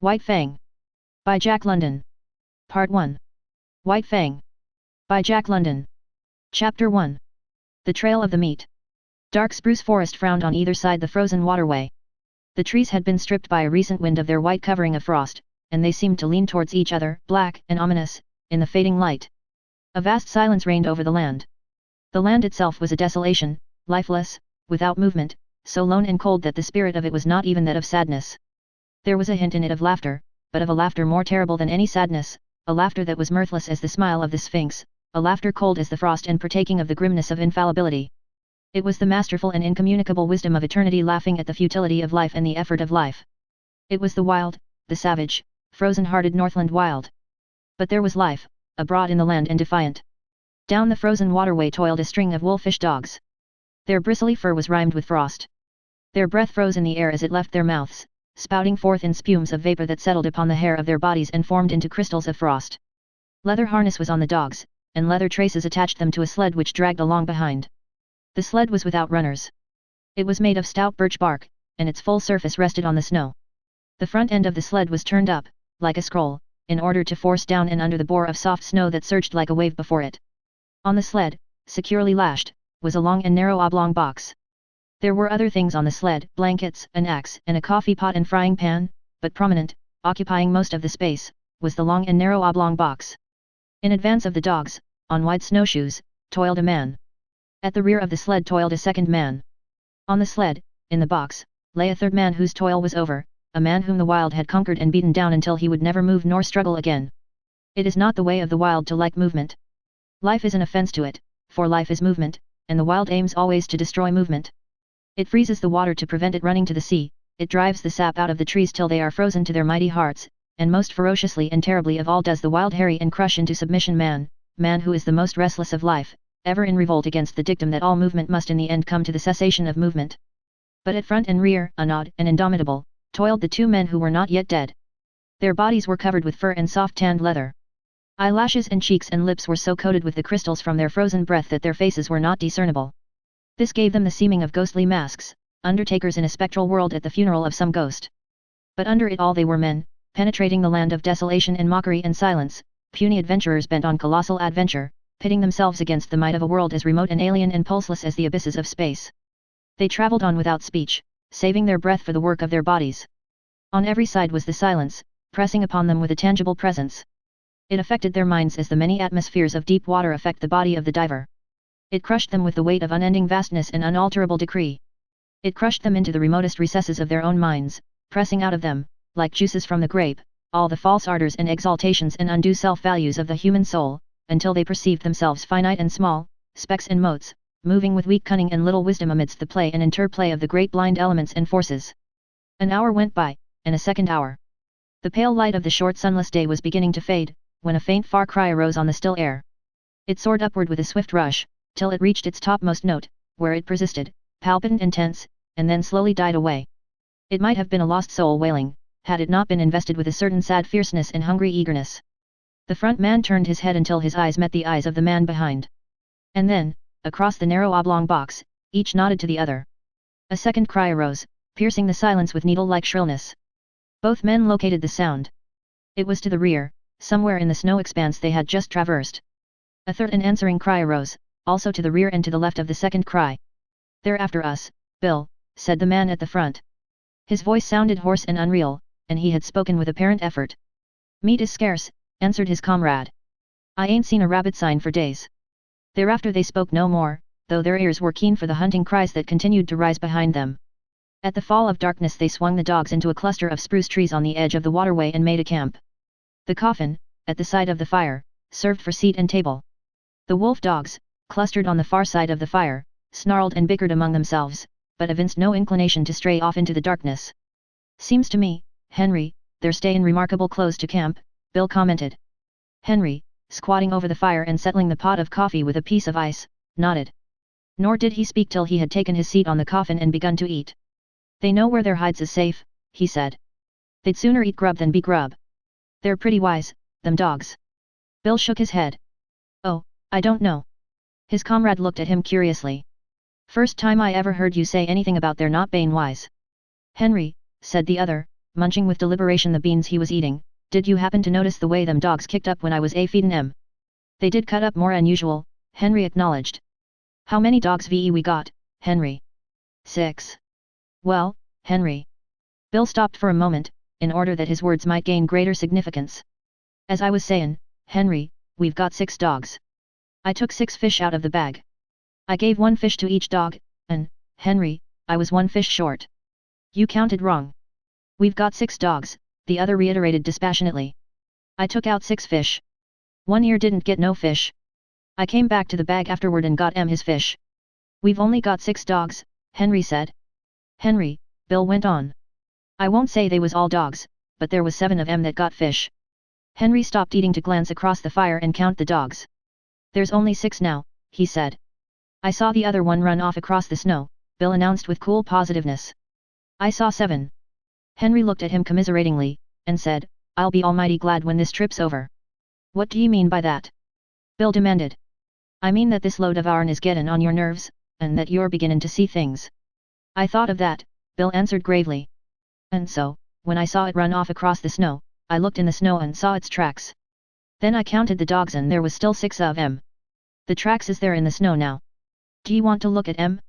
White Fang. By Jack London. Part 1. White Fang. By Jack London. Chapter 1. The Trail of the Meat. Dark spruce forest frowned on either side the frozen waterway. The trees had been stripped by a recent wind of their white covering of frost, and they seemed to lean towards each other, black and ominous, in the fading light. A vast silence reigned over the land. The land itself was a desolation, lifeless, without movement, so lone and cold that the spirit of it was not even that of sadness. There was a hint in it of laughter, but of a laughter more terrible than any sadness, a laughter that was mirthless as the smile of the Sphinx, a laughter cold as the frost and partaking of the grimness of infallibility. It was the masterful and incommunicable wisdom of eternity laughing at the futility of life and the effort of life. It was the wild, the savage, frozen-hearted Northland wild. But there was life, abroad in the land and defiant. Down the frozen waterway toiled a string of wolfish dogs. Their bristly fur was rimed with frost. Their breath froze in the air as it left their mouths, spouting forth in spumes of vapor that settled upon the hair of their bodies and formed into crystals of frost. Leather harness was on the dogs, and leather traces attached them to a sled which dragged along behind. The sled was without runners. It was made of stout birch bark, and its full surface rested on the snow. The front end of the sled was turned up, like a scroll, in order to force down and under the bore of soft snow that surged like a wave before it. On the sled, securely lashed, was a long and narrow oblong box. There were other things on the sled, blankets, an axe, and a coffee pot and frying pan, but prominent, occupying most of the space, was the long and narrow oblong box. In advance of the dogs, on wide snowshoes, toiled a man. At the rear of the sled toiled a second man. On the sled, in the box, lay a third man whose toil was over, a man whom the wild had conquered and beaten down until he would never move nor struggle again. It is not the way of the wild to like movement. Life is an offense to it, for life is movement, and the wild aims always to destroy movement. It freezes the water to prevent it running to the sea, it drives the sap out of the trees till they are frozen to their mighty hearts, and most ferociously and terribly of all does the wild harry and crush into submission man who is the most restless of life, ever in revolt against the dictum that all movement must in the end come to the cessation of movement. But at front and rear, unawed and indomitable, toiled the two men who were not yet dead. Their bodies were covered with fur and soft tanned leather. Eyelashes and cheeks and lips were so coated with the crystals from their frozen breath that their faces were not discernible. This gave them the seeming of ghostly masks, undertakers in a spectral world at the funeral of some ghost. But under it all they were men, penetrating the land of desolation and mockery and silence, puny adventurers bent on colossal adventure, pitting themselves against the might of a world as remote and alien and pulseless as the abysses of space. They travelled on without speech, saving their breath for the work of their bodies. On every side was the silence, pressing upon them with a tangible presence. It affected their minds as the many atmospheres of deep water affect the body of the diver. It crushed them with the weight of unending vastness and unalterable decree. It crushed them into the remotest recesses of their own minds, pressing out of them, like juices from the grape, all the false ardors and exaltations and undue self-values of the human soul, until they perceived themselves finite and small, specks and motes, moving with weak cunning and little wisdom amidst the play and interplay of the great blind elements and forces. An hour went by, and a second hour. The pale light of the short sunless day was beginning to fade, when a faint far cry arose on the still air. It soared upward with a swift rush, till it reached its topmost note, where it persisted, palpitant and tense, and then slowly died away. It might have been a lost soul wailing, had it not been invested with a certain sad fierceness and hungry eagerness. The front man turned his head until his eyes met the eyes of the man behind. And then, across the narrow oblong box, each nodded to the other. A second cry arose, piercing the silence with needle-like shrillness. Both men located the sound. It was to the rear, somewhere in the snow expanse they had just traversed. A third and answering cry arose, also to the rear and to the left of the second cry. "They're after us, Bill," said the man at the front. His voice sounded hoarse and unreal, and he had spoken with apparent effort. "Meat is scarce," answered his comrade. "I ain't seen a rabbit sign for days." Thereafter they spoke no more, though their ears were keen for the hunting cries that continued to rise behind them. At the fall of darkness they swung the dogs into a cluster of spruce trees on the edge of the waterway and made a camp. The coffin, at the side of the fire, served for seat and table. The wolf dogs, clustered on the far side of the fire, snarled and bickered among themselves, but evinced no inclination to stray off into the darkness. "Seems to me, Henry, they're staying remarkable close to camp," Bill commented. Henry, squatting over the fire and settling the pot of coffee with a piece of ice, nodded. Nor did he speak till he had taken his seat on the coffin and begun to eat. "They know where their hides is safe," he said. "They'd sooner eat grub than be grub. They're pretty wise, them dogs." Bill shook his head. "Oh, I don't know." His comrade looked at him curiously. "First time I ever heard you say anything about their not being wise." "Henry," said the other, munching with deliberation the beans he was eating. Did you happen to notice the way them dogs kicked up when I was feedin' 'em? They did cut up more unusual, Henry acknowledged. How many dogs we got, Henry? 6. Well, Henry. Bill stopped for a moment, in order that his words might gain greater significance. As I was sayin', Henry, we've got 6 dogs. I took 6 fish out of the bag. I gave 1 fish to each dog, and, Henry, I was 1 fish short. You counted wrong. We've got 6 dogs, the other reiterated dispassionately. I took out 6 fish. 1 ear didn't get no fish. I came back to the bag afterward and got his fish. We've only got 6 dogs, Henry said. Henry, Bill went on. I won't say they was all dogs, but there was 7 of 'em that got fish. Henry stopped eating to glance across the fire and count the dogs. There's only 6 now, he said. I saw the other one run off across the snow, Bill announced with cool positiveness. I saw 7. Henry looked at him commiseratingly, and said, I'll be almighty glad when this trip's over. What do you mean by that? Bill demanded. I mean that this load of ourn is gettin' on your nerves, and that you're beginnin' to see things. I thought of that, Bill answered gravely. And so, when I saw it run off across the snow, I looked in the snow and saw its tracks. Then I counted the dogs and there was still 6 of 'em. The tracks is there in the snow now. Do you want to look at 'em?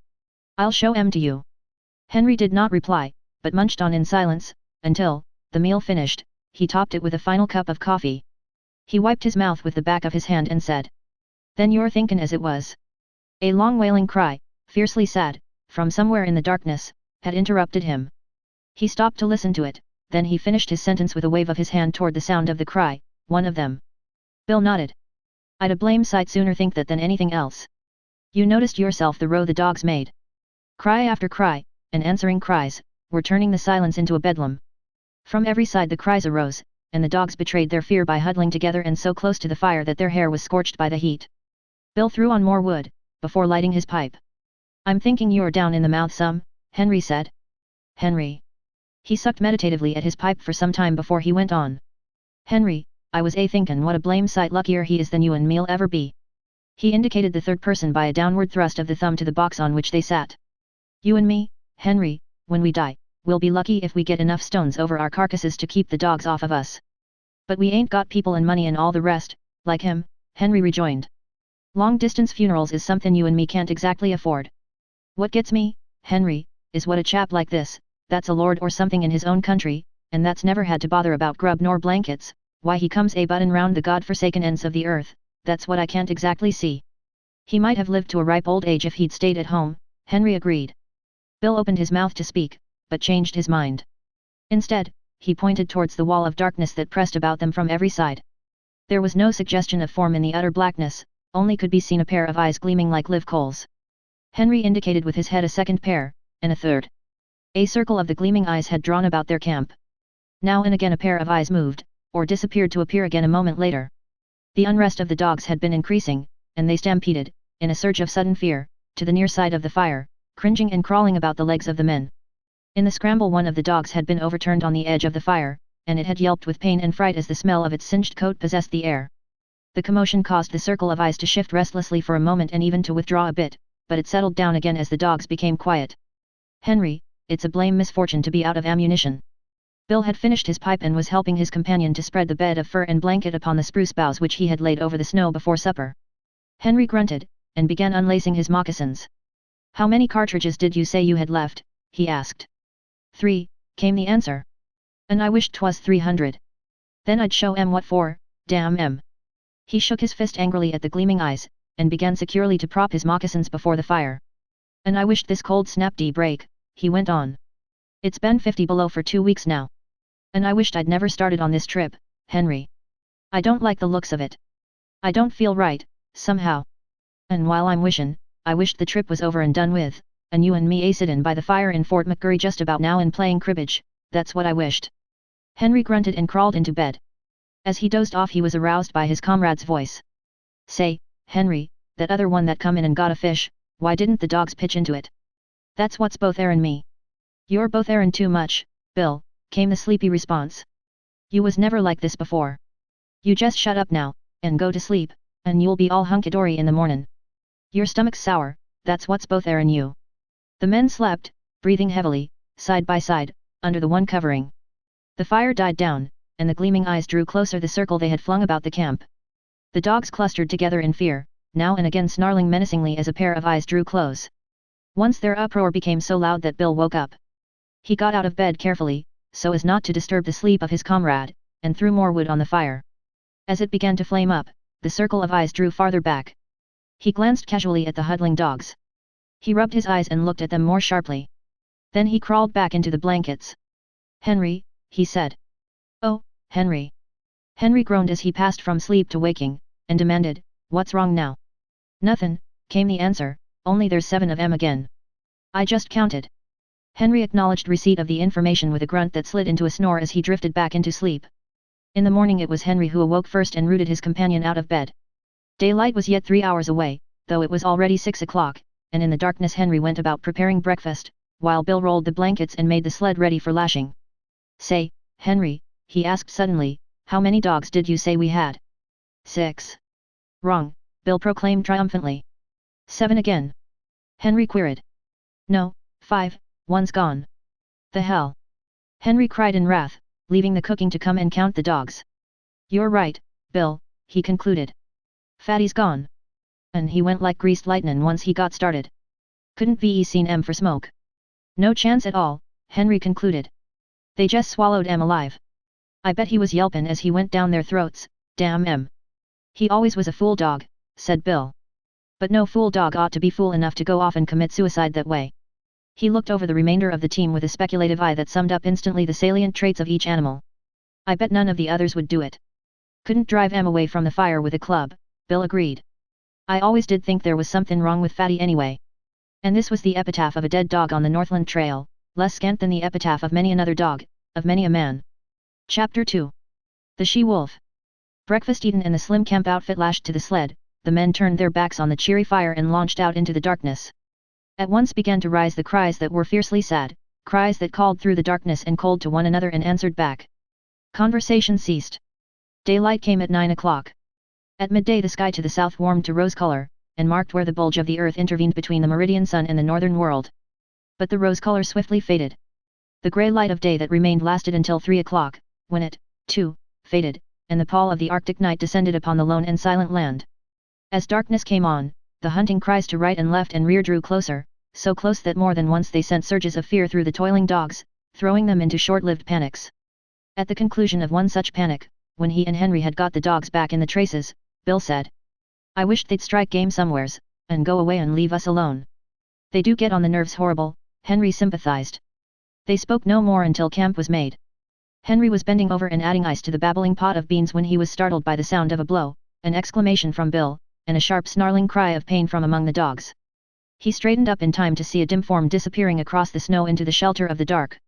I'll show 'em to you. Henry did not reply, but munched on in silence, until, the meal finished, he topped it with a final cup of coffee. He wiped his mouth with the back of his hand and said. Then you're thinkin' as it was. A long wailing cry, fiercely sad, from somewhere in the darkness, had interrupted him. He stopped to listen to it, then he finished his sentence with a wave of his hand toward the sound of the cry, one of them. Bill nodded. I'd a blame sight sooner think that than anything else. You noticed yourself the row the dogs made. Cry after cry, and answering cries, were turning the silence into a bedlam. From every side the cries arose, and the dogs betrayed their fear by huddling together and so close to the fire that their hair was scorched by the heat. Bill threw on more wood, before lighting his pipe. I'm thinking you're down in the mouth some, Henry said. Henry. He sucked meditatively at his pipe for some time before he went on. Henry, I was thinkin' what a blame sight luckier he is than you and me'll ever be. He indicated the third person by a downward thrust of the thumb to the box on which they sat. You and me, Henry, when we die, we'll be lucky if we get enough stones over our carcasses to keep the dogs off of us. But we ain't got people and money and all the rest, like him, Henry rejoined. Long-distance funerals is something you and me can't exactly afford. What gets me, Henry, is what a chap like this, that's a lord or something in his own country, and that's never had to bother about grub nor blankets, why he comes buttin' round the god-forsaken ends of the earth, that's what I can't exactly see. He might have lived to a ripe old age if he'd stayed at home, Henry agreed. Bill opened his mouth to speak, but changed his mind. Instead, he pointed towards the wall of darkness that pressed about them from every side. There was no suggestion of form in the utter blackness, only could be seen a pair of eyes gleaming like live coals. Henry indicated with his head a second pair, and a third. A circle of the gleaming eyes had drawn about their camp. Now and again a pair of eyes moved, or disappeared to appear again a moment later. The unrest of the dogs had been increasing, and they stampeded, in a surge of sudden fear, to the near side of the fire, cringing and crawling about the legs of the men. In the scramble one of the dogs had been overturned on the edge of the fire, and it had yelped with pain and fright as the smell of its singed coat possessed the air. The commotion caused the circle of eyes to shift restlessly for a moment and even to withdraw a bit, but it settled down again as the dogs became quiet. Henry, it's a blame misfortune to be out of ammunition. Bill had finished his pipe and was helping his companion to spread the bed of fur and blanket upon the spruce boughs which he had laid over the snow before supper. Henry grunted, and began unlacing his moccasins. How many cartridges did you say you had left? He asked. 3, came the answer. And I wished 'twas 300. Then I'd show 'em what for, damn 'em. He shook his fist angrily at the gleaming eyes, and began securely to prop his moccasins before the fire. And I wished this cold snap-d break, he went on. It's been 50 below for 2 weeks now. And I wished I'd never started on this trip, Henry. I don't like the looks of it. I don't feel right, somehow. And while I'm wishin', I wished the trip was over and done with, and you and me sittin' by the fire in Fort McMurray just about now and playing cribbage, that's what I wished. Henry grunted and crawled into bed. As he dozed off he was aroused by his comrade's voice. Say, Henry, that other one that come in and got a fish, why didn't the dogs pitch into it? That's what's botherin' me. You're botherin' too much, Bill, came the sleepy response. You was never like this before. You just shut up now, and go to sleep, and you'll be all hunky-dory in the mornin'. Your stomach's sour, that's what's botherin' you. The men slept, breathing heavily, side by side, under the one covering. The fire died down, and the gleaming eyes drew closer the circle they had flung about the camp. The dogs clustered together in fear, now and again snarling menacingly as a pair of eyes drew close. Once their uproar became so loud that Bill woke up. He got out of bed carefully, so as not to disturb the sleep of his comrade, and threw more wood on the fire. As it began to flame up, the circle of eyes drew farther back. He glanced casually at the huddling dogs. He rubbed his eyes and looked at them more sharply. Then he crawled back into the blankets. "Henry," he said. "Oh, Henry." Henry groaned as he passed from sleep to waking, and demanded, "What's wrong now?" "Nothin'," came the answer, "only there's 7 of 'em again. I just counted." Henry acknowledged receipt of the information with a grunt that slid into a snore as he drifted back into sleep. In the morning it was Henry who awoke first and rooted his companion out of bed. Daylight was yet 3 hours away, though it was already 6 o'clock, and in the darkness Henry went about preparing breakfast, while Bill rolled the blankets and made the sled ready for lashing. "Say, Henry," he asked suddenly, "how many dogs did you say we had?" 6. "Wrong," Bill proclaimed triumphantly. 7 again. Henry queried. "No, 5, one's gone." "The hell?" Henry cried in wrath, leaving the cooking to come and count the dogs. "You're right, Bill," he concluded. "Fatty's gone. And he went like greased lightnin' once he got started. Couldn't ve seen 'em for smoke." "No chance at all," Henry concluded. "They just swallowed 'em alive. I bet he was yelpin' as he went down their throats, damn 'em." "He always was a fool dog," said Bill. "But no fool dog ought to be fool enough to go off and commit suicide that way." He looked over the remainder of the team with a speculative eye that summed up instantly the salient traits of each animal. "I bet none of the others would do it." "Couldn't drive 'em away from the fire with a club," Bill agreed. "I always did think there was something wrong with Fatty anyway." And this was the epitaph of a dead dog on the Northland Trail, less scant than the epitaph of many another dog, of many a man. Chapter 2. The She-Wolf. Breakfast eaten and the slim camp outfit lashed to the sled, the men turned their backs on the cheery fire and launched out into the darkness. At once began to rise the cries that were fiercely sad, cries that called through the darkness and called to one another and answered back. Conversation ceased. Daylight came at 9 o'clock. At midday the sky to the south warmed to rose color, and marked where the bulge of the earth intervened between the meridian sun and the northern world. But the rose color swiftly faded. The grey light of day that remained lasted until 3 o'clock, when it, too, faded, and the pall of the Arctic night descended upon the lone and silent land. As darkness came on, the hunting cries to right and left and rear drew closer, so close that more than once they sent surges of fear through the toiling dogs, throwing them into short-lived panics. At the conclusion of one such panic, when he and Henry had got the dogs back in the traces, Bill said, "I wished they'd strike game somewheres, and go away and leave us alone. They do get on the nerves horrible," Henry sympathized. They spoke no more until camp was made. Henry was bending over and adding ice to the babbling pot of beans when he was startled by the sound of a blow, an exclamation from Bill, and a sharp snarling cry of pain from among the dogs. He straightened up in time to see a dim form disappearing across the snow into the shelter of the dark.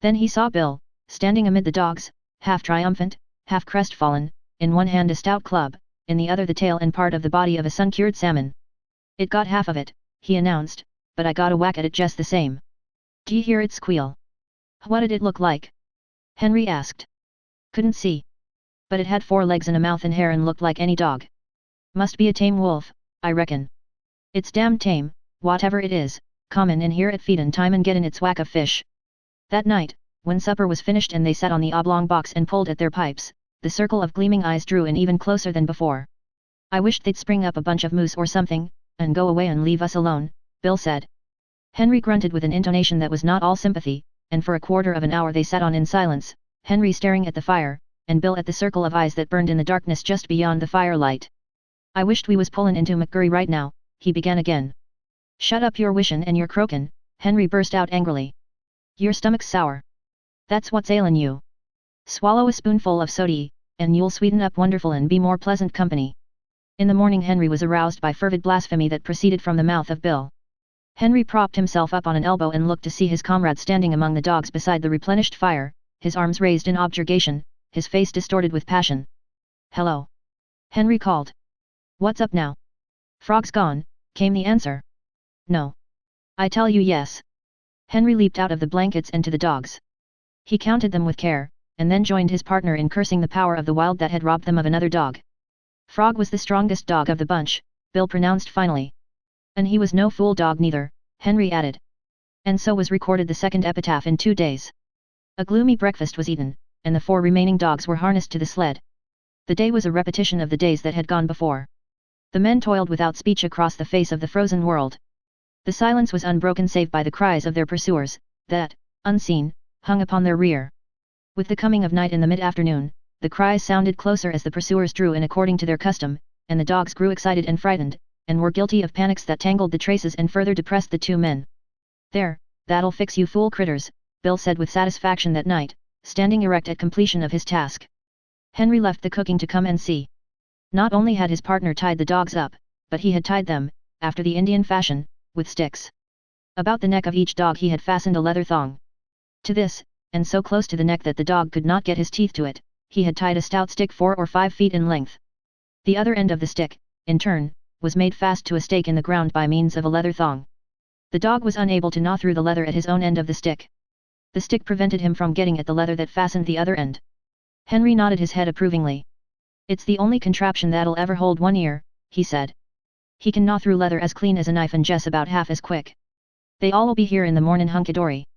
Then he saw Bill, standing amid the dogs, half triumphant, half crestfallen, in one hand a stout club, in the other the tail and part of the body of a sun-cured salmon. "It got half of it," he announced, "but I got a whack at it just the same. D'ye hear it squeal?" "What did it look like?" Henry asked. "Couldn't see. But it had 4 legs and a mouth and hair and looked like any dog. Must be a tame wolf, I reckon. It's damn tame, whatever it is, comin' in here at feedin' time and gettin' its whack of fish." That night, when supper was finished and they sat on the oblong box and pulled at their pipes, the circle of gleaming eyes drew in even closer than before. "I wished they'd spring up a bunch of moose or something, and go away and leave us alone," Bill said. Henry grunted with an intonation that was not all sympathy, and for a quarter of an hour they sat on in silence, Henry staring at the fire, and Bill at the circle of eyes that burned in the darkness just beyond the firelight. "I wished we was pullin' into McGurry right now," he began again. "Shut up your wishin' and your croakin'," Henry burst out angrily. "Your stomach's sour. That's what's ailin' you. Swallow a spoonful of sody, and you'll sweeten up wonderful and be more pleasant company." In the morning Henry was aroused by fervid blasphemy that proceeded from the mouth of Bill. Henry propped himself up on an elbow and looked to see his comrade standing among the dogs beside the replenished fire, his arms raised in objurgation, his face distorted with passion. "Hello!" Henry called. "What's up now?" "Frog's gone," came the answer. "No. I tell you yes." Henry leaped out of the blankets and to the dogs. He counted them with care, and then joined his partner in cursing the power of the wild that had robbed them of another dog. Frog was the strongest dog of the bunch, Bill pronounced finally. "And he was no fool dog neither," Henry added. And so was recorded the second epitaph in 2 days. A gloomy breakfast was eaten, and the 4 remaining dogs were harnessed to the sled. The day was a repetition of the days that had gone before. The men toiled without speech across the face of the frozen world. The silence was unbroken save by the cries of their pursuers, that, unseen, hung upon their rear. With the coming of night in the mid-afternoon, the cries sounded closer as the pursuers drew in according to their custom, and the dogs grew excited and frightened, and were guilty of panics that tangled the traces and further depressed the 2 men. "There, that'll fix you fool critters," Bill said with satisfaction that night, standing erect at completion of his task. Henry left the cooking to come and see. Not only had his partner tied the dogs up, but he had tied them, after the Indian fashion, with sticks. About the neck of each dog he had fastened a leather thong. To this, and so close to the neck that the dog could not get his teeth to it, he had tied a stout stick 4 or 5 feet in length. The other end of the stick, in turn, was made fast to a stake in the ground by means of a leather thong. The dog was unable to gnaw through the leather at his own end of the stick. The stick prevented him from getting at the leather that fastened the other end. Henry nodded his head approvingly. "It's the only contraption that'll ever hold 1 ear," he said. "He can gnaw through leather as clean as a knife and just about half as quick. They all'll be here in the mornin' hunky-dory."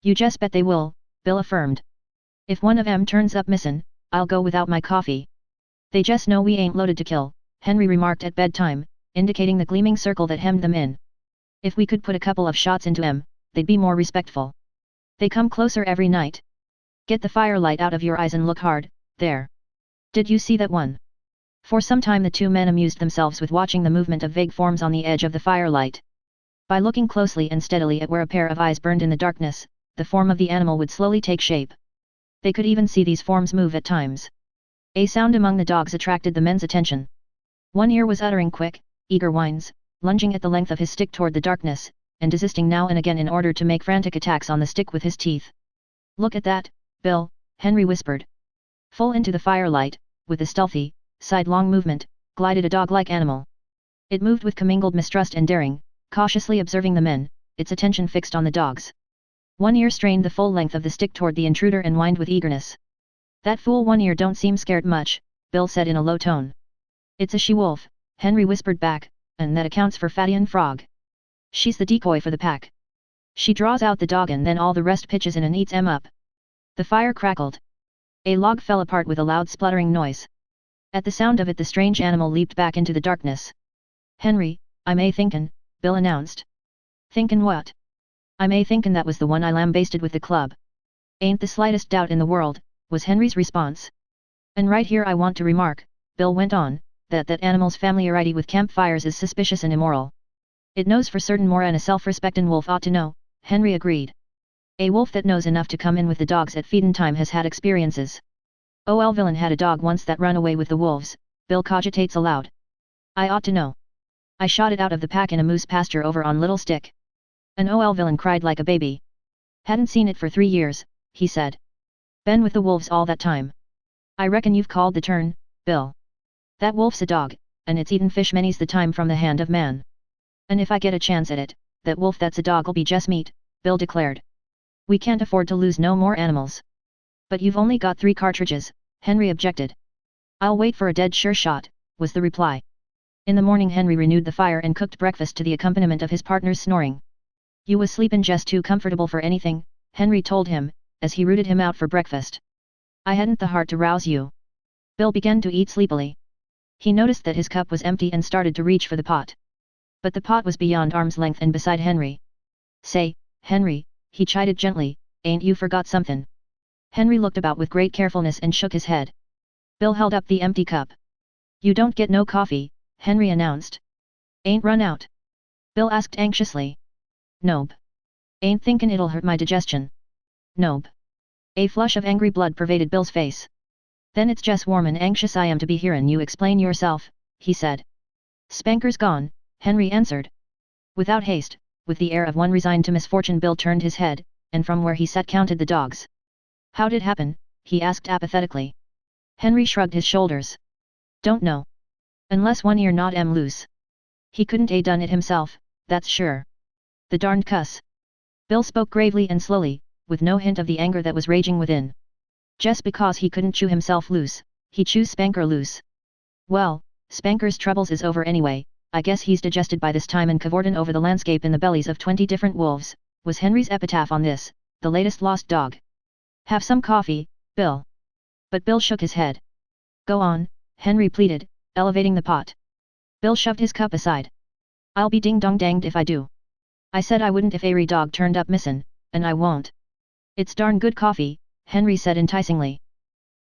"You just bet they will," Bill affirmed. "If one of 'em turns up missin', I'll go without my coffee." "They just know we ain't loaded to kill," Henry remarked at bedtime, indicating the gleaming circle that hemmed them in. "If we could put a couple of shots into 'em, they'd be more respectful. They come closer every night. Get the firelight out of your eyes and look hard, there. Did you see that one?" For some time the 2 men amused themselves with watching the movement of vague forms on the edge of the firelight. By looking closely and steadily at where a pair of eyes burned in the darkness, the form of the animal would slowly take shape. They could even see these forms move at times. A sound among the dogs attracted the men's attention. One ear was uttering quick, eager whines, lunging at the length of his stick toward the darkness, and desisting now and again in order to make frantic attacks on the stick with his teeth. "Look at that, Bill," Henry whispered. Full into the firelight, with a stealthy, sidelong movement, glided a dog-like animal. It moved with commingled mistrust and daring, cautiously observing the men, its attention fixed on the dogs. One ear strained the full length of the stick toward the intruder and whined with eagerness. "That fool One Ear don't seem scared much," Bill said in a low tone. "It's a she-wolf," Henry whispered back, "and that accounts for Fatty and Frog. She's the decoy for the pack. She draws out the dog and then all the rest pitches in and eats 'em up." The fire crackled. A log fell apart with a loud spluttering noise. At the sound of it the strange animal leaped back into the darkness. "Henry, I'm thinkin'," Bill announced. "Thinkin' what?" "I'm thinkin' that was the one I lambasted with the club." "Ain't the slightest doubt in the world," was Henry's response. "And right here I want to remark," Bill went on, that animal's familiarity with campfires is suspicious and immoral." "It knows for certain more'n a self-respectin' wolf ought to know," Henry agreed. "A wolf that knows enough to come in with the dogs at feedin' time has had experiences. O.L. Villain had a dog once that run away with the wolves," Bill cogitates aloud. "I ought to know. I shot it out of the pack in a moose pasture over on Little Stick. And O.L. Villain cried like a baby. Hadn't seen it for 3 years, he said. Been with the wolves all that time. I reckon you've called the turn, Bill. That wolf's a dog, and it's eaten fish many's the time from the hand of man. And if I get a chance at it, that wolf that's a dog'll be just meat," Bill declared. "We can't afford to lose no more animals." "But you've only got 3 cartridges," Henry objected. "I'll wait for a dead sure shot," was the reply. In the morning Henry renewed the fire and cooked breakfast to the accompaniment of his partner's snoring. "You was sleepin' just too comfortable for anything," Henry told him, as he rooted him out for breakfast. "I hadn't the heart to rouse you." Bill began to eat sleepily. He noticed that his cup was empty and started to reach for the pot. But the pot was beyond arm's length and beside Henry. "Say, Henry," he chided gently, "ain't you forgot somethin'?" Henry looked about with great carefulness and shook his head. Bill held up the empty cup. "You don't get no coffee," Henry announced. "Ain't run out?" Bill asked anxiously. "Nope. Ain't thinkin' it'll hurt my digestion." "Nope." A flush of angry blood pervaded Bill's face. "Then it's just warm and anxious I am to be hearin' you explain yourself," he said. "Spanker's gone," Henry answered. Without haste, with the air of one resigned to misfortune, Bill turned his head, and from where he sat counted the dogs. "How'd it happen?" he asked apathetically. Henry shrugged his shoulders. "Don't know. Unless one ear gnawed 'em loose. He couldn't a done it himself, that's sure. The darned cuss." Bill spoke gravely and slowly, with no hint of the anger that was raging within. "Just because he couldn't chew himself loose, he chews Spanker loose. Well, Spanker's troubles is over anyway, I guess he's digested by this time and cavortin' over the landscape in the bellies of 20 different wolves," was Henry's epitaph on this, the latest lost dog. Have some coffee, Bill. But Bill shook his head. Go on, Henry pleaded, elevating the pot. Bill shoved his cup aside. I'll be ding-dong-danged if I do. I said I wouldn't if Airy dog turned up missin', and I won't. It's darn good coffee, Henry said enticingly.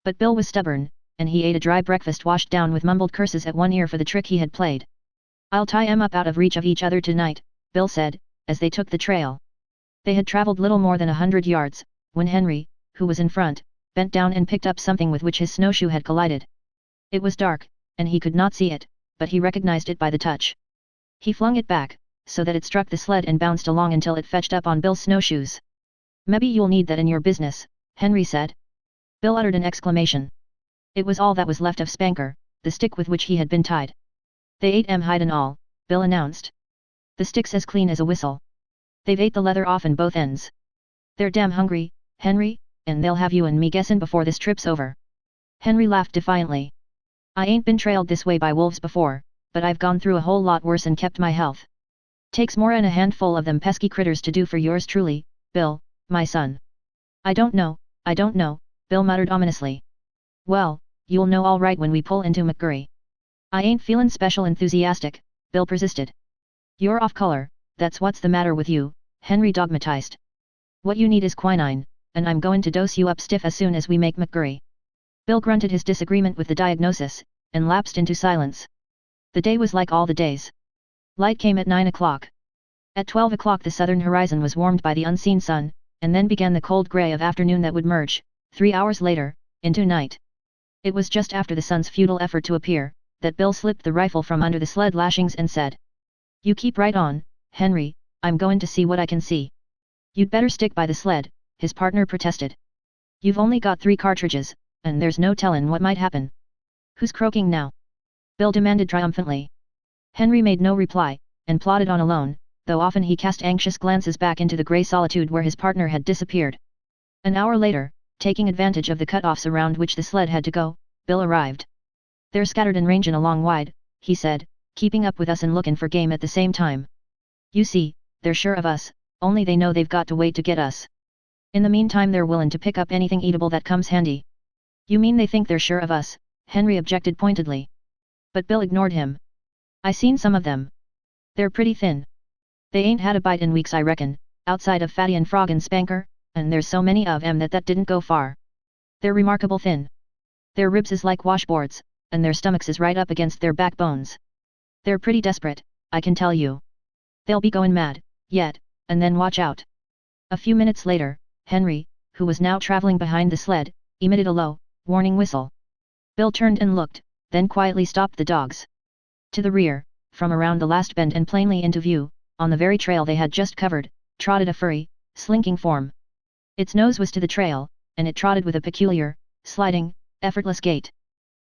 But Bill was stubborn, and he ate a dry breakfast washed down with mumbled curses at one ear for the trick he had played. I'll tie 'em up out of reach of each other tonight, Bill said, as they took the trail. They had traveled little more than 100 yards, when Henry, who was in front, bent down and picked up something with which his snowshoe had collided. It was dark, and he could not see it, but he recognized it by the touch. He flung it back, so that it struck the sled and bounced along until it fetched up on Bill's snowshoes. Maybe you'll need that in your business, Henry said. Bill uttered an exclamation. It was all that was left of Spanker, the stick with which he had been tied. They ate 'em hide and all, Bill announced. The stick's as clean as a whistle. They've ate the leather off in both ends. They're damn hungry, Henry, and they'll have you and me guessin' before this trip's over. Henry laughed defiantly. I ain't been trailed this way by wolves before, but I've gone through a whole lot worse and kept my health. Takes more 'n a handful of them pesky critters to do for yours truly, Bill, my son. I don't know, Bill muttered ominously. Well, you'll know all right when we pull into McGurry. I ain't feelin' special enthusiastic, Bill persisted. You're off color, that's what's the matter with you, Henry dogmatized. What you need is quinine, and I'm going to dose you up stiff as soon as we make McGurry. Bill grunted his disagreement with the diagnosis, and lapsed into silence. The day was like all the days. Light came at 9 o'clock. At 12 o'clock the southern horizon was warmed by the unseen sun, and then began the cold grey of afternoon that would merge, 3 hours later, into night. It was just after the sun's futile effort to appear, that Bill slipped the rifle from under the sled lashings and said. You keep right on, Henry, I'm going to see what I can see. You'd better stick by the sled, his partner protested. You've only got 3 cartridges, and there's no tellin' what might happen. Who's croaking now? Bill demanded triumphantly. Henry made no reply, and plodded on alone, though often he cast anxious glances back into the grey solitude where his partner had disappeared. An hour later, taking advantage of the cut-offs around which the sled had to go, Bill arrived. They're scattered and rangin' along wide, he said, keeping up with us and lookin' for game at the same time. You see, they're sure of us, only they know they've got to wait to get us. In the meantime they're willin' to pick up anything eatable that comes handy. You mean they think they're sure of us? Henry objected pointedly. But Bill ignored him. I seen some of them. They're pretty thin. They ain't had a bite in weeks I reckon, outside of Fatty and Frog and Spanker, and there's so many of 'em that didn't go far. They're remarkable thin. Their ribs is like washboards, and their stomachs is right up against their backbones. They're pretty desperate, I can tell you. They'll be goin' mad, yet, and then watch out. A few minutes later, Henry, who was now traveling behind the sled, emitted a low, warning whistle. Bill turned and looked, then quietly stopped the dogs. To the rear, from around the last bend and plainly into view, on the very trail they had just covered, trotted a furry, slinking form. Its nose was to the trail, and it trotted with a peculiar, sliding, effortless gait.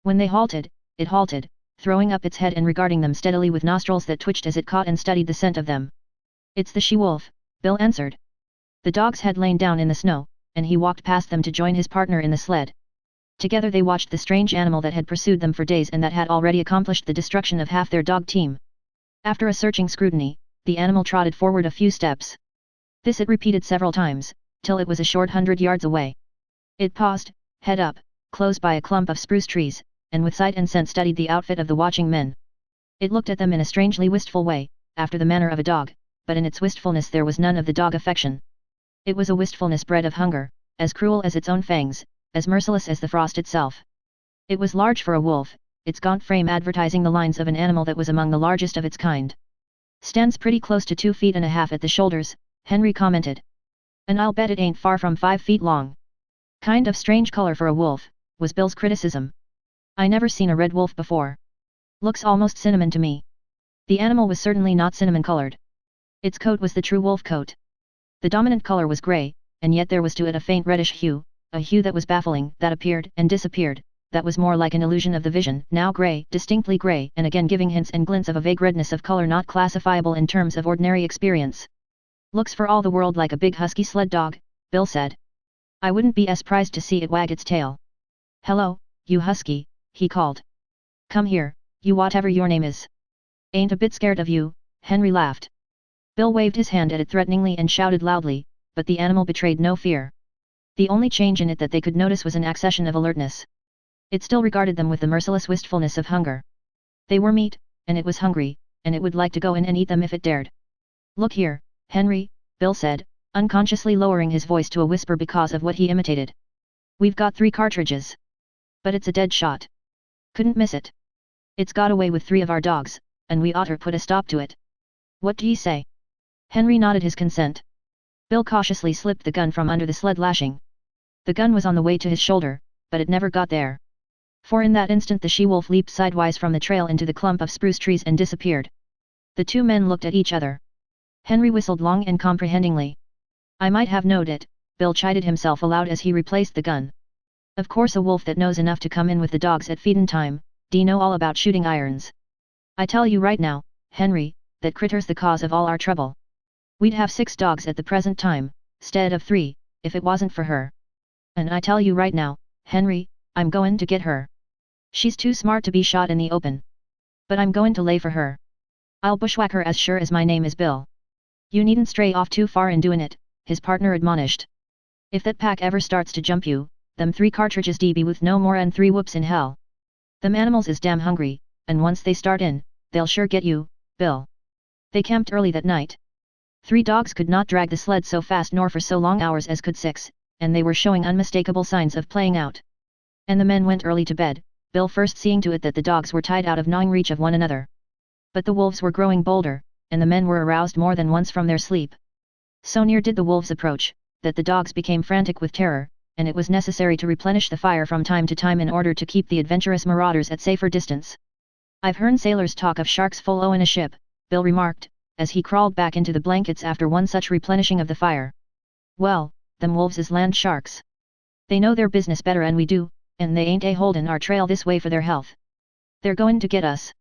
When they halted, it halted, throwing up its head and regarding them steadily with nostrils that twitched as it caught and studied the scent of them. It's the she-wolf, Bill answered. The dogs had lain down in the snow, and he walked past them to join his partner in the sled. Together they watched the strange animal that had pursued them for days and that had already accomplished the destruction of half their dog team. After a searching scrutiny, the animal trotted forward a few steps. This it repeated several times, till it was a short 100 yards away. It paused, head up, close by a clump of spruce trees, and with sight and scent studied the outfit of the watching men. It looked at them in a strangely wistful way, after the manner of a dog, but in its wistfulness there was none of the dog affection. It was a wistfulness bred of hunger, as cruel as its own fangs, as merciless as the frost itself. It was large for a wolf, its gaunt frame advertising the lines of an animal that was among the largest of its kind. Stands pretty close to 2.5 feet at the shoulders, Henry commented. And I'll bet it ain't far from 5 feet long. Kind of strange color for a wolf, was Bill's criticism. I never seen a red wolf before. Looks almost cinnamon to me. The animal was certainly not cinnamon colored. Its coat was the true wolf coat. The dominant color was gray, and yet there was to it a faint reddish hue, a hue that was baffling, that appeared and disappeared, that was more like an illusion of the vision, now gray, distinctly gray, and again giving hints and glints of a vague redness of color not classifiable in terms of ordinary experience. Looks for all the world like a big husky sled dog, Bill said. I wouldn't be as surprised to see it wag its tail. Hello, you husky, he called. Come here, you whatever your name is. Ain't a bit scared of you, Henry laughed. Bill waved his hand at it threateningly and shouted loudly, but the animal betrayed no fear. The only change in it that they could notice was an accession of alertness. It still regarded them with the merciless wistfulness of hunger. They were meat, and it was hungry, and it would like to go in and eat them if it dared. "Look here, Henry," Bill said, unconsciously lowering his voice to a whisper because of what he imitated. "We've got 3 cartridges. But it's a dead shot. Couldn't miss it. It's got away with 3 of our dogs, and we oughter put a stop to it. What do ye say?" Henry nodded his consent. Bill cautiously slipped the gun from under the sled lashing. The gun was on the way to his shoulder, but it never got there. For in that instant the she-wolf leaped sidewise from the trail into the clump of spruce trees and disappeared. The 2 men looked at each other. Henry whistled long and comprehendingly. "I might have knowed it," Bill chided himself aloud as he replaced the gun. "Of course a wolf that knows enough to come in with the dogs at feedin' time, d'ye know all about shooting irons. I tell you right now, Henry, that critter's the cause of all our trouble. We'd have 6 dogs at the present time, 'stead of 3, if it wasn't for her. And I tell you right now, Henry, I'm goin' to get her. She's too smart to be shot in the open. But I'm goin' to lay for her. I'll bushwhack her as sure as my name is Bill." "You needn't stray off too far in doin' it," his partner admonished. "If that pack ever starts to jump you, them 3 cartridges be with no more 'n 3 whoops in hell. Them animals is damn hungry, and once they start in, they'll sure get you, Bill." They camped early that night. 3 dogs could not drag the sled so fast nor for so long hours as could 6, and they were showing unmistakable signs of playing out. And the men went early to bed, Bill first seeing to it that the dogs were tied out of gnawing reach of one another. But the wolves were growing bolder, and the men were aroused more than once from their sleep. So near did the wolves approach, that the dogs became frantic with terror, and it was necessary to replenish the fire from time to time in order to keep the adventurous marauders at safer distance. "I've heard sailors talk of sharks full o' in a ship," Bill remarked, as he crawled back into the blankets after one such replenishing of the fire. "Well, them wolves is land sharks. They know their business better 'n we do, and they ain't a-holdin' our trail this way for their health. They're goin' to get us.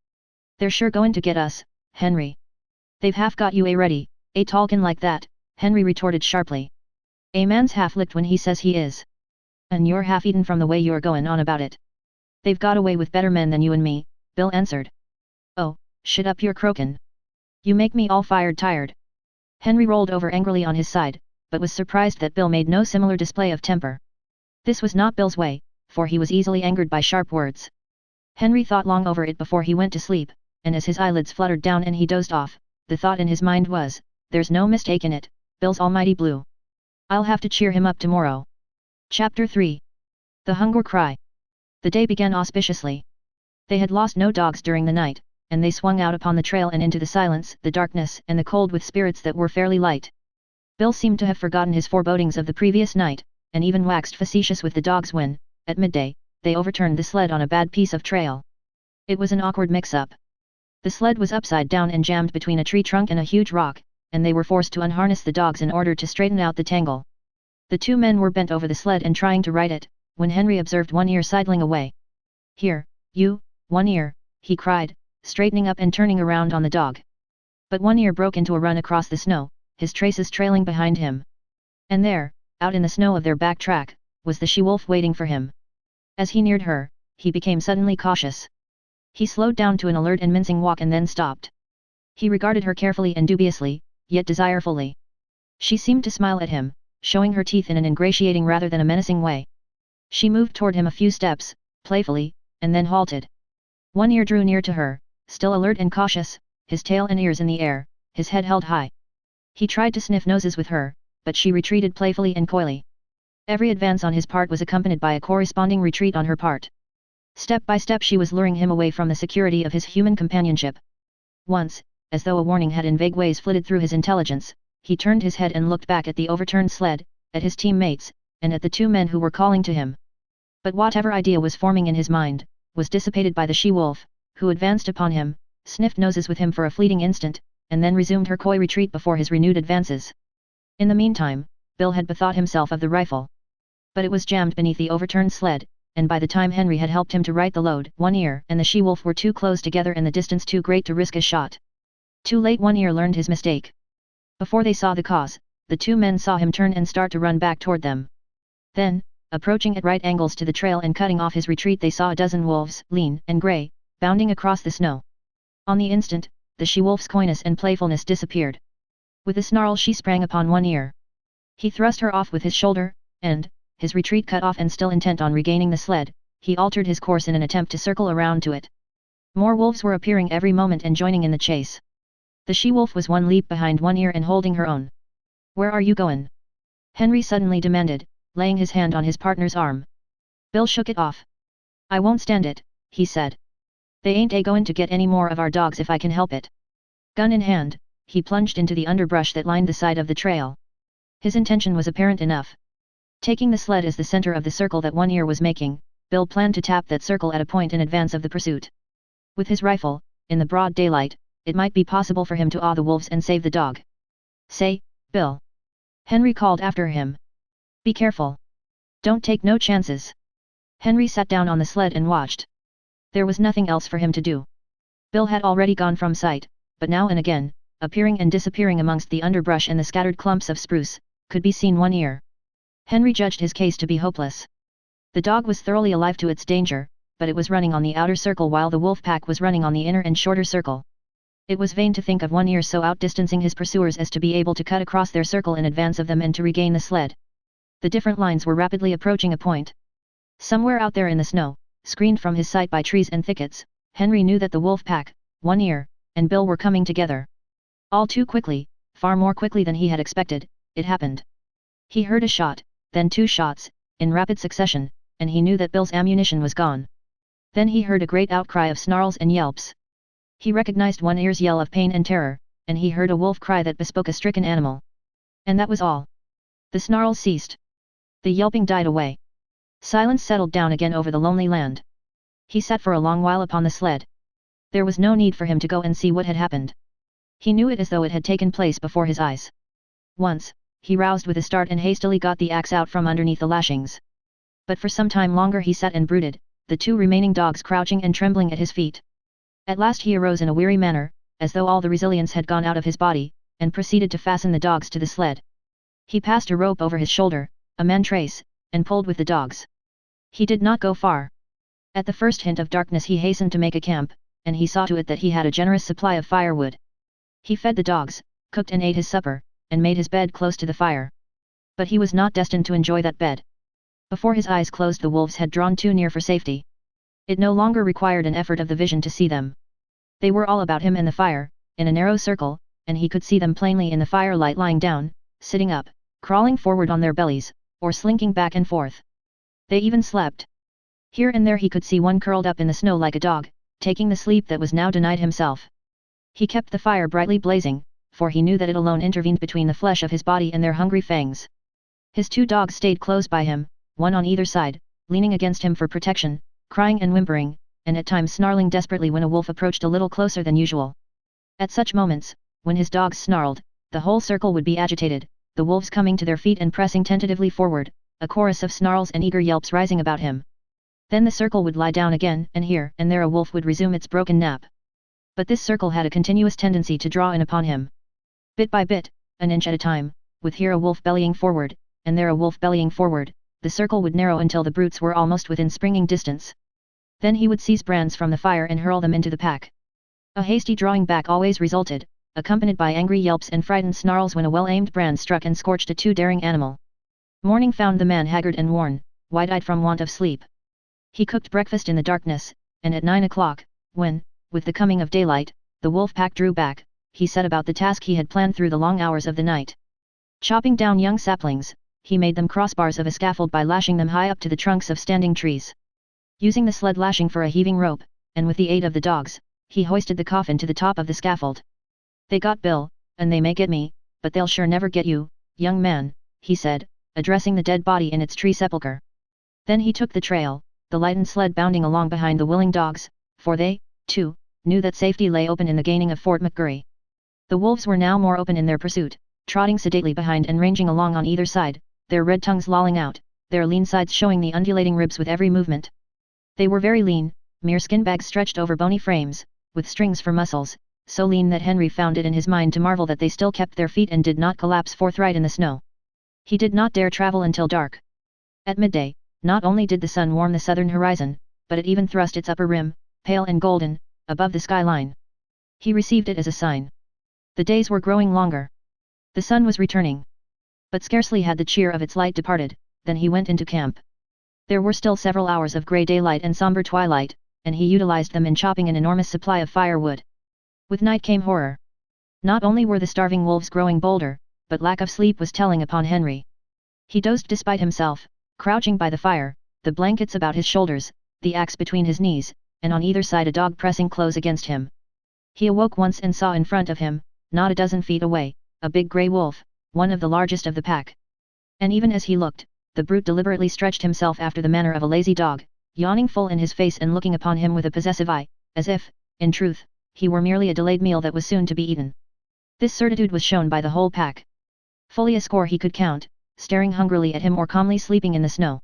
They're sure goin' to get us, Henry. They've half got you a-ready, a-talkin' like that," Henry retorted sharply. "A man's half licked when he says he is. And you're half eaten from the way you're goin' on about it. They've got away with better men than you and me," Bill answered. "Oh, shut up your croakin'. You make me all fired tired." Henry rolled over angrily on his side, but was surprised that Bill made no similar display of temper. This was not Bill's way, for he was easily angered by sharp words. Henry thought long over it before he went to sleep, and as his eyelids fluttered down and he dozed off, the thought in his mind was, "There's no mistaking it, Bill's almighty blue. I'll have to cheer him up tomorrow." Chapter 3. The Hunger Cry. The day began auspiciously. They had lost no dogs during the night, and they swung out upon the trail and into the silence, the darkness and the cold with spirits that were fairly light. Bill seemed to have forgotten his forebodings of the previous night, and even waxed facetious with the dogs when, at midday, they overturned the sled on a bad piece of trail. It was an awkward mix-up. The sled was upside down and jammed between a tree trunk and a huge rock, and they were forced to unharness the dogs in order to straighten out the tangle. The 2 men were bent over the sled and trying to right it, when Henry observed One Ear sidling away. "Here, you, One Ear," he cried, straightening up and turning around on the dog. But One Ear broke into a run across the snow, his traces trailing behind him. And there, out in the snow of their back track, was the she-wolf waiting for him. As he neared her, he became suddenly cautious. He slowed down to an alert and mincing walk and then stopped. He regarded her carefully and dubiously, yet desirefully. She seemed to smile at him, showing her teeth in an ingratiating rather than a menacing way. She moved toward him a few steps, playfully, and then halted. One Ear drew near to her, still alert and cautious, his tail and ears in the air, his head held high. He tried to sniff noses with her, but she retreated playfully and coyly. Every advance on his part was accompanied by a corresponding retreat on her part. Step by step she was luring him away from the security of his human companionship. Once, as though a warning had in vague ways flitted through his intelligence, he turned his head and looked back at the overturned sled, at his teammates, and at the 2 men who were calling to him. But whatever idea was forming in his mind, was dissipated by the she-wolf, who advanced upon him, sniffed noses with him for a fleeting instant, and then resumed her coy retreat before his renewed advances. In the meantime, Bill had bethought himself of the rifle. But it was jammed beneath the overturned sled, and by the time Henry had helped him to right the load, One Ear and the she-wolf were too close together and the distance too great to risk a shot. Too late One Ear learned his mistake. Before they saw the cause, the 2 men saw him turn and start to run back toward them. Then, approaching at right angles to the trail and cutting off his retreat, they saw a dozen wolves, lean and grey, bounding across the snow. On the instant, the she-wolf's coyness and playfulness disappeared. With a snarl she sprang upon One Ear. He thrust her off with his shoulder, and, his retreat cut off and still intent on regaining the sled, he altered his course in an attempt to circle around to it. More wolves were appearing every moment and joining in the chase. The she-wolf was one leap behind One Ear and holding her own. "Where are you goin'?" Henry suddenly demanded, laying his hand on his partner's arm. Bill shook it off. "I won't stand it," he said. "They ain't a-goin' to get any more of our dogs if I can help it." Gun in hand, he plunged into the underbrush that lined the side of the trail. His intention was apparent enough. Taking the sled as the center of the circle that One Ear was making, Bill planned to tap that circle at a point in advance of the pursuit. With his rifle, in the broad daylight, it might be possible for him to awe the wolves and save the dog. "Say, Bill!" Henry called after him. "Be careful. Don't take no chances." Henry sat down on the sled and watched. There was nothing else for him to do. Bill had already gone from sight, but now and again, appearing and disappearing amongst the underbrush and the scattered clumps of spruce, could be seen One Ear. Henry judged his case to be hopeless. The dog was thoroughly alive to its danger, but it was running on the outer circle while the wolf pack was running on the inner and shorter circle. It was vain to think of One Ear so outdistancing his pursuers as to be able to cut across their circle in advance of them and to regain the sled. The different lines were rapidly approaching a point. Somewhere out there in the snow, screened from his sight by trees and thickets, Henry knew that the wolf pack, One Ear, and Bill were coming together. All too quickly, far more quickly than he had expected, it happened. He heard a shot, then two shots, in rapid succession, and he knew that Bill's ammunition was gone. Then he heard a great outcry of snarls and yelps. He recognized One Ear's yell of pain and terror, and he heard a wolf cry that bespoke a stricken animal. And that was all. The snarls ceased. The yelping died away. Silence settled down again over the lonely land. He sat for a long while upon the sled. There was no need for him to go and see what had happened. He knew it as though it had taken place before his eyes. Once, he roused with a start and hastily got the axe out from underneath the lashings. But for some time longer he sat and brooded, the two remaining dogs crouching and trembling at his feet. At last he arose in a weary manner, as though all the resilience had gone out of his body, and proceeded to fasten the dogs to the sled. He passed a rope over his shoulder, a mantrace, and pulled with the dogs. He did not go far. At the first hint of darkness he hastened to make a camp, and he saw to it that he had a generous supply of firewood. He fed the dogs, cooked and ate his supper, and made his bed close to the fire. But he was not destined to enjoy that bed. Before his eyes closed the wolves had drawn too near for safety. It no longer required an effort of the vision to see them. They were all about him and the fire, in a narrow circle, and he could see them plainly in the firelight lying down, sitting up, crawling forward on their bellies, or slinking back and forth. They even slept. Here and there he could see one curled up in the snow like a dog, taking the sleep that was now denied himself. He kept the fire brightly blazing, for he knew that it alone intervened between the flesh of his body and their hungry fangs. His two dogs stayed close by him, one on either side, leaning against him for protection, crying and whimpering, and at times snarling desperately when a wolf approached a little closer than usual. At such moments, when his dogs snarled, the whole circle would be agitated, the wolves coming to their feet and pressing tentatively forward, a chorus of snarls and eager yelps rising about him. Then the circle would lie down again, and here and there a wolf would resume its broken nap. But this circle had a continuous tendency to draw in upon him. Bit by bit, an inch at a time, with here a wolf bellying forward, and there a wolf bellying forward, the circle would narrow until the brutes were almost within springing distance. Then he would seize brands from the fire and hurl them into the pack. A hasty drawing back always resulted, accompanied by angry yelps and frightened snarls when a well-aimed brand struck and scorched a too daring animal. Morning found the man haggard and worn, wide-eyed from want of sleep. He cooked breakfast in the darkness, and at 9 o'clock, when, with the coming of daylight, the wolf pack drew back, he set about the task he had planned through the long hours of the night. Chopping down young saplings, he made them crossbars of a scaffold by lashing them high up to the trunks of standing trees. Using the sled lashing for a heaving rope, and with the aid of the dogs, he hoisted the coffin to the top of the scaffold. "They got Bill, and they may get me, but they'll sure never get you, young man," he said, addressing the dead body in its tree sepulchre. Then he took the trail, the lightened sled bounding along behind the willing dogs, for they, too, knew that safety lay open in the gaining of Fort McGurry. The wolves were now more open in their pursuit, trotting sedately behind and ranging along on either side, their red tongues lolling out, their lean sides showing the undulating ribs with every movement. They were very lean, mere skin bags stretched over bony frames, with strings for muscles, so lean that Henry found it in his mind to marvel that they still kept their feet and did not collapse forthright in the snow. He did not dare travel until dark. At midday, not only did the sun warm the southern horizon, but it even thrust its upper rim, pale and golden, above the skyline. He received it as a sign. The days were growing longer. The sun was returning. But scarcely had the cheer of its light departed, then he went into camp. There were still several hours of grey daylight and somber twilight, and he utilized them in chopping an enormous supply of firewood. With night came horror. Not only were the starving wolves growing bolder, but lack of sleep was telling upon Henry. He dozed despite himself, crouching by the fire, the blankets about his shoulders, the axe between his knees, and on either side a dog pressing close against him. He awoke once and saw in front of him, not a dozen feet away, a big grey wolf, one of the largest of the pack. And even as he looked, the brute deliberately stretched himself after the manner of a lazy dog, yawning full in his face and looking upon him with a possessive eye, as if, in truth, he were merely a delayed meal that was soon to be eaten. This certitude was shown by the whole pack. Fully a score he could count, staring hungrily at him or calmly sleeping in the snow.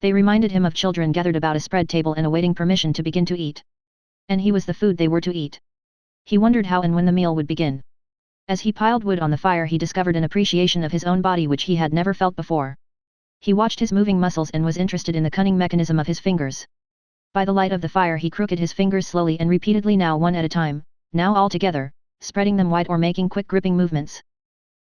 They reminded him of children gathered about a spread table and awaiting permission to begin to eat. And he was the food they were to eat. He wondered how and when the meal would begin. As he piled wood on the fire he discovered an appreciation of his own body which he had never felt before. He watched his moving muscles and was interested in the cunning mechanism of his fingers. By the light of the fire he crooked his fingers slowly and repeatedly, now one at a time, now all together, spreading them wide or making quick gripping movements.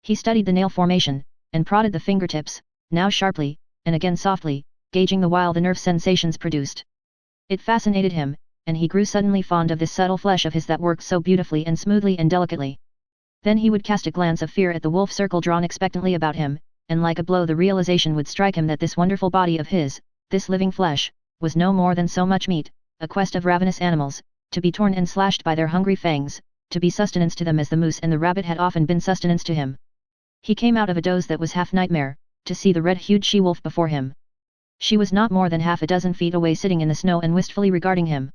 He studied the nail formation, and prodded the fingertips, now sharply, and again softly, gauging the while the nerve sensations produced. It fascinated him, and he grew suddenly fond of this subtle flesh of his that worked so beautifully and smoothly and delicately. Then he would cast a glance of fear at the wolf circle drawn expectantly about him, and like a blow the realization would strike him that this wonderful body of his, this living flesh, was no more than so much meat, a quest of ravenous animals, to be torn and slashed by their hungry fangs, to be sustenance to them as the moose and the rabbit had often been sustenance to him. He came out of a doze that was half nightmare, to see the red-hued she-wolf before him. She was not more than half a dozen feet away sitting in the snow and wistfully regarding him.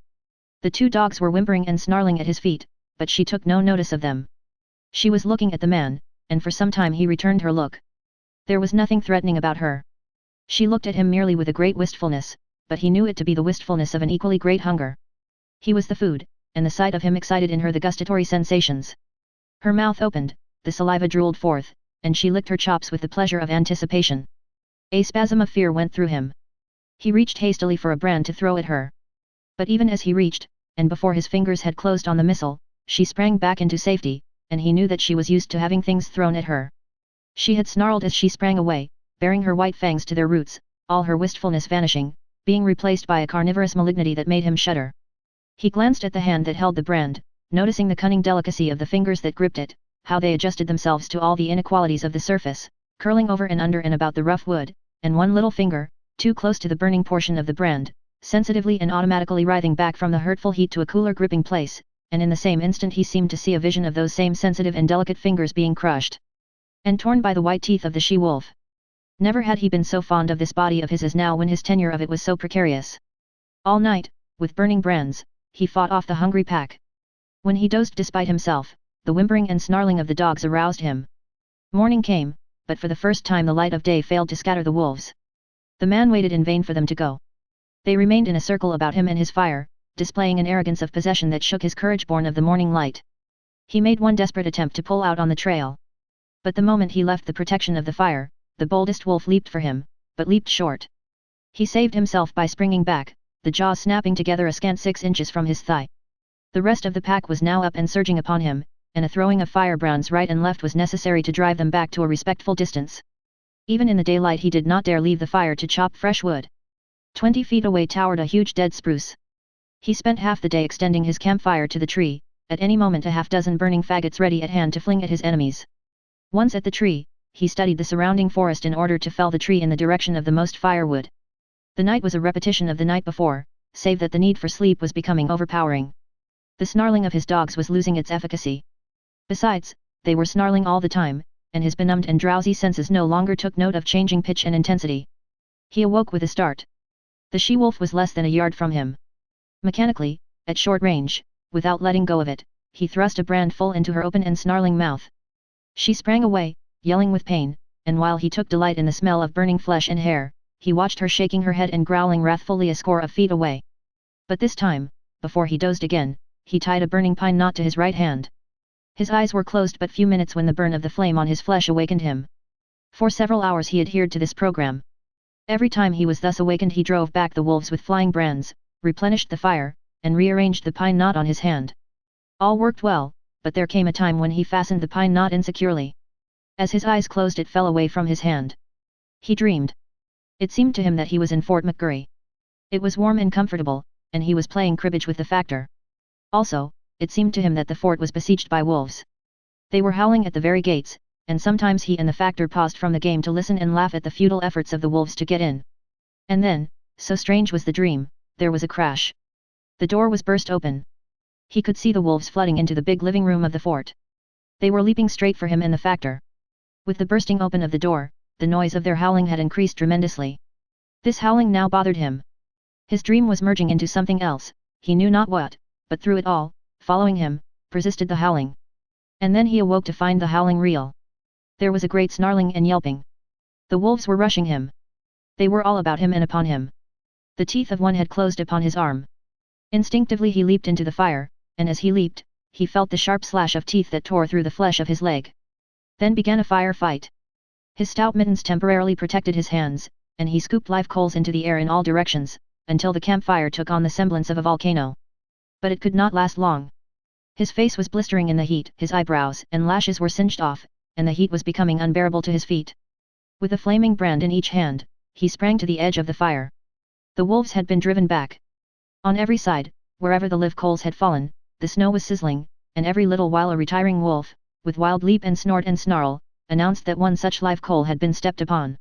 The two dogs were whimpering and snarling at his feet, but she took no notice of them. She was looking at the man, and for some time he returned her look. There was nothing threatening about her. She looked at him merely with a great wistfulness, but he knew it to be the wistfulness of an equally great hunger. He was the food, and the sight of him excited in her the gustatory sensations. Her mouth opened, the saliva drooled forth, and she licked her chops with the pleasure of anticipation. A spasm of fear went through him. He reached hastily for a brand to throw at her. But even as he reached, and before his fingers had closed on the missile, she sprang back into safety, and he knew that she was used to having things thrown at her. She had snarled as she sprang away, baring her white fangs to their roots, all her wistfulness vanishing, being replaced by a carnivorous malignity that made him shudder. He glanced at the hand that held the brand, noticing the cunning delicacy of the fingers that gripped it, how they adjusted themselves to all the inequalities of the surface, curling over and under and about the rough wood, and one little finger, too close to the burning portion of the brand, sensitively and automatically writhing back from the hurtful heat to a cooler gripping place, and in the same instant he seemed to see a vision of those same sensitive and delicate fingers being crushed and torn by the white teeth of the she-wolf. Never had he been so fond of this body of his as now when his tenure of it was so precarious. All night, with burning brands, he fought off the hungry pack. When he dozed despite himself, the whimpering and snarling of the dogs aroused him. Morning came, but for the first time the light of day failed to scatter the wolves. The man waited in vain for them to go. They remained in a circle about him and his fire, displaying an arrogance of possession that shook his courage born of the morning light. He made one desperate attempt to pull out on the trail. But the moment he left the protection of the fire, the boldest wolf leaped for him, but leaped short. He saved himself by springing back, the jaws snapping together a scant 6 inches from his thigh. The rest of the pack was now up and surging upon him, and a throwing of firebrands right and left was necessary to drive them back to a respectful distance. Even in the daylight he did not dare leave the fire to chop fresh wood. 20 feet away towered a huge dead spruce. He spent half the day extending his campfire to the tree, at any moment a half-dozen burning faggots ready at hand to fling at his enemies. Once at the tree, he studied the surrounding forest in order to fell the tree in the direction of the most firewood. The night was a repetition of the night before, save that the need for sleep was becoming overpowering. The snarling of his dogs was losing its efficacy. Besides, they were snarling all the time, and his benumbed and drowsy senses no longer took note of changing pitch and intensity. He awoke with a start. The she-wolf was less than a yard from him. Mechanically, at short range, without letting go of it, he thrust a brand full into her open and snarling mouth. She sprang away, yelling with pain, and while he took delight in the smell of burning flesh and hair, he watched her shaking her head and growling wrathfully a score of feet away. But this time, before he dozed again, he tied a burning pine knot to his right hand. His eyes were closed but few minutes when the burn of the flame on his flesh awakened him. For several hours he adhered to this program. Every time he was thus awakened he drove back the wolves with flying brands, replenished the fire, and rearranged the pine knot on his hand. All worked well, but there came a time when he fastened the pine knot insecurely. As his eyes closed it fell away from his hand. He dreamed. It seemed to him that he was in Fort McGurry. It was warm and comfortable, and he was playing cribbage with the factor. Also, it seemed to him that the fort was besieged by wolves. They were howling at the very gates, and sometimes he and the factor paused from the game to listen and laugh at the futile efforts of the wolves to get in. And then, so strange was the dream, there was a crash. The door was burst open. He could see the wolves flooding into the big living room of the fort. They were leaping straight for him and the factor. With the bursting open of the door, the noise of their howling had increased tremendously. This howling now bothered him. His dream was merging into something else, he knew not what, but through it all, following him, persisted the howling. And then he awoke to find the howling real. There was a great snarling and yelping. The wolves were rushing him. They were all about him and upon him. The teeth of one had closed upon his arm. Instinctively he leaped into the fire, and as he leaped, he felt the sharp slash of teeth that tore through the flesh of his leg. Then began a fire fight. His stout mittens temporarily protected his hands, and he scooped live coals into the air in all directions, until the campfire took on the semblance of a volcano. But it could not last long. His face was blistering in the heat, his eyebrows and lashes were singed off, and the heat was becoming unbearable to his feet. With a flaming brand in each hand, he sprang to the edge of the fire. The wolves had been driven back. On every side, wherever the live coals had fallen, the snow was sizzling, and every little while a retiring wolf, with wild leap and snort and snarl, announced that one such live coal had been stepped upon.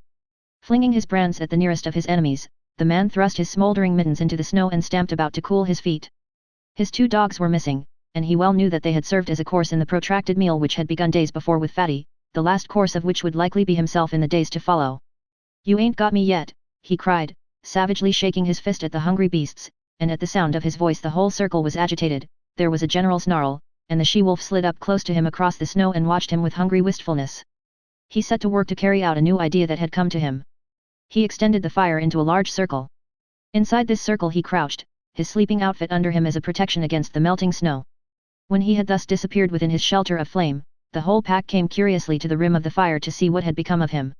Flinging his brands at the nearest of his enemies, the man thrust his smoldering mittens into the snow and stamped about to cool his feet. His 2 dogs were missing, and he well knew that they had served as a course in the protracted meal which had begun days before with Fatty, the last course of which would likely be himself in the days to follow. "You ain't got me yet," he cried, savagely shaking his fist at the hungry beasts, and at the sound of his voice the whole circle was agitated. There was a general snarl, and the she-wolf slid up close to him across the snow and watched him with hungry wistfulness. He set to work to carry out a new idea that had come to him. He extended the fire into a large circle. Inside this circle he crouched, his sleeping outfit under him as a protection against the melting snow. When he had thus disappeared within his shelter of flame, the whole pack came curiously to the rim of the fire to see what had become of him.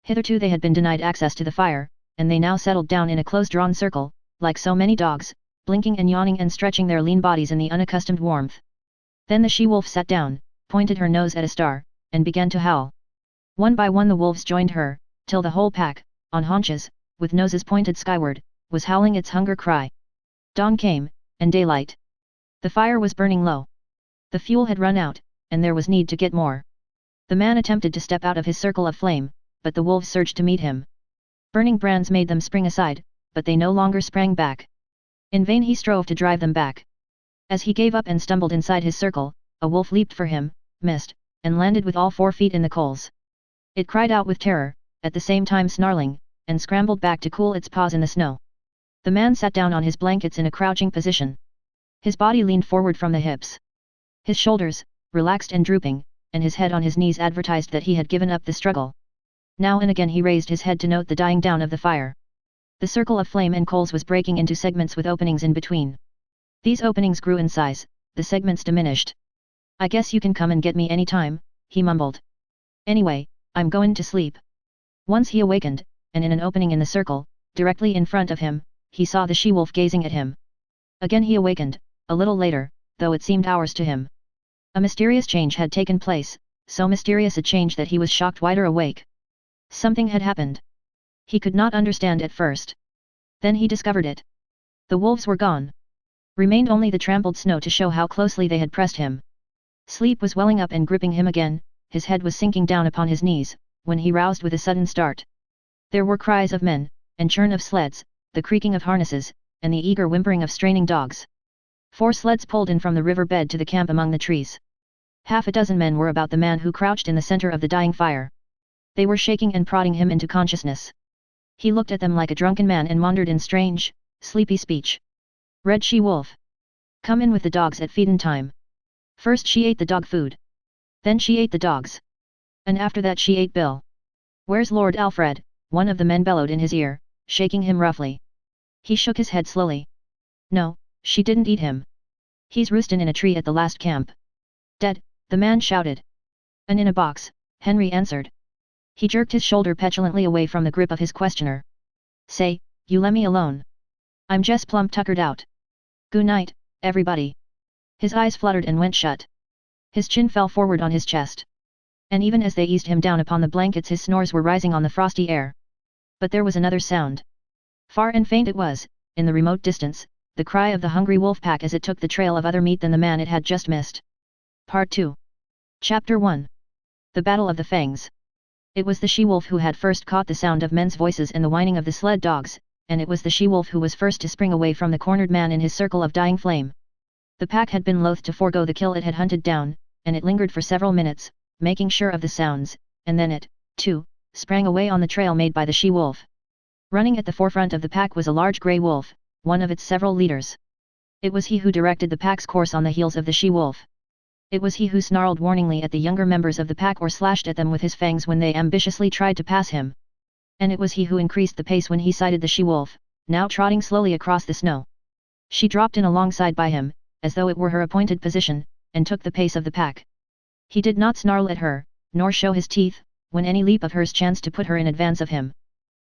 Hitherto they had been denied access to the fire, and they now settled down in a close-drawn circle, like so many dogs, blinking and yawning and stretching their lean bodies in the unaccustomed warmth. Then the she-wolf sat down, pointed her nose at a star, and began to howl. One by one the wolves joined her, till the whole pack, on haunches, with noses pointed skyward, was howling its hunger cry. Dawn came, and daylight. The fire was burning low. The fuel had run out, and there was need to get more. The man attempted to step out of his circle of flame, but the wolves surged to meet him. Burning brands made them spring aside, but they no longer sprang back. In vain he strove to drive them back. As he gave up and stumbled inside his circle, a wolf leaped for him, missed, and landed with all 4 feet in the coals. It cried out with terror, at the same time snarling, and scrambled back to cool its paws in the snow. The man sat down on his blankets in a crouching position. His body leaned forward from the hips. His shoulders, relaxed and drooping, and his head on his knees advertised that he had given up the struggle. Now and again he raised his head to note the dying down of the fire. The circle of flame and coals was breaking into segments with openings in between. These openings grew in size, the segments diminished. "I guess you can come and get me any time," he mumbled. "Anyway, I'm going to sleep." Once he awakened, and in an opening in the circle, directly in front of him, he saw the she-wolf gazing at him. Again he awakened, a little later, though it seemed hours to him. A mysterious change had taken place, so mysterious a change that he was shocked wider awake. Something had happened. He could not understand at first. Then he discovered it. The wolves were gone. Remained only the trampled snow to show how closely they had pressed him. Sleep was welling up and gripping him again, his head was sinking down upon his knees, when he roused with a sudden start. There were cries of men, and churn of sleds, the creaking of harnesses, and the eager whimpering of straining dogs. 4 sleds pulled in from the river bed to the camp among the trees. Half a dozen men were about the man who crouched in the center of the dying fire. They were shaking and prodding him into consciousness. He looked at them like a drunken man and wandered in strange, sleepy speech. "Red she-wolf. Come in with the dogs at feedin' time." First she ate the dog food. Then she ate the dogs. And after that she ate Bill. "Where's Lord Alfred?" one of the men bellowed in his ear, shaking him roughly. He shook his head slowly. "No, she didn't eat him. He's roostin' in a tree at the last camp." "Dead," the man shouted. "And in a box," Henry answered. He jerked his shoulder petulantly away from the grip of his questioner. "Say, you lemme alone. I'm just plump tuckered out. Good night, everybody." His eyes fluttered and went shut. His chin fell forward on his chest. And even as they eased him down upon the blankets his snores were rising on the frosty air. But there was another sound. Far and faint it was, in the remote distance, the cry of the hungry wolf pack as it took the trail of other meat than the man it had just missed. Part 2. Chapter 1. The Battle of the Fangs. It was the she-wolf who had first caught the sound of men's voices and the whining of the sled dogs, and it was the she-wolf who was first to spring away from the cornered man in his circle of dying flame. The pack had been loath to forego the kill it had hunted down, and it lingered for several minutes, making sure of the sounds, and then it, too, sprang away on the trail made by the she-wolf. Running at the forefront of the pack was a large grey wolf, one of its several leaders. It was he who directed the pack's course on the heels of the she-wolf. It was he who snarled warningly at the younger members of the pack or slashed at them with his fangs when they ambitiously tried to pass him. And it was he who increased the pace when he sighted the she-wolf, now trotting slowly across the snow. She dropped in alongside by him, as though it were her appointed position, and took the pace of the pack. He did not snarl at her, nor show his teeth, when any leap of hers chanced to put her in advance of him.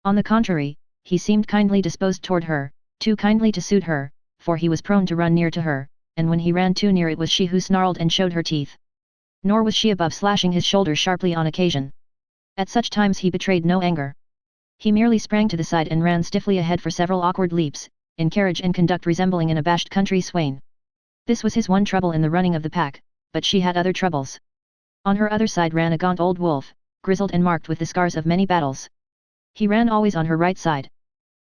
On the contrary, he seemed kindly disposed toward her, too kindly to suit her, for he was prone to run near to her, and when he ran too near it was she who snarled and showed her teeth. Nor was she above slashing his shoulder sharply on occasion. At such times he betrayed no anger. He merely sprang to the side and ran stiffly ahead for several awkward leaps, in carriage and conduct resembling an abashed country swain. This was his one trouble in the running of the pack, but she had other troubles. On her other side ran a gaunt old wolf, grizzled and marked with the scars of many battles. He ran always on her right side.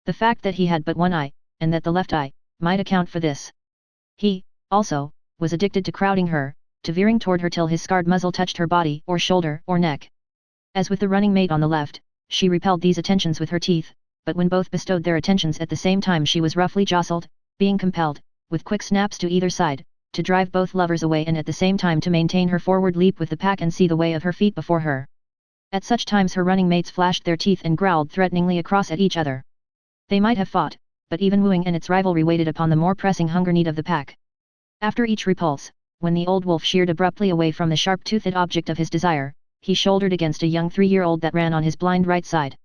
The fact that he had but one eye, and that the left eye, might account for this. He, also, was addicted to crowding her, to veering toward her till his scarred muzzle touched her body or shoulder or neck. As with the running mate on the left, she repelled these attentions with her teeth, but when both bestowed their attentions at the same time she was roughly jostled, being compelled, with quick snaps to either side, to drive both lovers away and at the same time to maintain her forward leap with the pack and see the way of her feet before her. At such times her running mates flashed their teeth and growled threateningly across at each other. They might have fought, but even wooing and its rivalry waited upon the more pressing hunger need of the pack. After each repulse, when the old wolf sheered abruptly away from the sharp-toothed object of his desire, he shouldered against a young 3-year-old that ran on his blind right side.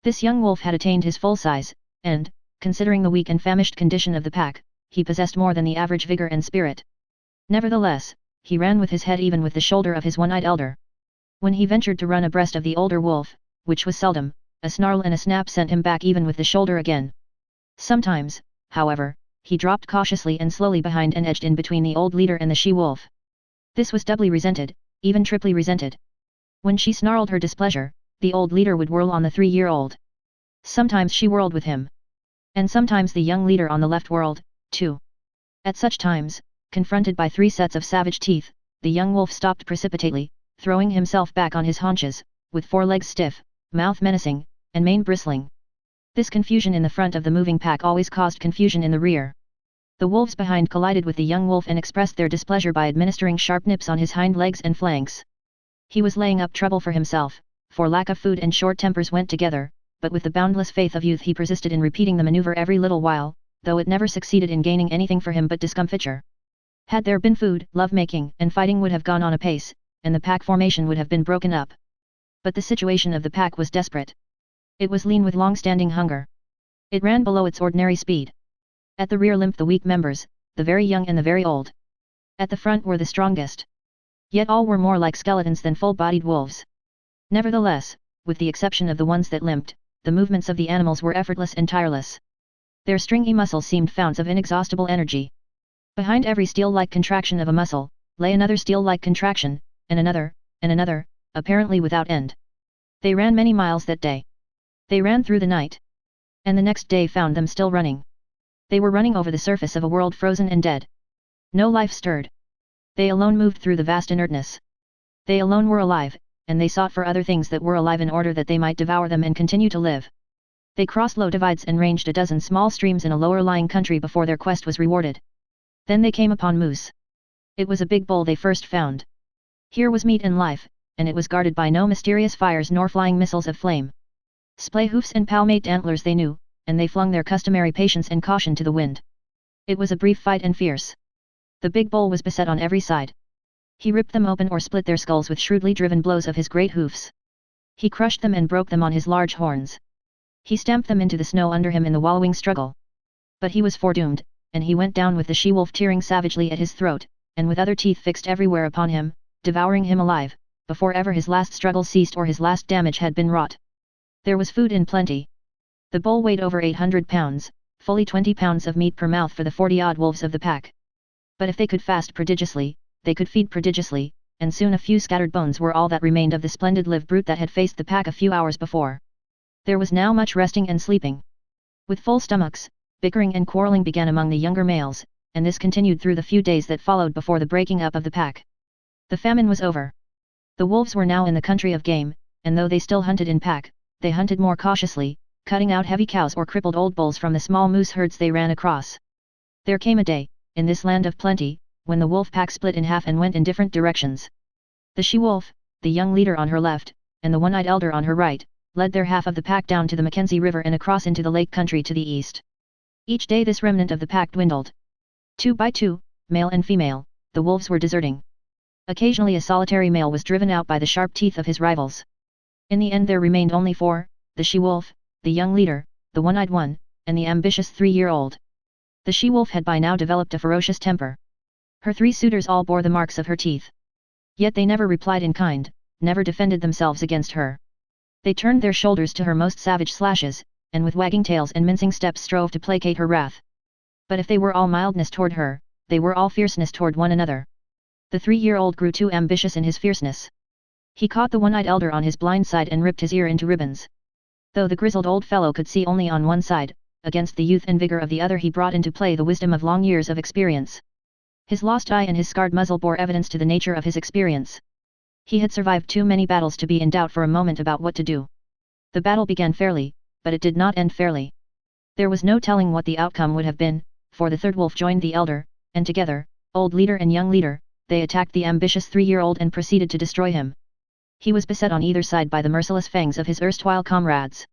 This young wolf had attained his full size, and, considering the weak and famished condition of the pack, he possessed more than the average vigor and spirit. Nevertheless, he ran with his head even with the shoulder of his one-eyed elder. When he ventured to run abreast of the older wolf, which was seldom, a snarl and a snap sent him back even with the shoulder again. Sometimes, however, he dropped cautiously and slowly behind and edged in between the old leader and the she-wolf. This was doubly resented, even triply resented. When she snarled her displeasure, the old leader would whirl on the 3-year-old. Sometimes she whirled with him. And sometimes the young leader on the left whirled, too. At such times, confronted by 3 sets of savage teeth, the young wolf stopped precipitately, throwing himself back on his haunches, with forelegs stiff, mouth menacing, and mane bristling. This confusion in the front of the moving pack always caused confusion in the rear. The wolves behind collided with the young wolf and expressed their displeasure by administering sharp nips on his hind legs and flanks. He was laying up trouble for himself, for lack of food and short tempers went together, but with the boundless faith of youth he persisted in repeating the maneuver every little while, though it never succeeded in gaining anything for him but discomfiture. Had there been food, love-making and fighting would have gone on apace, and the pack formation would have been broken up. But the situation of the pack was desperate. It was lean with long-standing hunger. It ran below its ordinary speed. At the rear limped the weak members, the very young and the very old. At the front were the strongest. Yet all were more like skeletons than full-bodied wolves. Nevertheless, with the exception of the ones that limped, the movements of the animals were effortless and tireless. Their stringy muscles seemed founts of inexhaustible energy. Behind every steel-like contraction of a muscle, lay another steel-like contraction, and another, apparently without end. They ran many miles that day. They ran through the night. And the next day found them still running. They were running over the surface of a world frozen and dead. No life stirred. They alone moved through the vast inertness. They alone were alive, and they sought for other things that were alive in order that they might devour them and continue to live. They crossed low divides and ranged a dozen small streams in a lower-lying country before their quest was rewarded. Then they came upon moose. It was a big bull they first found. Here was meat and life, and it was guarded by no mysterious fires nor flying missiles of flame. Splay hoofs and palmate antlers they knew, and they flung their customary patience and caution to the wind. It was a brief fight and fierce. The big bull was beset on every side. He ripped them open or split their skulls with shrewdly driven blows of his great hoofs. He crushed them and broke them on his large horns. He stamped them into the snow under him in the wallowing struggle. But he was foredoomed, and he went down with the she-wolf tearing savagely at his throat, and with other teeth fixed everywhere upon him, devouring him alive, before ever his last struggle ceased or his last damage had been wrought. There was food in plenty. The bowl weighed over 800 pounds, fully 20 pounds of meat per mouth for the 40-odd wolves of the pack. But if they could fast prodigiously, they could feed prodigiously, and soon a few scattered bones were all that remained of the splendid live brute that had faced the pack a few hours before. There was now much resting and sleeping. With full stomachs, bickering and quarreling began among the younger males, and this continued through the few days that followed before the breaking up of the pack. The famine was over. The wolves were now in the country of game, and though they still hunted in pack, they hunted more cautiously, cutting out heavy cows or crippled old bulls from the small moose herds they ran across. There came a day, in this land of plenty, when the wolf pack split in half and went in different directions. The she-wolf, the young leader on her left, and the one-eyed elder on her right, led their half of the pack down to the Mackenzie River and across into the lake country to the east. Each day this remnant of the pack dwindled. 2 by 2, male and female, the wolves were deserting. Occasionally a solitary male was driven out by the sharp teeth of his rivals. In the end there remained only 4, the she-wolf, the young leader, the one-eyed one, and the ambitious 3-year-old. The she-wolf had by now developed a ferocious temper. Her 3 suitors all bore the marks of her teeth. Yet they never replied in kind, never defended themselves against her. They turned their shoulders to her most savage slashes, and with wagging tails and mincing steps strove to placate her wrath. But if they were all mildness toward her, they were all fierceness toward one another. The 3-year-old grew too ambitious in his fierceness. He caught the one-eyed elder on his blind side and ripped his ear into ribbons. Though the grizzled old fellow could see only on one side, against the youth and vigor of the other he brought into play the wisdom of long years of experience. His lost eye and his scarred muzzle bore evidence to the nature of his experience. He had survived too many battles to be in doubt for a moment about what to do. The battle began fairly, but it did not end fairly. There was no telling what the outcome would have been, for the third wolf joined the elder, and together, old leader and young leader, they attacked the ambitious 3-year-old and proceeded to destroy him. He was beset on either side by the merciless fangs of his erstwhile comrades.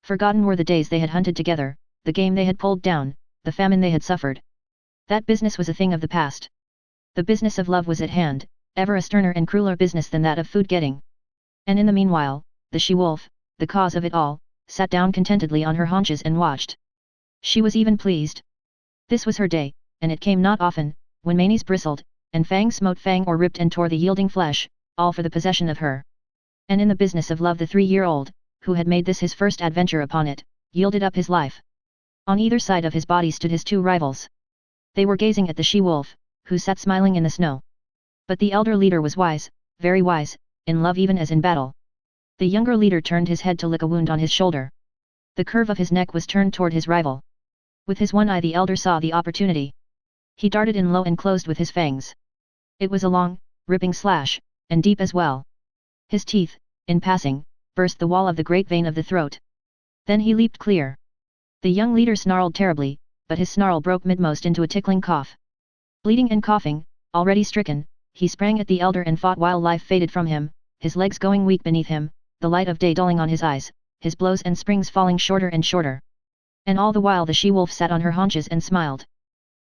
Forgotten were the days they had hunted together, the game they had pulled down, the famine they had suffered. That business was a thing of the past. The business of love was at hand, ever a sterner and crueler business than that of food-getting. And in the meanwhile, the she-wolf, the cause of it all, sat down contentedly on her haunches and watched. She was even pleased. This was her day, and it came not often, when manes bristled, and fang smote fang or ripped and tore the yielding flesh, all for the possession of her. And in the business of love the 3-year-old, who had made this his first adventure upon it, yielded up his life. On either side of his body stood his 2 rivals. They were gazing at the she-wolf, who sat smiling in the snow. But the elder leader was wise, very wise, in love even as in battle. The younger leader turned his head to lick a wound on his shoulder. The curve of his neck was turned toward his rival. With his one eye the elder saw the opportunity. He darted in low and closed with his fangs. It was a long, ripping slash, and deep as well. His teeth, in passing, burst the wall of the great vein of the throat. Then he leaped clear. The young leader snarled terribly, but his snarl broke midmost into a tickling cough. Bleeding and coughing, already stricken, he sprang at the elder and fought while life faded from him, his legs going weak beneath him, the light of day dulling on his eyes, his blows and springs falling shorter and shorter. And all the while the she-wolf sat on her haunches and smiled.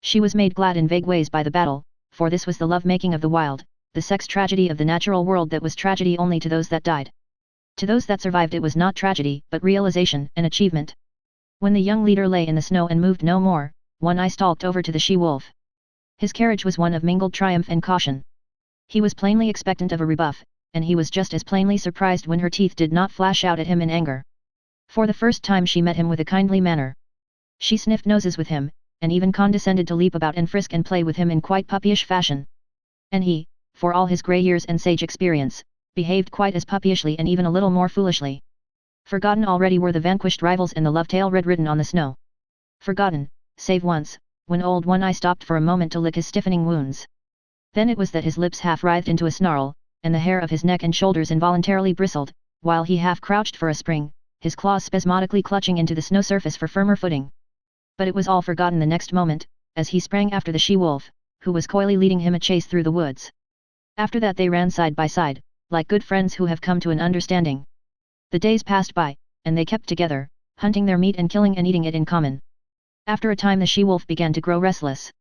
She was made glad in vague ways by the battle, for this was the love-making of the wild, the sex tragedy of the natural world that was tragedy only to those that died. To those that survived it was not tragedy but realization and achievement. When the young leader lay in the snow and moved no more, One Eye stalked over to the she-wolf. His carriage was one of mingled triumph and caution. He was plainly expectant of a rebuff, and he was just as plainly surprised when her teeth did not flash out at him in anger. For the first time she met him with a kindly manner. She sniffed noses with him, and even condescended to leap about and frisk and play with him in quite puppyish fashion. And he, for all his grey years and sage experience, behaved quite as puppyishly and even a little more foolishly. Forgotten already were the vanquished rivals and the love-tale red-written on the snow. Forgotten, save once, when old One Eye stopped for a moment to lick his stiffening wounds. Then it was that his lips half writhed into a snarl, and the hair of his neck and shoulders involuntarily bristled, while he half crouched for a spring, his claws spasmodically clutching into the snow surface for firmer footing. But it was all forgotten the next moment, as he sprang after the she-wolf, who was coyly leading him a chase through the woods. After that they ran side by side, like good friends who have come to an understanding. The days passed by, and they kept together, hunting their meat and killing and eating it in common. After a time the she-wolf began to grow restless.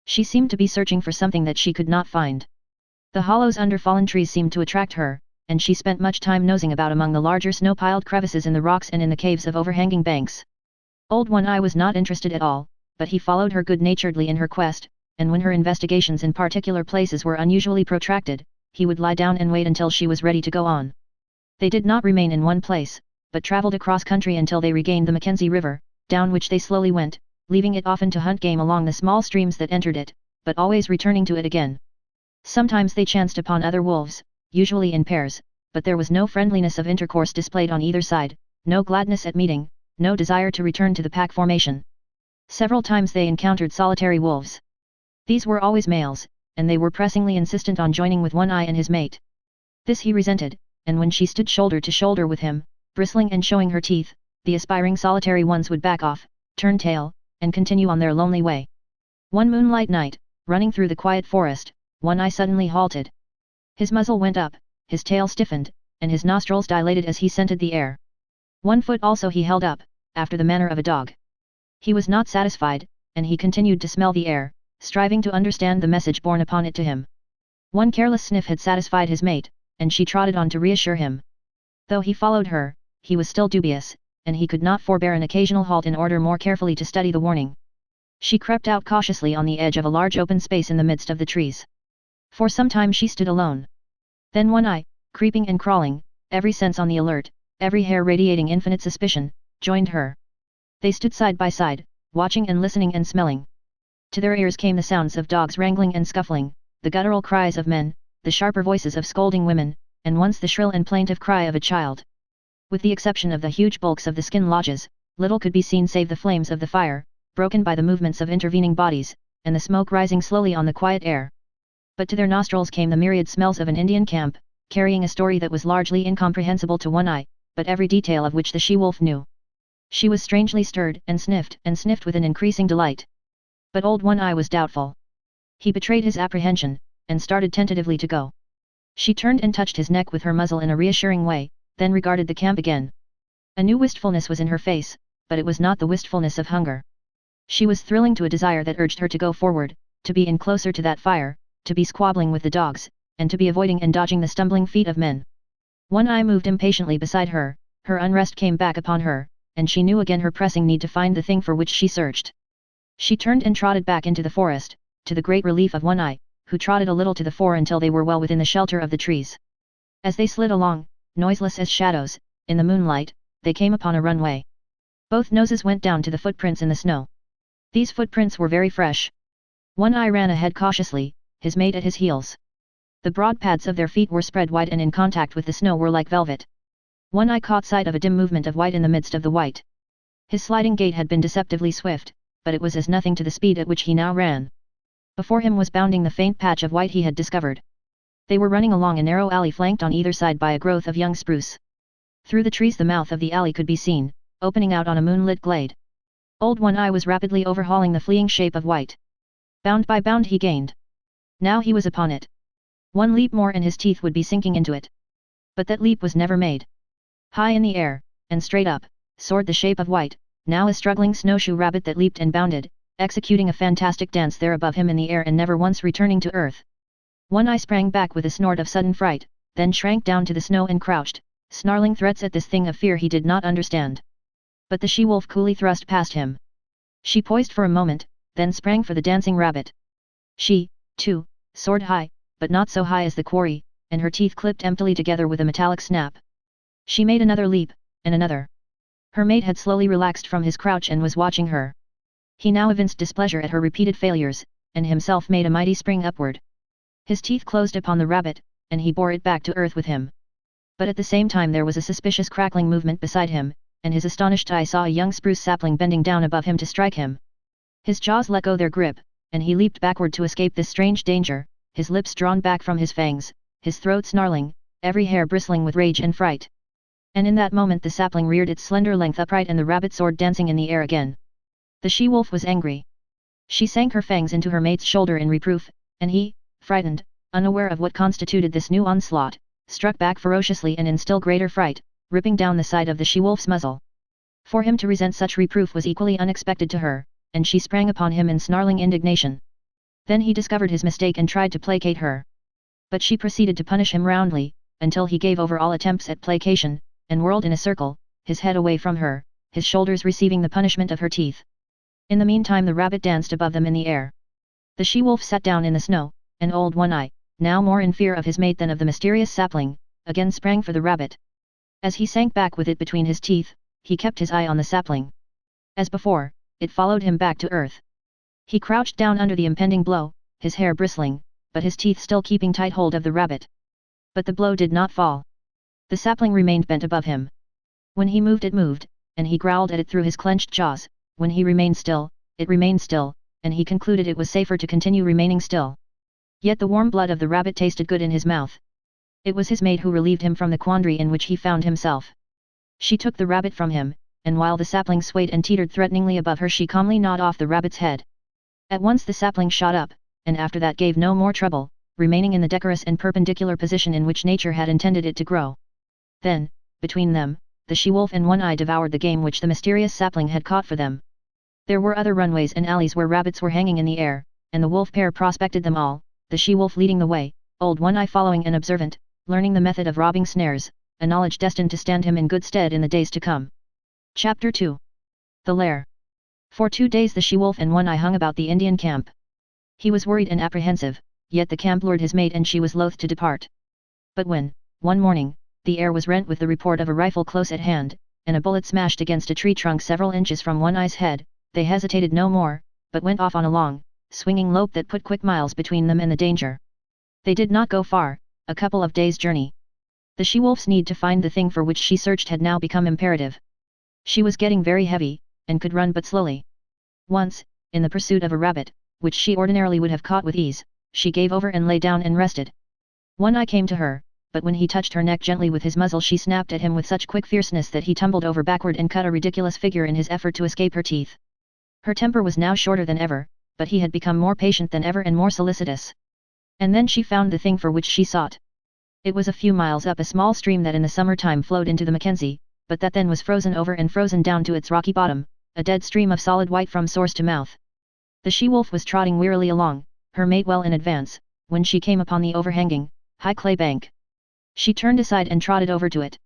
She seemed to be searching for something that she could not find. The hollows under fallen trees seemed to attract her, and she spent much time nosing about among the larger snow-piled crevices in the rocks and in the caves of overhanging banks. Old One Eye was not interested at all, but he followed her good-naturedly in her quest, and when her investigations in particular places were unusually protracted, he would lie down and wait until she was ready to go on. They did not remain in one place, but travelled across country until they regained the Mackenzie River, down which they slowly went, leaving it often to hunt game along the small streams that entered it, but always returning to it again. Sometimes they chanced upon other wolves, usually in pairs, but there was no friendliness of intercourse displayed on either side, no gladness at meeting, no desire to return to the pack formation. Several times they encountered solitary wolves. These were always males, and they were pressingly insistent on joining with One Eye and his mate. This he resented, and when she stood shoulder to shoulder with him, bristling and showing her teeth, the aspiring solitary ones would back off, turn tail, and continue on their lonely way. One moonlight night, running through the quiet forest, One Eye suddenly halted. His muzzle went up, his tail stiffened, and his nostrils dilated as he scented the air. One foot also he held up, after the manner of a dog. He was not satisfied, and he continued to smell the air, striving to understand the message borne upon it to him. One careless sniff had satisfied his mate, and she trotted on to reassure him. Though he followed her, he was still dubious, and he could not forbear an occasional halt in order more carefully to study the warning. She crept out cautiously on the edge of a large open space in the midst of the trees. For some time she stood alone. Then One Eye, creeping and crawling, every sense on the alert, every hair radiating infinite suspicion, joined her. They stood side by side, watching and listening and smelling. To their ears came the sounds of dogs wrangling and scuffling, the guttural cries of men, the sharper voices of scolding women, and once the shrill and plaintive cry of a child. With the exception of the huge bulks of the skin lodges, little could be seen save the flames of the fire, broken by the movements of intervening bodies, and the smoke rising slowly on the quiet air. But to their nostrils came the myriad smells of an Indian camp, carrying a story that was largely incomprehensible to One Eye, but every detail of which the she-wolf knew. She was strangely stirred and sniffed with an increasing delight. But old One Eye was doubtful. He betrayed his apprehension, and started tentatively to go. She turned and touched his neck with her muzzle in a reassuring way, then regarded the camp again. A new wistfulness was in her face, but it was not the wistfulness of hunger. She was thrilling to a desire that urged her to go forward, to be in closer to that fire, to be squabbling with the dogs, and to be avoiding and dodging the stumbling feet of men. One Eye moved impatiently beside her, her unrest came back upon her, and she knew again her pressing need to find the thing for which she searched. She turned and trotted back into the forest, to the great relief of One Eye, who trotted a little to the fore until they were well within the shelter of the trees. As they slid along, noiseless as shadows, in the moonlight, they came upon a runway. Both noses went down to the footprints in the snow. These footprints were very fresh. One Eye ran ahead cautiously, his mate at his heels. The broad pads of their feet were spread wide and in contact with the snow were like velvet. One Eye caught sight of a dim movement of white in the midst of the white. His sliding gait had been deceptively swift, but it was as nothing to the speed at which he now ran. Before him was bounding the faint patch of white he had discovered. They were running along a narrow alley flanked on either side by a growth of young spruce. Through the trees the mouth of the alley could be seen, opening out on a moonlit glade. Old One Eye was rapidly overhauling the fleeing shape of white. Bound by bound he gained. Now he was upon it. One leap more and his teeth would be sinking into it. But that leap was never made. High in the air, and straight up, soared the shape of white, now a struggling snowshoe rabbit that leaped and bounded, executing a fantastic dance there above him in the air and never once returning to earth. One Eye sprang back with a snort of sudden fright, then shrank down to the snow and crouched, snarling threats at this thing of fear he did not understand. But the she-wolf coolly thrust past him. She poised for a moment, then sprang for the dancing rabbit. She, too, soared high, but not so high as the quarry, and her teeth clipped emptily together with a metallic snap. She made another leap, and another. Her mate had slowly relaxed from his crouch and was watching her. He now evinced displeasure at her repeated failures, and himself made a mighty spring upward. His teeth closed upon the rabbit, and he bore it back to earth with him. But at the same time there was a suspicious crackling movement beside him, and his astonished eye saw a young spruce sapling bending down above him to strike him. His jaws let go their grip, and he leaped backward to escape this strange danger, his lips drawn back from his fangs, his throat snarling, every hair bristling with rage and fright. And in that moment the sapling reared its slender length upright and the rabbit soared dancing in the air again. The she-wolf was angry. She sank her fangs into her mate's shoulder in reproof, and he, frightened, unaware of what constituted this new onslaught, struck back ferociously and in still greater fright, ripping down the side of the she-wolf's muzzle. For him to resent such reproof was equally unexpected to her, and she sprang upon him in snarling indignation. Then he discovered his mistake and tried to placate her. But she proceeded to punish him roundly, until he gave over all attempts at placation, and whirled in a circle, his head away from her, his shoulders receiving the punishment of her teeth. In the meantime the rabbit danced above them in the air. The she-wolf sat down in the snow, and old One Eye, now more in fear of his mate than of the mysterious sapling, again sprang for the rabbit. As he sank back with it between his teeth, he kept his eye on the sapling. As before, it followed him back to earth. He crouched down under the impending blow, his hair bristling, but his teeth still keeping tight hold of the rabbit. But the blow did not fall. The sapling remained bent above him. When he moved it moved, and he growled at it through his clenched jaws. When he remained still, it remained still, and he concluded it was safer to continue remaining still. Yet the warm blood of the rabbit tasted good in his mouth. It was his mate who relieved him from the quandary in which he found himself. She took the rabbit from him, and while the sapling swayed and teetered threateningly above her, she calmly gnawed off the rabbit's head. At once the sapling shot up, and after that gave no more trouble, remaining in the decorous and perpendicular position in which nature had intended it to grow. Then, between them, the she-wolf and One Eye devoured the game which the mysterious sapling had caught for them. There were other runways and alleys where rabbits were hanging in the air, and the wolf pair prospected them all, the she-wolf leading the way, old One Eye following and observant, learning the method of robbing snares, a knowledge destined to stand him in good stead in the days to come. Chapter 2. The Lair. For 2 days the she-wolf and One Eye hung about the Indian camp. He was worried and apprehensive, yet the camp lured his mate and she was loath to depart. But when, one morning, the air was rent with the report of a rifle close at hand, and a bullet smashed against a tree trunk several inches from One Eye's head, they hesitated no more, but went off on a long, swinging lope that put quick miles between them and the danger. They did not go far, a couple of days' journey. The she-wolf's need to find the thing for which she searched had now become imperative. She was getting very heavy, and could run but slowly. Once, in the pursuit of a rabbit, which she ordinarily would have caught with ease, she gave over and lay down and rested. One Eye came to her, but when he touched her neck gently with his muzzle she snapped at him with such quick fierceness that he tumbled over backward and cut a ridiculous figure in his effort to escape her teeth. Her temper was now shorter than ever, but he had become more patient than ever and more solicitous. And then she found the thing for which she sought. It was a few miles up a small stream that in the summer-time flowed into the Mackenzie, but that then was frozen over and frozen down to its rocky bottom, a dead stream of solid white from source to mouth. The she-wolf was trotting wearily along, her mate well in advance, when she came upon the overhanging, high clay bank. She turned aside and trotted over to it.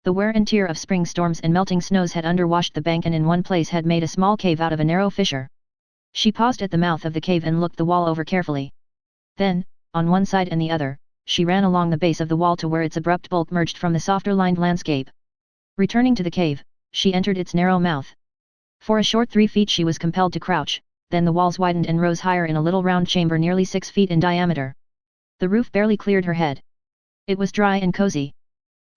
The wear and tear of spring storms and melting snows had underwashed the bank and in one place had made a small cave out of a narrow fissure. She paused at the mouth of the cave and looked the wall over carefully. Then, on one side and the other, she ran along the base of the wall to where its abrupt bulk merged from the softer-lined landscape. Returning to the cave, she entered its narrow mouth. For a short 3 feet she was compelled to crouch, then the walls widened and rose higher in a little round chamber nearly 6 feet in diameter. The roof barely cleared her head. It was dry and cozy.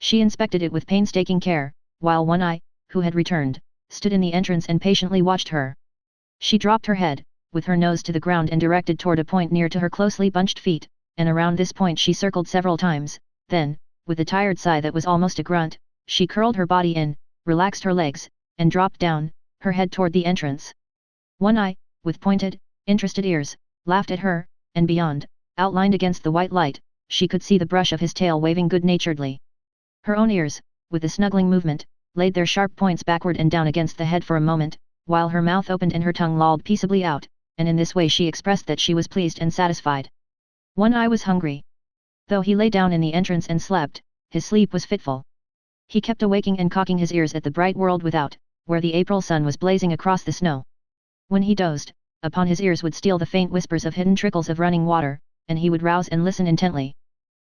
She inspected it with painstaking care, while One Eye, who had returned, stood in the entrance and patiently watched her. She dropped her head, with her nose to the ground and directed toward a point near to her closely bunched feet, and around this point she circled several times, then, with a tired sigh that was almost a grunt, she curled her body in, relaxed her legs, and dropped down, her head toward the entrance. One Eye, with pointed, interested ears, laughed at her, and beyond, outlined against the white light, she could see the brush of his tail waving good-naturedly. Her own ears, with a snuggling movement, laid their sharp points backward and down against the head for a moment, while her mouth opened and her tongue lolled peaceably out, and in this way she expressed that she was pleased and satisfied. One Eye was hungry. Though he lay down in the entrance and slept, his sleep was fitful. He kept awaking and cocking his ears at the bright world without, where the April sun was blazing across the snow. When he dozed, upon his ears would steal the faint whispers of hidden trickles of running water, and he would rouse and listen intently.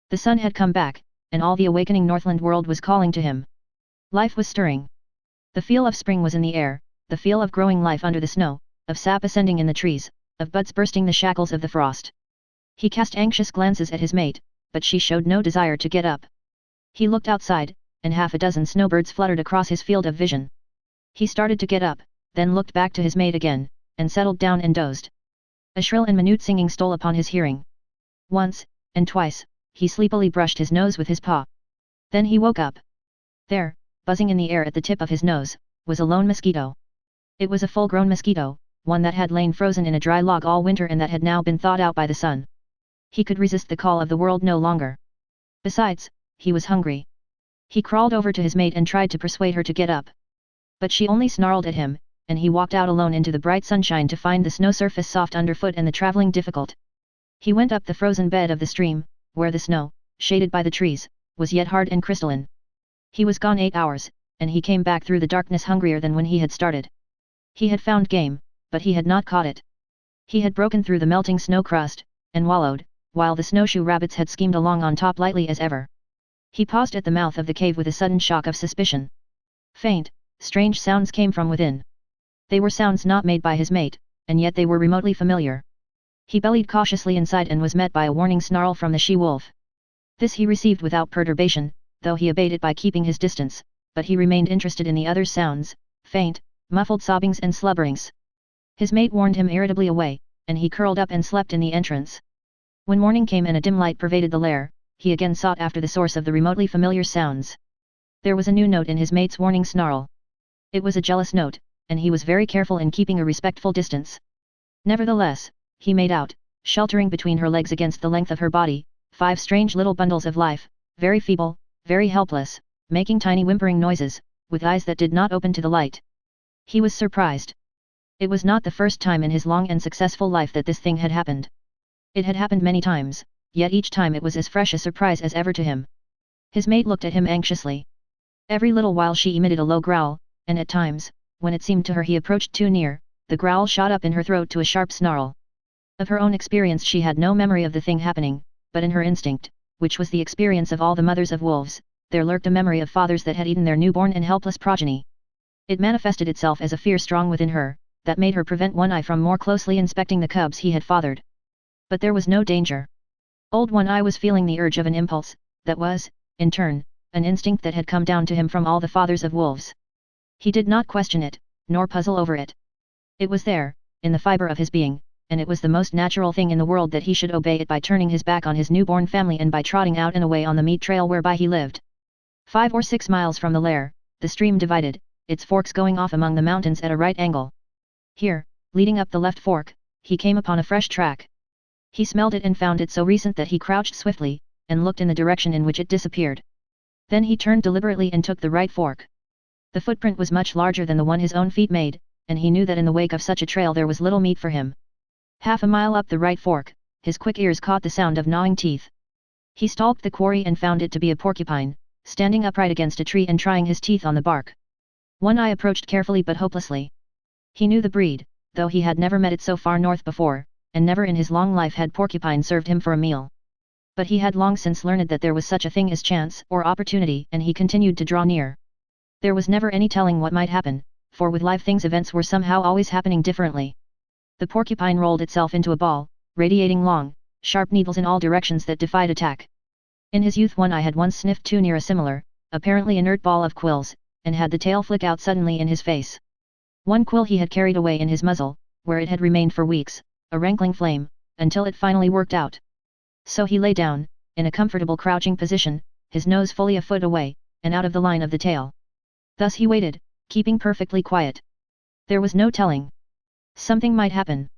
The sun had come back, and all the awakening Northland world was calling to him. Life was stirring. The feel of spring was in the air, the feel of growing life under the snow, of sap ascending in the trees, of buds bursting the shackles of the frost. He cast anxious glances at his mate, but she showed no desire to get up. He looked outside, and half a dozen snowbirds fluttered across his field of vision. He started to get up, then looked back to his mate again, and settled down and dozed. A shrill and minute singing stole upon his hearing. Once, and twice, he sleepily brushed his nose with his paw. Then he woke up. There, buzzing in the air at the tip of his nose, was a lone mosquito. It was a full-grown mosquito, one that had lain frozen in a dry log all winter and that had now been thawed out by the sun. He could resist the call of the world no longer. Besides, he was hungry. He crawled over to his mate and tried to persuade her to get up. But she only snarled at him, and he walked out alone into the bright sunshine to find the snow surface soft underfoot and the traveling difficult. He went up the frozen bed of the stream, where the snow, shaded by the trees, was yet hard and crystalline. He was gone 8 hours, and he came back through the darkness hungrier than when he had started. He had found game, but he had not caught it. He had broken through the melting snow crust, and wallowed, while the snowshoe rabbits had schemed along on top lightly as ever. He paused at the mouth of the cave with a sudden shock of suspicion. Faint, strange sounds came from within. They were sounds not made by his mate, and yet they were remotely familiar. He bellied cautiously inside and was met by a warning snarl from the she-wolf. This he received without perturbation, though he obeyed it by keeping his distance, but he remained interested in the other sounds, faint, muffled sobbings and slubberings. His mate warned him irritably away, and he curled up and slept in the entrance. When morning came and a dim light pervaded the lair, he again sought after the source of the remotely familiar sounds. There was a new note in his mate's warning snarl. It was a jealous note, and he was very careful in keeping a respectful distance. Nevertheless, he made out, sheltering between her legs against the length of her body, 5 strange little bundles of life, very feeble, very helpless, making tiny whimpering noises, with eyes that did not open to the light. He was surprised. It was not the first time in his long and successful life that this thing had happened. It had happened many times, yet each time it was as fresh a surprise as ever to him. His mate looked at him anxiously. Every little while she emitted a low growl, and at times, when it seemed to her he approached too near, the growl shot up in her throat to a sharp snarl. Of her own experience she had no memory of the thing happening, but in her instinct, which was the experience of all the mothers of wolves, there lurked a memory of fathers that had eaten their newborn and helpless progeny. It manifested itself as a fear strong within her, that made her prevent One Eye from more closely inspecting the cubs he had fathered. But there was no danger. Old One Eye was feeling the urge of an impulse, that was, in turn, an instinct that had come down to him from all the fathers of wolves. He did not question it, nor puzzle over it. It was there, in the fiber of his being, and it was the most natural thing in the world that he should obey it by turning his back on his newborn family and by trotting out and away on the meat trail whereby he lived. 5 or 6 miles from the lair, the stream divided, its forks going off among the mountains at a right angle. Here, leading up the left fork, he came upon a fresh track. He smelled it and found it so recent that he crouched swiftly, and looked in the direction in which it disappeared. Then he turned deliberately and took the right fork. The footprint was much larger than the one his own feet made, and he knew that in the wake of such a trail there was little meat for him. Half a mile up the right fork, his quick ears caught the sound of gnawing teeth. He stalked the quarry and found it to be a porcupine, standing upright against a tree and trying his teeth on the bark. One Eye approached carefully but hopelessly. He knew the breed, though he had never met it so far north before, and never in his long life had porcupine served him for a meal. But he had long since learned that there was such a thing as chance or opportunity, and he continued to draw near. There was never any telling what might happen, for with live things events were somehow always happening differently. The porcupine rolled itself into a ball, radiating long, sharp needles in all directions that defied attack. In his youth One Eye had once sniffed too near a similar, apparently inert ball of quills, and had the tail flick out suddenly in his face. One quill he had carried away in his muzzle, where it had remained for weeks, a rankling flame, until it finally worked out. So he lay down, in a comfortable crouching position, his nose fully a foot away, and out of the line of the tail. Thus he waited, keeping perfectly quiet. There was no telling. Something might happen.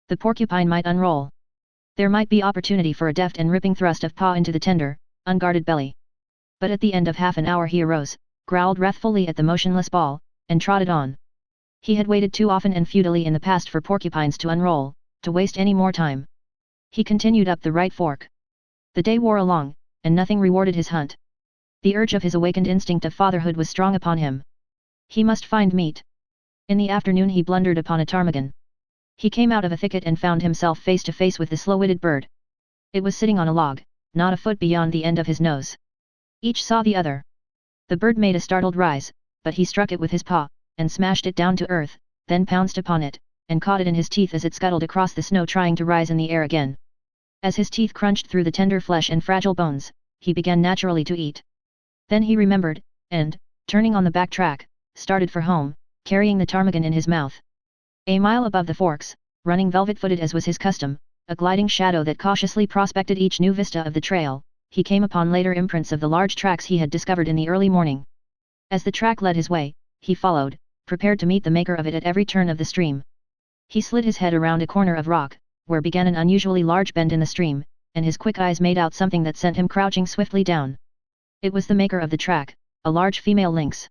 The porcupine might unroll. There might be opportunity for a deft and ripping thrust of paw into the tender, unguarded belly. But at the end of half an hour he arose, growled wrathfully at the motionless ball, and trotted on. He had waited too often and futilely in the past for porcupines to unroll, to waste any more time. He continued up the right fork. The day wore along, and nothing rewarded his hunt. The urge of his awakened instinct of fatherhood was strong upon him. He must find meat. In the afternoon he blundered upon a ptarmigan. He came out of a thicket and found himself face to face with the slow-witted bird. It was sitting on a log, not a foot beyond the end of his nose. Each saw the other. The bird made a startled rise, but he struck it with his paw, and smashed it down to earth, then pounced upon it, and caught it in his teeth as it scuttled across the snow trying to rise in the air again. As his teeth crunched through the tender flesh and fragile bones, he began naturally to eat. Then he remembered, and, turning on the back track, started for home, carrying the ptarmigan in his mouth. A mile above the forks, running velvet-footed as was his custom, a gliding shadow that cautiously prospected each new vista of the trail, he came upon later imprints of the large tracks he had discovered in the early morning. As the track led his way, he followed, prepared to meet the maker of it at every turn of the stream. He slid his head around a corner of rock, where began an unusually large bend in the stream, and his quick eyes made out something that sent him crouching swiftly down. It was the maker of the track, a large female lynx.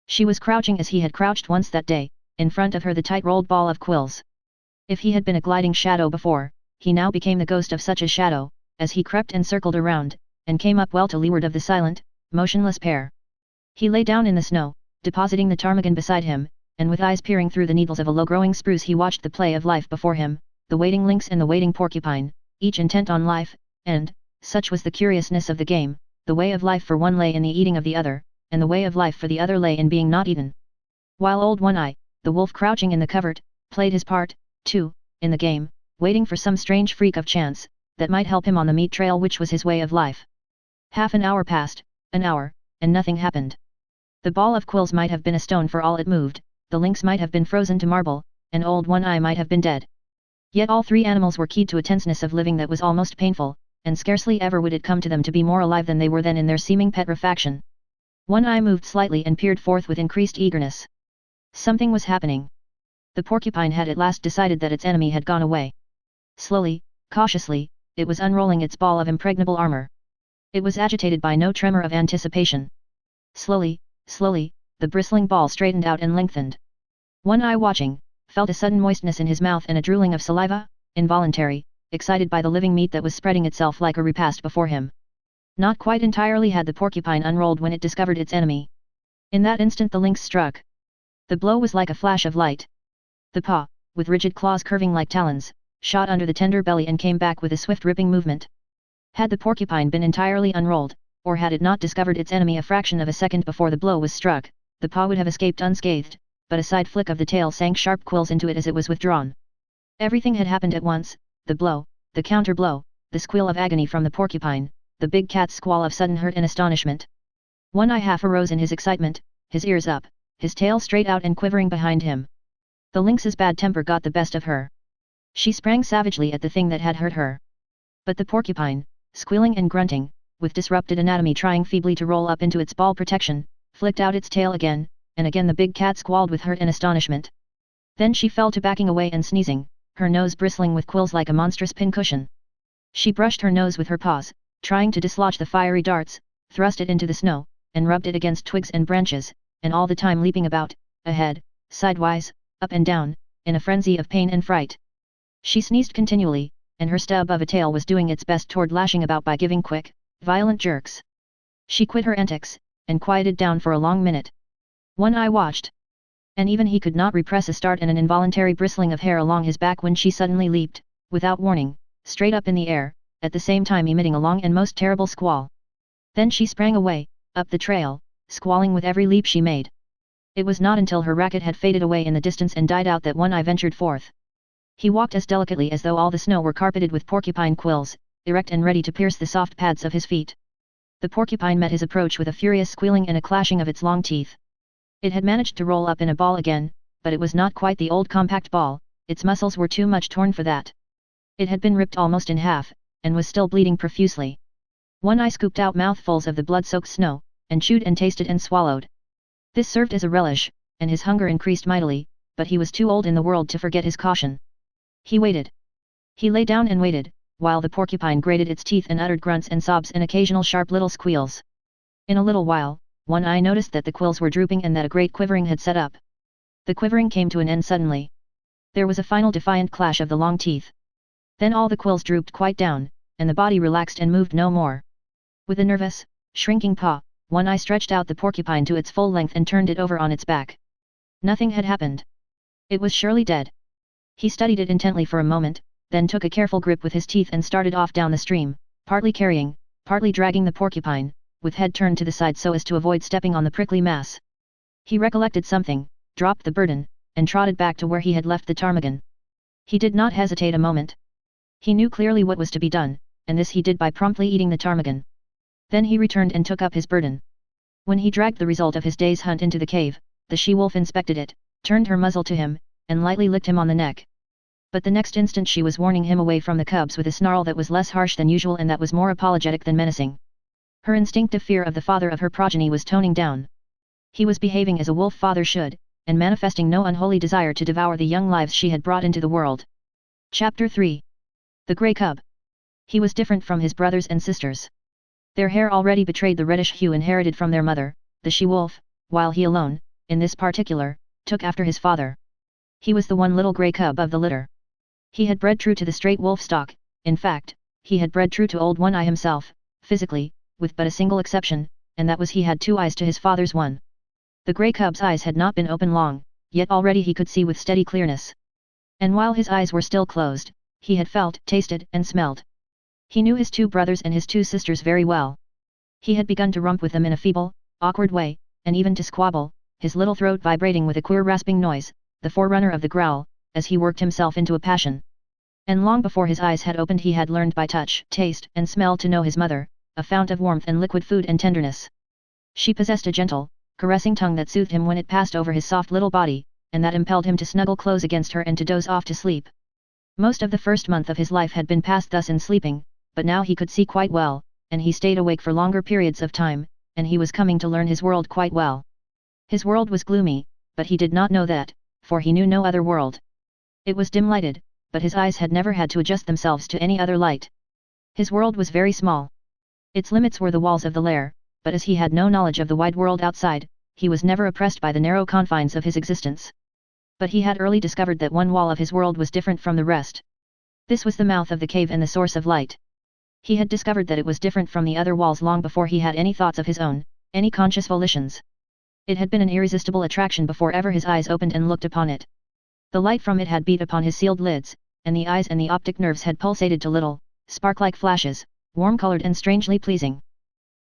She was crouching as he had crouched once that day, in front of her the tight-rolled ball of quills. If he had been a gliding shadow before, he now became the ghost of such a shadow, as he crept and circled around, and came up well to leeward of the silent, motionless pair. He lay down in the snow, depositing the ptarmigan beside him, and with eyes peering through the needles of a low-growing spruce he watched the play of life before him, the waiting lynx and the waiting porcupine, each intent on life, and, such was the curiousness of the game, the way of life for one lay in the eating of the other, and the way of life for the other lay in being not eaten. While Old One-Eye, the wolf crouching in the covert, played his part, too, in the game, waiting for some strange freak of chance, that might help him on the meat trail which was his way of life. Half an hour passed, an hour, and nothing happened. The ball of quills might have been a stone for all it moved, the lynx might have been frozen to marble, and Old One-Eye might have been dead. Yet all three animals were keyed to a tenseness of living that was almost painful, and scarcely ever would it come to them to be more alive than they were then in their seeming petrifaction. One-Eye moved slightly and peered forth with increased eagerness. Something was happening. The porcupine had at last decided that its enemy had gone away. Slowly, cautiously, it was unrolling its ball of impregnable armor. It was agitated by no tremor of anticipation. Slowly, slowly, the bristling ball straightened out and lengthened. One-Eye, watching, felt a sudden moistness in his mouth and a drooling of saliva, involuntary, excited by the living meat that was spreading itself like a repast before him. Not quite entirely had the porcupine unrolled when it discovered its enemy. In that instant the lynx struck. The blow was like a flash of light. The paw, with rigid claws curving like talons, shot under the tender belly and came back with a swift ripping movement. Had the porcupine been entirely unrolled, or had it not discovered its enemy a fraction of a second before the blow was struck, the paw would have escaped unscathed, but a side flick of the tail sank sharp quills into it as it was withdrawn. Everything had happened at once, the blow, the counter-blow, the squeal of agony from the porcupine, the big cat's squall of sudden hurt and astonishment. One-Eye half arose in his excitement, his ears up, his tail straight out and quivering behind him. The lynx's bad temper got the best of her. She sprang savagely at the thing that had hurt her. But the porcupine, squealing and grunting, with disrupted anatomy trying feebly to roll up into its ball protection, flicked out its tail again, and again the big cat squalled with hurt and astonishment. Then she fell to backing away and sneezing, her nose bristling with quills like a monstrous pincushion. She brushed her nose with her paws, trying to dislodge the fiery darts, thrust it into the snow, and rubbed it against twigs and branches, and all the time leaping about, ahead, sidewise, up and down, in a frenzy of pain and fright. She sneezed continually, and her stub of a tail was doing its best toward lashing about by giving quick, violent jerks. She quit her antics, and quieted down for a long minute. One-Eye watched. And even he could not repress a start and an involuntary bristling of hair along his back when she suddenly leaped, without warning, straight up in the air, at the same time emitting a long and most terrible squall. Then she sprang away, up the trail, squalling with every leap she made. It was not until her racket had faded away in the distance and died out that One-Eye ventured forth. He walked as delicately as though all the snow were carpeted with porcupine quills, erect and ready to pierce the soft pads of his feet. The porcupine met his approach with a furious squealing and a clashing of its long teeth. It had managed to roll up in a ball again, but it was not quite the old compact ball, its muscles were too much torn for that. It had been ripped almost in half, and was still bleeding profusely. One-Eye scooped out mouthfuls of the blood-soaked snow, and chewed and tasted and swallowed. This served as a relish, and his hunger increased mightily, but he was too old in the world to forget his caution. He waited. He lay down and waited, while the porcupine grated its teeth and uttered grunts and sobs and occasional sharp little squeals. In a little while, One-Eye noticed that the quills were drooping and that a great quivering had set up. The quivering came to an end suddenly. There was a final defiant clash of the long teeth. Then all the quills drooped quite down, and the body relaxed and moved no more. With a nervous, shrinking paw, One-Eye stretched out the porcupine to its full length and turned it over on its back. Nothing had happened. It was surely dead. He studied it intently for a moment, then took a careful grip with his teeth and started off down the stream, partly carrying, partly dragging the porcupine, with head turned to the side so as to avoid stepping on the prickly mass. He recollected something, dropped the burden, and trotted back to where he had left the ptarmigan. He did not hesitate a moment. He knew clearly what was to be done, and this he did by promptly eating the ptarmigan. Then he returned and took up his burden. When he dragged the result of his day's hunt into the cave, the she-wolf inspected it, turned her muzzle to him, and lightly licked him on the neck. But the next instant she was warning him away from the cubs with a snarl that was less harsh than usual and that was more apologetic than menacing. Her instinctive fear of the father of her progeny was toning down. He was behaving as a wolf father should, and manifesting no unholy desire to devour the young lives she had brought into the world. Chapter 3. The Grey Cub. He was different from his brothers and sisters. Their hair already betrayed the reddish hue inherited from their mother, the she-wolf, while he alone, in this particular, took after his father. He was the one little grey cub of the litter. He had bred true to the straight wolf stock, in fact, he had bred true to Old One-Eye himself, physically, with but a single exception, and that was he had 2 eyes to his father's 1. The grey cub's eyes had not been open long, yet already he could see with steady clearness. And while his eyes were still closed, he had felt, tasted, and smelled. He knew his 2 brothers and his 2 sisters very well. He had begun to romp with them in a feeble, awkward way, and even to squabble, his little throat vibrating with a queer rasping noise, the forerunner of the growl, as he worked himself into a passion. And long before his eyes had opened he had learned by touch, taste, and smell to know his mother, a fount of warmth and liquid food and tenderness. She possessed a gentle, caressing tongue that soothed him when it passed over his soft little body, and that impelled him to snuggle close against her and to doze off to sleep. Most of the first month of his life had been passed thus in sleeping, but now he could see quite well, and he stayed awake for longer periods of time, and he was coming to learn his world quite well. His world was gloomy, but he did not know that, for he knew no other world. It was dim-lighted, but his eyes had never had to adjust themselves to any other light. His world was very small. Its limits were the walls of the lair, but as he had no knowledge of the wide world outside, he was never oppressed by the narrow confines of his existence. But he had early discovered that one wall of his world was different from the rest. This was the mouth of the cave and the source of light. He had discovered that it was different from the other walls long before he had any thoughts of his own, any conscious volitions. It had been an irresistible attraction before ever his eyes opened and looked upon it. The light from it had beat upon his sealed lids, and the eyes and the optic nerves had pulsated to little, spark-like flashes, warm-colored and strangely pleasing.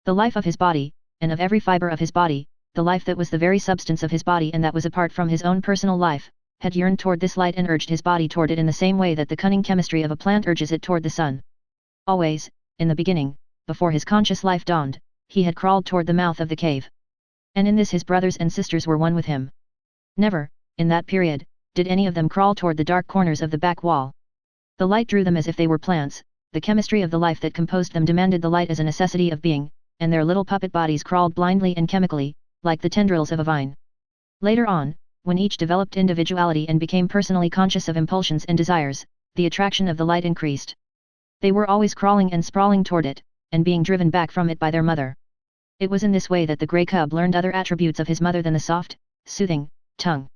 The life of his body, and of every fiber of his body, the life that was the very substance of his body and that was apart from his own personal life, had yearned toward this light and urged his body toward it in the same way that the cunning chemistry of a plant urges it toward the sun. Always, in the beginning, before his conscious life dawned, he had crawled toward the mouth of the cave. And in this his brothers and sisters were one with him. Never, in that period, did any of them crawl toward the dark corners of the back wall. The light drew them as if they were plants, the chemistry of the life that composed them demanded the light as a necessity of being, and their little puppet bodies crawled blindly and chemically, like the tendrils of a vine. Later on, when each developed individuality and became personally conscious of impulsions and desires, the attraction of the light increased. They were always crawling and sprawling toward it, and being driven back from it by their mother. It was in this way that the grey cub learned other attributes of his mother than the soft, soothing, tongue.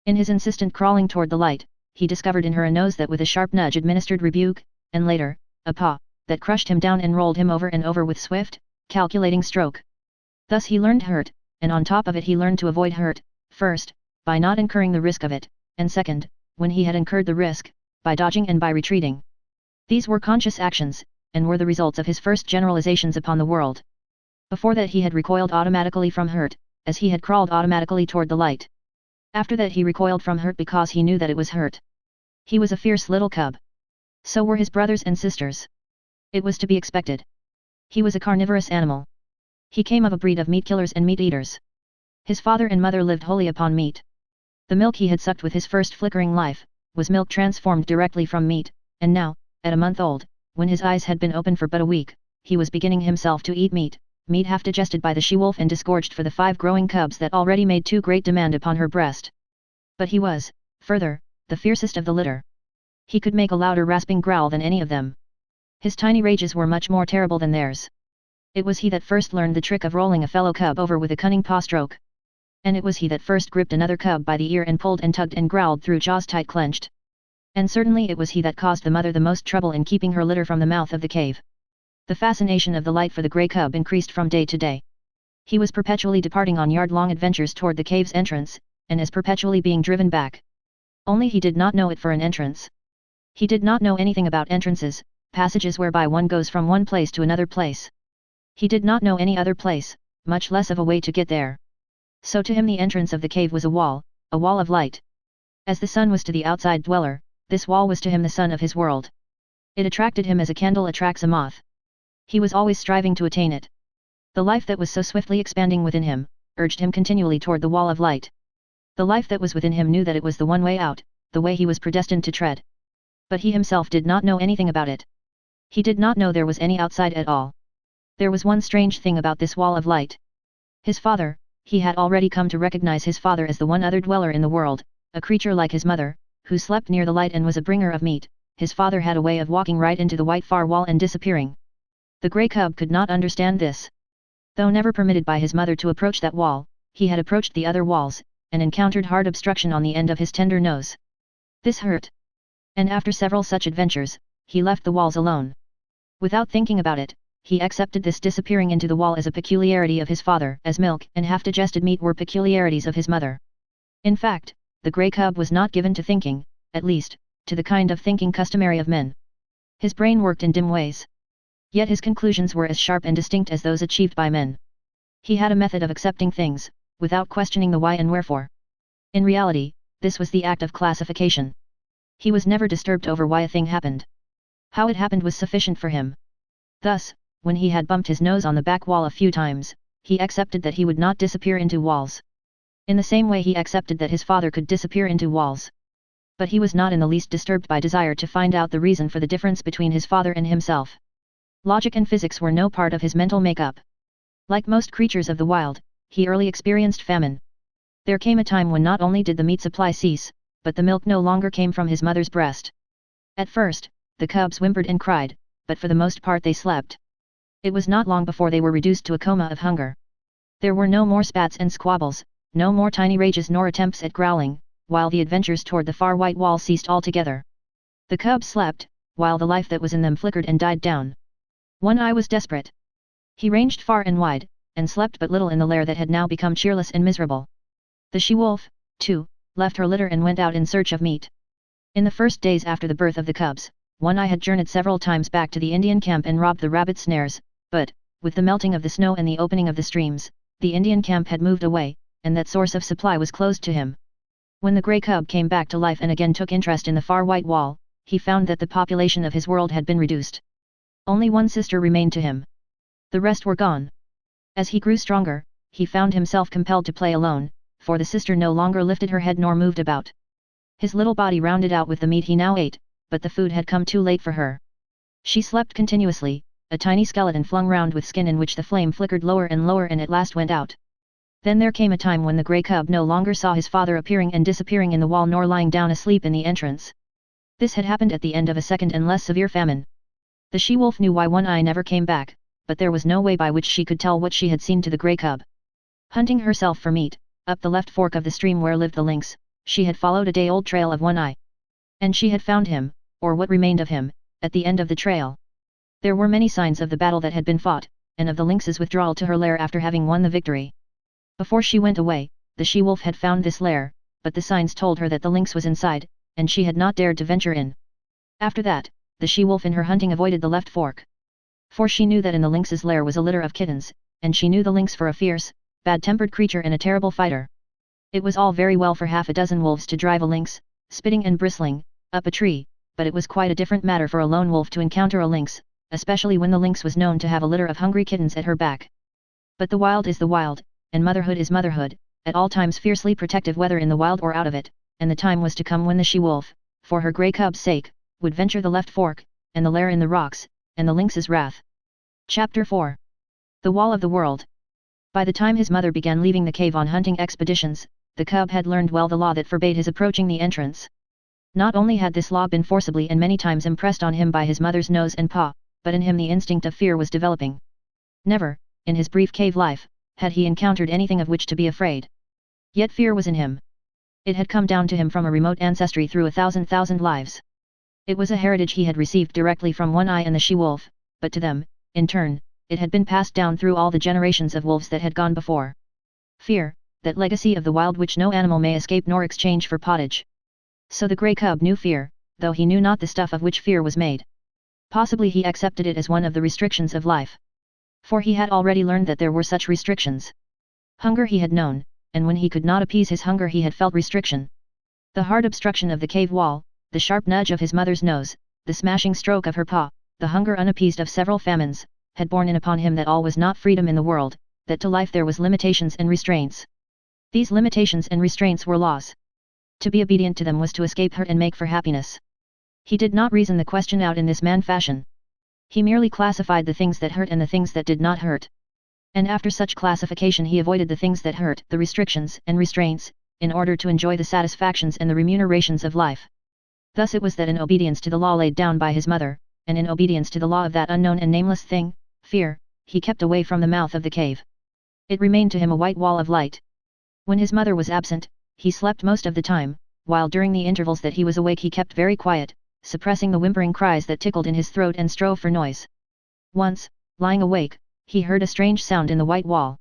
In his insistent crawling toward the light, he discovered in her a nose that with a sharp nudge administered rebuke, and later, a paw, that crushed him down and rolled him over and over with swift, calculating stroke. Thus he learned hurt, and on top of it he learned to avoid hurt, first, by not incurring the risk of it, and second, when he had incurred the risk, by dodging and by retreating. These were conscious actions, and were the results of his first generalizations upon the world. Before that he had recoiled automatically from hurt, as he had crawled automatically toward the light. After that he recoiled from hurt because he knew that it was hurt. He was a fierce little cub. So were his brothers and sisters. It was to be expected. He was a carnivorous animal. He came of a breed of meat killers and meat eaters. His father and mother lived wholly upon meat. The milk he had sucked with his first flickering life, was milk transformed directly from meat, and now, at a month old, when his eyes had been open for but a week, he was beginning himself to eat meat, meat half digested by the she-wolf and disgorged for the 5 growing cubs that already made too great demand upon her breast. But he was, further, the fiercest of the litter. He could make a louder rasping growl than any of them. His tiny rages were much more terrible than theirs. It was he that first learned the trick of rolling a fellow cub over with a cunning paw stroke. And it was he that first gripped another cub by the ear and pulled and tugged and growled through jaws tight clenched. And certainly it was he that caused the mother the most trouble in keeping her litter from the mouth of the cave. The fascination of the light for the grey cub increased from day to day. He was perpetually departing on yard-long adventures toward the cave's entrance, and as perpetually being driven back. Only he did not know it for an entrance. He did not know anything about entrances, passages whereby one goes from one place to another place. He did not know any other place, much less of a way to get there. So to him the entrance of the cave was a wall of light. As the sun was to the outside dweller, this wall was to him the sun of his world. It attracted him as a candle attracts a moth. He was always striving to attain it. The life that was so swiftly expanding within him, urged him continually toward the wall of light. The life that was within him knew that it was the one way out, the way he was predestined to tread. But he himself did not know anything about it. He did not know there was any outside at all. There was one strange thing about this wall of light. His father, he had already come to recognize his father as the one other dweller in the world, a creature like his mother, who slept near the light and was a bringer of meat. His father had a way of walking right into the white far wall and disappearing. The grey cub could not understand this. Though never permitted by his mother to approach that wall, he had approached the other walls, and encountered hard obstruction on the end of his tender nose. This hurt. And after several such adventures, he left the walls alone. Without thinking about it, he accepted this disappearing into the wall as a peculiarity of his father, as milk and half-digested meat were peculiarities of his mother. In fact, the grey cub was not given to thinking, at least, to the kind of thinking customary of men. His brain worked in dim ways. Yet his conclusions were as sharp and distinct as those achieved by men. He had a method of accepting things, without questioning the why and wherefore. In reality, this was the act of classification. He was never disturbed over why a thing happened. How it happened was sufficient for him. Thus, when he had bumped his nose on the back wall a few times, he accepted that he would not disappear into walls. In the same way he accepted that his father could disappear into walls. But he was not in the least disturbed by desire to find out the reason for the difference between his father and himself. Logic and physics were no part of his mental makeup. Like most creatures of the wild, he early experienced famine. There came a time when not only did the meat supply cease, but the milk no longer came from his mother's breast. At first, the cubs whimpered and cried, but for the most part they slept. It was not long before they were reduced to a coma of hunger. There were no more spats and squabbles, no more tiny rages nor attempts at growling, while the adventures toward the far white wall ceased altogether. The cubs slept, while the life that was in them flickered and died down. One Eye was desperate. He ranged far and wide, and slept but little in the lair that had now become cheerless and miserable. The she-wolf, too, left her litter and went out in search of meat. In the first days after the birth of the cubs, One Eye had journeyed several times back to the Indian camp and robbed the rabbit snares, but, with the melting of the snow and the opening of the streams, the Indian camp had moved away, and that source of supply was closed to him. When the grey cub came back to life and again took interest in the far white wall, he found that the population of his world had been reduced. Only one sister remained to him. The rest were gone. As he grew stronger, he found himself compelled to play alone, for the sister no longer lifted her head nor moved about. His little body rounded out with the meat he now ate, but the food had come too late for her. She slept continuously, a tiny skeleton flung round with skin in which the flame flickered lower and lower and at last went out. Then there came a time when the grey cub no longer saw his father appearing and disappearing in the wall nor lying down asleep in the entrance. This had happened at the end of a second and less severe famine. The she-wolf knew why One Eye never came back, but there was no way by which she could tell what she had seen to the grey cub. Hunting herself for meat, up the left fork of the stream where lived the lynx, she had followed a day-old trail of One Eye. And she had found him, or what remained of him, at the end of the trail. There were many signs of the battle that had been fought, and of the lynx's withdrawal to her lair after having won the victory. Before she went away, the she-wolf had found this lair, but the signs told her that the lynx was inside, and she had not dared to venture in. After that, the she-wolf in her hunting avoided the left fork. For she knew that in the lynx's lair was a litter of kittens, and she knew the lynx for a fierce, bad-tempered creature and a terrible fighter. It was all very well for half a dozen wolves to drive a lynx, spitting and bristling, up a tree, but it was quite a different matter for a lone wolf to encounter a lynx, especially when the lynx was known to have a litter of hungry kittens at her back. But the wild is the wild, and motherhood is motherhood, at all times fiercely protective whether in the wild or out of it, and the time was to come when the she-wolf, for her grey cub's sake, would venture the left fork, and the lair in the rocks, and the lynx's wrath. Chapter 4. The Wall of the World. By the time his mother began leaving the cave on hunting expeditions, the cub had learned well the law that forbade his approaching the entrance. Not only had this law been forcibly and many times impressed on him by his mother's nose and paw, but in him the instinct of fear was developing. Never, in his brief cave life, had he encountered anything of which to be afraid. Yet fear was in him. It had come down to him from a remote ancestry through 1,000 lives. It was a heritage he had received directly from One Eye and the she-wolf, but to them, in turn, it had been passed down through all the generations of wolves that had gone before. Fear, that legacy of the wild which no animal may escape nor exchange for pottage. So the grey cub knew fear, though he knew not the stuff of which fear was made. Possibly he accepted it as one of the restrictions of life. For he had already learned that there were such restrictions. Hunger he had known, and when he could not appease his hunger he had felt restriction. The hard obstruction of the cave wall, the sharp nudge of his mother's nose, the smashing stroke of her paw, the hunger unappeased of several famines, had borne in upon him that all was not freedom in the world, that to life there was limitations and restraints. These limitations and restraints were laws. To be obedient to them was to escape hurt and make for happiness. He did not reason the question out in this man fashion. He merely classified the things that hurt and the things that did not hurt. And after such classification he avoided the things that hurt, the restrictions and restraints, in order to enjoy the satisfactions and the remunerations of life. Thus it was that in obedience to the law laid down by his mother, and in obedience to the law of that unknown and nameless thing, fear, he kept away from the mouth of the cave. It remained to him a white wall of light. When his mother was absent, he slept most of the time, while during the intervals that he was awake he kept very quiet, suppressing the whimpering cries that tickled in his throat and strove for noise. Once, lying awake, he heard a strange sound in the white wall.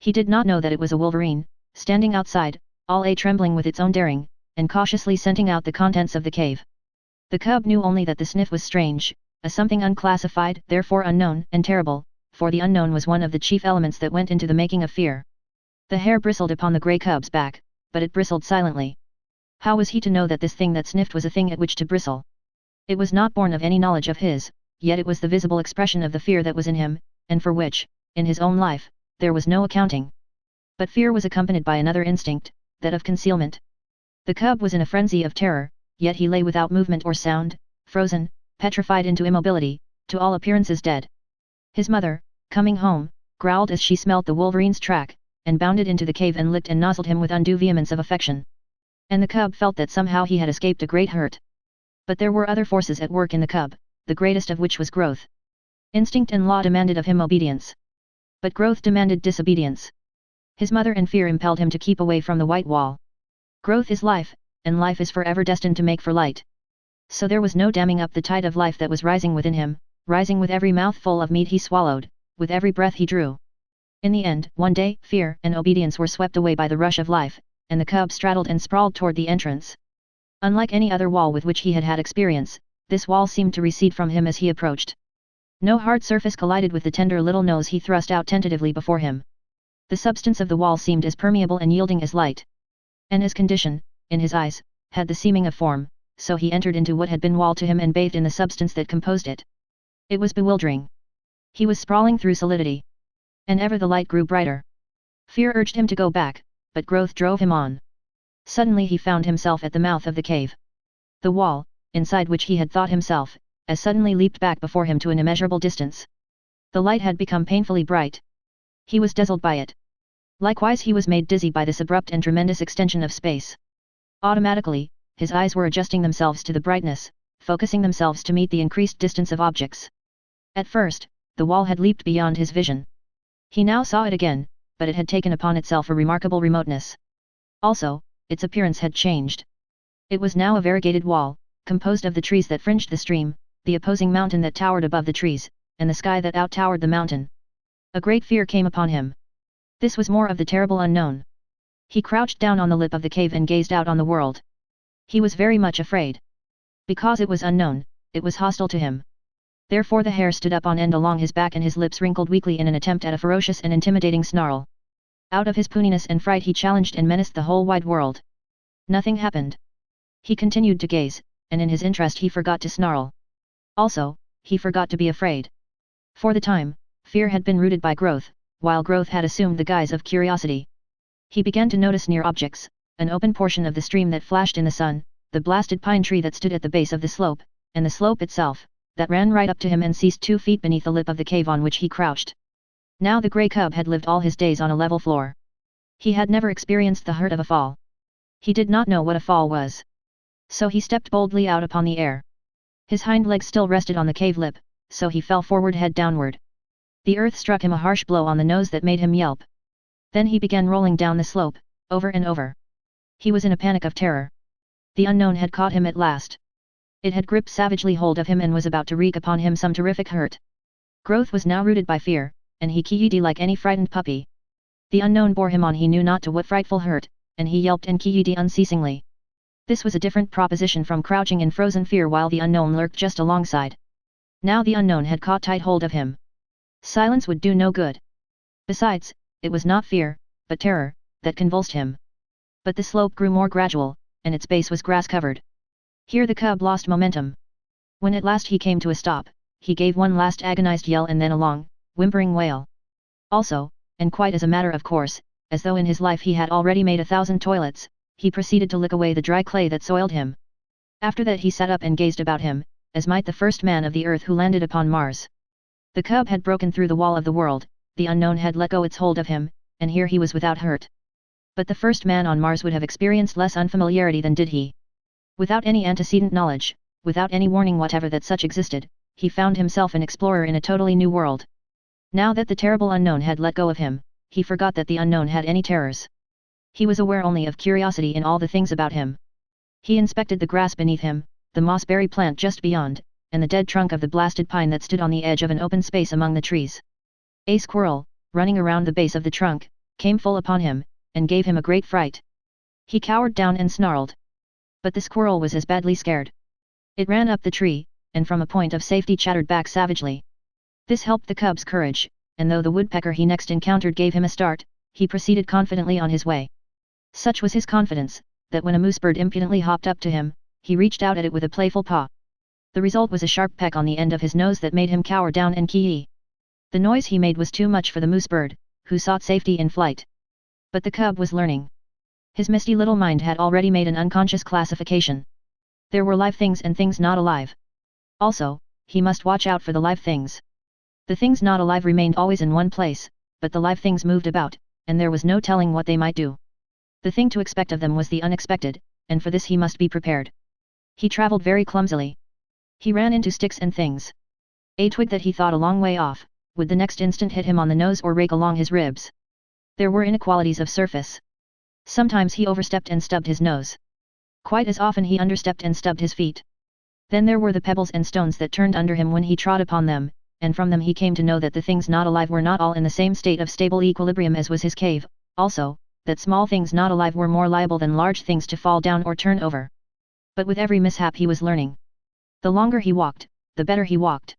He did not know that it was a wolverine, standing outside, all trembling with its own daring, and cautiously scenting out the contents of the cave. The cub knew only that the sniff was strange, a something unclassified, therefore unknown and terrible, for the unknown was one of the chief elements that went into the making of fear. The hair bristled upon the grey cub's back, but it bristled silently. How was he to know that this thing that sniffed was a thing at which to bristle? It was not born of any knowledge of his, yet it was the visible expression of the fear that was in him, and for which, in his own life, there was no accounting. But fear was accompanied by another instinct, that of concealment. The cub was in a frenzy of terror, yet he lay without movement or sound, frozen, petrified into immobility, to all appearances dead. His mother, coming home, growled as she smelt the wolverine's track, and bounded into the cave and licked and nozzled him with undue vehemence of affection. And the cub felt that somehow he had escaped a great hurt. But there were other forces at work in the cub, the greatest of which was growth. Instinct and law demanded of him obedience. But growth demanded disobedience. His mother and fear impelled him to keep away from the white wall. Growth is life, and life is forever destined to make for light. So there was no damming up the tide of life that was rising within him, rising with every mouthful of meat he swallowed, with every breath he drew. In the end, one day, fear and obedience were swept away by the rush of life, and the cub straddled and sprawled toward the entrance. Unlike any other wall with which he had had experience, this wall seemed to recede from him as he approached. No hard surface collided with the tender little nose he thrust out tentatively before him. The substance of the wall seemed as permeable and yielding as light. And his condition, in his eyes, had the seeming of form, so he entered into what had been wall to him and bathed in the substance that composed it. It was bewildering. He was sprawling through solidity. And ever the light grew brighter. Fear urged him to go back, but growth drove him on. Suddenly he found himself at the mouth of the cave. The wall, inside which he had thought himself, as suddenly leaped back before him to an immeasurable distance. The light had become painfully bright. He was dazzled by it. Likewise he was made dizzy by this abrupt and tremendous extension of space. Automatically, his eyes were adjusting themselves to the brightness, focusing themselves to meet the increased distance of objects. At first, the wall had leaped beyond his vision. He now saw it again, but it had taken upon itself a remarkable remoteness. Also, its appearance had changed. It was now a variegated wall, composed of the trees that fringed the stream, the opposing mountain that towered above the trees, and the sky that out-towered the mountain. A great fear came upon him. This was more of the terrible unknown. He crouched down on the lip of the cave and gazed out on the world. He was very much afraid. Because it was unknown, it was hostile to him. Therefore the hair stood up on end along his back and his lips wrinkled weakly in an attempt at a ferocious and intimidating snarl. Out of his puniness and fright he challenged and menaced the whole wide world. Nothing happened. He continued to gaze, and in his interest he forgot to snarl. Also, he forgot to be afraid. For the time, fear had been rooted by growth, while growth had assumed the guise of curiosity. He began to notice near objects, an open portion of the stream that flashed in the sun, the blasted pine tree that stood at the base of the slope, and the slope itself, that ran right up to him and ceased 2 feet beneath the lip of the cave on which he crouched. Now the grey cub had lived all his days on a level floor. He had never experienced the hurt of a fall. He did not know what a fall was. So he stepped boldly out upon the air. His hind legs still rested on the cave lip, so he fell forward head downward. The earth struck him a harsh blow on the nose that made him yelp. Then he began rolling down the slope, over and over. He was in a panic of terror. The unknown had caught him at last. It had gripped savagely hold of him and was about to wreak upon him some terrific hurt. Growth was now rooted by fear, and he ki-yi-dee like any frightened puppy. The unknown bore him on he knew not to what frightful hurt, and he yelped and ki-yi-dee unceasingly. This was a different proposition from crouching in frozen fear while the unknown lurked just alongside. Now the unknown had caught tight hold of him. Silence would do no good. Besides, it was not fear, but terror, that convulsed him. But the slope grew more gradual, and its base was grass-covered. Here the cub lost momentum. When at last he came to a stop, he gave one last agonized yell and then a long, whimpering wail. Also, and quite as a matter of course, as though in his life he had already made 1,000 toilets, he proceeded to lick away the dry clay that soiled him. After that he sat up and gazed about him, as might the first man of the earth who landed upon Mars. The cub had broken through the wall of the world, the unknown had let go its hold of him, and here he was without hurt. But the first man on Mars would have experienced less unfamiliarity than did he. Without any antecedent knowledge, without any warning whatever that such existed, he found himself an explorer in a totally new world. Now that the terrible unknown had let go of him, he forgot that the unknown had any terrors. He was aware only of curiosity in all the things about him. He inspected the grass beneath him, the mossberry plant just beyond, and the dead trunk of the blasted pine that stood on the edge of an open space among the trees. A squirrel, running around the base of the trunk, came full upon him, and gave him a great fright. He cowered down and snarled. But the squirrel was as badly scared. It ran up the tree, and from a point of safety chattered back savagely. This helped the cub's courage, and though the woodpecker he next encountered gave him a start, he proceeded confidently on his way. Such was his confidence, that when a moosebird impudently hopped up to him, he reached out at it with a playful paw. The result was a sharp peck on the end of his nose that made him cower down and kee-ee. The noise he made was too much for the moosebird, who sought safety in flight. But the cub was learning. His misty little mind had already made an unconscious classification. There were live things and things not alive. Also, he must watch out for the live things. The things not alive remained always in one place, but the live things moved about, and there was no telling what they might do. The thing to expect of them was the unexpected, and for this he must be prepared. He traveled very clumsily. He ran into sticks and things. A twig that he thought a long way off, would the next instant hit him on the nose or rake along his ribs. There were inequalities of surface. Sometimes he overstepped and stubbed his nose. Quite as often he understepped and stubbed his feet. Then there were the pebbles and stones that turned under him when he trod upon them, and from them he came to know that the things not alive were not all in the same state of stable equilibrium as was his cave, also, that small things not alive were more liable than large things to fall down or turn over. But with every mishap he was learning. The longer he walked, the better he walked.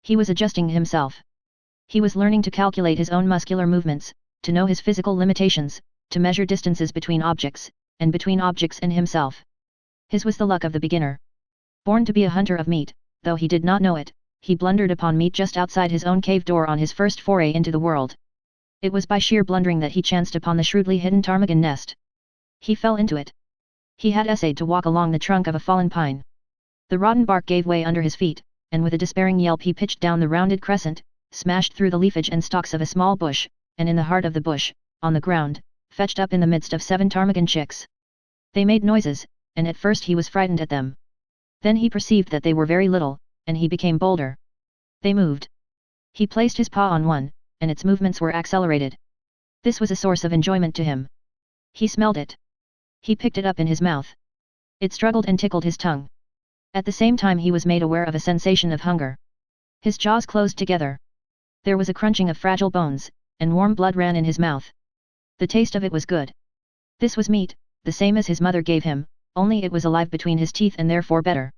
He was adjusting himself. He was learning to calculate his own muscular movements, to know his physical limitations, to measure distances between objects, and between objects and himself. His was the luck of the beginner. Born to be a hunter of meat, though he did not know it, he blundered upon meat just outside his own cave door on his first foray into the world. It was by sheer blundering that he chanced upon the shrewdly hidden ptarmigan nest. He fell into it. He had essayed to walk along the trunk of a fallen pine. The rotten bark gave way under his feet, and with a despairing yelp he pitched down the rounded crescent, smashed through the leafage and stalks of a small bush, and in the heart of the bush, on the ground, fetched up in the midst of 7 ptarmigan chicks. They made noises, and at first he was frightened at them. Then he perceived that they were very little, and he became bolder. They moved. He placed his paw on one, and its movements were accelerated. This was a source of enjoyment to him. He smelled it. He picked it up in his mouth. It struggled and tickled his tongue. At the same time he was made aware of a sensation of hunger. His jaws closed together. There was a crunching of fragile bones, and warm blood ran in his mouth. The taste of it was good. This was meat, the same as his mother gave him, only it was alive between his teeth and therefore better.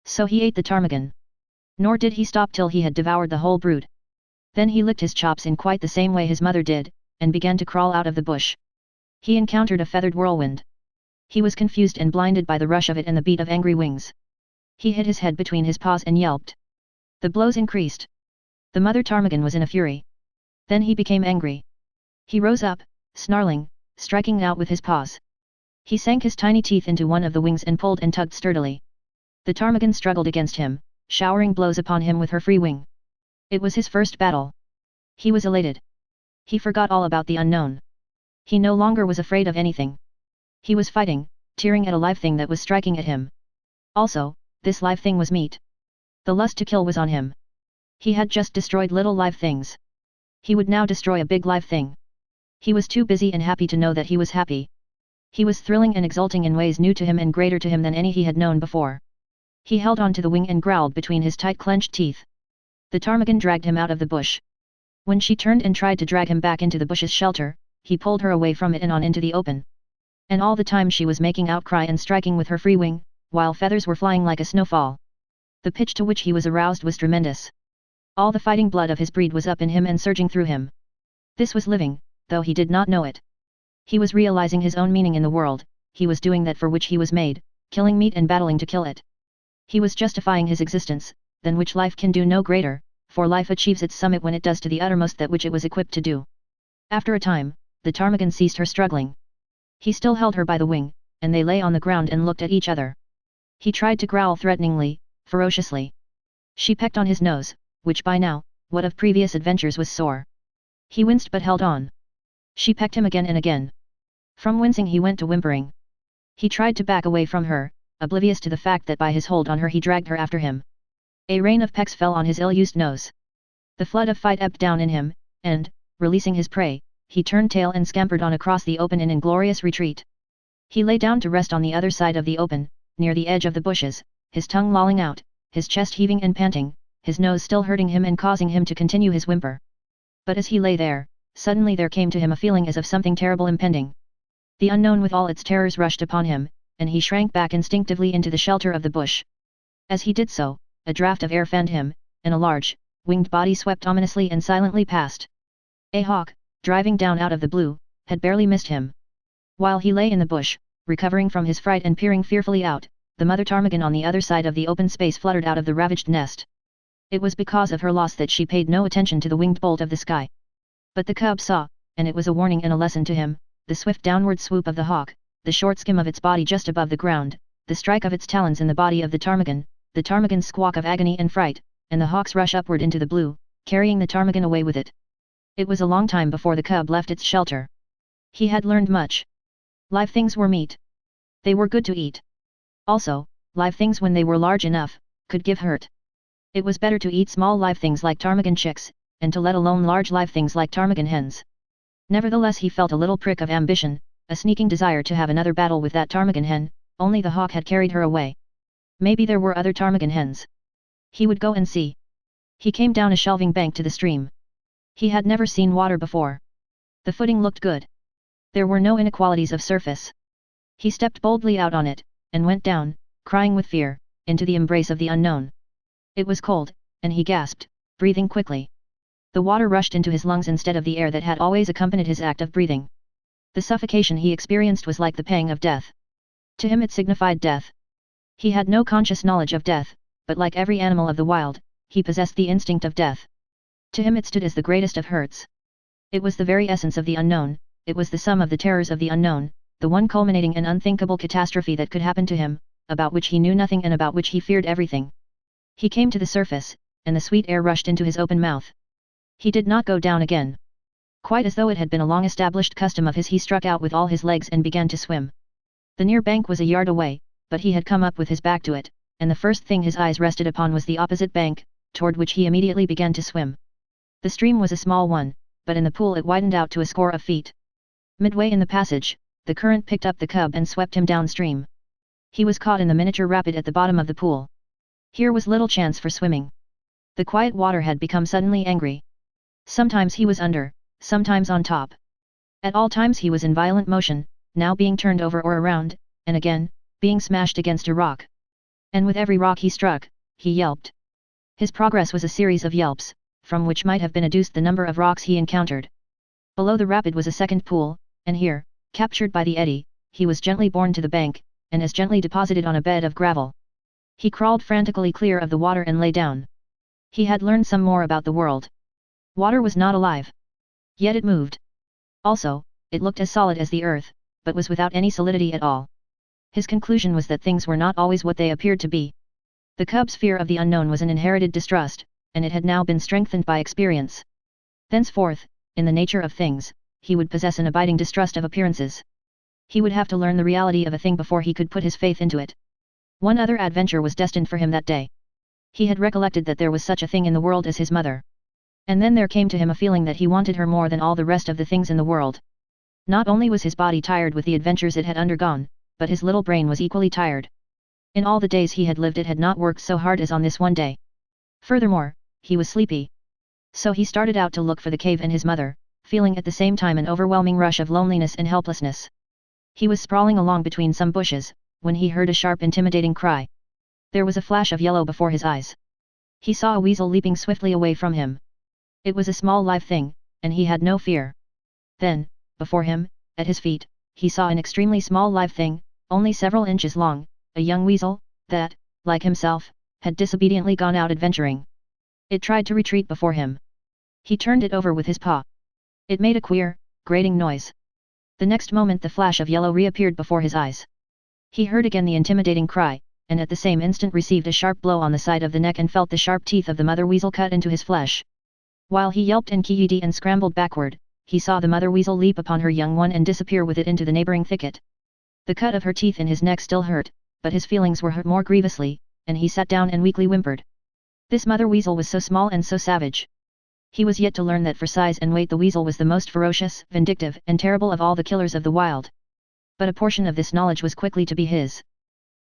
So he ate the ptarmigan. Nor did he stop till he had devoured the whole brood. Then he licked his chops in quite the same way his mother did, and began to crawl out of the bush. He encountered a feathered whirlwind. He was confused and blinded by the rush of it and the beat of angry wings. He hid his head between his paws and yelped. The blows increased. The mother ptarmigan was in a fury. Then he became angry. He rose up, snarling, striking out with his paws. He sank his tiny teeth into one of the wings and pulled and tugged sturdily. The ptarmigan struggled against him, showering blows upon him with her free wing. It was his first battle. He was elated. He forgot all about the unknown. He no longer was afraid of anything. He was fighting, tearing at a live thing that was striking at him. Also, this live thing was meat. The lust to kill was on him. He had just destroyed little live things. He would now destroy a big live thing. He was too busy and happy to know that he was happy. He was thrilling and exulting in ways new to him and greater to him than any he had known before. He held on to the wing and growled between his tight clenched teeth. The ptarmigan dragged him out of the bush. When she turned and tried to drag him back into the bush's shelter, he pulled her away from it and on into the open. And all the time she was making outcry and striking with her free wing, while feathers were flying like a snowfall. The pitch to which he was aroused was tremendous. All the fighting blood of his breed was up in him and surging through him. This was living, though he did not know it. He was realizing his own meaning in the world, he was doing that for which he was made, killing meat and battling to kill it. He was justifying his existence, than which life can do no greater, for life achieves its summit when it does to the uttermost that which it was equipped to do. After a time, the ptarmigan ceased her struggling. He still held her by the wing, and they lay on the ground and looked at each other. He tried to growl threateningly, ferociously. She pecked on his nose, which by now, what of previous adventures was sore. He winced but held on. She pecked him again and again. From wincing he went to whimpering. He tried to back away from her, oblivious to the fact that by his hold on her he dragged her after him. A rain of pecks fell on his ill-used nose. The flood of fight ebbed down in him, and, releasing his prey, he turned tail and scampered on across the open in inglorious retreat. He lay down to rest on the other side of the open, near the edge of the bushes, his tongue lolling out, his chest heaving and panting, his nose still hurting him and causing him to continue his whimper. But as he lay there, suddenly there came to him a feeling as of something terrible impending. The unknown with all its terrors rushed upon him, and he shrank back instinctively into the shelter of the bush. As he did so, a draft of air fanned him, and a large, winged body swept ominously and silently past. A hawk, driving down out of the blue, had barely missed him. While he lay in the bush, recovering from his fright and peering fearfully out, the mother ptarmigan on the other side of the open space fluttered out of the ravaged nest. It was because of her loss that she paid no attention to the winged bolt of the sky. But the cub saw, and it was a warning and a lesson to him, the swift downward swoop of the hawk, the short skim of its body just above the ground, the strike of its talons in the body of the ptarmigan's squawk of agony and fright, and the hawk's rush upward into the blue, carrying the ptarmigan away with it. It was a long time before the cub left its shelter. He had learned much. Live things were meat. They were good to eat. Also, live things when they were large enough, could give hurt. It was better to eat small live things like ptarmigan chicks, and to let alone large live things like ptarmigan hens. Nevertheless he felt a little prick of ambition, a sneaking desire to have another battle with that ptarmigan hen, only the hawk had carried her away. Maybe there were other ptarmigan hens. He would go and see. He came down a shelving bank to the stream. He had never seen water before. The footing looked good. There were no inequalities of surface. He stepped boldly out on it, and went down, crying with fear, into the embrace of the unknown. It was cold, and he gasped, breathing quickly. The water rushed into his lungs instead of the air that had always accompanied his act of breathing. The suffocation he experienced was like the pang of death. To him it signified death. He had no conscious knowledge of death, but like every animal of the wild, he possessed the instinct of death. To him it stood as the greatest of hurts. It was the very essence of the unknown, it was the sum of the terrors of the unknown, the one culminating and unthinkable catastrophe that could happen to him, about which he knew nothing and about which he feared everything. He came to the surface, and the sweet air rushed into his open mouth. He did not go down again. Quite as though it had been a long-established custom of his, he struck out with all his legs and began to swim. The near bank was a yard away, but he had come up with his back to it, and the first thing his eyes rested upon was the opposite bank, toward which he immediately began to swim. The stream was a small one, but in the pool it widened out to a score of feet. Midway in the passage, the current picked up the cub and swept him downstream. He was caught in the miniature rapid at the bottom of the pool. Here was little chance for swimming. The quiet water had become suddenly angry. Sometimes he was under, sometimes on top. At all times he was in violent motion, now being turned over or around, and again, being smashed against a rock. And with every rock he struck, he yelped. His progress was a series of yelps, from which might have been adduced the number of rocks he encountered. Below the rapid was a second pool, and here, captured by the eddy, he was gently borne to the bank, and as gently deposited on a bed of gravel. He crawled frantically clear of the water and lay down. He had learned some more about the world. Water was not alive. Yet it moved. Also, it looked as solid as the earth, but was without any solidity at all. His conclusion was that things were not always what they appeared to be. The cub's fear of the unknown was an inherited distrust, and it had now been strengthened by experience. Thenceforth, in the nature of things, he would possess an abiding distrust of appearances. He would have to learn the reality of a thing before he could put his faith into it. One other adventure was destined for him that day. He had recollected that there was such a thing in the world as his mother. And then there came to him a feeling that he wanted her more than all the rest of the things in the world. Not only was his body tired with the adventures it had undergone, but his little brain was equally tired. In all the days he had lived it had not worked so hard as on this one day. Furthermore, he was sleepy. So he started out to look for the cave and his mother, feeling at the same time an overwhelming rush of loneliness and helplessness. He was sprawling along between some bushes, when he heard a sharp intimidating cry. There was a flash of yellow before his eyes. He saw a weasel leaping swiftly away from him. It was a small live thing, and he had no fear. Then, before him, at his feet, he saw an extremely small live thing, only several inches long, a young weasel, that, like himself, had disobediently gone out adventuring. It tried to retreat before him. He turned it over with his paw. It made a queer, grating noise. The next moment the flash of yellow reappeared before his eyes. He heard again the intimidating cry, and at the same instant received a sharp blow on the side of the neck and felt the sharp teeth of the mother weasel cut into his flesh. While he yelped and kee-yee and scrambled backward, he saw the mother weasel leap upon her young one and disappear with it into the neighboring thicket. The cut of her teeth in his neck still hurt, but his feelings were hurt more grievously, and he sat down and weakly whimpered. This mother weasel was so small and so savage. He was yet to learn that for size and weight the weasel was the most ferocious, vindictive, and terrible of all the killers of the wild. But a portion of this knowledge was quickly to be his.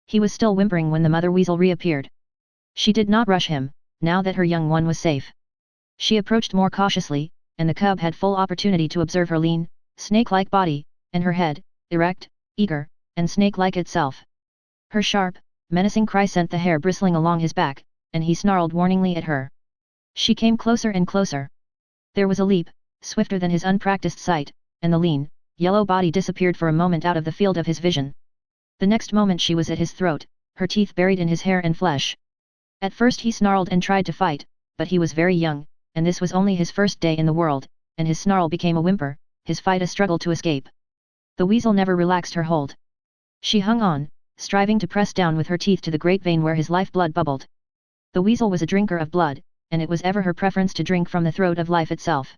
He was still whimpering when the mother weasel reappeared. She did not rush him, now that her young one was safe. She approached more cautiously, and the cub had full opportunity to observe her lean, snake-like body, and her head, erect, eager, and snake-like itself. Her sharp, menacing cry sent the hair bristling along his back, and he snarled warningly at her. She came closer and closer. There was a leap, swifter than his unpracticed sight, and the lean, yellow body disappeared for a moment out of the field of his vision. The next moment she was at his throat, her teeth buried in his hair and flesh. At first he snarled and tried to fight, but he was very young, and this was only his first day in the world, and his snarl became a whimper, his fight a struggle to escape. The weasel never relaxed her hold. She hung on, striving to press down with her teeth to the great vein where his life blood bubbled. The weasel was a drinker of blood, and it was ever her preference to drink from the throat of life itself.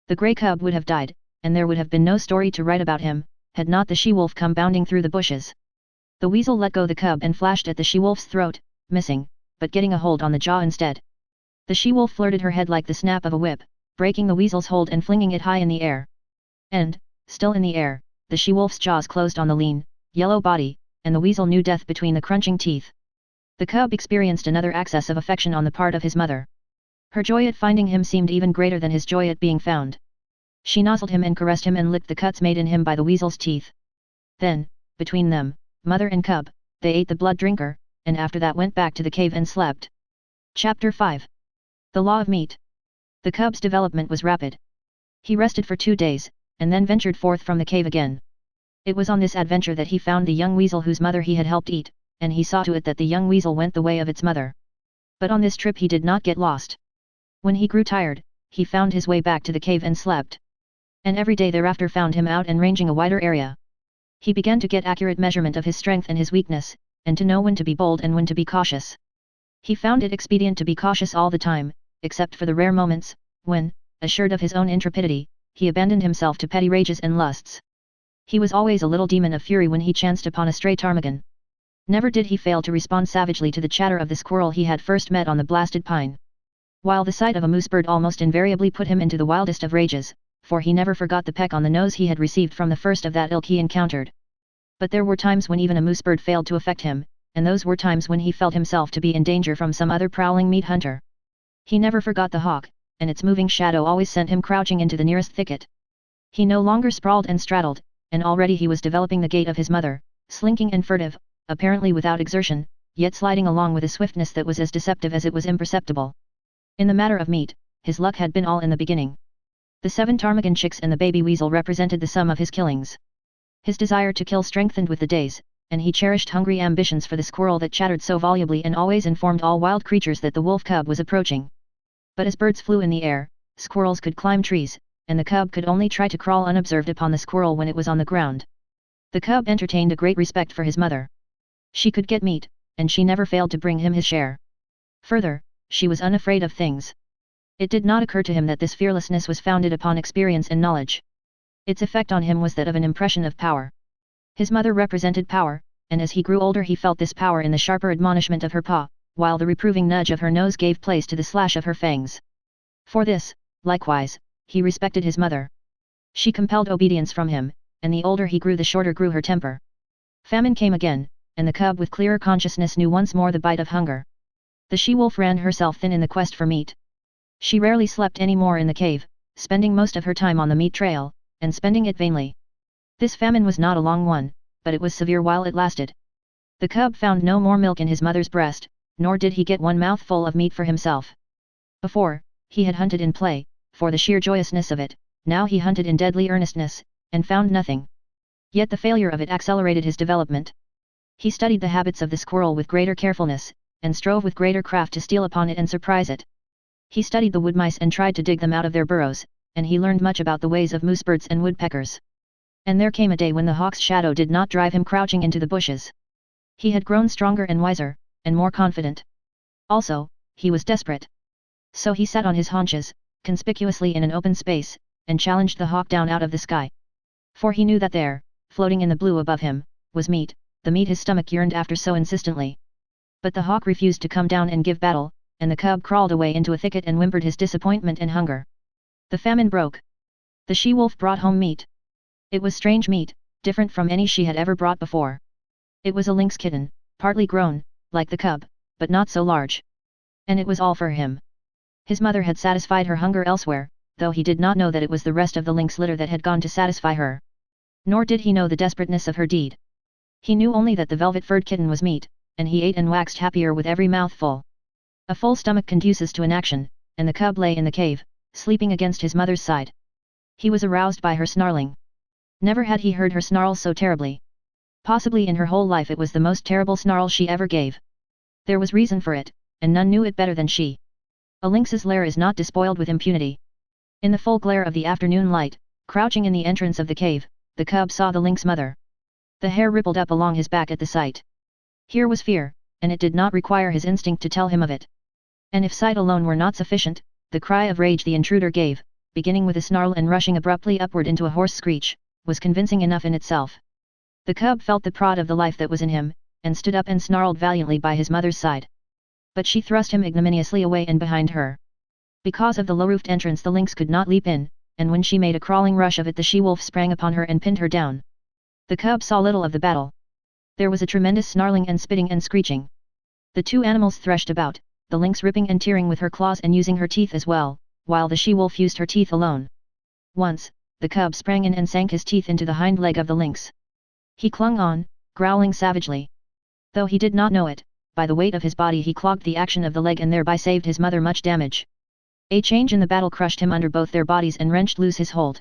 The grey cub would have died, and there would have been no story to write about him, had not the she-wolf come bounding through the bushes. The weasel let go the cub and flashed at the she-wolf's throat, missing, but getting a hold on the jaw instead. The she-wolf flirted her head like the snap of a whip, breaking the weasel's hold and flinging it high in the air. And, still in the air, the she-wolf's jaws closed on the lean, yellow body, and the weasel knew death between the crunching teeth. The cub experienced another access of affection on the part of his mother. Her joy at finding him seemed even greater than his joy at being found. She nozzled him and caressed him and licked the cuts made in him by the weasel's teeth. Then, between them, mother and cub, they ate the blood drinker, and after that went back to the cave and slept. Chapter 5. The Law of Meat. The cub's development was rapid. He rested for 2 days, and then ventured forth from the cave again. It was on this adventure that he found the young weasel whose mother he had helped eat, and he saw to it that the young weasel went the way of its mother. But on this trip he did not get lost. When he grew tired, he found his way back to the cave and slept. And every day thereafter found him out and ranging a wider area. He began to get accurate measurement of his strength and his weakness, and to know when to be bold and when to be cautious. He found it expedient to be cautious all the time, except for the rare moments, when, assured of his own intrepidity, he abandoned himself to petty rages and lusts. He was always a little demon of fury when he chanced upon a stray ptarmigan. Never did he fail to respond savagely to the chatter of the squirrel he had first met on the blasted pine. While the sight of a moose bird almost invariably put him into the wildest of rages, for he never forgot the peck on the nose he had received from the first of that ilk he encountered. But there were times when even a moose bird failed to affect him, and those were times when he felt himself to be in danger from some other prowling meat hunter. He never forgot the hawk, and its moving shadow always sent him crouching into the nearest thicket. He no longer sprawled and straddled, and already he was developing the gait of his mother, slinking and furtive, apparently without exertion, yet sliding along with a swiftness that was as deceptive as it was imperceptible. In the matter of meat, his luck had been all in the beginning. The 7 ptarmigan chicks and the baby weasel represented the sum of his killings. His desire to kill strengthened with the days, and he cherished hungry ambitions for the squirrel that chattered so volubly and always informed all wild creatures that the wolf cub was approaching. But as birds flew in the air, squirrels could climb trees, and the cub could only try to crawl unobserved upon the squirrel when it was on the ground. The cub entertained a great respect for his mother. She could get meat, and she never failed to bring him his share. Further, she was unafraid of things. It did not occur to him that this fearlessness was founded upon experience and knowledge. Its effect on him was that of an impression of power. His mother represented power, and as he grew older he felt this power in the sharper admonishment of her paw, while the reproving nudge of her nose gave place to the slash of her fangs. For this, likewise, he respected his mother. She compelled obedience from him, and the older he grew the shorter grew her temper. Famine came again, and the cub with clearer consciousness knew once more the bite of hunger. The she-wolf ran herself thin in the quest for meat. She rarely slept any more in the cave, spending most of her time on the meat trail, and spending it vainly. This famine was not a long one, but it was severe while it lasted. The cub found no more milk in his mother's breast, nor did he get one mouthful of meat for himself. Before, he had hunted in play, for the sheer joyousness of it, now he hunted in deadly earnestness, and found nothing. Yet the failure of it accelerated his development. He studied the habits of the squirrel with greater carefulness, and strove with greater craft to steal upon it and surprise it. He studied the wood mice and tried to dig them out of their burrows, and he learned much about the ways of moose birds and woodpeckers. And there came a day when the hawk's shadow did not drive him crouching into the bushes. He had grown stronger and wiser, and more confident. Also, he was desperate. So he sat on his haunches, conspicuously in an open space, and challenged the hawk down out of the sky. For he knew that there, floating in the blue above him, was meat, the meat his stomach yearned after so insistently. But the hawk refused to come down and give battle, and the cub crawled away into a thicket and whimpered his disappointment and hunger. The famine broke. The she-wolf brought home meat. It was strange meat, different from any she had ever brought before. It was a lynx kitten, partly grown, like the cub, but not so large. And it was all for him. His mother had satisfied her hunger elsewhere, though he did not know that it was the rest of the lynx litter that had gone to satisfy her. Nor did he know the desperateness of her deed. He knew only that the velvet-furred kitten was meat, and he ate and waxed happier with every mouthful. A full stomach conduces to inaction, and the cub lay in the cave, sleeping against his mother's side. He was aroused by her snarling. Never had he heard her snarl so terribly. Possibly in her whole life it was the most terrible snarl she ever gave. There was reason for it, and none knew it better than she. A lynx's lair is not despoiled with impunity. In the full glare of the afternoon light, crouching in the entrance of the cave, the cub saw the lynx mother. The hair rippled up along his back at the sight. Here was fear, and it did not require his instinct to tell him of it. And if sight alone were not sufficient, the cry of rage the intruder gave, beginning with a snarl and rushing abruptly upward into a hoarse screech, was convincing enough in itself. The cub felt the prod of the life that was in him, and stood up and snarled valiantly by his mother's side. But she thrust him ignominiously away and behind her. Because of the low-roofed entrance the lynx could not leap in, and when she made a crawling rush of it the she-wolf sprang upon her and pinned her down. The cub saw little of the battle. There was a tremendous snarling and spitting and screeching. The two animals threshed about, the lynx ripping and tearing with her claws and using her teeth as well, while the she-wolf used her teeth alone. Once, the cub sprang in and sank his teeth into the hind leg of the lynx. He clung on, growling savagely. Though he did not know it, by the weight of his body he clogged the action of the leg and thereby saved his mother much damage. A change in the battle crushed him under both their bodies and wrenched loose his hold.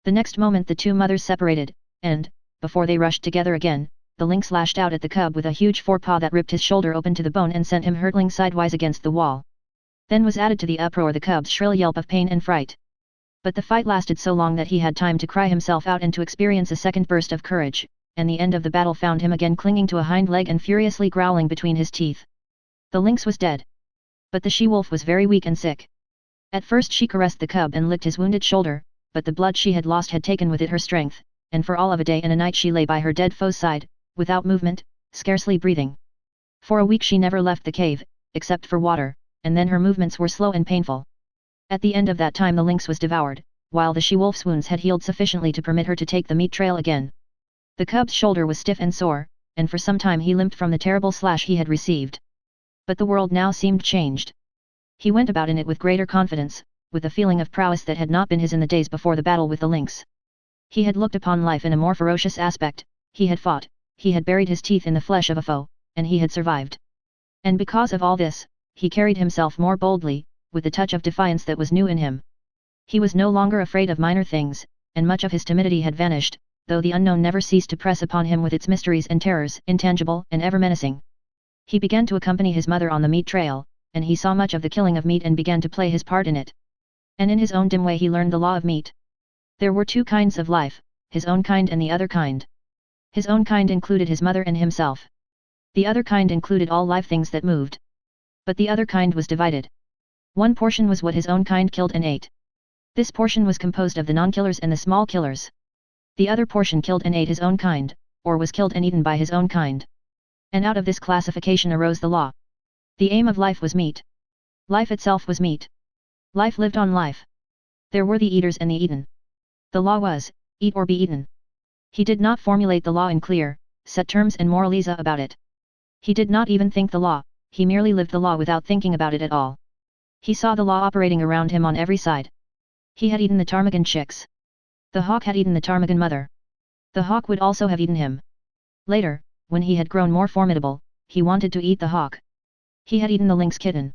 The next moment the two mothers separated, and, before they rushed together again, the lynx lashed out at the cub with a huge forepaw that ripped his shoulder open to the bone and sent him hurtling sidewise against the wall. Then was added to the uproar the cub's shrill yelp of pain and fright. But the fight lasted so long that he had time to cry himself out and to experience a second burst of courage, and the end of the battle found him again clinging to a hind leg and furiously growling between his teeth. The lynx was dead. But the she-wolf was very weak and sick. At first she caressed the cub and licked his wounded shoulder, but the blood she had lost had taken with it her strength, and for all of a day and a night she lay by her dead foe's side, without movement, scarcely breathing. For a week she never left the cave, except for water, and then her movements were slow and painful. At the end of that time the lynx was devoured, while the she-wolf's wounds had healed sufficiently to permit her to take the meat trail again. The cub's shoulder was stiff and sore, and for some time he limped from the terrible slash he had received. But the world now seemed changed. He went about in it with greater confidence, with a feeling of prowess that had not been his in the days before the battle with the lynx. He had looked upon life in a more ferocious aspect, he had fought, he had buried his teeth in the flesh of a foe, and he had survived. And because of all this, he carried himself more boldly, with a touch of defiance that was new in him. He was no longer afraid of minor things, and much of his timidity had vanished, though the unknown never ceased to press upon him with its mysteries and terrors, intangible and ever menacing. He began to accompany his mother on the meat trail, and he saw much of the killing of meat and began to play his part in it. And in his own dim way he learned the law of meat. There were two kinds of life, his own kind and the other kind. His own kind included his mother and himself. The other kind included all live things that moved. But the other kind was divided. One portion was what his own kind killed and ate. This portion was composed of the non-killers and the small killers. The other portion killed and ate his own kind, or was killed and eaten by his own kind. And out of this classification arose the law. The aim of life was meat. Life itself was meat. Life lived on life. There were the eaters and the eaten. The law was, eat or be eaten. He did not formulate the law in clear, set terms and moraliza about it. He did not even think the law, he merely lived the law without thinking about it at all. He saw the law operating around him on every side. He had eaten the ptarmigan chicks. The hawk had eaten the ptarmigan mother. The hawk would also have eaten him. Later, when he had grown more formidable, he wanted to eat the hawk. He had eaten the lynx kitten.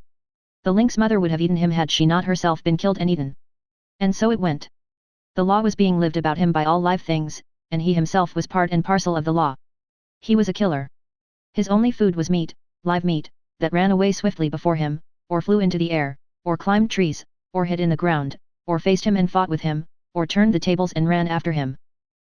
The lynx mother would have eaten him had she not herself been killed and eaten. And so it went. The law was being lived about him by all live things, and he himself was part and parcel of the law. He was a killer. His only food was meat, live meat, that ran away swiftly before him, or flew into the air, or climbed trees, or hid in the ground, or faced him and fought with him, or turned the tables and ran after him.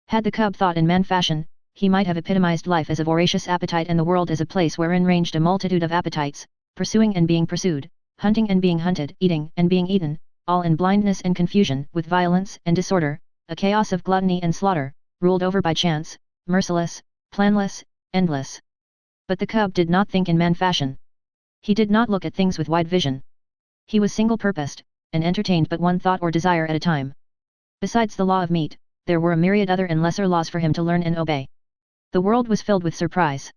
Had the cub thought in man fashion, he might have epitomized life as a voracious appetite and the world as a place wherein ranged a multitude of appetites, pursuing and being pursued, hunting and being hunted, eating and being eaten, all in blindness and confusion, with violence and disorder, a chaos of gluttony and slaughter, ruled over by chance, merciless, planless, endless. But the cub did not think in man fashion. He did not look at things with wide vision. He was single-purposed, and entertained but one thought or desire at a time. Besides the law of meat, there were a myriad other and lesser laws for him to learn and obey. The world was filled with surprise.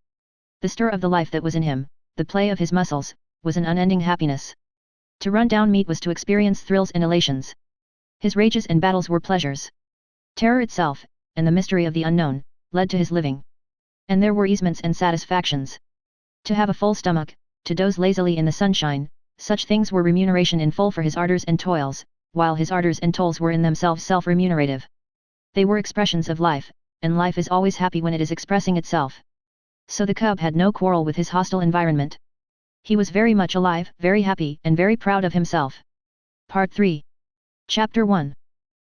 The stir of the life that was in him, the play of his muscles, was an unending happiness. To run down meat was to experience thrills and elations. His rages and battles were pleasures. Terror itself, and the mystery of the unknown, led to his living. And there were easements and satisfactions. To have a full stomach, to doze lazily in the sunshine, such things were remuneration in full for his ardors and toils, while his ardors and toils were in themselves self-remunerative. They were expressions of life, and life is always happy when it is expressing itself. So the cub had no quarrel with his hostile environment. He was very much alive, very happy, and very proud of himself. Part 3. Chapter 1.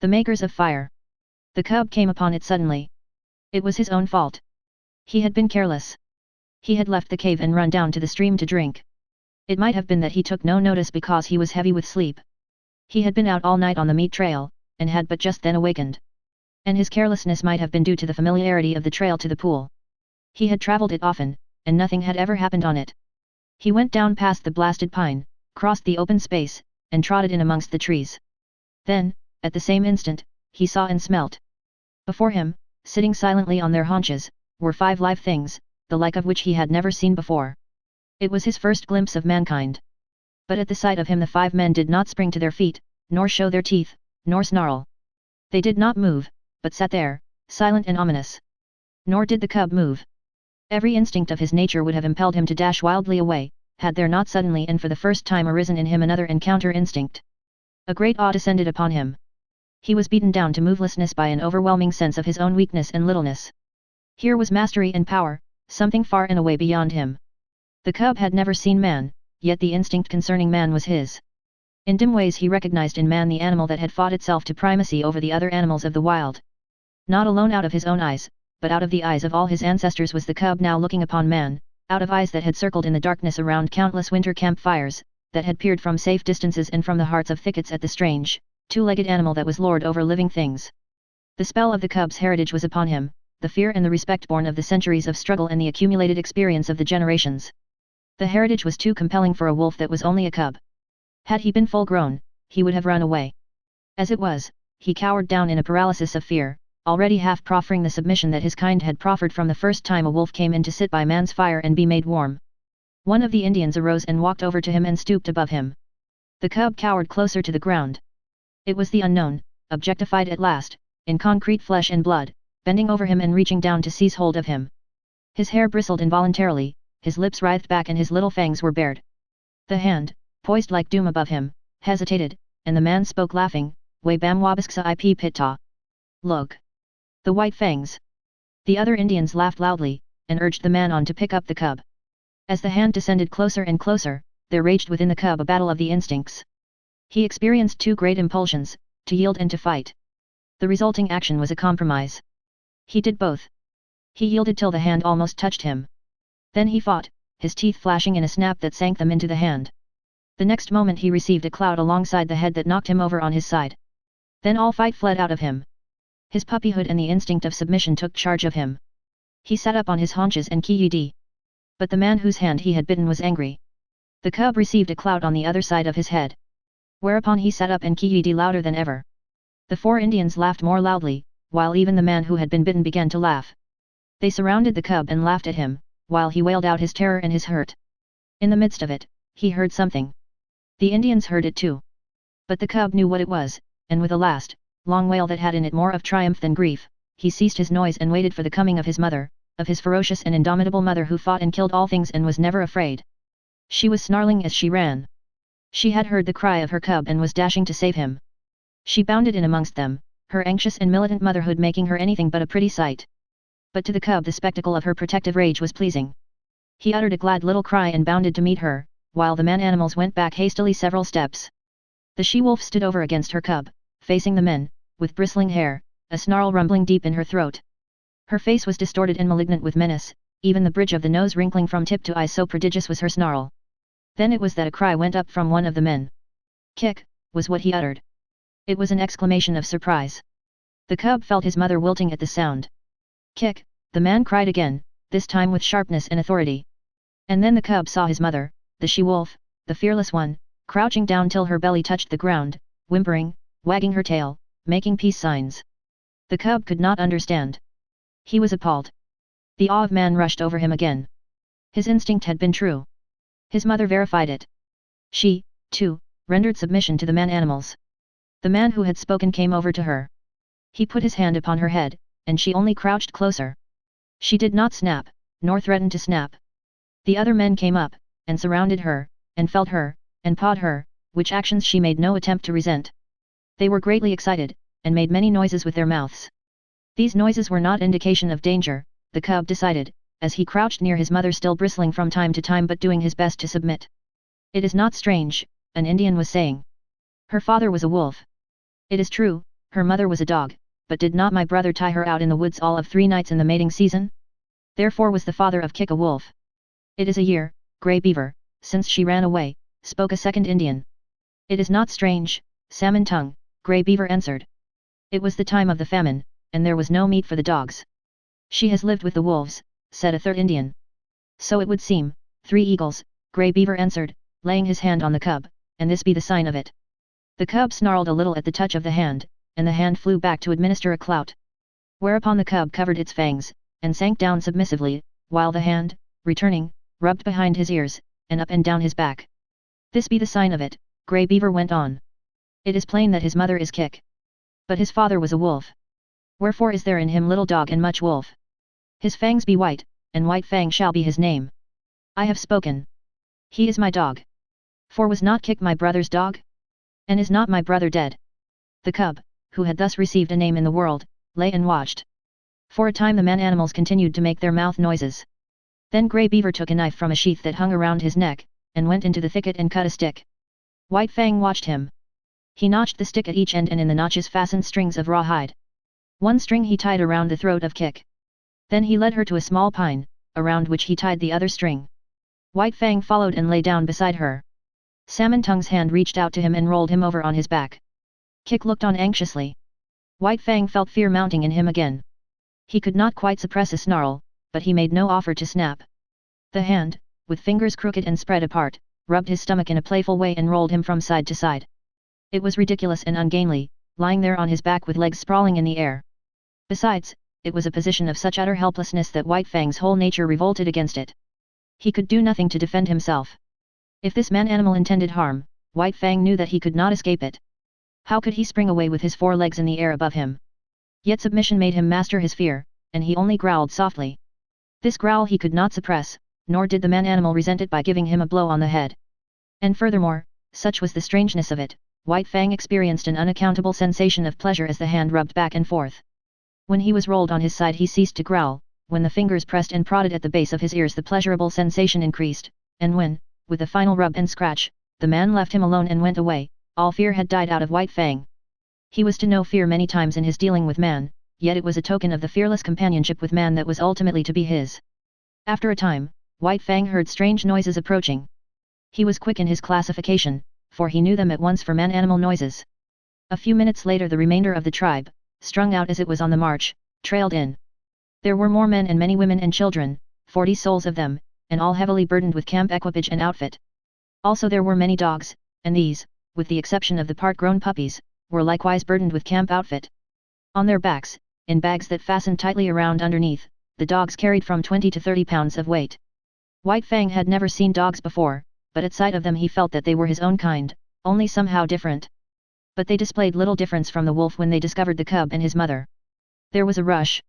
The Makers of Fire. The cub came upon it suddenly. It was his own fault. He had been careless. He had left the cave and run down to the stream to drink. It might have been that he took no notice because he was heavy with sleep. He had been out all night on the meat trail, and had but just then awakened. And his carelessness might have been due to the familiarity of the trail to the pool. He had traveled it often, and nothing had ever happened on it. He went down past the blasted pine, crossed the open space, and trotted in amongst the trees. Then, at the same instant, he saw and smelt. Before him, sitting silently on their haunches, were 5 live things, the like of which he had never seen before. It was his first glimpse of mankind. But at the sight of him the 5 men did not spring to their feet, nor show their teeth, nor snarl. They did not move, but sat there, silent and ominous. Nor did the cub move. Every instinct of his nature would have impelled him to dash wildly away, had there not suddenly and for the first time arisen in him another and counter instinct. A great awe descended upon him. He was beaten down to movelessness by an overwhelming sense of his own weakness and littleness. Here was mastery and power, something far and away beyond him. The cub had never seen man, yet the instinct concerning man was his. In dim ways he recognized in man the animal that had fought itself to primacy over the other animals of the wild. Not alone out of his own eyes, but out of the eyes of all his ancestors was the cub now looking upon man, out of eyes that had circled in the darkness around countless winter campfires, that had peered from safe distances and from the hearts of thickets at the strange, 2-legged animal that was lord over living things. The spell of the cub's heritage was upon him, the fear and the respect born of the centuries of struggle and the accumulated experience of the generations. The heritage was too compelling for a wolf that was only a cub. Had he been full grown, he would have run away. As it was, he cowered down in a paralysis of fear, already half proffering the submission that his kind had proffered from the first time a wolf came in to sit by man's fire and be made warm. One of the Indians arose and walked over to him and stooped above him. The cub cowered closer to the ground. It was the unknown, objectified at last, in concrete flesh and blood, bending over him and reaching down to seize hold of him. His hair bristled involuntarily, his lips writhed back and his little fangs were bared. The hand, poised like doom above him, hesitated, and the man spoke laughing, "We bam wabisksa ip pitta." Look! The white fangs. The other Indians laughed loudly, and urged the man on to pick up the cub. As the hand descended closer and closer, there raged within the cub a battle of the instincts. He experienced 2 great impulsions, to yield and to fight. The resulting action was a compromise. He did both. He yielded till the hand almost touched him. Then he fought, his teeth flashing in a snap that sank them into the hand. The next moment he received a clout alongside the head that knocked him over on his side. Then all fight fled out of him. His puppyhood and the instinct of submission took charge of him. He sat up on his haunches and keyed. But the man whose hand he had bitten was angry. The cub received a clout on the other side of his head. Whereupon he sat up and keyed louder than ever. The 4 Indians laughed more loudly, while even the man who had been bitten began to laugh. They surrounded the cub and laughed at him, while he wailed out his terror and his hurt. In the midst of it, he heard something. The Indians heard it too. But the cub knew what it was, and with a last, long wail that had in it more of triumph than grief, he ceased his noise and waited for the coming of his mother, of his ferocious and indomitable mother who fought and killed all things and was never afraid. She was snarling as she ran. She had heard the cry of her cub and was dashing to save him. She bounded in amongst them, her anxious and militant motherhood making her anything but a pretty sight. But to the cub the spectacle of her protective rage was pleasing. He uttered a glad little cry and bounded to meet her, while the man-animals went back hastily several steps. The she-wolf stood over against her cub, facing the men, with bristling hair, a snarl rumbling deep in her throat. Her face was distorted and malignant with menace, even the bridge of the nose wrinkling from tip to eye, so prodigious was her snarl. Then it was that a cry went up from one of the men. "Kick," was what he uttered. It was an exclamation of surprise. The cub felt his mother wilting at the sound. "Kick," the man cried again, this time with sharpness and authority. And then the cub saw his mother, the she-wolf, the fearless one, crouching down till her belly touched the ground, whimpering, wagging her tail, making peace signs. The cub could not understand. He was appalled. The awe of man rushed over him again. His instinct had been true. His mother verified it. She, too, rendered submission to the man-animals. The man who had spoken came over to her. He put his hand upon her head, and she only crouched closer. She did not snap, nor threaten to snap. The other men came up, and surrounded her, and felt her, and pawed her, which actions she made no attempt to resent. They were greatly excited, and made many noises with their mouths. These noises were not indication of danger, the cub decided, as he crouched near his mother, still bristling from time to time but doing his best to submit. "It is not strange," an Indian was saying. "Her father was a wolf. It is true, her mother was a dog, but did not my brother tie her out in the woods all of 3 nights in the mating season? Therefore was the father of Kick a wolf. It is a year, Grey Beaver, since she ran away," spoke a second Indian. "It is not strange, Salmon Tongue," Grey Beaver answered. "It was the time of the famine, and there was no meat for the dogs. She has lived with the wolves," said a third Indian. "So it would seem, 3 eagles," Grey Beaver answered, laying his hand on the cub, "and this be the sign of it." The cub snarled a little at the touch of the hand, and the hand flew back to administer a clout. Whereupon the cub covered its fangs, and sank down submissively, while the hand, returning, rubbed behind his ears, and up and down his back. "This be the sign of it," Grey Beaver went on. "It is plain that his mother is Kick. But his father was a wolf. Wherefore is there in him little dog and much wolf? His fangs be white, and White Fang shall be his name. I have spoken. He is my dog. For was not Kick my brother's dog? And is not my brother dead?" The cub, who had thus received a name in the world, lay and watched. For a time the man-animals continued to make their mouth noises. Then Grey Beaver took a knife from a sheath that hung around his neck, and went into the thicket and cut a stick. White Fang watched him. He notched the stick at each end, and in the notches fastened strings of rawhide. One string he tied around the throat of Kick. Then he led her to a small pine, around which he tied the other string. White Fang followed and lay down beside her. Salmon Tongue's hand reached out to him and rolled him over on his back. Kick looked on anxiously. White Fang felt fear mounting in him again. He could not quite suppress a snarl, but he made no offer to snap. The hand, with fingers crooked and spread apart, rubbed his stomach in a playful way and rolled him from side to side. It was ridiculous and ungainly, lying there on his back with legs sprawling in the air. Besides, it was a position of such utter helplessness that White Fang's whole nature revolted against it. He could do nothing to defend himself. If this man-animal intended harm, White Fang knew that he could not escape it. How could he spring away with his 4 legs in the air above him? Yet submission made him master his fear, and he only growled softly. This growl he could not suppress, nor did the man-animal resent it by giving him a blow on the head. And furthermore, such was the strangeness of it, White Fang experienced an unaccountable sensation of pleasure as the hand rubbed back and forth. When he was rolled on his side he ceased to growl, when the fingers pressed and prodded at the base of his ears the pleasurable sensation increased, and when, with a final rub and scratch, the man left him alone and went away, all fear had died out of White Fang. He was to know fear many times in his dealing with man, yet it was a token of the fearless companionship with man that was ultimately to be his. After a time, White Fang heard strange noises approaching. He was quick in his classification, for he knew them at once for man-animal noises. A few minutes later the remainder of the tribe, strung out as it was on the march, trailed in. There were more men and many women and children, 40 souls of them, and all heavily burdened with camp equipage and outfit. Also there were many dogs, and these, with the exception of the part-grown puppies, were likewise burdened with camp outfit. On their backs, in bags that fastened tightly around underneath, the dogs carried from 20 to 30 pounds of weight. White Fang had never seen dogs before, but at sight of them he felt that they were his own kind, only somehow different. But they displayed little difference from the wolf when they discovered the cub and his mother. There was a rush.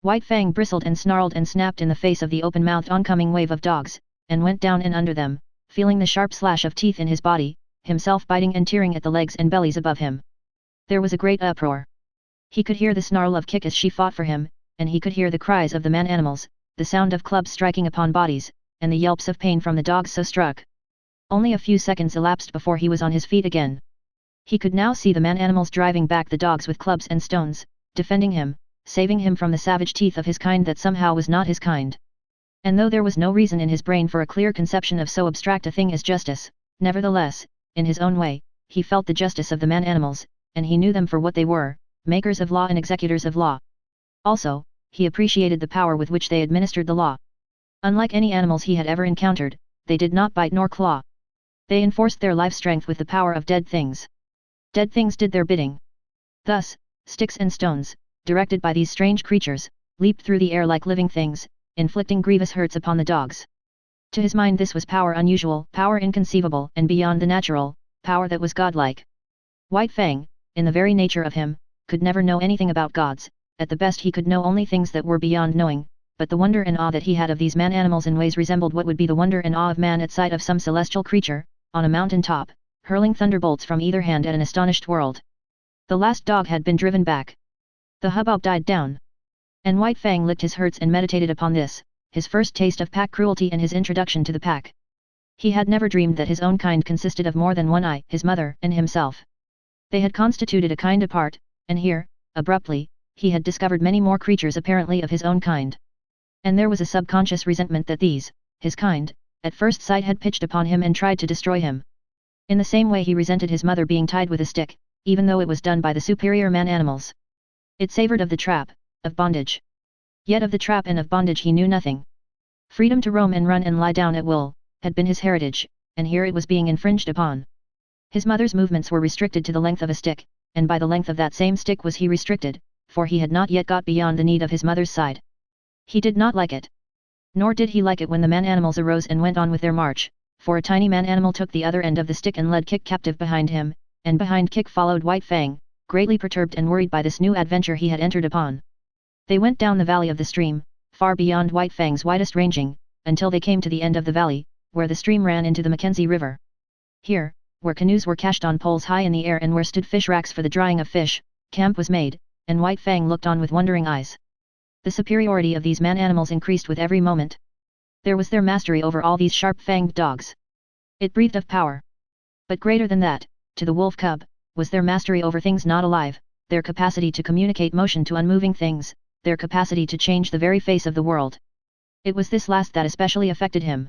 White Fang bristled and snarled and snapped in the face of the open-mouthed oncoming wave of dogs, and went down and under them, feeling the sharp slash of teeth in his body, himself biting and tearing at the legs and bellies above him. There was a great uproar. He could hear the snarl of Kick as she fought for him, and he could hear the cries of the man-animals, the sound of clubs striking upon bodies, and the yelps of pain from the dogs so struck. Only a few seconds elapsed before he was on his feet again. He could now see the man-animals driving back the dogs with clubs and stones, defending him, saving him from the savage teeth of his kind that somehow was not his kind. And though there was no reason in his brain for a clear conception of so abstract a thing as justice, nevertheless, in his own way, he felt the justice of the man-animals, and he knew them for what they were, makers of law and executors of law. Also, he appreciated the power with which they administered the law. Unlike any animals he had ever encountered, they did not bite nor claw. They enforced their life strength with the power of dead things. Dead things did their bidding. Thus, sticks and stones, directed by these strange creatures, leaped through the air like living things, inflicting grievous hurts upon the dogs. To his mind this was power unusual, power inconceivable and beyond the natural, power that was godlike. White Fang, in the very nature of him, could never know anything about gods, at the best he could know only things that were beyond knowing, but the wonder and awe that he had of these man-animals in ways resembled what would be the wonder and awe of man at sight of some celestial creature, on a mountain top, hurling thunderbolts from either hand at an astonished world. The last dog had been driven back. The hubbub died down. And White Fang licked his hurts and meditated upon this, his first taste of pack cruelty and his introduction to the pack. He had never dreamed that his own kind consisted of more than one eye, his mother and himself. They had constituted a kind apart, and here, abruptly, he had discovered many more creatures apparently of his own kind. And there was a subconscious resentment that these, his kind, at first sight had pitched upon him and tried to destroy him. In the same way he resented his mother being tied with a stick, even though it was done by the superior man-animals. It savored of the trap, of bondage. Yet of the trap and of bondage he knew nothing. Freedom to roam and run and lie down at will, had been his heritage, and here it was being infringed upon. His mother's movements were restricted to the length of a stick, and by the length of that same stick was he restricted, for he had not yet got beyond the need of his mother's side. He did not like it. Nor did he like it when the man-animals arose and went on with their march, for a tiny man-animal took the other end of the stick and led Kick captive behind him, and behind Kick followed White Fang, greatly perturbed and worried by this new adventure he had entered upon. They went down the valley of the stream, far beyond White Fang's widest ranging, until they came to the end of the valley, where the stream ran into the Mackenzie River. Here, where canoes were cached on poles high in the air and where stood fish racks for the drying of fish, camp was made, and White Fang looked on with wondering eyes. The superiority of these man-animals increased with every moment. There was their mastery over all these sharp-fanged dogs. It breathed of power. But greater than that, to the wolf cub, was their mastery over things not alive, their capacity to communicate motion to unmoving things, their capacity to change the very face of the world. It was this last that especially affected him.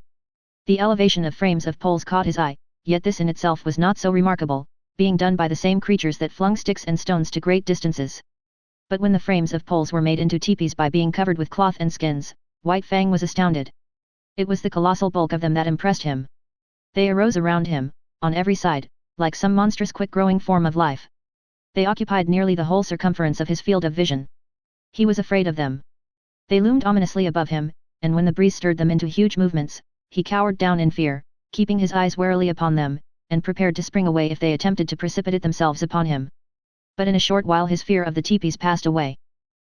The elevation of frames of poles caught his eye, yet this in itself was not so remarkable, being done by the same creatures that flung sticks and stones to great distances. But when the frames of poles were made into teepees by being covered with cloth and skins, White Fang was astounded. It was the colossal bulk of them that impressed him. They arose around him, on every side, like some monstrous quick-growing form of life. They occupied nearly the whole circumference of his field of vision. He was afraid of them. They loomed ominously above him, and when the breeze stirred them into huge movements, he cowered down in fear, keeping his eyes warily upon them, and prepared to spring away if they attempted to precipitate themselves upon him. But in a short while his fear of the teepees passed away.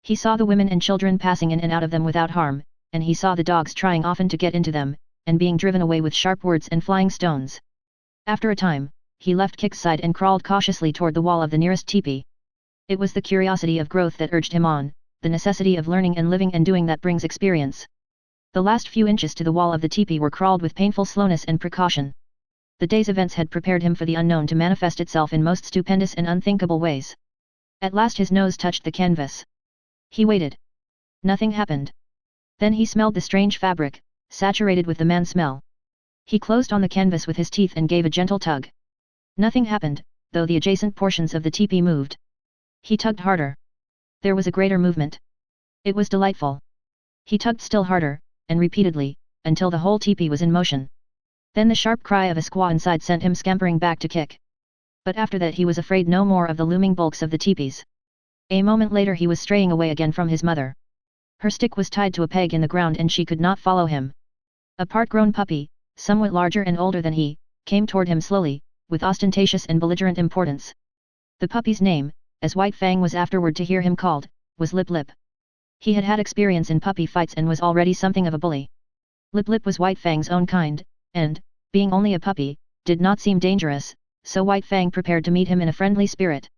He saw the women and children passing in and out of them without harm, and he saw the dogs trying often to get into them, and being driven away with sharp words and flying stones. After a time, he left Kick's side and crawled cautiously toward the wall of the nearest teepee. It was the curiosity of growth that urged him on, the necessity of learning and living and doing that brings experience. The last few inches to the wall of the teepee were crawled with painful slowness and precaution. The day's events had prepared him for the unknown to manifest itself in most stupendous and unthinkable ways. At last his nose touched the canvas. He waited. Nothing happened. Then he smelled the strange fabric, saturated with the man smell. He closed on the canvas with his teeth and gave a gentle tug. Nothing happened, though the adjacent portions of the teepee moved. He tugged harder. There was a greater movement. It was delightful. He tugged still harder, and repeatedly, until the whole teepee was in motion. Then the sharp cry of a squaw inside sent him scampering back to Kick. But after that he was afraid no more of the looming bulks of the teepees. A moment later he was straying away again from his mother. Her stick was tied to a peg in the ground and she could not follow him. A part-grown puppy, somewhat larger and older than he, came toward him slowly, with ostentatious and belligerent importance. The puppy's name, as White Fang was afterward to hear him called, was Lip Lip. He had had experience in puppy fights and was already something of a bully. Lip Lip was White Fang's own kind, and, being only a puppy, did not seem dangerous, so White Fang prepared to meet him in a friendly spirit.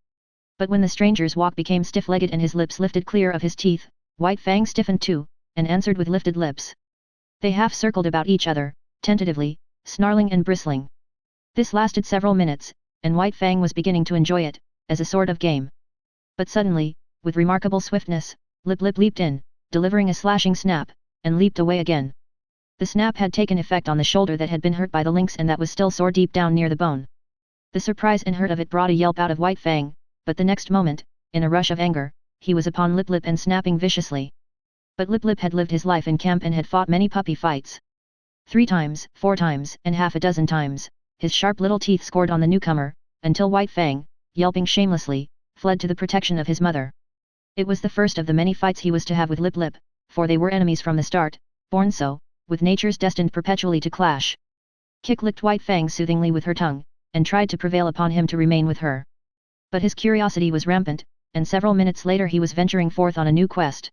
But when the stranger's walk became stiff-legged and his lips lifted clear of his teeth, White Fang stiffened too, and answered with lifted lips. They half-circled about each other, tentatively, snarling and bristling. This lasted several minutes, and White Fang was beginning to enjoy it, as a sort of game. But suddenly, with remarkable swiftness, Lip Lip leaped in, delivering a slashing snap, and leaped away again. The snap had taken effect on the shoulder that had been hurt by the lynx and that was still sore deep down near the bone. The surprise and hurt of it brought a yelp out of White Fang, but the next moment, in a rush of anger, he was upon Lip Lip and snapping viciously. But Lip Lip had lived his life in camp and had fought many puppy fights. 3 times, 4 times, and half a dozen times, his sharp little teeth scored on the newcomer, until White Fang, yelping shamelessly, fled to the protection of his mother. It was the first of the many fights he was to have with Lip Lip, for they were enemies from the start, born so, with natures destined perpetually to clash. Kick licked White Fang soothingly with her tongue, and tried to prevail upon him to remain with her. But his curiosity was rampant, and several minutes later he was venturing forth on a new quest.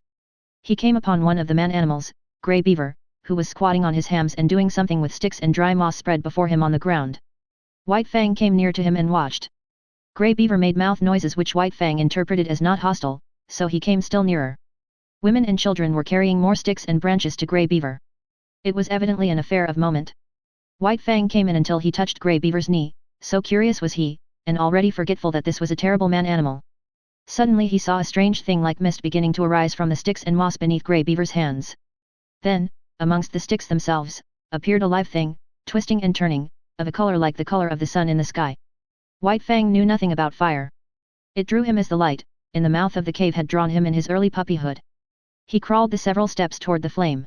He came upon one of the man-animals, Grey Beaver, who was squatting on his hams and doing something with sticks and dry moss spread before him on the ground. White Fang came near to him and watched. Grey Beaver made mouth noises which White Fang interpreted as not hostile, so he came still nearer. Women and children were carrying more sticks and branches to Grey Beaver. It was evidently an affair of moment. White Fang came in until he touched Grey Beaver's knee, so curious was he, and already forgetful that this was a terrible man-animal. Suddenly he saw a strange thing like mist beginning to arise from the sticks and moss beneath Grey Beaver's hands. Then, amongst the sticks themselves, appeared a live thing, twisting and turning, of a color like the color of the sun in the sky. White Fang knew nothing about fire. It drew him as the light, in the mouth of the cave had drawn him in his early puppyhood. He crawled the several steps toward the flame.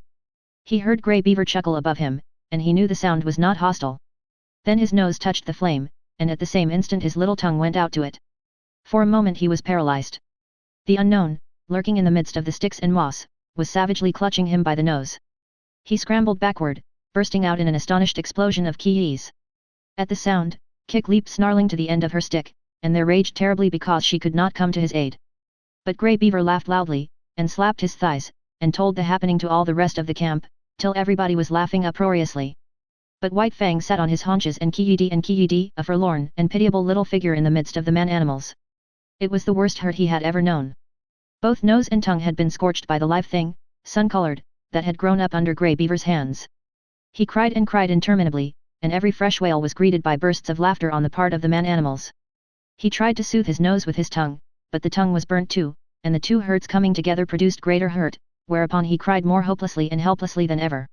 He heard Grey Beaver chuckle above him, and he knew the sound was not hostile. Then his nose touched the flame, and at the same instant his little tongue went out to it. For a moment he was paralyzed. The unknown, lurking in the midst of the sticks and moss, was savagely clutching him by the nose. He scrambled backward, bursting out in an astonished explosion of keys. At the sound, Kik leaped snarling to the end of her stick, and there raged terribly because she could not come to his aid. But Grey Beaver laughed loudly, and slapped his thighs, and told the happening to all the rest of the camp, till everybody was laughing uproariously. But White Fang sat on his haunches and Kiyidi, a forlorn and pitiable little figure in the midst of the man-animals. It was the worst hurt he had ever known. Both nose and tongue had been scorched by the live thing, sun-colored, that had grown up under Grey Beaver's hands. He cried interminably, and every fresh wail was greeted by bursts of laughter on the part of the man-animals. He tried to soothe his nose with his tongue, but the tongue was burnt too, and the two hurts coming together produced greater hurt, whereupon he cried more hopelessly and helplessly than ever.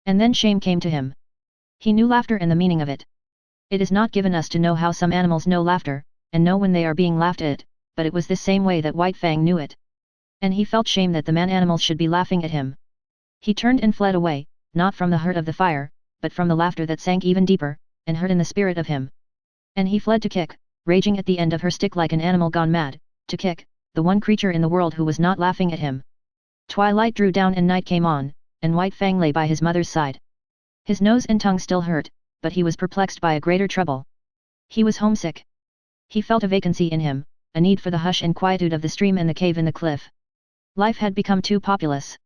And then shame came to him. He knew laughter and the meaning of it. It is not given us to know how some animals know laughter, and know when they are being laughed at, but it was this same way that White Fang knew it. And he felt shame that the man-animals should be laughing at him. He turned and fled away, not from the hurt of the fire, but from the laughter that sank even deeper, and hurt in the spirit of him. And he fled to Kik, raging at the end of her stick like an animal gone mad, to Kik, the one creature in the world who was not laughing at him. Twilight drew down and night came on, and White Fang lay by his mother's side. His nose and tongue still hurt, but he was perplexed by a greater trouble. He was homesick. He felt a vacancy in him, a need for the hush and quietude of the stream and the cave in the cliff. Life had become too populous.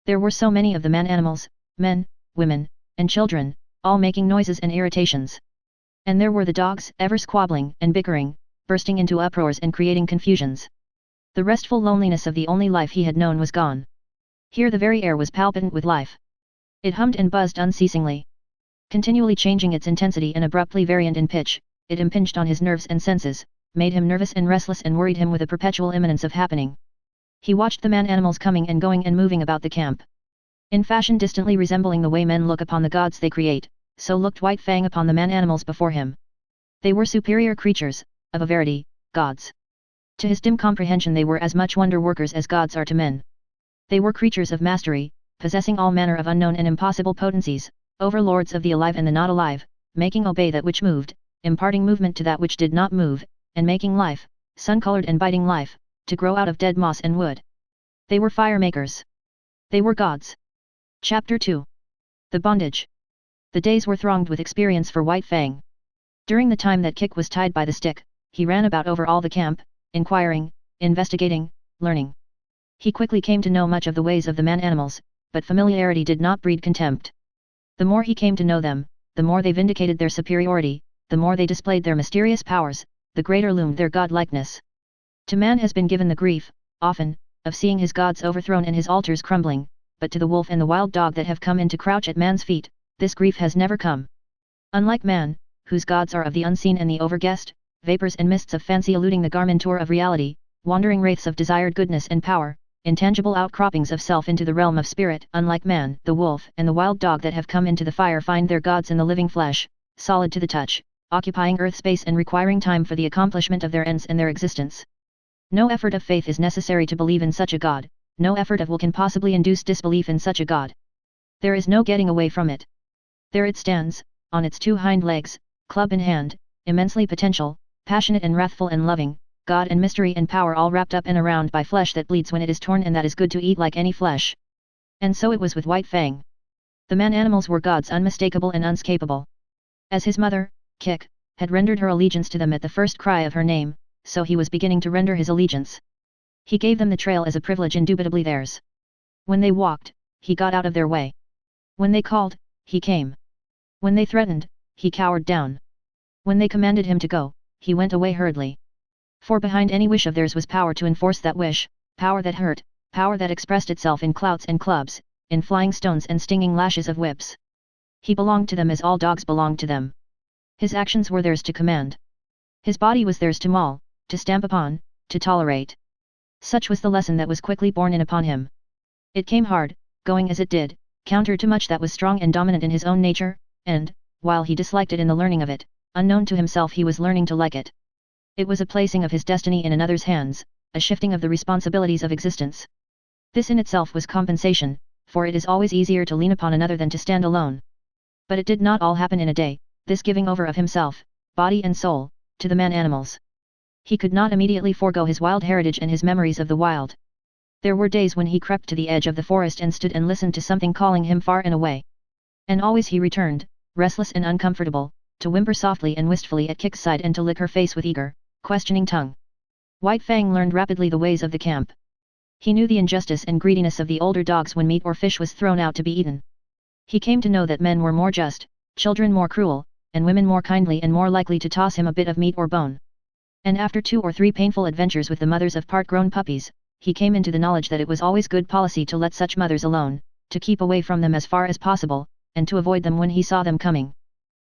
There were so many of the man-animals, men, women, and children, all making noises and irritations. And there were the dogs, ever squabbling and bickering, bursting into uproars and creating confusions. The restful loneliness of the only life he had known was gone. Here the very air was palpitant with life. It hummed and buzzed unceasingly. Continually changing its intensity and abruptly variant in pitch, it impinged on his nerves and senses, made him nervous and restless and worried him with a perpetual imminence of happening. He watched the man-animals coming and going and moving about the camp. In fashion distantly resembling the way men look upon the gods they create, so looked White Fang upon the man-animals before him. They were superior creatures, of a verity, gods. To his dim comprehension they were as much wonder-workers as gods are to men. They were creatures of mastery, possessing all manner of unknown and impossible potencies, overlords of the alive and the not alive, making obey that which moved, imparting movement to that which did not move, and making life, sun-colored and biting life, to grow out of dead moss and wood. They were fire makers. They were gods. Chapter 2. The Bondage. The days were thronged with experience for White Fang. During the time that Kik was tied by the stick, he ran about over all the camp, inquiring, investigating, learning. He quickly came to know much of the ways of the man-animals, but familiarity did not breed contempt. The more he came to know them, the more they vindicated their superiority, the more they displayed their mysterious powers, the greater loomed their godlikeness. To man has been given the grief, often, of seeing his gods overthrown and his altars crumbling, but to the wolf and the wild dog that have come in to crouch at man's feet, this grief has never come. Unlike man, whose gods are of the unseen and the overguessed, vapors and mists of fancy eluding the garmenture of reality, wandering wraiths of desired goodness and power, intangible outcroppings of self into the realm of spirit. Unlike man, the wolf and the wild dog that have come into the fire find their gods in the living flesh, solid to the touch, occupying earth space and requiring time for the accomplishment of their ends and their existence. No effort of faith is necessary to believe in such a god, no effort of will can possibly induce disbelief in such a god. There is no getting away from it. There it stands, on its two hind legs, club in hand, immensely potential, passionate and wrathful and loving, God and mystery and power all wrapped up and around by flesh that bleeds when it is torn and that is good to eat like any flesh. And so it was with White Fang. The man-animals were gods unmistakable and unscapable. As his mother, Kik, had rendered her allegiance to them at the first cry of her name, so he was beginning to render his allegiance. He gave them the trail as a privilege indubitably theirs. When they walked, he got out of their way. When they called, he came. When they threatened, he cowered down. When they commanded him to go, he went away hurriedly. For behind any wish of theirs was power to enforce that wish, power that hurt, power that expressed itself in clouts and clubs, in flying stones and stinging lashes of whips. He belonged to them as all dogs belonged to them. His actions were theirs to command. His body was theirs to maul, to stamp upon, to tolerate. Such was the lesson that was quickly borne in upon him. It came hard, going as it did, counter to much that was strong and dominant in his own nature, and, while he disliked it in the learning of it, unknown to himself he was learning to like it. It was a placing of his destiny in another's hands, a shifting of the responsibilities of existence. This in itself was compensation, for it is always easier to lean upon another than to stand alone. But it did not all happen in a day, this giving over of himself, body and soul, to the man-animals. He could not immediately forego his wild heritage and his memories of the wild. There were days when he crept to the edge of the forest and stood and listened to something calling him far and away. And always he returned, restless and uncomfortable, to whimper softly and wistfully at Kik's side and to lick her face with eager, questioning tongue. White Fang learned rapidly the ways of the camp. He knew the injustice and greediness of the older dogs when meat or fish was thrown out to be eaten. He came to know that men were more just, children more cruel, and women more kindly and more likely to toss him a bit of meat or bone. And after 2 or 3 painful adventures with the mothers of part-grown puppies, he came into the knowledge that it was always good policy to let such mothers alone, to keep away from them as far as possible, and to avoid them when he saw them coming.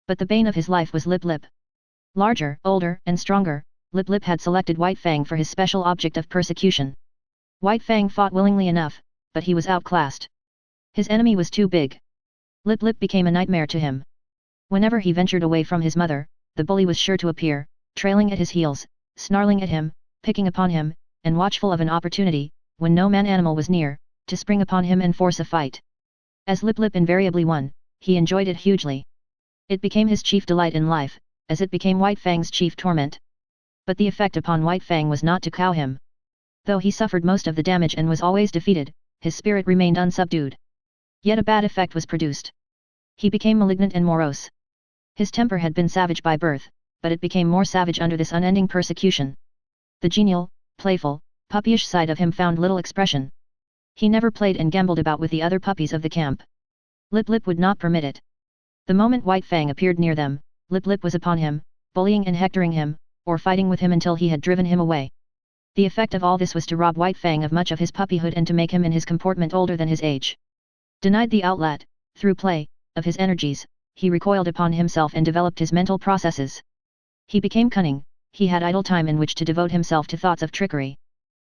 But the bane of his life was Lip Lip. Larger, older, and stronger, Lip Lip had selected White Fang for his special object of persecution. White Fang fought willingly enough, but he was outclassed. His enemy was too big. Lip Lip became a nightmare to him. Whenever he ventured away from his mother, the bully was sure to appear, trailing at his heels, snarling at him, picking upon him, and watchful of an opportunity, when no man-animal was near, to spring upon him and force a fight. As Lip Lip invariably won, he enjoyed it hugely. It became his chief delight in life, as it became White Fang's chief torment. But the effect upon White Fang was not to cow him. Though he suffered most of the damage and was always defeated, his spirit remained unsubdued. Yet a bad effect was produced. He became malignant and morose. His temper had been savage by birth, but it became more savage under this unending persecution. The genial, playful, puppyish side of him found little expression. He never played and gambled about with the other puppies of the camp. Lip Lip would not permit it. The moment White Fang appeared near them, Lip Lip was upon him, bullying and hectoring him, or fighting with him until he had driven him away. The effect of all this was to rob White Fang of much of his puppyhood and to make him in his comportment older than his age. Denied the outlet, through play, of his energies, he recoiled upon himself and developed his mental processes. He became cunning, he had idle time in which to devote himself to thoughts of trickery.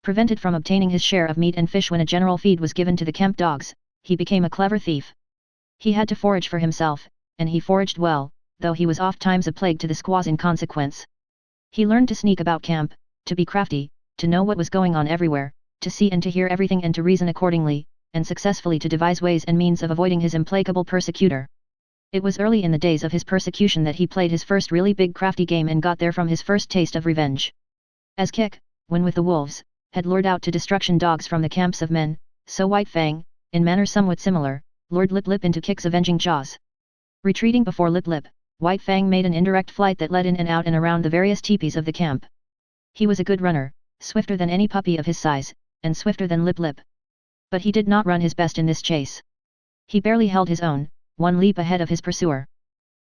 Prevented from obtaining his share of meat and fish when a general feed was given to the camp dogs, he became a clever thief. He had to forage for himself, and he foraged well, though he was oft times a plague to the squaws in consequence. He learned to sneak about camp, to be crafty, to know what was going on everywhere, to see and to hear everything and to reason accordingly, and successfully to devise ways and means of avoiding his implacable persecutor. It was early in the days of his persecution that he played his first really big crafty game and got therefrom his first taste of revenge. As Kik, when with the wolves, had lured out to destruction dogs from the camps of men, so White Fang, in manner somewhat similar, lured Lip Lip into Kik's avenging jaws. Retreating before Lip Lip, White Fang made an indirect flight that led in and out and around the various teepees of the camp. He was a good runner, swifter than any puppy of his size, and swifter than Lip Lip. But he did not run his best in this chase. He barely held his own, one leap ahead of his pursuer.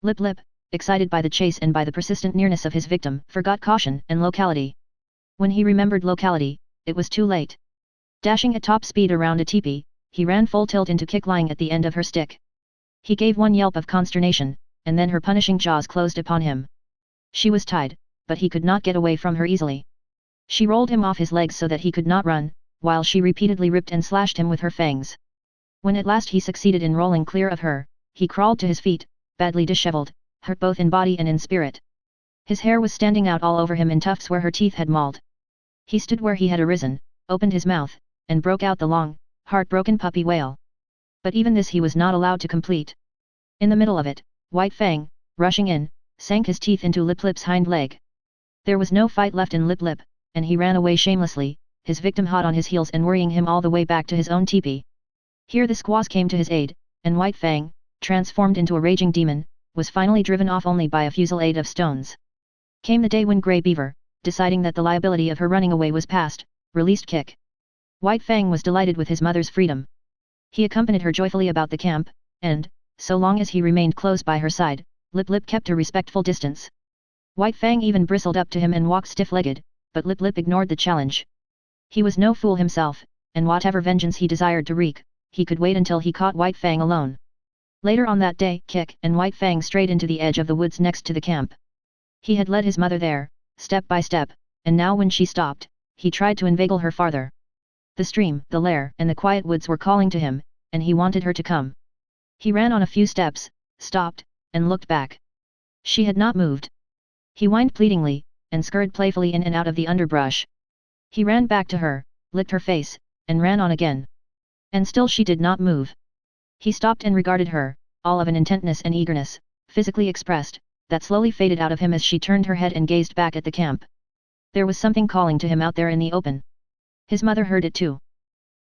Lip Lip, excited by the chase and by the persistent nearness of his victim, forgot caution and locality. When he remembered locality, it was too late. Dashing at top speed around a teepee, he ran full tilt into Kik lying at the end of her stick. He gave one yelp of consternation, and then her punishing jaws closed upon him. She was tied, but he could not get away from her easily. She rolled him off his legs so that he could not run, while she repeatedly ripped and slashed him with her fangs. When at last he succeeded in rolling clear of her, he crawled to his feet, badly disheveled, hurt both in body and in spirit. His hair was standing out all over him in tufts where her teeth had mauled. He stood where he had arisen, opened his mouth, and broke out the long, heartbroken puppy wail. But even this he was not allowed to complete. In the middle of it, White Fang, rushing in, sank his teeth into Lip Lip's hind leg. There was no fight left in Lip Lip, and he ran away shamelessly, his victim hot on his heels and worrying him all the way back to his own teepee. Here the squaws came to his aid, and White Fang, transformed into a raging demon, was finally driven off only by a fusillade of stones. Came the day when Grey Beaver, deciding that the liability of her running away was past, released Kik. White Fang was delighted with his mother's freedom, He accompanied her joyfully about the camp, and, so long as he remained close by her side, Lip Lip kept a respectful distance. White Fang even bristled up to him and walked stiff-legged, but Lip Lip ignored the challenge. He was no fool himself, and whatever vengeance he desired to wreak, he could wait until he caught White Fang alone. Later on that day, Kik and White Fang strayed into the edge of the woods next to the camp. He had led his mother there, step by step, and now when she stopped, he tried to inveigle her farther. The stream, the lair, and the quiet woods were calling to him, and he wanted her to come. He ran on a few steps, stopped, and looked back. She had not moved. He whined pleadingly, and scurried playfully in and out of the underbrush. He ran back to her, licked her face, and ran on again. And still she did not move. He stopped and regarded her, all of an intentness and eagerness, physically expressed, that slowly faded out of him as she turned her head and gazed back at the camp. There was something calling to him out there in the open. His mother heard it too.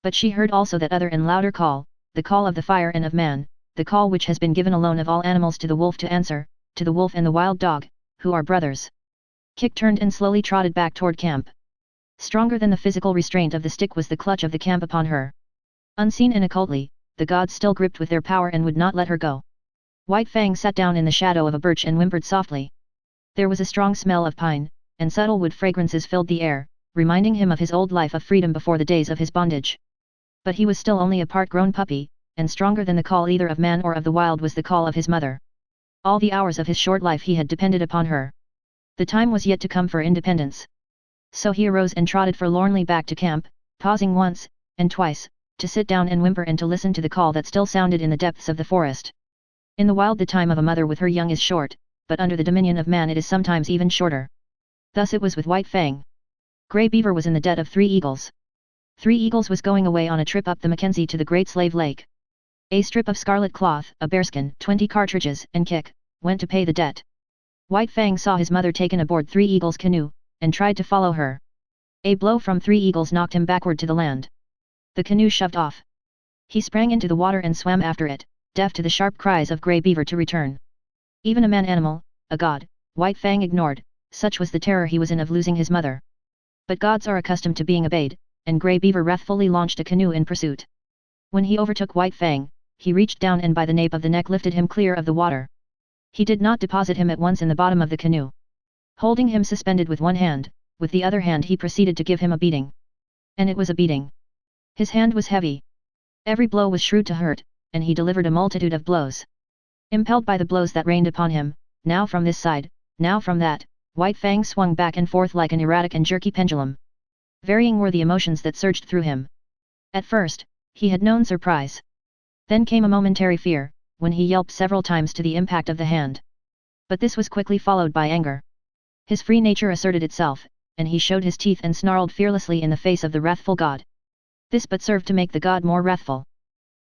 But she heard also that other and louder call, the call of the fire and of man, the call which has been given alone of all animals to the wolf to answer, to the wolf and the wild dog, who are brothers. Kik turned and slowly trotted back toward camp. Stronger than the physical restraint of the stick was the clutch of the camp upon her. Unseen and occultly, the gods still gripped with their power and would not let her go. White Fang sat down in the shadow of a birch and whimpered softly. There was a strong smell of pine, and subtle wood fragrances filled the air, reminding him of his old life of freedom before the days of his bondage. But he was still only a part-grown puppy, and stronger than the call either of man or of the wild was the call of his mother. All the hours of his short life he had depended upon her. The time was yet to come for independence. So he arose and trotted forlornly back to camp, pausing once, and twice, to sit down and whimper and to listen to the call that still sounded in the depths of the forest. In the wild the time of a mother with her young is short, but under the dominion of man it is sometimes even shorter. Thus it was with White Fang. Grey Beaver was in the debt of 3 eagles. 3 Eagles was going away on a trip up the Mackenzie to the Great Slave Lake. A strip of scarlet cloth, a bearskin, 20 cartridges, and Kik, went to pay the debt. White Fang saw his mother taken aboard 3 Eagles' canoe, and tried to follow her. A blow from 3 Eagles knocked him backward to the land. The canoe shoved off. He sprang into the water and swam after it, deaf to the sharp cries of Grey Beaver to return. Even a man-animal, a god, White Fang ignored, such was the terror he was in of losing his mother. But gods are accustomed to being obeyed, and Grey Beaver wrathfully launched a canoe in pursuit. When he overtook White Fang, he reached down and by the nape of the neck lifted him clear of the water. He did not deposit him at once in the bottom of the canoe. Holding him suspended with one hand, with the other hand he proceeded to give him a beating. And it was a beating. His hand was heavy. Every blow was shrewd to hurt, and he delivered a multitude of blows. Impelled by the blows that rained upon him, now from this side, now from that, White Fang swung back and forth like an erratic and jerky pendulum. Varying were the emotions that surged through him. At first, he had known surprise. Then came a momentary fear, when he yelped several times to the impact of the hand. But this was quickly followed by anger. His free nature asserted itself, and he showed his teeth and snarled fearlessly in the face of the wrathful god. This but served to make the god more wrathful.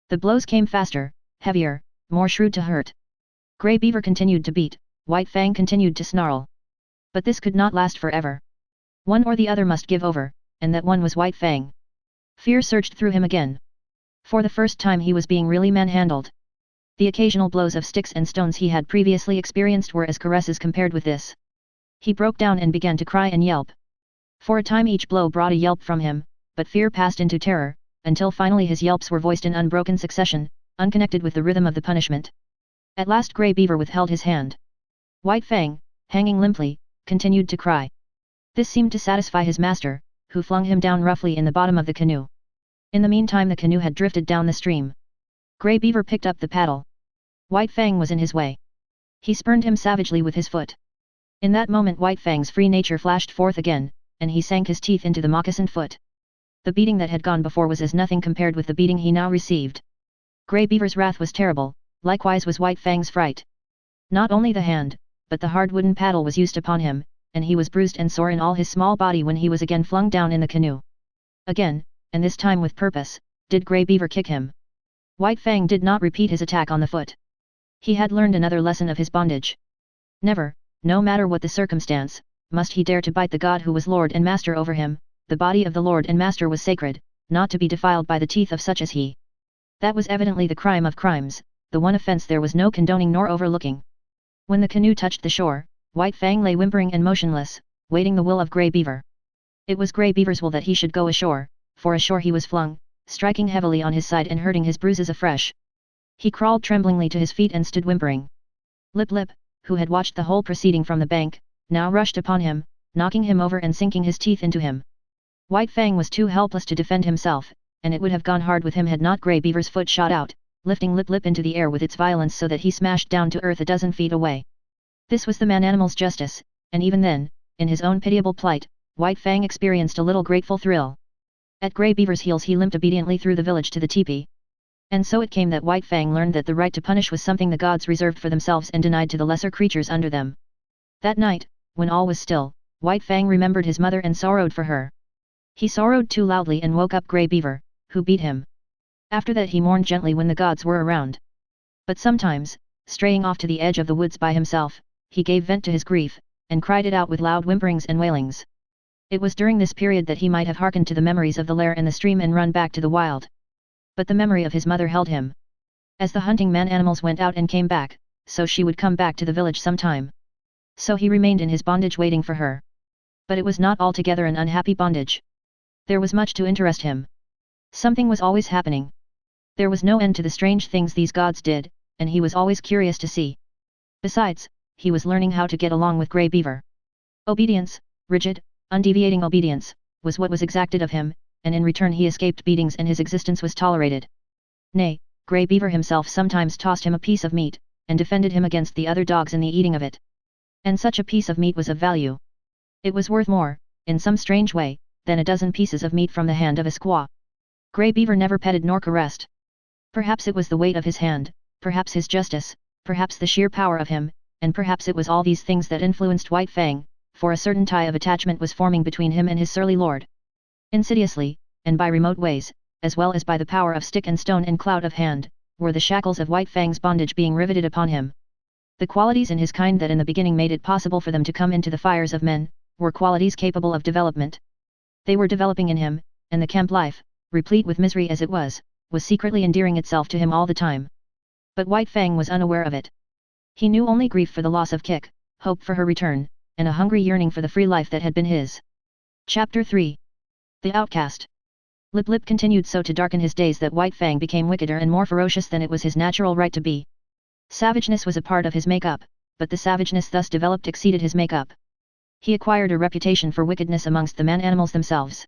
The blows came faster, heavier, more shrewd to hurt. Grey Beaver continued to beat, White Fang continued to snarl. But this could not last forever. One or the other must give over, and that one was White Fang. Fear surged through him again. For the first time he was being really manhandled. The occasional blows of sticks and stones he had previously experienced were as caresses compared with this. He broke down and began to cry and yelp. For a time each blow brought a yelp from him, but fear passed into terror, until finally his yelps were voiced in unbroken succession, unconnected with the rhythm of the punishment. At last Grey Beaver withheld his hand. White Fang, hanging limply, continued to cry. This seemed to satisfy his master, who flung him down roughly in the bottom of the canoe. In the meantime the canoe had drifted down the stream. Grey Beaver picked up the paddle. White Fang was in his way. He spurned him savagely with his foot. In that moment White Fang's free nature flashed forth again, and he sank his teeth into the moccasined foot. The beating that had gone before was as nothing compared with the beating he now received. Grey Beaver's wrath was terrible, likewise was White Fang's fright. Not only the hand, but the hard wooden paddle was used upon him, and he was bruised and sore in all his small body when he was again flung down in the canoe. Again, and this time with purpose, did Grey Beaver kick him. White Fang did not repeat his attack on the foot. He had learned another lesson of his bondage. Never, no matter what the circumstance, must he dare to bite the god who was lord and master over him. The body of the lord and master was sacred, not to be defiled by the teeth of such as he. That was evidently the crime of crimes, the one offense there was no condoning nor overlooking. When the canoe touched the shore, White Fang lay whimpering and motionless, waiting the will of Grey Beaver. It was Grey Beaver's will that he should go ashore, for ashore he was flung, striking heavily on his side and hurting his bruises afresh. He crawled tremblingly to his feet and stood whimpering. Lip Lip, who had watched the whole proceeding from the bank, now rushed upon him, knocking him over and sinking his teeth into him. White Fang was too helpless to defend himself, and it would have gone hard with him had not Grey Beaver's foot shot out, lifting Lip Lip into the air with its violence so that he smashed down to earth a dozen feet away. This was the man-animal's justice, and even then, in his own pitiable plight, White Fang experienced a little grateful thrill. At Grey Beaver's heels he limped obediently through the village to the teepee. And so it came that White Fang learned that the right to punish was something the gods reserved for themselves and denied to the lesser creatures under them. That night, when all was still, White Fang remembered his mother and sorrowed for her. He sorrowed too loudly and woke up Grey Beaver, who beat him. After that he mourned gently when the gods were around. But sometimes, straying off to the edge of the woods by himself, he gave vent to his grief, and cried it out with loud whimperings and wailings. It was during this period that he might have hearkened to the memories of the lair and the stream and run back to the wild. But the memory of his mother held him. As the hunting man-animals went out and came back, so she would come back to the village sometime. So he remained in his bondage waiting for her. But it was not altogether an unhappy bondage. There was much to interest him. Something was always happening. There was no end to the strange things these gods did, and he was always curious to see. Besides, he was learning how to get along with Grey Beaver. Obedience, rigid, undeviating obedience, was what was exacted of him, and in return he escaped beatings and his existence was tolerated. Nay, Grey Beaver himself sometimes tossed him a piece of meat, and defended him against the other dogs in the eating of it. And such a piece of meat was of value. It was worth more, in some strange way, than a dozen pieces of meat from the hand of a squaw. Grey Beaver never petted nor caressed. Perhaps it was the weight of his hand, perhaps his justice, perhaps the sheer power of him, and perhaps it was all these things that influenced White Fang, for a certain tie of attachment was forming between him and his surly lord. Insidiously, and by remote ways, as well as by the power of stick and stone and clout of hand, were the shackles of White Fang's bondage being riveted upon him. The qualities in his kind that in the beginning made it possible for them to come into the fires of men, were qualities capable of development. They were developing in him, and the camp life, replete with misery as it was secretly endearing itself to him all the time. But White Fang was unaware of it. He knew only grief for the loss of Kik, hope for her return, and a hungry yearning for the free life that had been his. Chapter 3. The Outcast. Lip Lip continued so to darken his days that White Fang became wickeder and more ferocious than it was his natural right to be. Savageness was a part of his make-up, but the savageness thus developed exceeded his make-up. He acquired a reputation for wickedness amongst the man-animals themselves.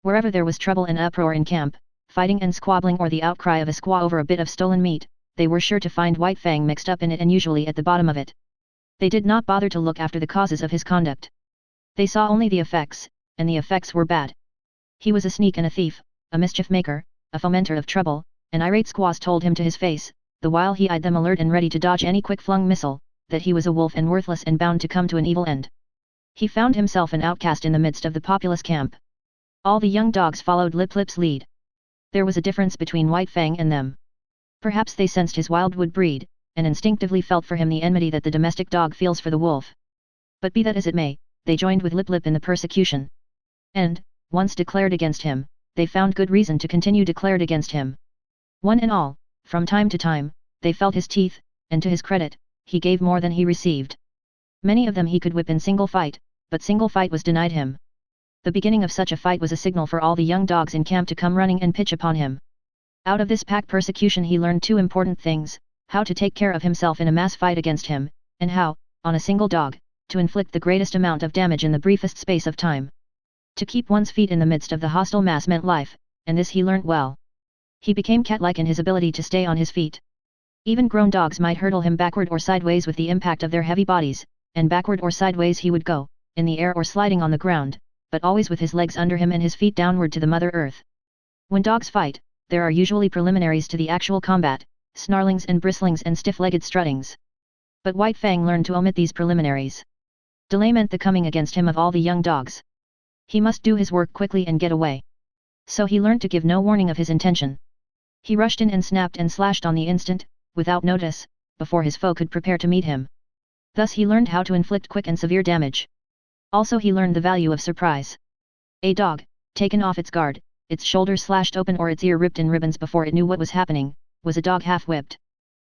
Wherever there was trouble and uproar in camp, fighting and squabbling or the outcry of a squaw over a bit of stolen meat, they were sure to find White Fang mixed up in it and usually at the bottom of it. They did not bother to look after the causes of his conduct. They saw only the effects, and the effects were bad. He was a sneak and a thief, a mischief maker, a fomenter of trouble, and irate squaws told him to his face, the while he eyed them alert and ready to dodge any quick-flung missile, that he was a wolf and worthless and bound to come to an evil end. He found himself an outcast in the midst of the populous camp. All the young dogs followed Lip Lip's lead. There was a difference between White Fang and them. Perhaps they sensed his wildwood breed, and instinctively felt for him the enmity that the domestic dog feels for the wolf. But be that as it may, they joined with Lip Lip in the persecution. And, once declared against him, they found good reason to continue declared against him. One and all, from time to time, they felt his teeth, and to his credit, he gave more than he received. Many of them he could whip in single fight, but single fight was denied him. The beginning of such a fight was a signal for all the young dogs in camp to come running and pitch upon him. Out of this pack persecution he learned two important things: how to take care of himself in a mass fight against him, and how, on a single dog, to inflict the greatest amount of damage in the briefest space of time. To keep one's feet in the midst of the hostile mass meant life, and this he learnt well. He became cat-like in his ability to stay on his feet. Even grown dogs might hurtle him backward or sideways with the impact of their heavy bodies, and backward or sideways he would go, in the air or sliding on the ground, but always with his legs under him and his feet downward to the Mother Earth. When dogs fight, there are usually preliminaries to the actual combat, snarlings and bristlings and stiff-legged struttings. But White Fang learned to omit these preliminaries. Delay meant the coming against him of all the young dogs. He must do his work quickly and get away. So he learned to give no warning of his intention. He rushed in and snapped and slashed on the instant, without notice, before his foe could prepare to meet him. Thus he learned how to inflict quick and severe damage. Also he learned the value of surprise. A dog, taken off its guard, its shoulder slashed open or its ear ripped in ribbons before it knew what was happening, was a dog half-whipped.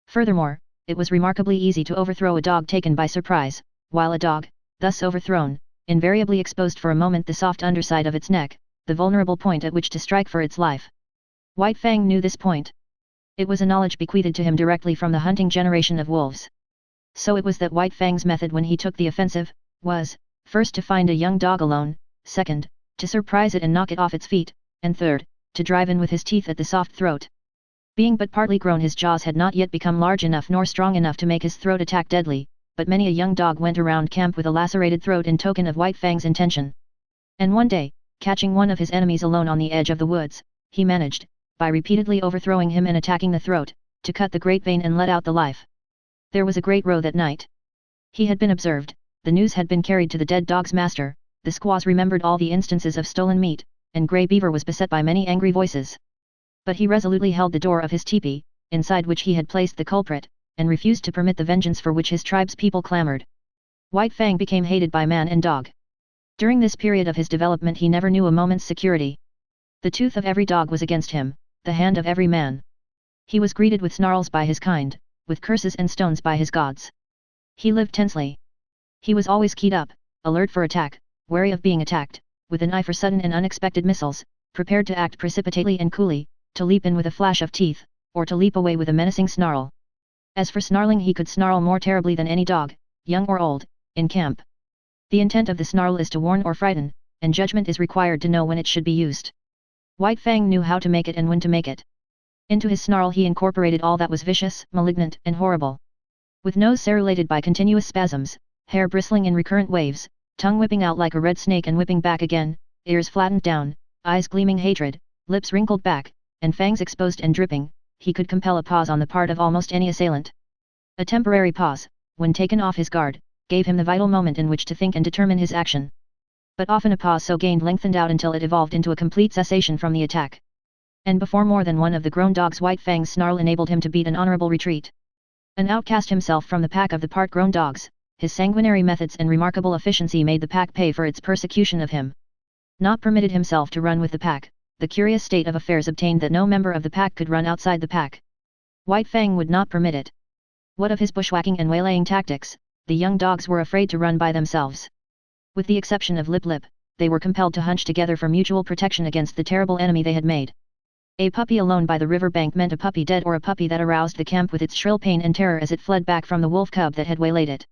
Furthermore, it was remarkably easy to overthrow a dog taken by surprise, while a dog, thus overthrown, invariably exposed for a moment the soft underside of its neck, the vulnerable point at which to strike for its life. White Fang knew this point. It was a knowledge bequeathed to him directly from the hunting generation of wolves. So it was that White Fang's method when he took the offensive, was, first to find a young dog alone, second, to surprise it and knock it off its feet, and third, to drive in with his teeth at the soft throat. Being but partly grown, his jaws had not yet become large enough nor strong enough to make his throat attack deadly, but many a young dog went around camp with a lacerated throat in token of White Fang's intention. And one day, catching one of his enemies alone on the edge of the woods, he managed, by repeatedly overthrowing him and attacking the throat, to cut the great vein and let out the life. There was a great row that night. He had been observed, the news had been carried to the dead dog's master, the squaws remembered all the instances of stolen meat, and Grey Beaver was beset by many angry voices. But he resolutely held the door of his teepee, inside which he had placed the culprit, and refused to permit the vengeance for which his tribe's people clamored. White Fang became hated by man and dog. During this period of his development he never knew a moment's security. The tooth of every dog was against him, the hand of every man. He was greeted with snarls by his kind, with curses and stones by his gods. He lived tensely. He was always keyed up, alert for attack, wary of being attacked, with an eye for sudden and unexpected missiles, prepared to act precipitately and coolly, to leap in with a flash of teeth, or to leap away with a menacing snarl. As for snarling, he could snarl more terribly than any dog, young or old, in camp. The intent of the snarl is to warn or frighten, and judgment is required to know when it should be used. White Fang knew how to make it and when to make it. Into his snarl he incorporated all that was vicious, malignant, and horrible. With nose serrated by continuous spasms, hair bristling in recurrent waves, tongue whipping out like a red snake and whipping back again, ears flattened down, eyes gleaming hatred, lips wrinkled back, and fangs exposed and dripping, he could compel a pause on the part of almost any assailant. A temporary pause, when taken off his guard, gave him the vital moment in which to think and determine his action. But often a pause so gained lengthened out until it evolved into a complete cessation from the attack. And before more than one of the grown dogs, White Fang's snarl enabled him to beat an honorable retreat. An outcast himself from the pack of the part-grown dogs, his sanguinary methods and remarkable efficiency made the pack pay for its persecution of him. Not permitted himself to run with the pack, the curious state of affairs obtained that no member of the pack could run outside the pack. White Fang would not permit it. What of his bushwhacking and waylaying tactics, the young dogs were afraid to run by themselves. With the exception of Lip Lip, they were compelled to hunch together for mutual protection against the terrible enemy they had made. A puppy alone by the river bank meant a puppy dead or a puppy that aroused the camp with its shrill pain and terror as it fled back from the wolf cub that had waylaid it.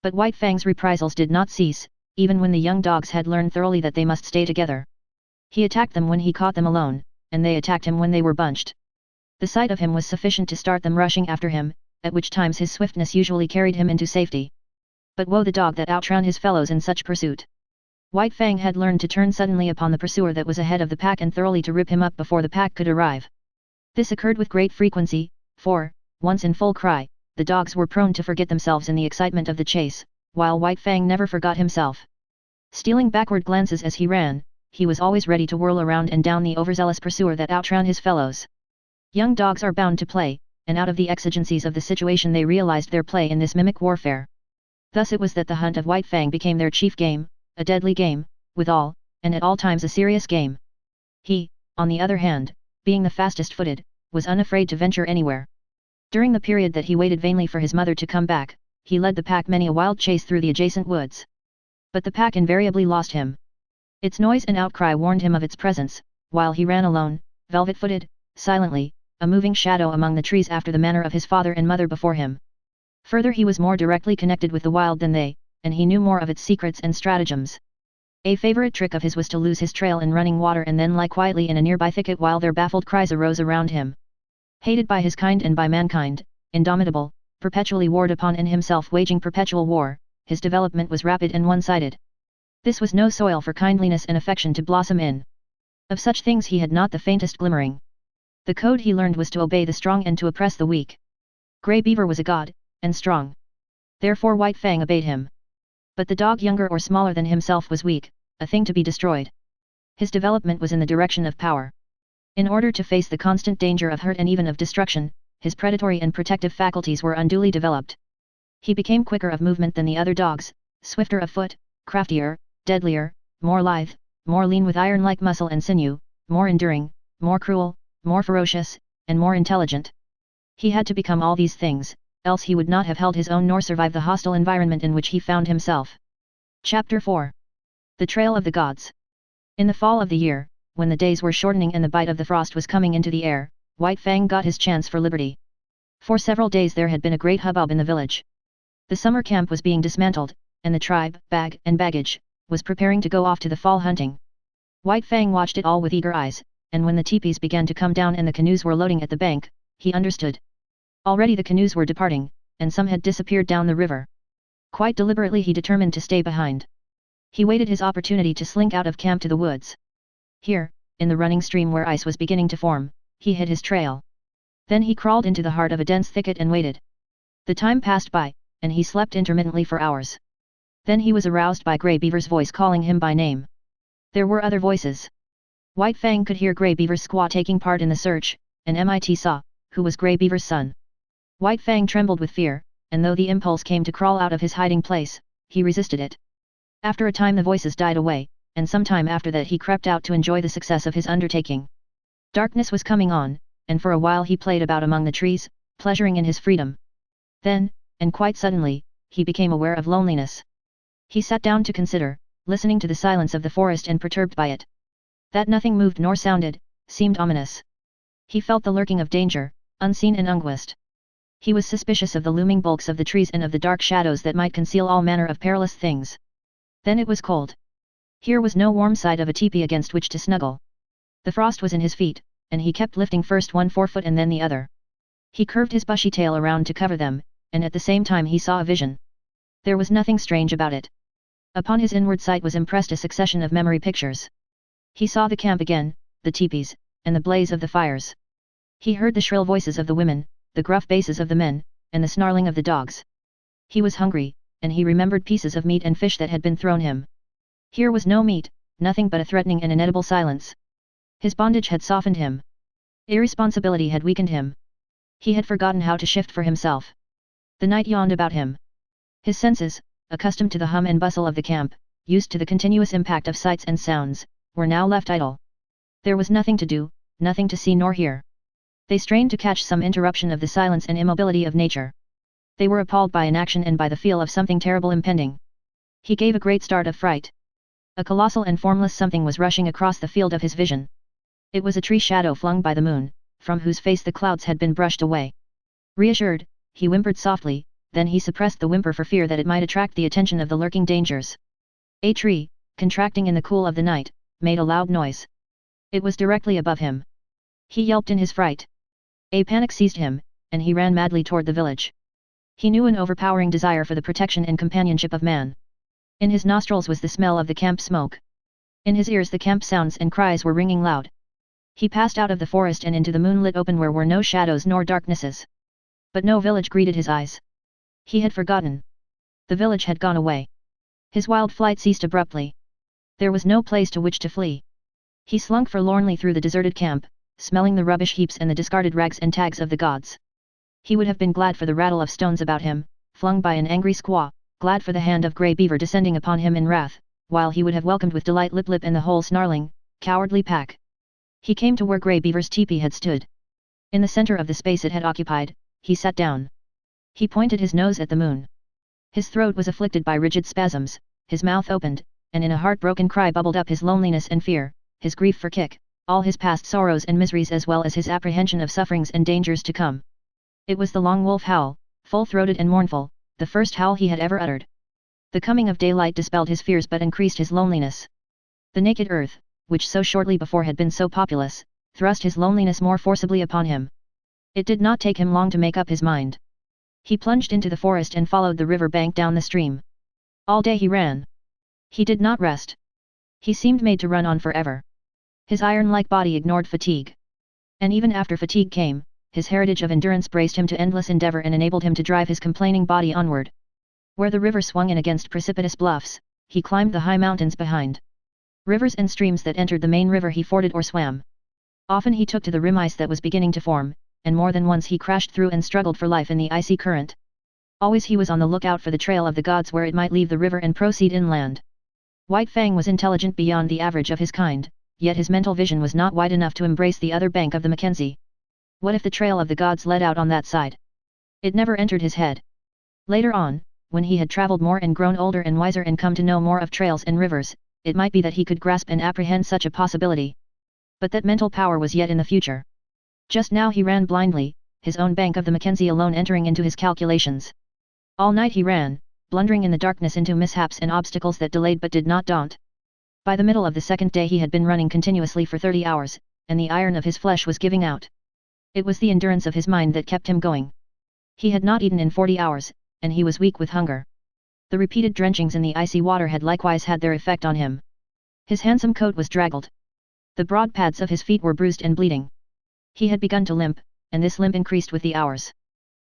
But White Fang's reprisals did not cease, even when the young dogs had learned thoroughly that they must stay together. He attacked them when he caught them alone, and they attacked him when they were bunched. The sight of him was sufficient to start them rushing after him, at which times his swiftness usually carried him into safety. But woe the dog that outran his fellows in such pursuit. White Fang had learned to turn suddenly upon the pursuer that was ahead of the pack and thoroughly to rip him up before the pack could arrive. This occurred with great frequency, for, once in full cry, the dogs were prone to forget themselves in the excitement of the chase, while White Fang never forgot himself. Stealing backward glances as he ran, he was always ready to whirl around and down the overzealous pursuer that outran his fellows. Young dogs are bound to play, and out of the exigencies of the situation they realized their play in this mimic warfare. Thus it was that the hunt of White Fang became their chief game, a deadly game, withal, and at all times a serious game. He, on the other hand, being the fastest-footed, was unafraid to venture anywhere. During the period that he waited vainly for his mother to come back, he led the pack many a wild chase through the adjacent woods. But the pack invariably lost him. Its noise and outcry warned him of its presence, while he ran alone, velvet-footed, silently, a moving shadow among the trees after the manner of his father and mother before him. Further, he was more directly connected with the wild than they, and he knew more of its secrets and stratagems. A favorite trick of his was to lose his trail in running water and then lie quietly in a nearby thicket while their baffled cries arose around him. Hated by his kind and by mankind, indomitable, perpetually warred upon and himself waging perpetual war, his development was rapid and one-sided. This was no soil for kindliness and affection to blossom in. Of such things he had not the faintest glimmering. The code he learned was to obey the strong and to oppress the weak. Grey Beaver was a god, and strong. Therefore White Fang obeyed him. But the dog younger or smaller than himself was weak, a thing to be destroyed. His development was in the direction of power. In order to face the constant danger of hurt and even of destruction, his predatory and protective faculties were unduly developed. He became quicker of movement than the other dogs, swifter of foot, craftier, deadlier, more lithe, more lean with iron-like muscle and sinew, more enduring, more cruel, more ferocious, and more intelligent. He had to become all these things, else he would not have held his own nor survived the hostile environment in which he found himself. Chapter 4. The Trail of the Gods. In the fall of the year, when the days were shortening and the bite of the frost was coming into the air, White Fang got his chance for liberty. For several days there had been a great hubbub in the village. The summer camp was being dismantled, and the tribe, bag and baggage, was preparing to go off to the fall hunting. White Fang watched it all with eager eyes, and when the teepees began to come down and the canoes were loading at the bank, he understood. Already the canoes were departing, and some had disappeared down the river. Quite deliberately he determined to stay behind. He waited his opportunity to slink out of camp to the woods. Here, in the running stream where ice was beginning to form, he hid his trail. Then he crawled into the heart of a dense thicket and waited. The time passed by, and he slept intermittently for hours. Then he was aroused by Grey Beaver's voice calling him by name. There were other voices. White Fang could hear Grey Beaver's squaw taking part in the search, and MIT saw, who was Grey Beaver's son. White Fang trembled with fear, and though the impulse came to crawl out of his hiding place, he resisted it. After a time the voices died away, and some time after that he crept out to enjoy the success of his undertaking. Darkness was coming on, and for a while he played about among the trees, pleasuring in his freedom. Then, and quite suddenly, he became aware of loneliness. He sat down to consider, listening to the silence of the forest and perturbed by it. That nothing moved nor sounded, seemed ominous. He felt the lurking of danger, unseen and unguessed. He was suspicious of the looming bulks of the trees and of the dark shadows that might conceal all manner of perilous things. Then it was cold. Here was no warm side of a teepee against which to snuggle. The frost was in his feet, and he kept lifting first one forefoot and then the other. He curved his bushy tail around to cover them, and at the same time he saw a vision. There was nothing strange about it. Upon his inward sight was impressed a succession of memory pictures. He saw the camp again, the teepees, and the blaze of the fires. He heard the shrill voices of the women, the gruff basses of the men, and the snarling of the dogs. He was hungry, and he remembered pieces of meat and fish that had been thrown him. Here was no meat, nothing but a threatening and inedible silence. His bondage had softened him. Irresponsibility had weakened him. He had forgotten how to shift for himself. The night yawned about him. His senses, accustomed to the hum and bustle of the camp, used to the continuous impact of sights and sounds, were now left idle. There was nothing to do, nothing to see nor hear. They strained to catch some interruption of the silence and immobility of nature. They were appalled by inaction and by the feel of something terrible impending. He gave a great start of fright. A colossal and formless something was rushing across the field of his vision. It was a tree shadow flung by the moon, from whose face the clouds had been brushed away. Reassured, he whimpered softly, then he suppressed the whimper for fear that it might attract the attention of the lurking dangers. A tree, contracting in the cool of the night, made a loud noise. It was directly above him. He yelped in his fright. A panic seized him, and he ran madly toward the village. He knew an overpowering desire for the protection and companionship of man. In his nostrils was the smell of the camp smoke. In his ears the camp sounds and cries were ringing loud. He passed out of the forest and into the moonlit open where were no shadows nor darknesses. But no village greeted his eyes. He had forgotten. The village had gone away. His wild flight ceased abruptly. There was no place to which to flee. He slunk forlornly through the deserted camp, smelling the rubbish heaps and the discarded rags and tags of the gods. He would have been glad for the rattle of stones about him, flung by an angry squaw, glad for the hand of Grey Beaver descending upon him in wrath, while he would have welcomed with delight Lip Lip and the whole snarling, cowardly pack. He came to where Grey Beaver's teepee had stood. In the center of the space it had occupied, he sat down. He pointed his nose at the moon. His throat was afflicted by rigid spasms, his mouth opened, and in a heartbroken cry bubbled up his loneliness and fear, his grief for Kik, all his past sorrows and miseries as well as his apprehension of sufferings and dangers to come. It was the long wolf howl, full-throated and mournful, the first howl he had ever uttered. The coming of daylight dispelled his fears but increased his loneliness. The naked earth, which so shortly before had been so populous, thrust his loneliness more forcibly upon him. It did not take him long to make up his mind. He plunged into the forest and followed the river bank down the stream. All day he ran. He did not rest. He seemed made to run on forever. His iron-like body ignored fatigue. And even after fatigue came, his heritage of endurance braced him to endless endeavor and enabled him to drive his complaining body onward. Where the river swung in against precipitous bluffs, he climbed the high mountains behind. Rivers and streams that entered the main river he forded or swam. Often he took to the rim ice that was beginning to form, and more than once he crashed through and struggled for life in the icy current. Always he was on the lookout for the trail of the gods where it might leave the river and proceed inland. White Fang was intelligent beyond the average of his kind, yet his mental vision was not wide enough to embrace the other bank of the Mackenzie. What if the trail of the gods led out on that side? It never entered his head. Later on, when he had traveled more and grown older and wiser and come to know more of trails and rivers, it might be that he could grasp and apprehend such a possibility. But that mental power was yet in the future. Just now he ran blindly, his own bank of the Mackenzie alone entering into his calculations. All night he ran, blundering in the darkness into mishaps and obstacles that delayed but did not daunt. By the middle of the second day he had been running continuously for 30 hours, and the iron of his flesh was giving out. It was the endurance of his mind that kept him going. He had not eaten in 40 hours, and he was weak with hunger. The repeated drenchings in the icy water had likewise had their effect on him. His handsome coat was draggled. The broad pads of his feet were bruised and bleeding. He had begun to limp, and this limp increased with the hours.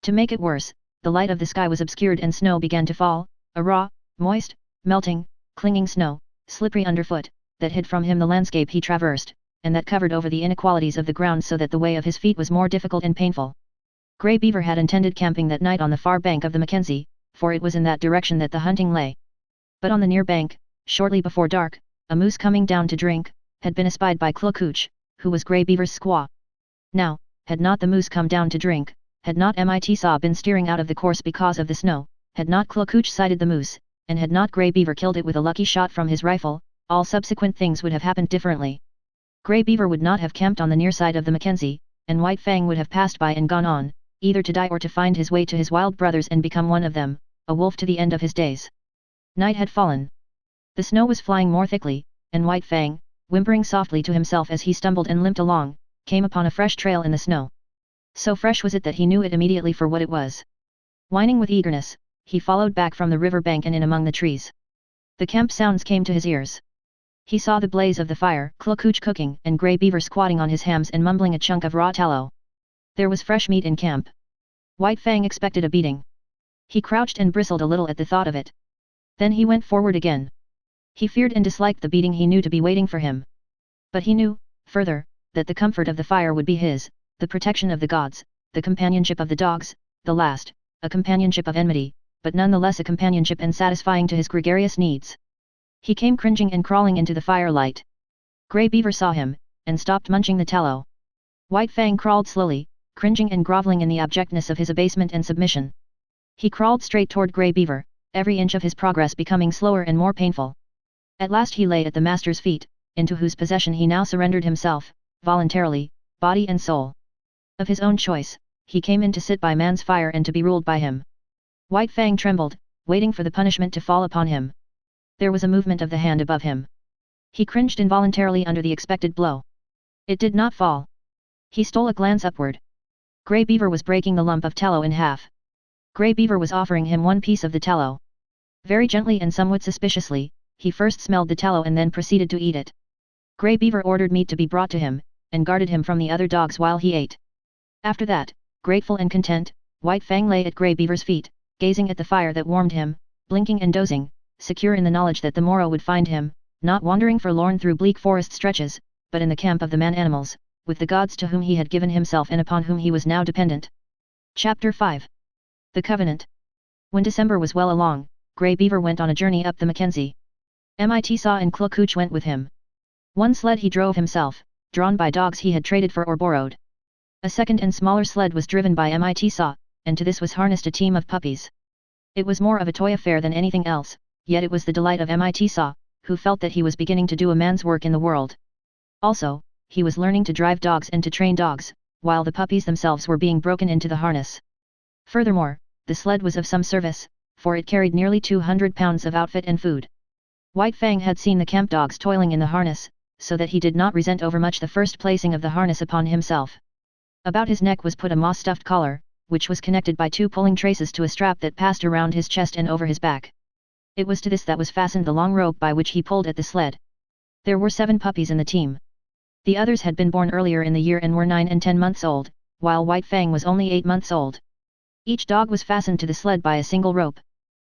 To make it worse, the light of the sky was obscured and snow began to fall, a raw, moist, melting, clinging snow, slippery underfoot, that hid from him the landscape he traversed, and that covered over the inequalities of the ground so that the way of his feet was more difficult and painful. Grey Beaver had intended camping that night on the far bank of the Mackenzie, for it was in that direction that the hunting lay. But on the near bank, shortly before dark, a moose coming down to drink, had been espied by Klooch, who was Grey Beaver's squaw. Now, had not the moose come down to drink, had not Mit Saw been steering out of the course because of the snow, had not Klooch sighted the moose, and had not Grey Beaver killed it with a lucky shot from his rifle, all subsequent things would have happened differently. Grey Beaver would not have camped on the near side of the Mackenzie, and White Fang would have passed by and gone on, either to die or to find his way to his wild brothers and become one of them, a wolf to the end of his days. Night had fallen. The snow was flying more thickly, and White Fang, whimpering softly to himself as he stumbled and limped along, came upon a fresh trail in the snow. So fresh was it that he knew it immediately for what it was. Whining with eagerness, he followed back from the river bank and in among the trees. The camp sounds came to his ears. He saw the blaze of the fire, Klooch cooking, and Grey Beaver squatting on his hams and mumbling a chunk of raw tallow. There was fresh meat in camp. White Fang expected a beating. He crouched and bristled a little at the thought of it. Then he went forward again. He feared and disliked the beating he knew to be waiting for him. But he knew, further, that the comfort of the fire would be his, the protection of the gods, the companionship of the dogs, the last, a companionship of enmity, but none the less a companionship and satisfying to his gregarious needs. He came cringing and crawling into the firelight. Grey Beaver saw him, and stopped munching the tallow. White Fang crawled slowly, cringing and groveling in the abjectness of his abasement and submission. He crawled straight toward Grey Beaver, every inch of his progress becoming slower and more painful. At last he lay at the master's feet, into whose possession he now surrendered himself, voluntarily, body and soul. Of his own choice, he came in to sit by man's fire and to be ruled by him. White Fang trembled, waiting for the punishment to fall upon him. There was a movement of the hand above him. He cringed involuntarily under the expected blow. It did not fall. He stole a glance upward. Grey Beaver was breaking the lump of tallow in half. Grey Beaver was offering him one piece of the tallow. Very gently and somewhat suspiciously, he first smelled the tallow and then proceeded to eat it. Grey Beaver ordered meat to be brought to him, and guarded him from the other dogs while he ate. After that, grateful and content, White Fang lay at Grey Beaver's feet, gazing at the fire that warmed him, blinking and dozing, secure in the knowledge that the morrow would find him, not wandering forlorn through bleak forest stretches, but in the camp of the man-animals, with the gods to whom he had given himself and upon whom he was now dependent. Chapter 5. The Covenant. When December was well along, Grey Beaver went on a journey up the Mackenzie. Mit Saw and Klooch went with him. One sled he drove himself, drawn by dogs he had traded for or borrowed. A second and smaller sled was driven by Mit Saw, and to this was harnessed a team of puppies. It was more of a toy affair than anything else, yet it was the delight of Mit Saw, who felt that he was beginning to do a man's work in the world. Also, he was learning to drive dogs and to train dogs, while the puppies themselves were being broken into the harness. Furthermore, the sled was of some service, for it carried nearly 200 pounds of outfit and food. White Fang had seen the camp dogs toiling in the harness, so that he did not resent overmuch the first placing of the harness upon himself. About his neck was put a moss-stuffed collar, which was connected by two pulling traces to a strap that passed around his chest and over his back. It was to this that was fastened the long rope by which he pulled at the sled. There were 7 puppies in the team. The others had been born earlier in the year and were 9 and 10 months old, while White Fang was only 8 months old. Each dog was fastened to the sled by a single rope.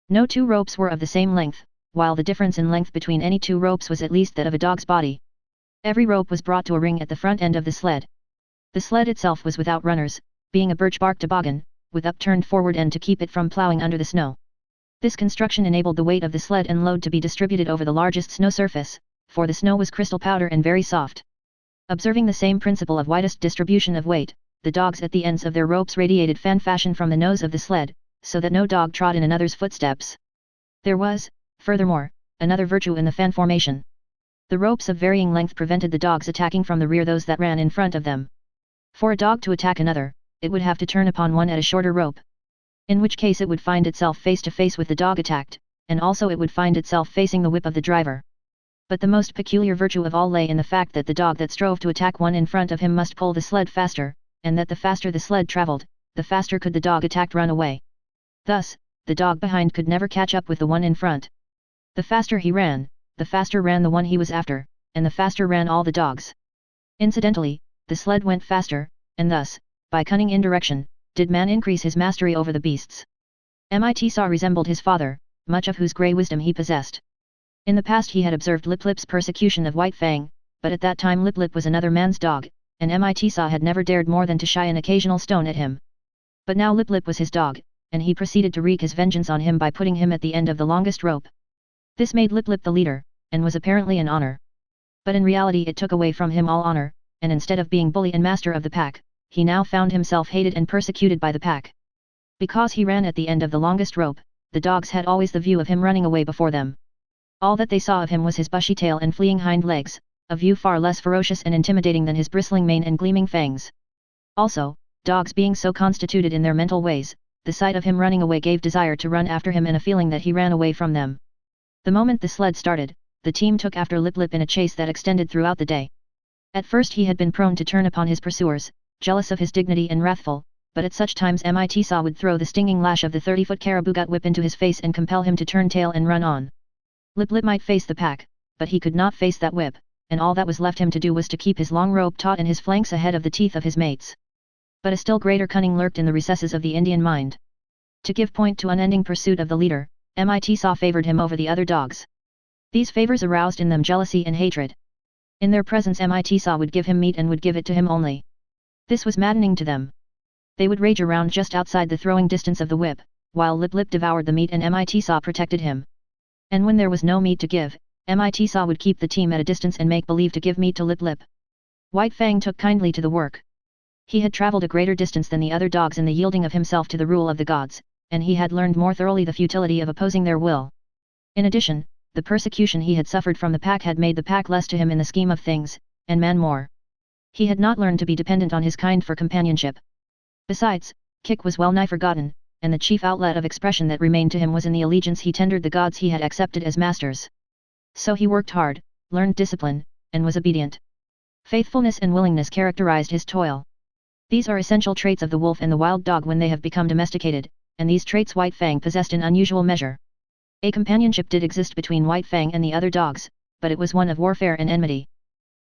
No 2 ropes were of the same length, while the difference in length between any 2 ropes was at least that of a dog's body. Every rope was brought to a ring at the front end of the sled. The sled itself was without runners, being a birch bark toboggan, with upturned forward end to keep it from plowing under the snow. This construction enabled the weight of the sled and load to be distributed over the largest snow surface, for the snow was crystal powder and very soft. Observing the same principle of widest distribution of weight, the dogs at the ends of their ropes radiated fan fashion from the nose of the sled, so that no dog trod in another's footsteps. There was, furthermore, another virtue in the fan formation. The ropes of varying length prevented the dogs attacking from the rear those that ran in front of them. For a dog to attack another, it would have to turn upon one at a shorter rope. In which case it would find itself face to face with the dog attacked, and also it would find itself facing the whip of the driver. But the most peculiar virtue of all lay in the fact that the dog that strove to attack one in front of him must pull the sled faster, and that the faster the sled traveled, the faster could the dog attacked run away. Thus, the dog behind could never catch up with the one in front. The faster he ran, the faster ran the one he was after, and the faster ran all the dogs. Incidentally, the sled went faster, and thus, by cunning indirection, did man increase his mastery over the beasts. Mit-Sa resembled his father, much of whose grey wisdom he possessed. In the past he had observed Lip Lip's persecution of White Fang, but at that time Lip Lip was another man's dog, and Mit-Sa had never dared more than to shy an occasional stone at him. But now Lip Lip was his dog, and he proceeded to wreak his vengeance on him by putting him at the end of the longest rope. This made Lip Lip the leader, and was apparently an honor. But in reality it took away from him all honor, and instead of being bully and master of the pack, he now found himself hated and persecuted by the pack. Because he ran at the end of the longest rope, the dogs had always the view of him running away before them. All that they saw of him was his bushy tail and fleeing hind legs, a view far less ferocious and intimidating than his bristling mane and gleaming fangs. Also, dogs being so constituted in their mental ways, the sight of him running away gave desire to run after him and a feeling that he ran away from them. The moment the sled started, the team took after Lip Lip in a chase that extended throughout the day. At first he had been prone to turn upon his pursuers, jealous of his dignity and wrathful, but at such times Mit-Sa would throw the stinging lash of the 30-foot caribou gut whip into his face and compel him to turn tail and run on. Lip Lip might face the pack, but he could not face that whip, and all that was left him to do was to keep his long rope taut in his flanks ahead of the teeth of his mates. But a still greater cunning lurked in the recesses of the Indian mind. To give point to unending pursuit of the leader, Mit-Sa favored him over the other dogs. These favors aroused in them jealousy and hatred. In their presence Mit-Sa would give him meat and would give it to him only. This was maddening to them. They would rage around just outside the throwing distance of the whip, while Lip Lip devoured the meat and Mit-Sa protected him. And when there was no meat to give, Mit-Sa would keep the team at a distance and make believe to give meat to Lip Lip. White Fang took kindly to the work. He had traveled a greater distance than the other dogs in the yielding of himself to the rule of the gods, and he had learned more thoroughly the futility of opposing their will. In addition, the persecution he had suffered from the pack had made the pack less to him in the scheme of things, and man more. He had not learned to be dependent on his kind for companionship. Besides, kick was well nigh forgotten, and the chief outlet of expression that remained to him was in the allegiance he tendered the gods he had accepted as masters. So he worked hard, learned discipline, and was obedient. Faithfulness and willingness characterized his toil. These are essential traits of the wolf and the wild dog when they have become domesticated, and these traits White Fang possessed in unusual measure. A companionship did exist between White Fang and the other dogs, but it was one of warfare and enmity.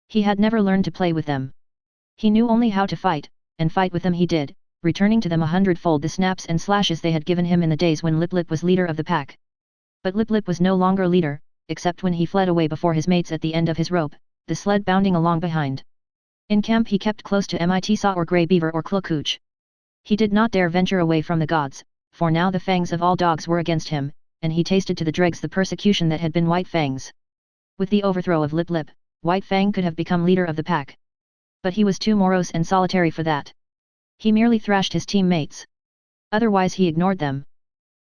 He had never learned to play with them. He knew only how to fight, and fight with them he did, returning to them 100-fold the snaps and slashes they had given him in the days when Lip Lip was leader of the pack. But Lip Lip was no longer leader, except when he fled away before his mates at the end of his rope, the sled bounding along behind. In camp he kept close to Mit-Sa or Grey Beaver or Klukooch. He did not dare venture away from the gods, for now the fangs of all dogs were against him, and he tasted to the dregs the persecution that had been White Fang's. With the overthrow of Lip Lip, White Fang could have become leader of the pack. But he was too morose and solitary for that. He merely thrashed his teammates. Otherwise he ignored them.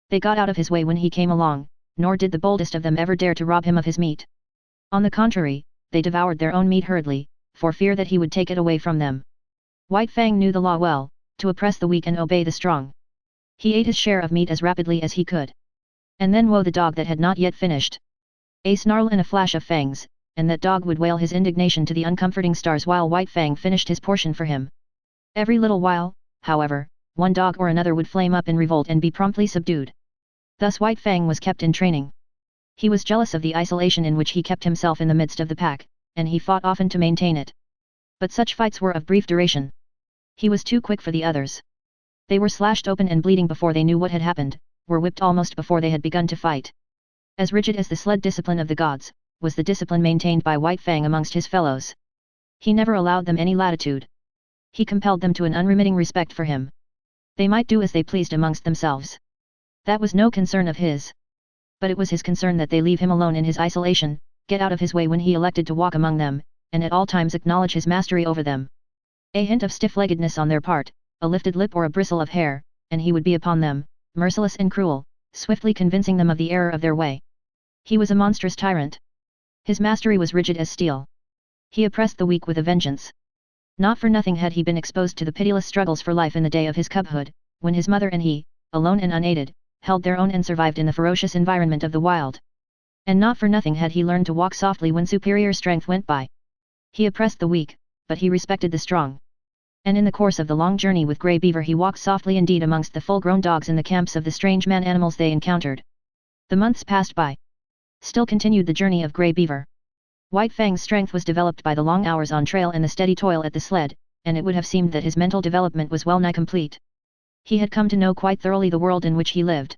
They got out of his way when he came along, nor did the boldest of them ever dare to rob him of his meat. On the contrary, they devoured their own meat hurriedly, for fear that he would take it away from them. White Fang knew the law well, to oppress the weak and obey the strong. He ate his share of meat as rapidly as he could. And then woe the dog that had not yet finished. A snarl and a flash of fangs, and that dog would wail his indignation to the uncomforting stars while White Fang finished his portion for him. Every little while, however, one dog or another would flame up in revolt and be promptly subdued. Thus White Fang was kept in training. He was jealous of the isolation in which he kept himself in the midst of the pack, and he fought often to maintain it. But such fights were of brief duration. He was too quick for the others. They were slashed open and bleeding before they knew what had happened, were whipped almost before they had begun to fight. As rigid as the sled discipline of the gods, was the discipline maintained by White Fang amongst his fellows. He never allowed them any latitude. He compelled them to an unremitting respect for him. They might do as they pleased amongst themselves. That was no concern of his. But it was his concern that they leave him alone in his isolation, get out of his way when he elected to walk among them, and at all times acknowledge his mastery over them. A hint of stiff-leggedness on their part, a lifted lip or a bristle of hair, and he would be upon them, merciless and cruel, swiftly convincing them of the error of their way. He was a monstrous tyrant. His mastery was rigid as steel. He oppressed the weak with a vengeance. Not for nothing had he been exposed to the pitiless struggles for life in the day of his cubhood, when his mother and he, alone and unaided, held their own and survived in the ferocious environment of the wild. And not for nothing had he learned to walk softly when superior strength went by. He oppressed the weak, but he respected the strong. And in the course of the long journey with Grey Beaver he walked softly indeed amongst the full-grown dogs in the camps of the strange man-animals they encountered. The months passed by. Still continued the journey of Grey Beaver. White Fang's strength was developed by the long hours on trail and the steady toil at the sled, and it would have seemed that his mental development was well nigh complete. He had come to know quite thoroughly the world in which he lived.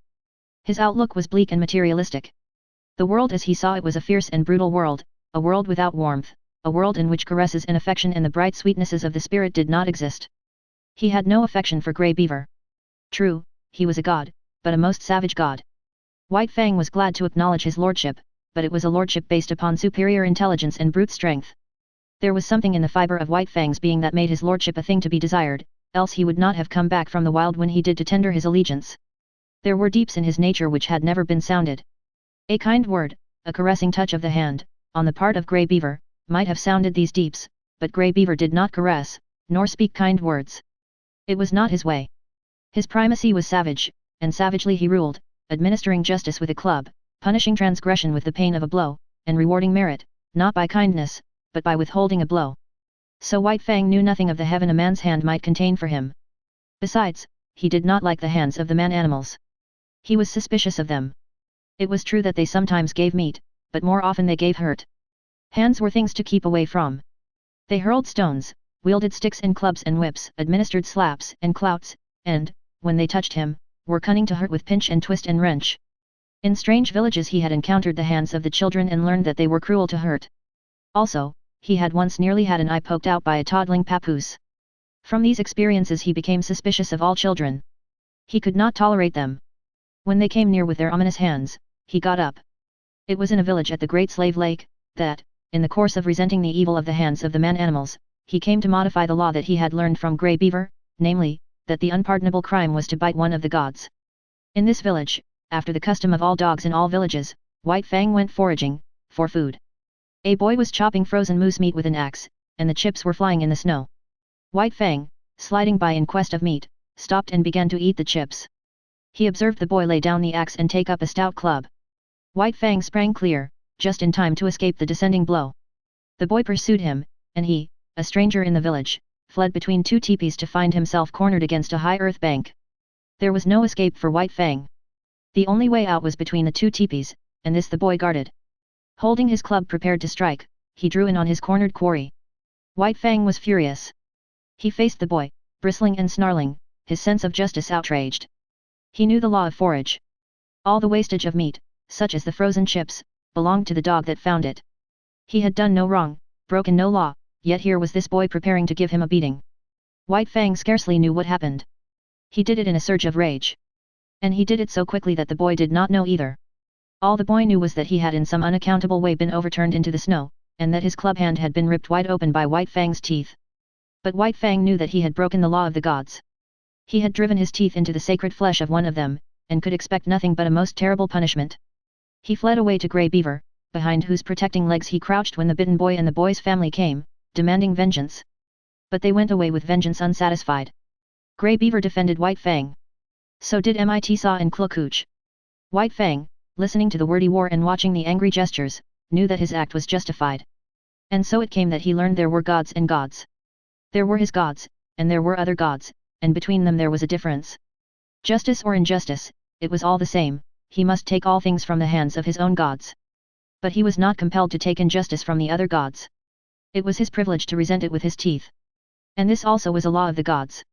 His outlook was bleak and materialistic. The world as he saw it was a fierce and brutal world, a world without warmth, a world in which caresses and affection and the bright sweetnesses of the spirit did not exist. He had no affection for Grey Beaver. True, he was a god, but a most savage god. White Fang was glad to acknowledge his lordship, but it was a lordship based upon superior intelligence and brute strength. There was something in the fiber of White Fang's being that made his lordship a thing to be desired, else he would not have come back from the wild when he did to tender his allegiance. There were deeps in his nature which had never been sounded. A kind word, a caressing touch of the hand, on the part of Grey Beaver, might have sounded these deeps, but Grey Beaver did not caress, nor speak kind words. It was not his way. His primacy was savage, and savagely he ruled, administering justice with a club, punishing transgression with the pain of a blow, and rewarding merit, not by kindness, but by withholding a blow. So White Fang knew nothing of the heaven a man's hand might contain for him. Besides, he did not like the hands of the man-animals. He was suspicious of them. It was true that they sometimes gave meat, but more often they gave hurt. Hands were things to keep away from. They hurled stones, wielded sticks and clubs and whips, administered slaps and clouts, and, when they touched him, were cunning to hurt with pinch and twist and wrench. In strange villages he had encountered the hands of the children and learned that they were cruel to hurt. Also, he had once nearly had an eye poked out by a toddling papoose. From these experiences he became suspicious of all children. He could not tolerate them. When they came near with their ominous hands, he got up. It was in a village at the Great Slave Lake, that, in the course of resenting the evil of the hands of the man-animals, he came to modify the law that he had learned from Grey Beaver, namely, that the unpardonable crime was to bite one of the gods. In this village, after the custom of all dogs in all villages, White Fang went foraging, for food. A boy was chopping frozen moose meat with an axe, and the chips were flying in the snow. White Fang, sliding by in quest of meat, stopped and began to eat the chips. He observed the boy lay down the axe and take up a stout club. White Fang sprang clear, just in time to escape the descending blow. The boy pursued him, and he, a stranger in the village, fled between two teepees to find himself cornered against a high earth bank. There was no escape for White Fang. The only way out was between the two teepees, and this the boy guarded. Holding his club prepared to strike, he drew in on his cornered quarry. White Fang was furious. He faced the boy, bristling and snarling, his sense of justice outraged. He knew the law of forage. All the wastage of meat, such as the frozen chips, belonged to the dog that found it. He had done no wrong, broken no law, yet here was this boy preparing to give him a beating. White Fang scarcely knew what happened. He did it in a surge of rage. And he did it so quickly that the boy did not know either. All the boy knew was that he had in some unaccountable way been overturned into the snow, and that his club hand had been ripped wide open by White Fang's teeth. But White Fang knew that he had broken the law of the gods. He had driven his teeth into the sacred flesh of one of them, and could expect nothing but a most terrible punishment. He fled away to Grey Beaver, behind whose protecting legs he crouched when the bitten boy and the boy's family came, demanding vengeance. But they went away with vengeance unsatisfied. Grey Beaver defended White Fang. So did Mit Saw and Klukooch. White Fang, listening to the wordy war and watching the angry gestures, knew that his act was justified. And so it came that he learned there were gods and gods. There were his gods, and there were other gods, and between them there was a difference. Justice or injustice, it was all the same, he must take all things from the hands of his own gods. But he was not compelled to take injustice from the other gods. It was his privilege to resent it with his teeth. And this also was a law of the gods.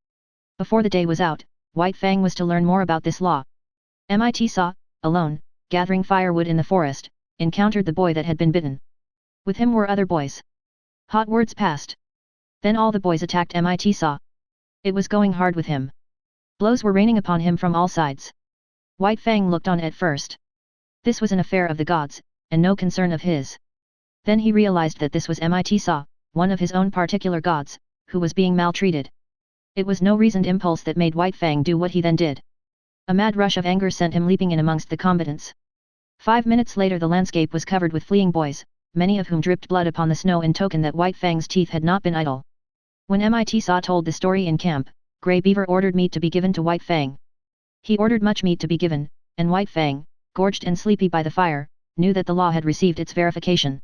Before the day was out, White Fang was to learn more about this law. Mit Saw, alone, gathering firewood in the forest, encountered the boy that had been bitten. With him were other boys. Hot words passed. Then all the boys attacked Mit Saw. It was going hard with him. Blows were raining upon him from all sides. White Fang looked on at first. This was an affair of the gods, and no concern of his. Then he realized that this was Mit Saw, one of his own particular gods, who was being maltreated. It was no reasoned impulse that made White Fang do what he then did. A mad rush of anger sent him leaping in amongst the combatants. 5 minutes later the landscape was covered with fleeing boys, many of whom dripped blood upon the snow in token that White Fang's teeth had not been idle. When Mit Sa told the story in camp, Grey Beaver ordered meat to be given to White Fang. He ordered much meat to be given, and White Fang, gorged and sleepy by the fire, knew that the law had received its verification.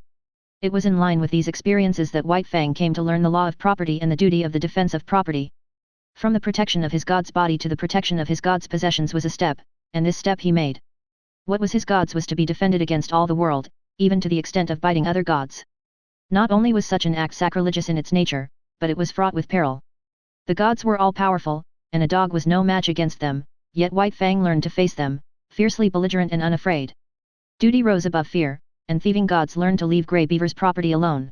It was in line with these experiences that White Fang came to learn the law of property and the duty of the defense of property. From the protection of his god's body to the protection of his god's possessions was a step, and this step he made. What was his god's was to be defended against all the world, even to the extent of biting other gods. Not only was such an act sacrilegious in its nature, but it was fraught with peril. The gods were all powerful, and a dog was no match against them, yet White Fang learned to face them, fiercely belligerent and unafraid. Duty rose above fear, and thieving gods learned to leave Grey Beaver's property alone.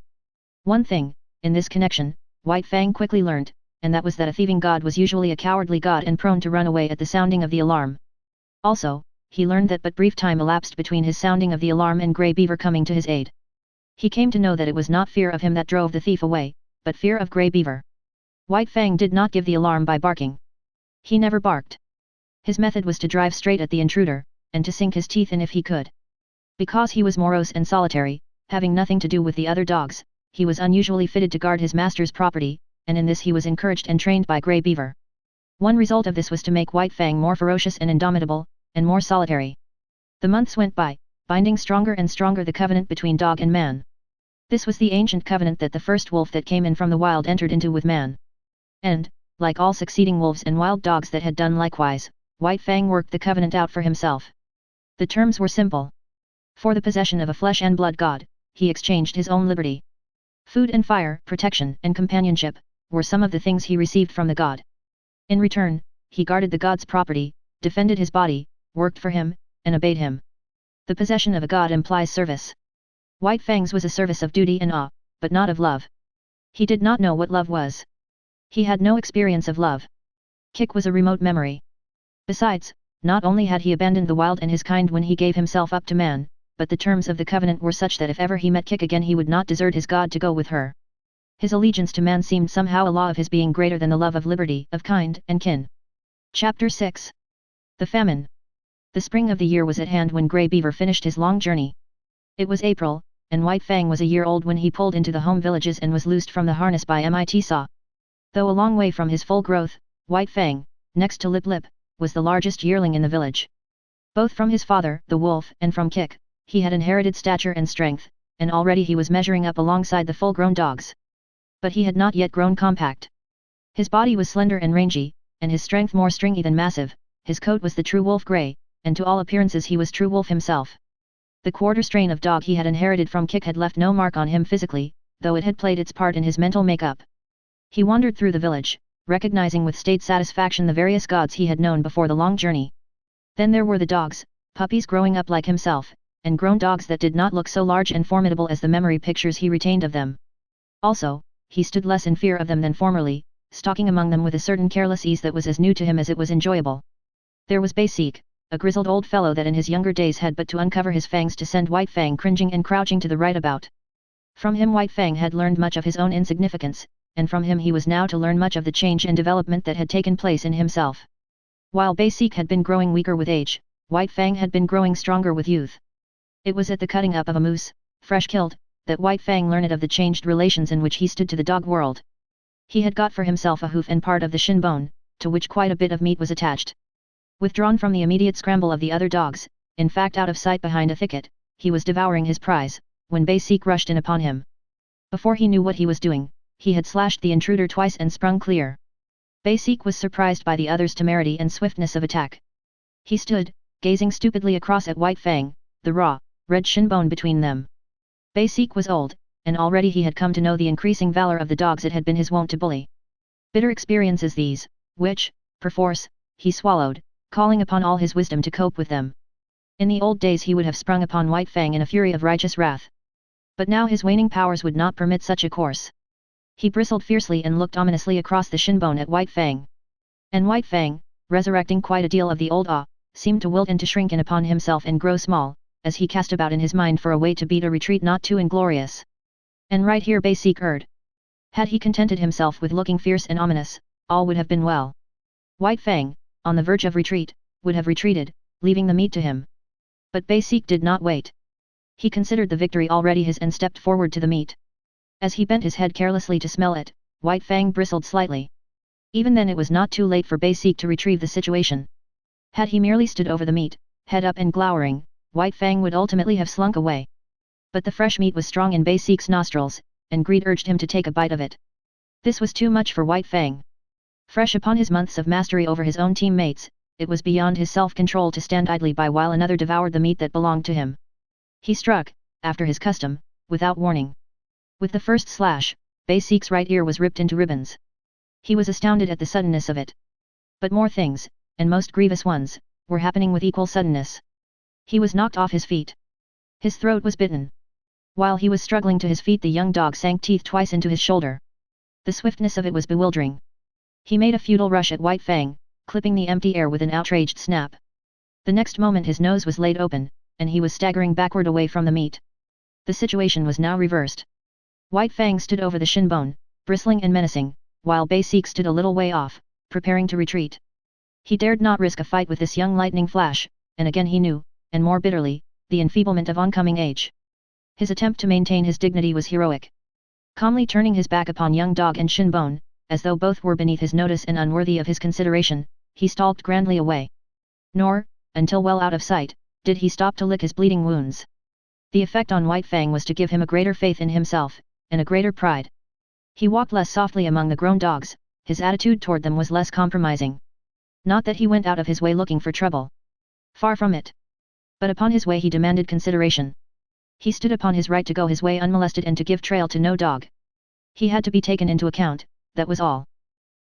One thing, in this connection, White Fang quickly learned, and that was that a thieving god was usually a cowardly god and prone to run away at the sounding of the alarm. Also, he learned that but brief time elapsed between his sounding of the alarm and Grey Beaver coming to his aid. He came to know that it was not fear of him that drove the thief away, but fear of Grey Beaver. White Fang did not give the alarm by barking. He never barked. His method was to drive straight at the intruder, and to sink his teeth in if he could. Because he was morose and solitary, having nothing to do with the other dogs, he was unusually fitted to guard his master's property, and in this he was encouraged and trained by Grey Beaver. One result of this was to make White Fang more ferocious and indomitable, and more solitary. The months went by, binding stronger and stronger the covenant between dog and man. This was the ancient covenant that the first wolf that came in from the wild entered into with man. And, like all succeeding wolves and wild dogs that had done likewise, White Fang worked the covenant out for himself. The terms were simple. For the possession of a flesh and blood god, he exchanged his own liberty. Food and fire, protection and companionship, were some of the things he received from the god. In return, he guarded the god's property, defended his body, worked for him, and obeyed him. The possession of a god implies service. White Fang's was a service of duty and awe, but not of love. He did not know what love was. He had no experience of love. Kick was a remote memory. Besides, not only had he abandoned the wild and his kind when he gave himself up to man, but the terms of the covenant were such that if ever he met Kick again he would not desert his god to go with her. His allegiance to man seemed somehow a law of his being greater than the love of liberty, of kind and kin. Chapter 6. The Famine. The spring of the year was at hand when Grey Beaver finished his long journey. It was April, and White Fang was a year old when he pulled into the home villages and was loosed from the harness by Mit Sa. Though a long way from his full growth, White Fang, next to Lip Lip, was the largest yearling in the village. Both from his father, the wolf, and from Kick, he had inherited stature and strength, and already he was measuring up alongside the full-grown dogs. But he had not yet grown compact. His body was slender and rangy, and his strength more stringy than massive. His coat was the true wolf grey, and to all appearances he was true wolf himself. The quarter strain of dog he had inherited from Kick had left no mark on him physically, though it had played its part in his mental makeup. He wandered through the village, recognizing with staid satisfaction the various gods he had known before the long journey. Then there were the dogs, puppies growing up like himself, and grown dogs that did not look so large and formidable as the memory pictures he retained of them. Also, he stood less in fear of them than formerly, stalking among them with a certain careless ease that was as new to him as it was enjoyable. There was Basique, a grizzled old fellow that in his younger days had but to uncover his fangs to send White Fang cringing and crouching to the right about. From him White Fang had learned much of his own insignificance, and from him he was now to learn much of the change and development that had taken place in himself. While Basique had been growing weaker with age, White Fang had been growing stronger with youth. It was at the cutting up of a moose, fresh killed, that White Fang learned of the changed relations in which he stood to the dog world. He had got for himself a hoof and part of the shin bone, to which quite a bit of meat was attached. Withdrawn from the immediate scramble of the other dogs, in fact out of sight behind a thicket, he was devouring his prize, when Basique rushed in upon him. Before he knew what he was doing, he had slashed the intruder twice and sprung clear. Basique was surprised by the other's temerity and swiftness of attack. He stood, gazing stupidly across at White Fang, the raw, red shin bone between them. Basique was old, and already he had come to know the increasing valor of the dogs it had been his wont to bully. Bitter experiences these, which, perforce, he swallowed, calling upon all his wisdom to cope with them. In the old days he would have sprung upon White Fang in a fury of righteous wrath. But now his waning powers would not permit such a course. He bristled fiercely and looked ominously across the shin bone at White Fang. And White Fang, resurrecting quite a deal of the old awe, seemed to wilt and to shrink in upon himself and grow small, as he cast about in his mind for a way to beat a retreat not too inglorious. And right here Basique erred. Had he contented himself with looking fierce and ominous, all would have been well. White Fang, on the verge of retreat, would have retreated, leaving the meat to him. But Basique did not wait. He considered the victory already his and stepped forward to the meat. As he bent his head carelessly to smell it, White Fang bristled slightly. Even then it was not too late for Basic to retrieve the situation. Had he merely stood over the meat, head up and glowering, White Fang would ultimately have slunk away. But the fresh meat was strong in Basic's nostrils, and greed urged him to take a bite of it. This was too much for White Fang. Fresh upon his months of mastery over his own teammates, it was beyond his self-control to stand idly by while another devoured the meat that belonged to him. He struck, after his custom, without warning. With the first slash, Basic's right ear was ripped into ribbons. He was astounded at the suddenness of it. But more things, and most grievous ones, were happening with equal suddenness. He was knocked off his feet. His throat was bitten. While he was struggling to his feet, the young dog sank teeth twice into his shoulder. The swiftness of it was bewildering. He made a futile rush at White Fang, clipping the empty air with an outraged snap. The next moment his nose was laid open, and he was staggering backward away from the meat. The situation was now reversed. White Fang stood over the shin bone, bristling and menacing, while Basic stood a little way off, preparing to retreat. He dared not risk a fight with this young lightning flash, and again he knew, and more bitterly, the enfeeblement of oncoming age. His attempt to maintain his dignity was heroic. Calmly turning his back upon young dog and shin bone, as though both were beneath his notice and unworthy of his consideration, he stalked grandly away. Nor, until well out of sight, did he stop to lick his bleeding wounds. The effect on White Fang was to give him a greater faith in himself, and a greater pride. He walked less softly among the grown dogs, his attitude toward them was less compromising. Not that he went out of his way looking for trouble. Far from it. But upon his way he demanded consideration. He stood upon his right to go his way unmolested and to give trail to no dog. He had to be taken into account, that was all.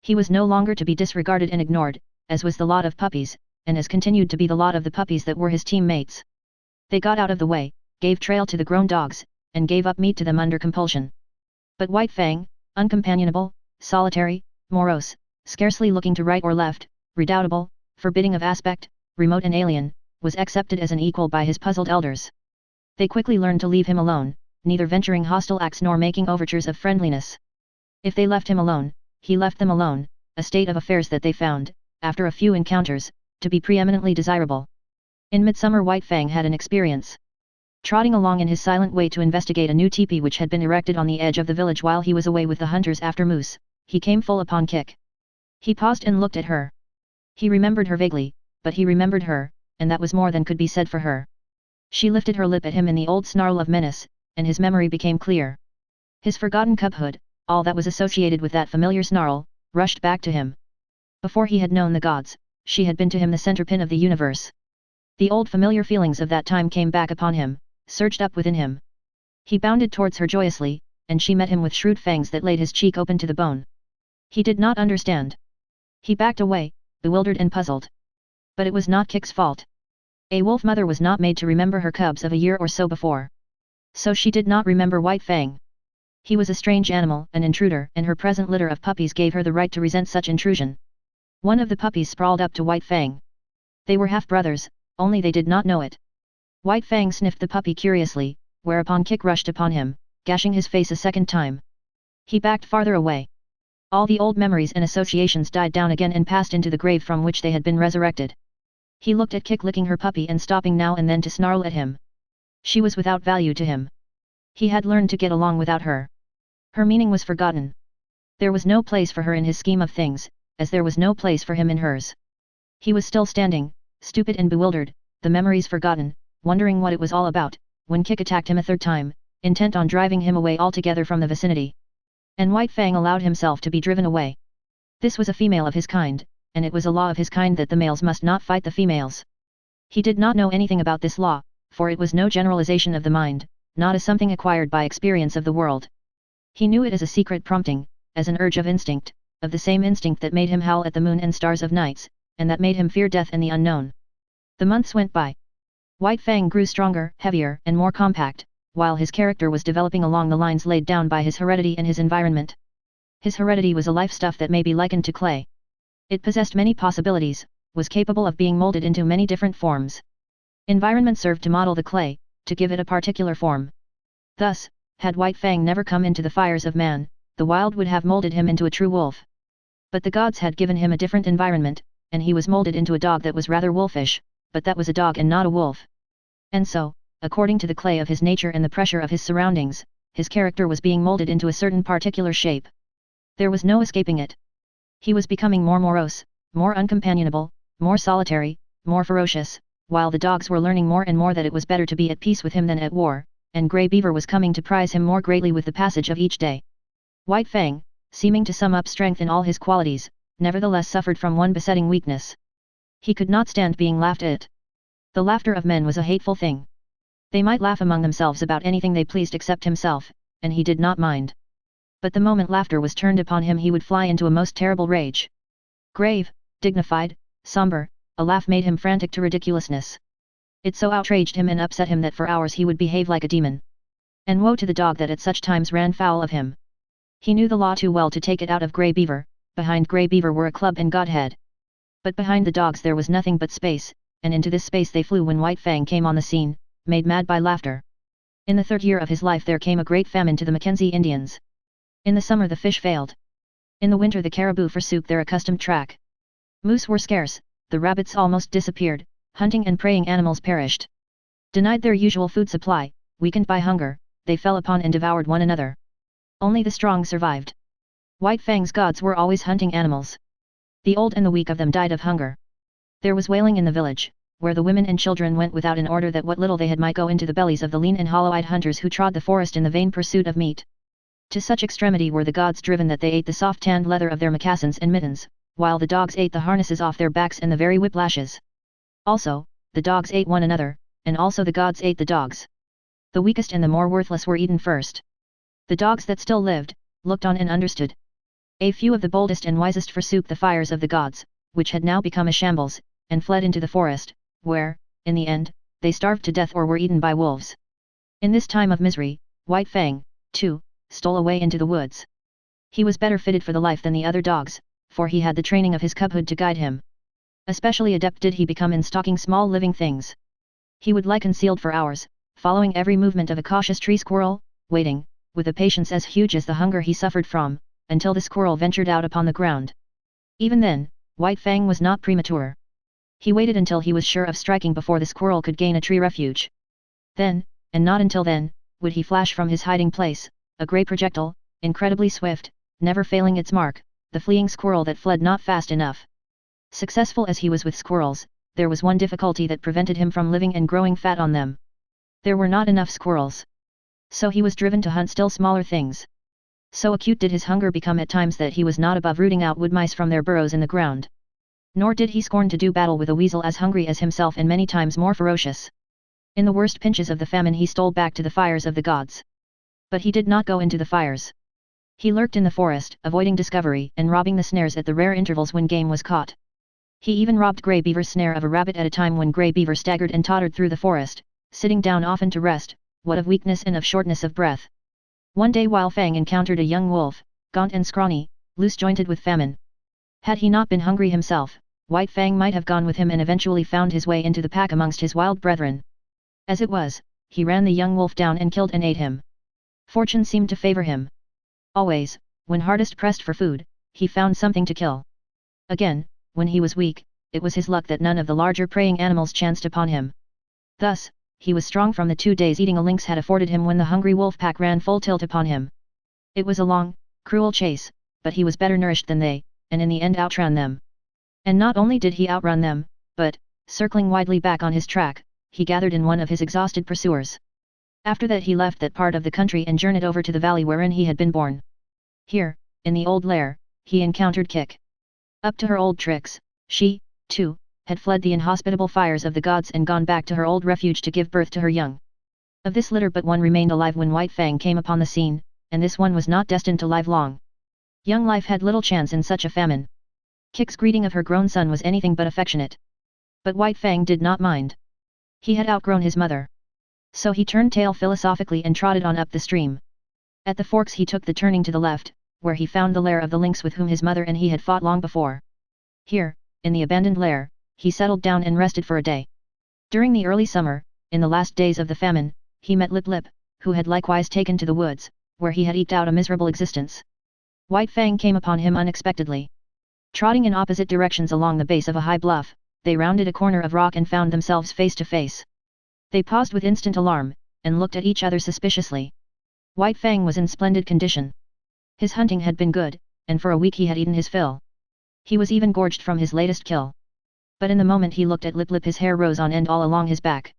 He was no longer to be disregarded and ignored, as was the lot of puppies, and as continued to be the lot of the puppies that were his teammates. They got out of the way, gave trail to the grown dogs, and gave up meat to them under compulsion. But White Fang, uncompanionable, solitary, morose, scarcely looking to right or left, redoubtable, forbidding of aspect, remote and alien, was accepted as an equal by his puzzled elders. They quickly learned to leave him alone, neither venturing hostile acts nor making overtures of friendliness. If they left him alone, he left them alone, a state of affairs that they found, after a few encounters, to be preeminently desirable. In midsummer White Fang had an experience. Trotting along in his silent way to investigate a new teepee which had been erected on the edge of the village while he was away with the hunters after moose, he came full upon Kik. He paused and looked at her. He remembered her vaguely, but he remembered her, and that was more than could be said for her. She lifted her lip at him in the old snarl of menace, and his memory became clear. His forgotten cubhood, all that was associated with that familiar snarl, rushed back to him. Before he had known the gods, she had been to him the centerpin of the universe. The old familiar feelings of that time came back upon him, surged up within him. He bounded towards her joyously, and she met him with shrewd fangs that laid his cheek open to the bone. He did not understand. He backed away, bewildered and puzzled. But it was not Kik's fault. A wolf mother was not made to remember her cubs of a year or so before. So she did not remember White Fang. He was a strange animal, an intruder, and her present litter of puppies gave her the right to resent such intrusion. One of the puppies sprawled up to White Fang. They were half-brothers, only they did not know it. White Fang sniffed the puppy curiously, whereupon Kik rushed upon him, gashing his face a second time. He backed farther away. All the old memories and associations died down again and passed into the grave from which they had been resurrected. He looked at Kik licking her puppy and stopping now and then to snarl at him. She was without value to him. He had learned to get along without her. Her meaning was forgotten. There was no place for her in his scheme of things, as there was no place for him in hers. He was still standing, stupid and bewildered, the memories forgotten, wondering what it was all about, when Kik attacked him a third time, intent on driving him away altogether from the vicinity. And White Fang allowed himself to be driven away. This was a female of his kind, and it was a law of his kind that the males must not fight the females. He did not know anything about this law, for it was no generalization of the mind, not as something acquired by experience of the world. He knew it as a secret prompting, as an urge of instinct, of the same instinct that made him howl at the moon and stars of nights, and that made him fear death and the unknown. The months went by. White Fang grew stronger, heavier, and more compact, while his character was developing along the lines laid down by his heredity and his environment. His heredity was a life stuff that may be likened to clay. It possessed many possibilities, was capable of being molded into many different forms. Environment served to model the clay, to give it a particular form. Thus, had White Fang never come into the fires of man, the wild would have molded him into a true wolf. But the gods had given him a different environment, and he was molded into a dog that was rather wolfish, but that was a dog and not a wolf. And so, according to the clay of his nature and the pressure of his surroundings, his character was being molded into a certain particular shape. There was no escaping it. He was becoming more morose, more uncompanionable, more solitary, more ferocious, while the dogs were learning more and more that it was better to be at peace with him than at war, and Grey Beaver was coming to prize him more greatly with the passage of each day. White Fang, seeming to sum up strength in all his qualities, nevertheless suffered from one besetting weakness. He could not stand being laughed at. The laughter of men was a hateful thing. They might laugh among themselves about anything they pleased except himself, and he did not mind. But the moment laughter was turned upon him he would fly into a most terrible rage. Grave, dignified, somber, a laugh made him frantic to ridiculousness. It so outraged him and upset him that for hours he would behave like a demon. And woe to the dog that at such times ran foul of him. He knew the law too well to take it out of Grey Beaver. Behind Grey Beaver were a club and Godhead. But behind the dogs there was nothing but space, and into this space they flew when White Fang came on the scene, made mad by laughter. In the 3rd year of his life there came a great famine to the Mackenzie Indians. In the summer the fish failed. In the winter the caribou forsook their accustomed track. Moose were scarce, the rabbits almost disappeared, hunting and preying animals perished. Denied their usual food supply, weakened by hunger, they fell upon and devoured one another. Only the strong survived. White Fang's gods were always hunting animals. The old and the weak of them died of hunger. There was wailing in the village, where the women and children went without in order that what little they had might go into the bellies of the lean and hollow-eyed hunters who trod the forest in the vain pursuit of meat. To such extremity were the gods driven that they ate the soft tanned leather of their moccasins and mittens, while the dogs ate the harnesses off their backs and the very whiplashes. Also, the dogs ate one another, and also the gods ate the dogs. The weakest and the more worthless were eaten first. The dogs that still lived, looked on and understood. A few of the boldest and wisest forsook the fires of the gods, which had now become a shambles, and fled into the forest, where, in the end, they starved to death or were eaten by wolves. In this time of misery, White Fang, too, stole away into the woods. He was better fitted for the life than the other dogs, for he had the training of his cubhood to guide him. Especially adept did he become in stalking small living things. He would lie concealed for hours, following every movement of a cautious tree squirrel, waiting, with a patience as huge as the hunger he suffered from, until the squirrel ventured out upon the ground. Even then, White Fang was not premature. He waited until he was sure of striking before the squirrel could gain a tree refuge. Then, and not until then, would he flash from his hiding place, a grey projectile, incredibly swift, never failing its mark, the fleeing squirrel that fled not fast enough. Successful as he was with squirrels, there was one difficulty that prevented him from living and growing fat on them. There were not enough squirrels. So he was driven to hunt still smaller things. So acute did his hunger become at times that he was not above rooting out wood mice from their burrows in the ground. Nor did he scorn to do battle with a weasel as hungry as himself and many times more ferocious. In the worst pinches of the famine he stole back to the fires of the gods. But he did not go into the fires. He lurked in the forest, avoiding discovery and robbing the snares at the rare intervals when game was caught. He even robbed Grey Beaver's snare of a rabbit at a time when Grey Beaver staggered and tottered through the forest, sitting down often to rest, what of weakness and of shortness of breath. One day while Fang encountered a young wolf, gaunt and scrawny, loose-jointed with famine. Had he not been hungry himself, White Fang might have gone with him and eventually found his way into the pack amongst his wild brethren. As it was, he ran the young wolf down and killed and ate him. Fortune seemed to favor him. Always, when hardest pressed for food, he found something to kill. Again, when he was weak, it was his luck that none of the larger preying animals chanced upon him. Thus, he was strong from the 2 days eating a lynx had afforded him when the hungry wolf pack ran full tilt upon him. It was a long, cruel chase, but he was better nourished than they, and in the end outran them. And not only did he outrun them, but, circling widely back on his track, he gathered in one of his exhausted pursuers. After that he left that part of the country and journeyed over to the valley wherein he had been born. Here, in the old lair, he encountered Kick. Up to her old tricks, she, too, had fled the inhospitable fires of the gods and gone back to her old refuge to give birth to her young. Of this litter but one remained alive when White Fang came upon the scene, and this one was not destined to live long. Young life had little chance in such a famine. Kick's greeting of her grown son was anything but affectionate. But White Fang did not mind. He had outgrown his mother. So he turned tail philosophically and trotted on up the stream. At the forks he took the turning to the left, where he found the lair of the lynx with whom his mother and he had fought long before. Here, in the abandoned lair, he settled down and rested for a day. During the early summer, in the last days of the famine, he met Lip Lip, who had likewise taken to the woods, where he had eked out a miserable existence. White Fang came upon him unexpectedly. Trotting in opposite directions along the base of a high bluff, they rounded a corner of rock and found themselves face to face. They paused with instant alarm, and looked at each other suspiciously. White Fang was in splendid condition. His hunting had been good, and for a week he had eaten his fill. He was even gorged from his latest kill. But in the moment he looked at Lip Lip, his hair rose on end all along his back.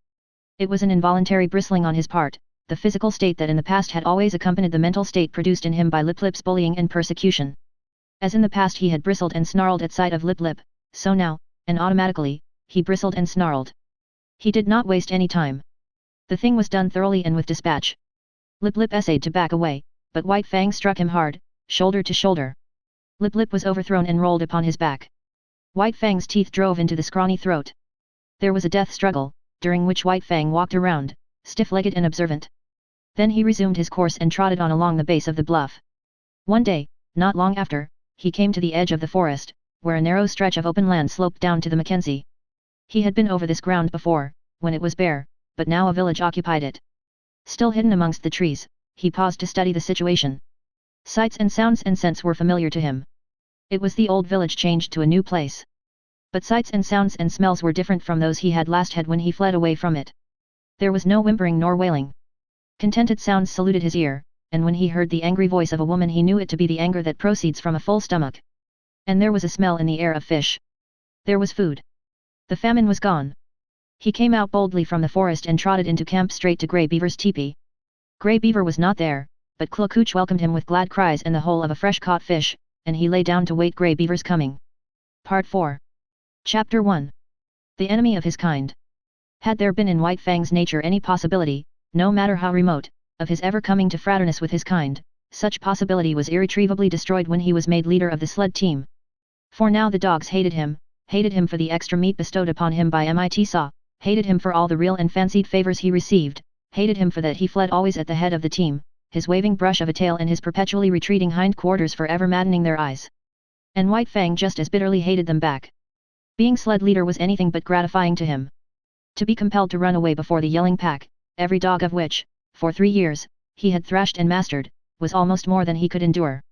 It was an involuntary bristling on his part, the physical state that in the past had always accompanied the mental state produced in him by Lip Lip's bullying and persecution. As in the past he had bristled and snarled at sight of Lip Lip, so now, and automatically, he bristled and snarled. He did not waste any time. The thing was done thoroughly and with dispatch. Lip Lip essayed to back away, but White Fang struck him hard, shoulder to shoulder. Lip Lip was overthrown and rolled upon his back. White Fang's teeth drove into the scrawny throat. There was a death struggle, during which White Fang walked around, stiff-legged and observant. Then he resumed his course and trotted on along the base of the bluff. One day, not long after, he came to the edge of the forest, where a narrow stretch of open land sloped down to the Mackenzie. He had been over this ground before, when it was bare, but now a village occupied it. Still hidden amongst the trees, he paused to study the situation. Sights and sounds and scents were familiar to him. It was the old village changed to a new place. But sights and sounds and smells were different from those he had last had when he fled away from it. There was no whimpering nor wailing. Contented sounds saluted his ear, and when he heard the angry voice of a woman he knew it to be the anger that proceeds from a full stomach. And there was a smell in the air of fish. There was food. The famine was gone. He came out boldly from the forest and trotted into camp straight to Grey Beaver's teepee. Grey Beaver was not there, but Klakooch welcomed him with glad cries and the whole of a fresh caught fish, and he lay down to wait Grey Beaver's coming. Part 4. Chapter 1. The enemy of his kind. Had there been in White Fang's nature any possibility, no matter how remote, of his ever coming to fraternise with his kind, such possibility was irretrievably destroyed when he was made leader of the sled team. For now the dogs hated him for the extra meat bestowed upon him by Mit Saw, hated him for all the real and fancied favours he received, hated him for that he fled always at the head of the team, his waving brush of a tail and his perpetually retreating hind quarters forever maddening their eyes. And White Fang just as bitterly hated them back. Being sled leader was anything but gratifying to him. To be compelled to run away before the yelling pack, every dog of which, for 3 years, he had thrashed and mastered, was almost more than he could endure.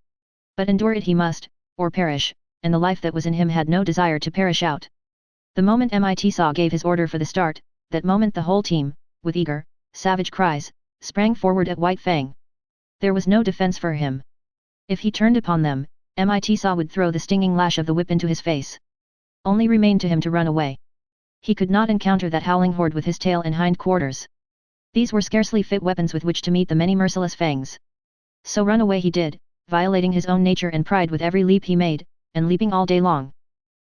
But endure it he must, or perish, and the life that was in him had no desire to perish out. The moment Mit Saw gave his order for the start, that moment the whole team, with eager, savage cries, sprang forward at White Fang. There was no defense for him. If he turned upon them, Mit Saw would throw the stinging lash of the whip into his face. Only remained to him to run away. He could not encounter that howling horde with his tail and hind quarters. These were scarcely fit weapons with which to meet the many merciless fangs. So run away he did, violating his own nature and pride with every leap he made, and leaping all day long.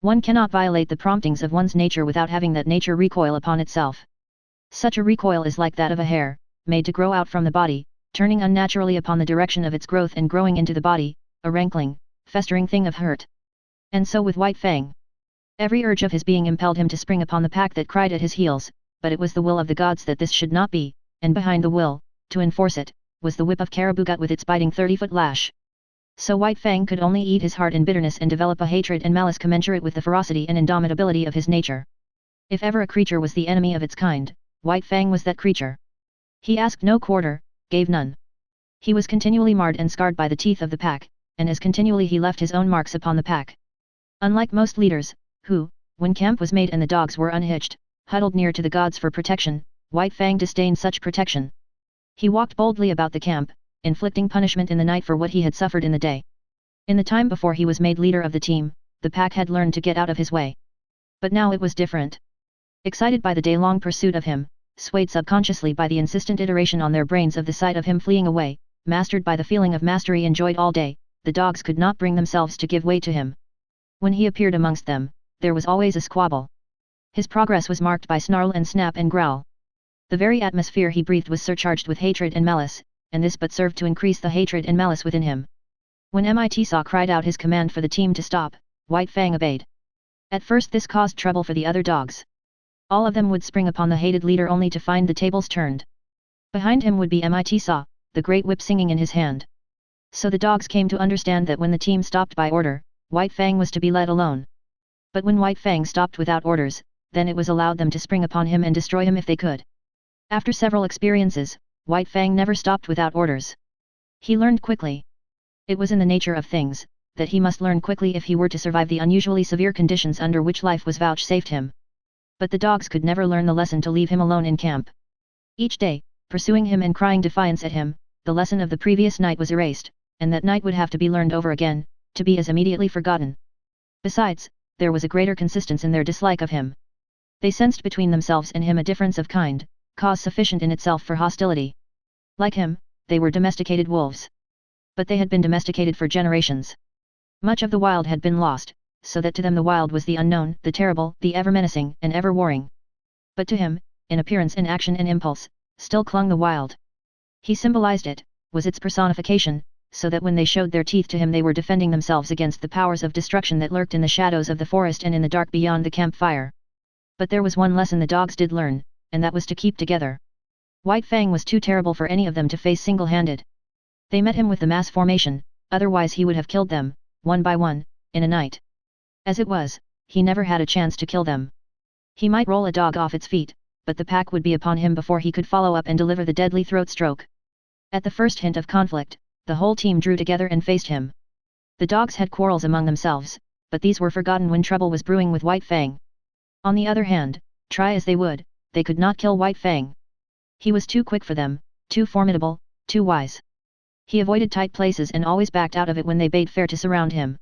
One cannot violate the promptings of one's nature without having that nature recoil upon itself. Such a recoil is like that of a hair, made to grow out from the body, turning unnaturally upon the direction of its growth and growing into the body, a rankling, festering thing of hurt. And so with White Fang. Every urge of his being impelled him to spring upon the pack that cried at his heels, but it was the will of the gods that this should not be, and behind the will, to enforce it, was the whip of Caribou Gut with its biting 30-foot lash. So White Fang could only eat his heart in bitterness and develop a hatred and malice commensurate with the ferocity and indomitability of his nature. If ever a creature was the enemy of its kind, White Fang was that creature. He asked no quarter, gave none. He was continually marred and scarred by the teeth of the pack, and as continually he left his own marks upon the pack. Unlike most leaders, who, when camp was made and the dogs were unhitched, huddled near to the gods for protection, White Fang disdained such protection. He walked boldly about the camp, inflicting punishment in the night for what he had suffered in the day. In the time before he was made leader of the team, the pack had learned to get out of his way. But now it was different. Excited by the day-long pursuit of him, swayed subconsciously by the insistent iteration on their brains of the sight of him fleeing away, mastered by the feeling of mastery enjoyed all day, the dogs could not bring themselves to give way to him. When he appeared amongst them, there was always a squabble. His progress was marked by snarl and snap and growl. The very atmosphere he breathed was surcharged with hatred and malice, and this but served to increase the hatred and malice within him. When Mit Saw cried out his command for the team to stop, White Fang obeyed. At first this caused trouble for the other dogs. All of them would spring upon the hated leader only to find the tables turned. Behind him would be Mit Saw, the great whip singing in his hand. So the dogs came to understand that when the team stopped by order, White Fang was to be let alone. But when White Fang stopped without orders, then it was allowed them to spring upon him and destroy him if they could. After several experiences, White Fang never stopped without orders. He learned quickly. It was in the nature of things, that he must learn quickly if he were to survive the unusually severe conditions under which life was vouchsafed him. But the dogs could never learn the lesson to leave him alone in camp. Each day, pursuing him and crying defiance at him, the lesson of the previous night was erased, and that night would have to be learned over again, to be as immediately forgotten. Besides, there was a greater consistence in their dislike of him. They sensed between themselves and him a difference of kind, cause sufficient in itself for hostility. Like him, they were domesticated wolves. But they had been domesticated for generations. Much of the wild had been lost, so that to them the wild was the unknown, the terrible, the ever-menacing, and ever-warring. But to him, in appearance and action and impulse, still clung the wild. He symbolized it, was its personification, so that when they showed their teeth to him they were defending themselves against the powers of destruction that lurked in the shadows of the forest and in the dark beyond the campfire. But there was one lesson the dogs did learn, and that was to keep together. White Fang was too terrible for any of them to face single-handed. They met him with the mass formation, otherwise he would have killed them, one by one, in a night. As it was, he never had a chance to kill them. He might roll a dog off its feet, but the pack would be upon him before he could follow up and deliver the deadly throat stroke. At the first hint of conflict, the whole team drew together and faced him. The dogs had quarrels among themselves, but these were forgotten when trouble was brewing with White Fang. On the other hand, try as they would, they could not kill White Fang. He was too quick for them, too formidable, too wise. He avoided tight places and always backed out of it when they bade fair to surround him.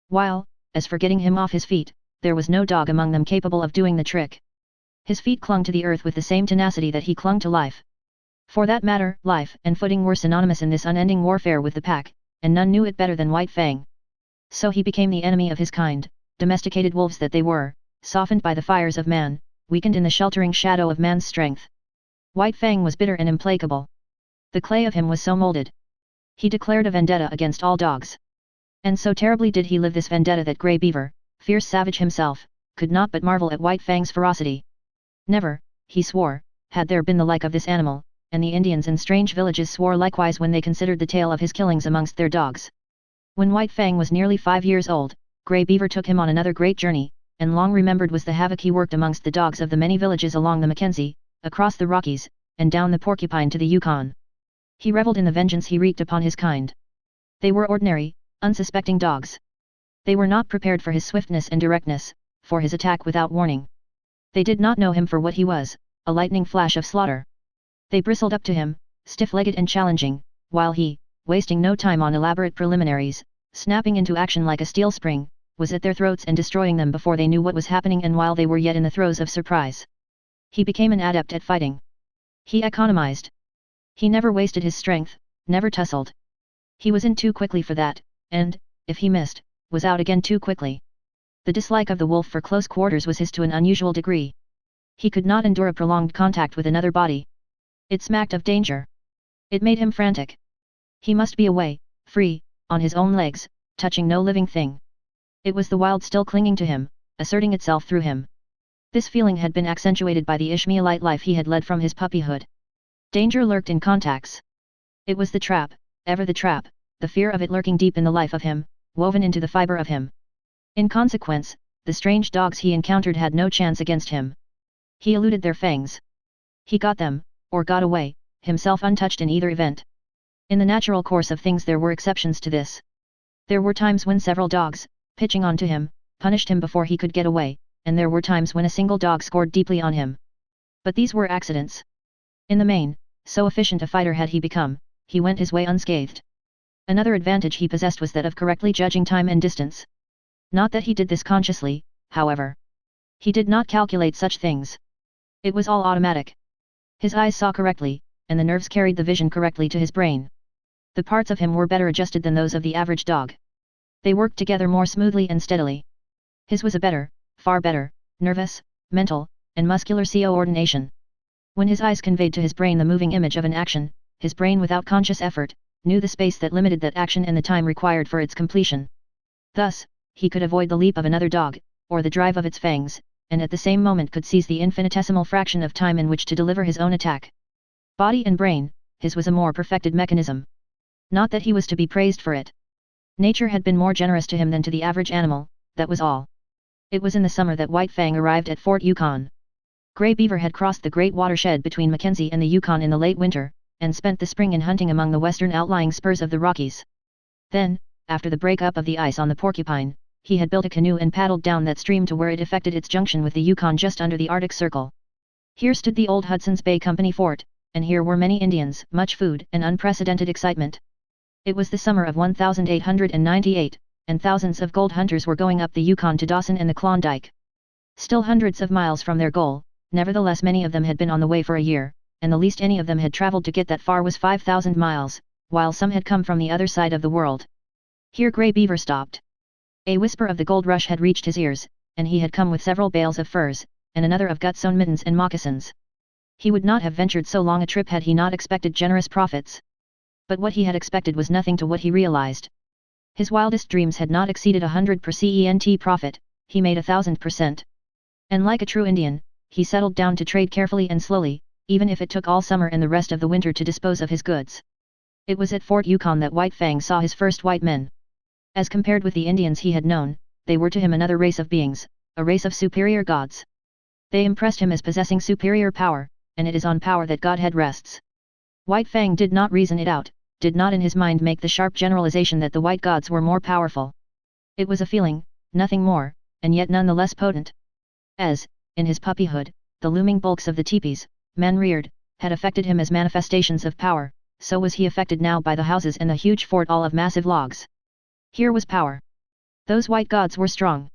While, as for getting him off his feet, there was no dog among them capable of doing the trick. His feet clung to the earth with the same tenacity that he clung to life. For that matter, life and footing were synonymous in this unending warfare with the pack, and none knew it better than White Fang. So he became the enemy of his kind, domesticated wolves that they were, softened by the fires of man, weakened in the sheltering shadow of man's strength. White Fang was bitter and implacable. The clay of him was so molded. He declared a vendetta against all dogs. And so terribly did he live this vendetta that Grey Beaver, fierce savage himself, could not but marvel at White Fang's ferocity. Never, he swore, had there been the like of this animal, and the Indians in strange villages swore likewise when they considered the tale of his killings amongst their dogs. When White Fang was nearly 5 years old, Grey Beaver took him on another great journey, and long remembered was the havoc he worked amongst the dogs of the many villages along the Mackenzie, across the Rockies, and down the Porcupine to the Yukon. He revelled in the vengeance he wreaked upon his kind. They were ordinary, unsuspecting dogs. They were not prepared for his swiftness and directness, for his attack without warning. They did not know him for what he was, a lightning flash of slaughter. They bristled up to him, stiff-legged and challenging, while he, wasting no time on elaborate preliminaries, snapping into action like a steel spring, was at their throats and destroying them before they knew what was happening and while they were yet in the throes of surprise. He became an adept at fighting. He economized. He never wasted his strength, never tussled. He was in too quickly for that, and, if he missed, was out again too quickly. The dislike of the wolf for close quarters was his to an unusual degree. He could not endure a prolonged contact with another body. It smacked of danger. It made him frantic. He must be away, free, on his own legs, touching no living thing. It was the wild still clinging to him, asserting itself through him. This feeling had been accentuated by the Ishmaelite life he had led from his puppyhood. Danger lurked in contacts. It was the trap, ever the trap, the fear of it lurking deep in the life of him, woven into the fibre of him. In consequence, the strange dogs he encountered had no chance against him. He eluded their fangs. He got them, or got away, himself untouched in either event. In the natural course of things there were exceptions to this. There were times when several dogs, pitching on to him, punished him before he could get away, and there were times when a single dog scored deeply on him. But these were accidents. In the main, so efficient a fighter had he become, he went his way unscathed. Another advantage he possessed was that of correctly judging time and distance. Not that he did this consciously, however. He did not calculate such things. It was all automatic. His eyes saw correctly, and the nerves carried the vision correctly to his brain. The parts of him were better adjusted than those of the average dog. They worked together more smoothly and steadily. His was a better, far better, nervous, mental, and muscular coordination. When his eyes conveyed to his brain the moving image of an action, his brain without conscious effort, knew the space that limited that action and the time required for its completion. Thus, he could avoid the leap of another dog, or the drive of its fangs, and at the same moment could seize the infinitesimal fraction of time in which to deliver his own attack. Body and brain, his was a more perfected mechanism. Not that he was to be praised for it. Nature had been more generous to him than to the average animal, that was all. It was in the summer that White Fang arrived at Fort Yukon. Grey Beaver had crossed the great watershed between Mackenzie and the Yukon in the late winter, and spent the spring in hunting among the western outlying spurs of the Rockies. Then, after the break-up of the ice on the Porcupine, he had built a canoe and paddled down that stream to where it effected its junction with the Yukon just under the Arctic Circle. Here stood the old Hudson's Bay Company fort, and here were many Indians, much food, and unprecedented excitement. It was the summer of 1898, and thousands of gold hunters were going up the Yukon to Dawson and the Klondike. Still hundreds of miles from their goal, nevertheless many of them had been on the way for a year, and the least any of them had traveled to get that far was 5,000 miles, while some had come from the other side of the world. Here Grey Beaver stopped. A whisper of the gold rush had reached his ears, and he had come with several bales of furs, and another of gut-sewn mittens and moccasins. He would not have ventured so long a trip had he not expected generous profits. But what he had expected was nothing to what he realized. His wildest dreams had not exceeded 100% profit, he made 1,000%. And like a true Indian, he settled down to trade carefully and slowly, even if it took all summer and the rest of the winter to dispose of his goods. It was at Fort Yukon that White Fang saw his first white men. As compared with the Indians he had known, they were to him another race of beings, a race of superior gods. They impressed him as possessing superior power, and it is on power that Godhead rests. White Fang did not reason it out, did not in his mind make the sharp generalization that the white gods were more powerful. It was a feeling, nothing more, and yet none the less potent. As, in his puppyhood, the looming bulks of the teepees, man-reared, had affected him as manifestations of power, so was he affected now by the houses and the huge fort all of massive logs. Here was power. Those white gods were strong.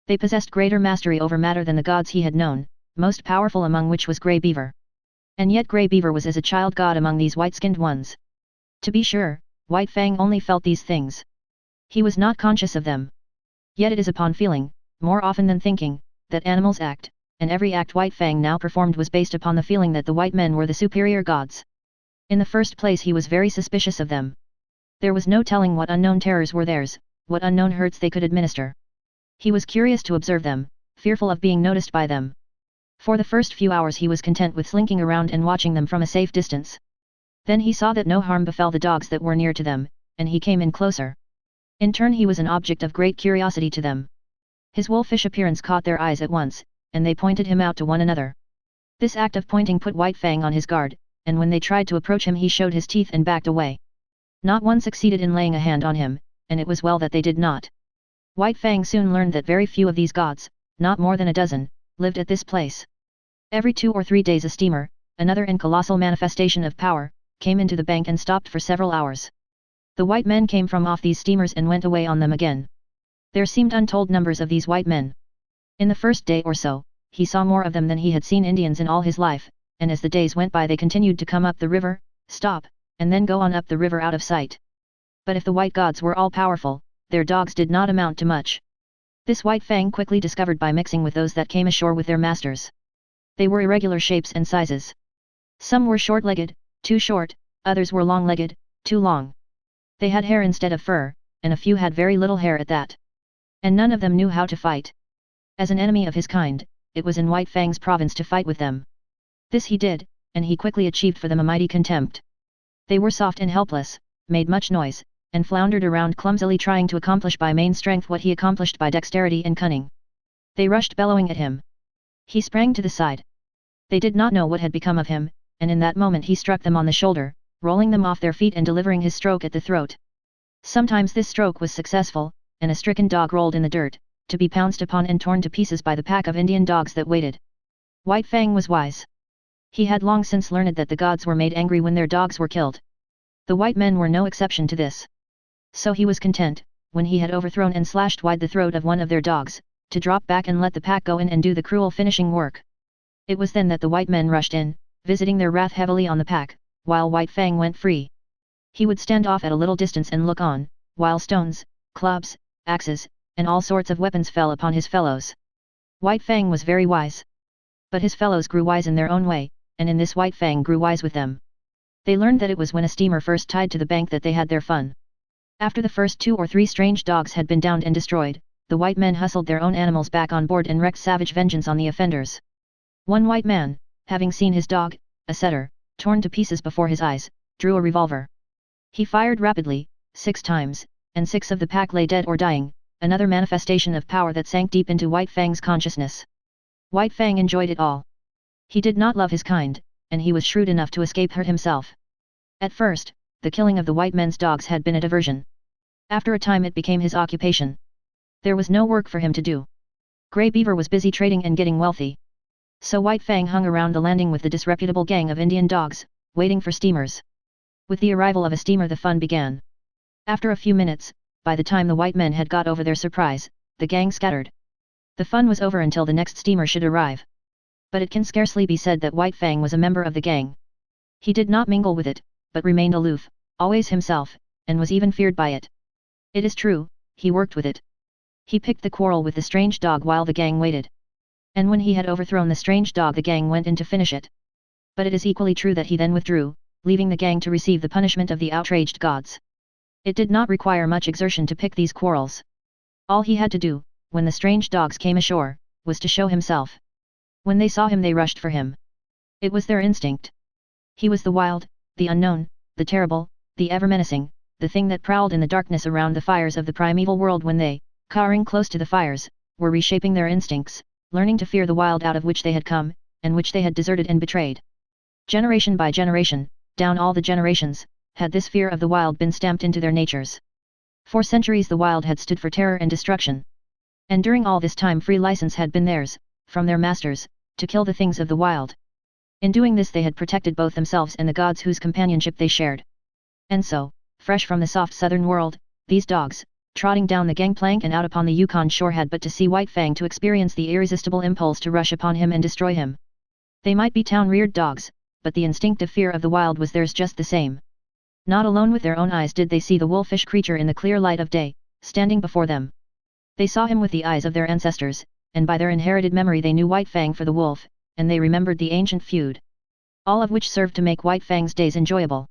They possessed greater mastery over matter than the gods he had known, most powerful among which was Grey Beaver. And yet Grey Beaver was as a child god among these white-skinned ones. To be sure, White Fang only felt these things. He was not conscious of them. Yet it is upon feeling, more often than thinking, that animals act, and every act White Fang now performed was based upon the feeling that the white men were the superior gods. In the first place he was very suspicious of them. There was no telling what unknown terrors were theirs, what unknown hurts they could administer. He was curious to observe them, fearful of being noticed by them. For the first few hours he was content with slinking around and watching them from a safe distance. Then he saw that no harm befell the dogs that were near to them, and he came in closer. In turn he was an object of great curiosity to them. His wolfish appearance caught their eyes at once, and they pointed him out to one another. This act of pointing put White Fang on his guard, and when they tried to approach him he showed his teeth and backed away. Not one succeeded in laying a hand on him, and it was well that they did not. White Fang soon learned that very few of these gods, not more than a dozen, lived at this place. Every 2 or 3 days a steamer, another and colossal manifestation of power, came into the bank and stopped for several hours. The white men came from off these steamers and went away on them again. There seemed untold numbers of these white men. In the first day or so, he saw more of them than he had seen Indians in all his life, and as the days went by they continued to come up the river, stop, and then go on up the river out of sight. But if the white gods were all powerful, their dogs did not amount to much. This White Fang quickly discovered by mixing with those that came ashore with their masters. They were irregular shapes and sizes. Some were short-legged, too short, others were long-legged, too long. They had hair instead of fur, and a few had very little hair at that. And none of them knew how to fight. As an enemy of his kind, it was in White Fang's province to fight with them. This he did, and he quickly achieved for them a mighty contempt. They were soft and helpless, made much noise, and floundered around clumsily trying to accomplish by main strength what he accomplished by dexterity and cunning. They rushed bellowing at him. He sprang to the side. They did not know what had become of him, and in that moment he struck them on the shoulder, rolling them off their feet and delivering his stroke at the throat. Sometimes this stroke was successful, and a stricken dog rolled in the dirt, to be pounced upon and torn to pieces by the pack of Indian dogs that waited. White Fang was wise. He had long since learned that the gods were made angry when their dogs were killed. The white men were no exception to this. So he was content, when he had overthrown and slashed wide the throat of one of their dogs, to drop back and let the pack go in and do the cruel finishing work. It was then that the white men rushed in, visiting their wrath heavily on the pack, while White Fang went free. He would stand off at a little distance and look on, while stones, clubs, axes, and all sorts of weapons fell upon his fellows. White Fang was very wise. But his fellows grew wise in their own way, and in this White Fang grew wise with them. They learned that it was when a steamer first tied to the bank that they had their fun. After the first 2 or 3 strange dogs had been downed and destroyed, the white men hustled their own animals back on board and wreaked savage vengeance on the offenders. One white man, having seen his dog, a setter, torn to pieces before his eyes, drew a revolver. He fired rapidly, 6 times, and 6 of the pack lay dead or dying, another manifestation of power that sank deep into White Fang's consciousness. White Fang enjoyed it all. He did not love his kind, and he was shrewd enough to escape hurt himself. At first, the killing of the white men's dogs had been a diversion. After a time it became his occupation. There was no work for him to do. Grey Beaver was busy trading and getting wealthy. So White Fang hung around the landing with the disreputable gang of Indian dogs, waiting for steamers. With the arrival of a steamer the fun began. After a few minutes, by the time the white men had got over their surprise, the gang scattered. The fun was over until the next steamer should arrive. But it can scarcely be said that White Fang was a member of the gang. He did not mingle with it, but remained aloof, always himself, and was even feared by it. It is true, he worked with it. He picked the quarrel with the strange dog while the gang waited. And when he had overthrown the strange dog the gang went in to finish it. But it is equally true that he then withdrew, leaving the gang to receive the punishment of the outraged gods. It did not require much exertion to pick these quarrels. All he had to do, when the strange dogs came ashore, was to show himself. When they saw him they rushed for him. It was their instinct. He was the wild, the unknown, the terrible, the ever-menacing, the thing that prowled in the darkness around the fires of the primeval world when they, cowering close to the fires, were reshaping their instincts, learning to fear the wild out of which they had come, and which they had deserted and betrayed. Generation by generation, down all the generations, had this fear of the wild been stamped into their natures. For centuries the wild had stood for terror and destruction. And during all this time free license had been theirs, from their masters, to kill the things of the wild. In doing this they had protected both themselves and the gods whose companionship they shared. And so, fresh from the soft southern world, these dogs, trotting down the gangplank and out upon the Yukon shore had but to see White Fang to experience the irresistible impulse to rush upon him and destroy him. They might be town-reared dogs, but the instinctive fear of the wild was theirs just the same. Not alone with their own eyes did they see the wolfish creature in the clear light of day, standing before them. They saw him with the eyes of their ancestors, and by their inherited memory they knew White Fang for the wolf, and they remembered the ancient feud. All of which served to make White Fang's days enjoyable.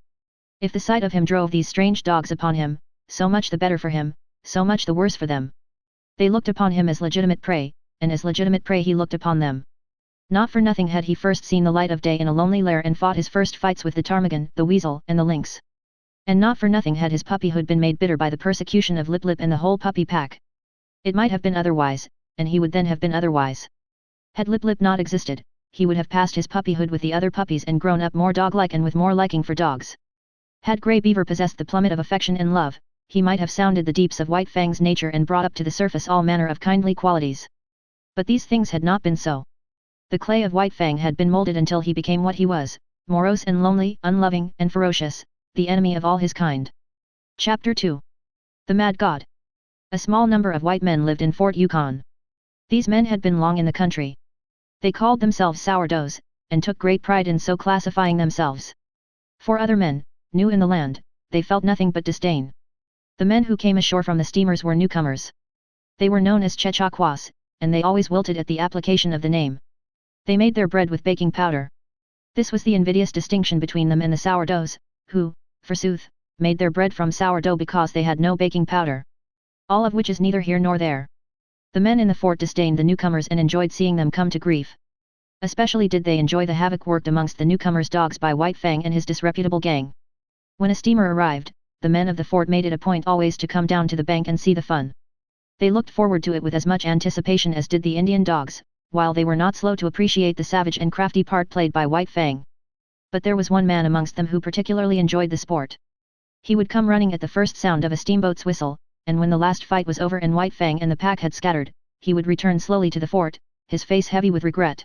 If the sight of him drove these strange dogs upon him, so much the better for him, so much the worse for them. They looked upon him as legitimate prey, and as legitimate prey he looked upon them. Not for nothing had he first seen the light of day in a lonely lair and fought his first fights with the ptarmigan, the weasel, and the lynx. And not for nothing had his puppyhood been made bitter by the persecution of Lip Lip and the whole puppy pack. It might have been otherwise, and he would then have been otherwise. Had Lip Lip not existed, he would have passed his puppyhood with the other puppies and grown up more dog-like and with more liking for dogs. Had Grey Beaver possessed the plummet of affection and love, he might have sounded the deeps of White Fang's nature and brought up to the surface all manner of kindly qualities. But these things had not been so. The clay of White Fang had been molded until he became what he was, morose and lonely, unloving and ferocious, the enemy of all his kind. Chapter 2. The Mad God. A small number of white men lived in Fort Yukon. These men had been long in the country. They called themselves sourdoughs, and took great pride in so classifying themselves. For other men, new in the land, they felt nothing but disdain. The men who came ashore from the steamers were newcomers. They were known as Chechaquas, and they always wilted at the application of the name. They made their bread with baking powder. This was the invidious distinction between them and the sourdoughs, who, forsooth, made their bread from sourdough because they had no baking powder. All of which is neither here nor there. The men in the fort disdained the newcomers and enjoyed seeing them come to grief. Especially did they enjoy the havoc worked amongst the newcomers' dogs by White Fang and his disreputable gang. When a steamer arrived, the men of the fort made it a point always to come down to the bank and see the fun. They looked forward to it with as much anticipation as did the Indian dogs, while they were not slow to appreciate the savage and crafty part played by White Fang. But there was one man amongst them who particularly enjoyed the sport. He would come running at the first sound of a steamboat's whistle, and when the last fight was over and White Fang and the pack had scattered, he would return slowly to the fort, his face heavy with regret.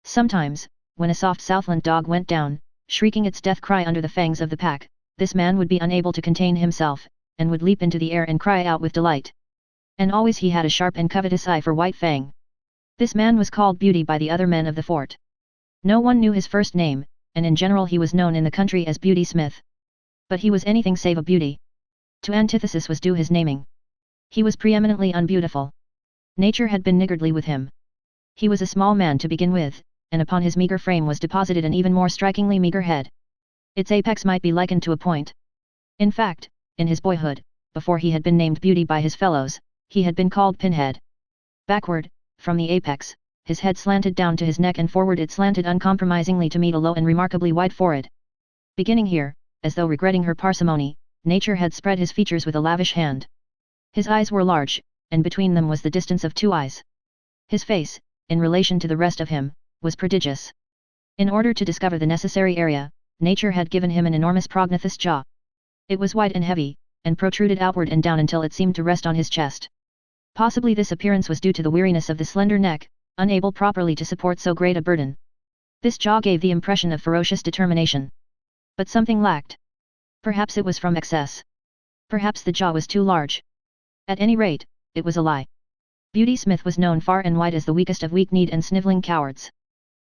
Sometimes, when a soft Southland dog went down, shrieking its death cry under the fangs of the pack, this man would be unable to contain himself, and would leap into the air and cry out with delight. And always he had a sharp and covetous eye for White Fang. This man was called Beauty by the other men of the fort. No one knew his first name, and in general he was known in the country as Beauty Smith. But he was anything save a beauty. To antithesis was due his naming. He was preeminently unbeautiful. Nature had been niggardly with him. He was a small man to begin with, and upon his meager frame was deposited an even more strikingly meager head. Its apex might be likened to a point. In fact, in his boyhood, before he had been named Beauty by his fellows, he had been called Pinhead. Backward, from the apex, his head slanted down to his neck and forward it slanted uncompromisingly to meet a low and remarkably wide forehead. Beginning here, as though regretting her parsimony, nature had spread his features with a lavish hand. His eyes were large, and between them was the distance of two eyes. His face, in relation to the rest of him, was prodigious. In order to discover the necessary area, nature had given him an enormous prognathous jaw. It was wide and heavy, and protruded outward and down until it seemed to rest on his chest. Possibly this appearance was due to the weariness of the slender neck, unable properly to support so great a burden. This jaw gave the impression of ferocious determination. But something lacked. Perhaps it was from excess. Perhaps the jaw was too large. At any rate, it was a lie. Beauty Smith was known far and wide as the weakest of weak-kneed and sniveling cowards.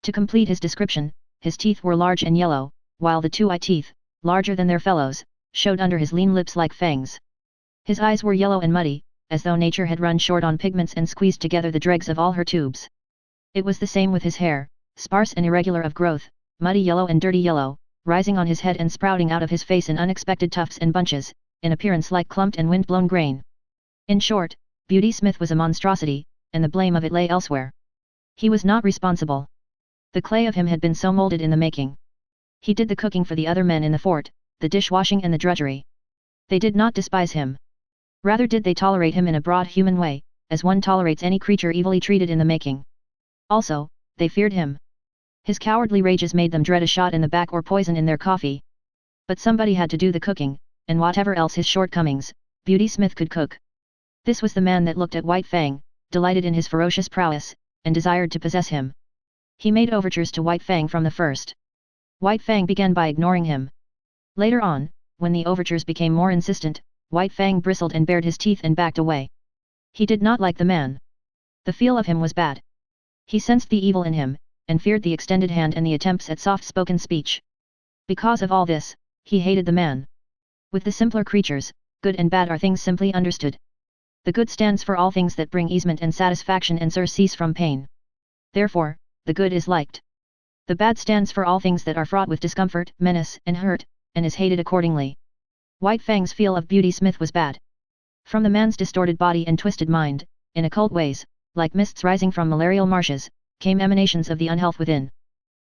To complete his description, his teeth were large and yellow, while the two eye teeth, larger than their fellows, showed under his lean lips like fangs. His eyes were yellow and muddy, as though nature had run short on pigments and squeezed together the dregs of all her tubes. It was the same with his hair, sparse and irregular of growth, muddy yellow and dirty yellow, rising on his head and sprouting out of his face in unexpected tufts and bunches, in appearance like clumped and wind-blown grain. In short, Beauty Smith was a monstrosity, and the blame of it lay elsewhere. He was not responsible. The clay of him had been so molded in the making. He did the cooking for the other men in the fort, the dishwashing and the drudgery. They did not despise him. Rather did they tolerate him in a broad human way, as one tolerates any creature evilly treated in the making. Also, they feared him. His cowardly rages made them dread a shot in the back or poison in their coffee. But somebody had to do the cooking, and whatever else his shortcomings, Beauty Smith could cook. This was the man that looked at White Fang, delighted in his ferocious prowess, and desired to possess him. He made overtures to White Fang from the first. White Fang began by ignoring him. Later on, when the overtures became more insistent, White Fang bristled and bared his teeth and backed away. He did not like the man. The feel of him was bad. He sensed the evil in him, and feared the extended hand and the attempts at soft-spoken speech. Because of all this, he hated the man. With the simpler creatures, good and bad are things simply understood. The good stands for all things that bring easement and satisfaction and surcease from pain. Therefore, the good is liked. The bad stands for all things that are fraught with discomfort, menace, and hurt, and is hated accordingly. White Fang's feel of Beauty Smith was bad. From the man's distorted body and twisted mind, in occult ways, like mists rising from malarial marshes, came emanations of the unhealth within.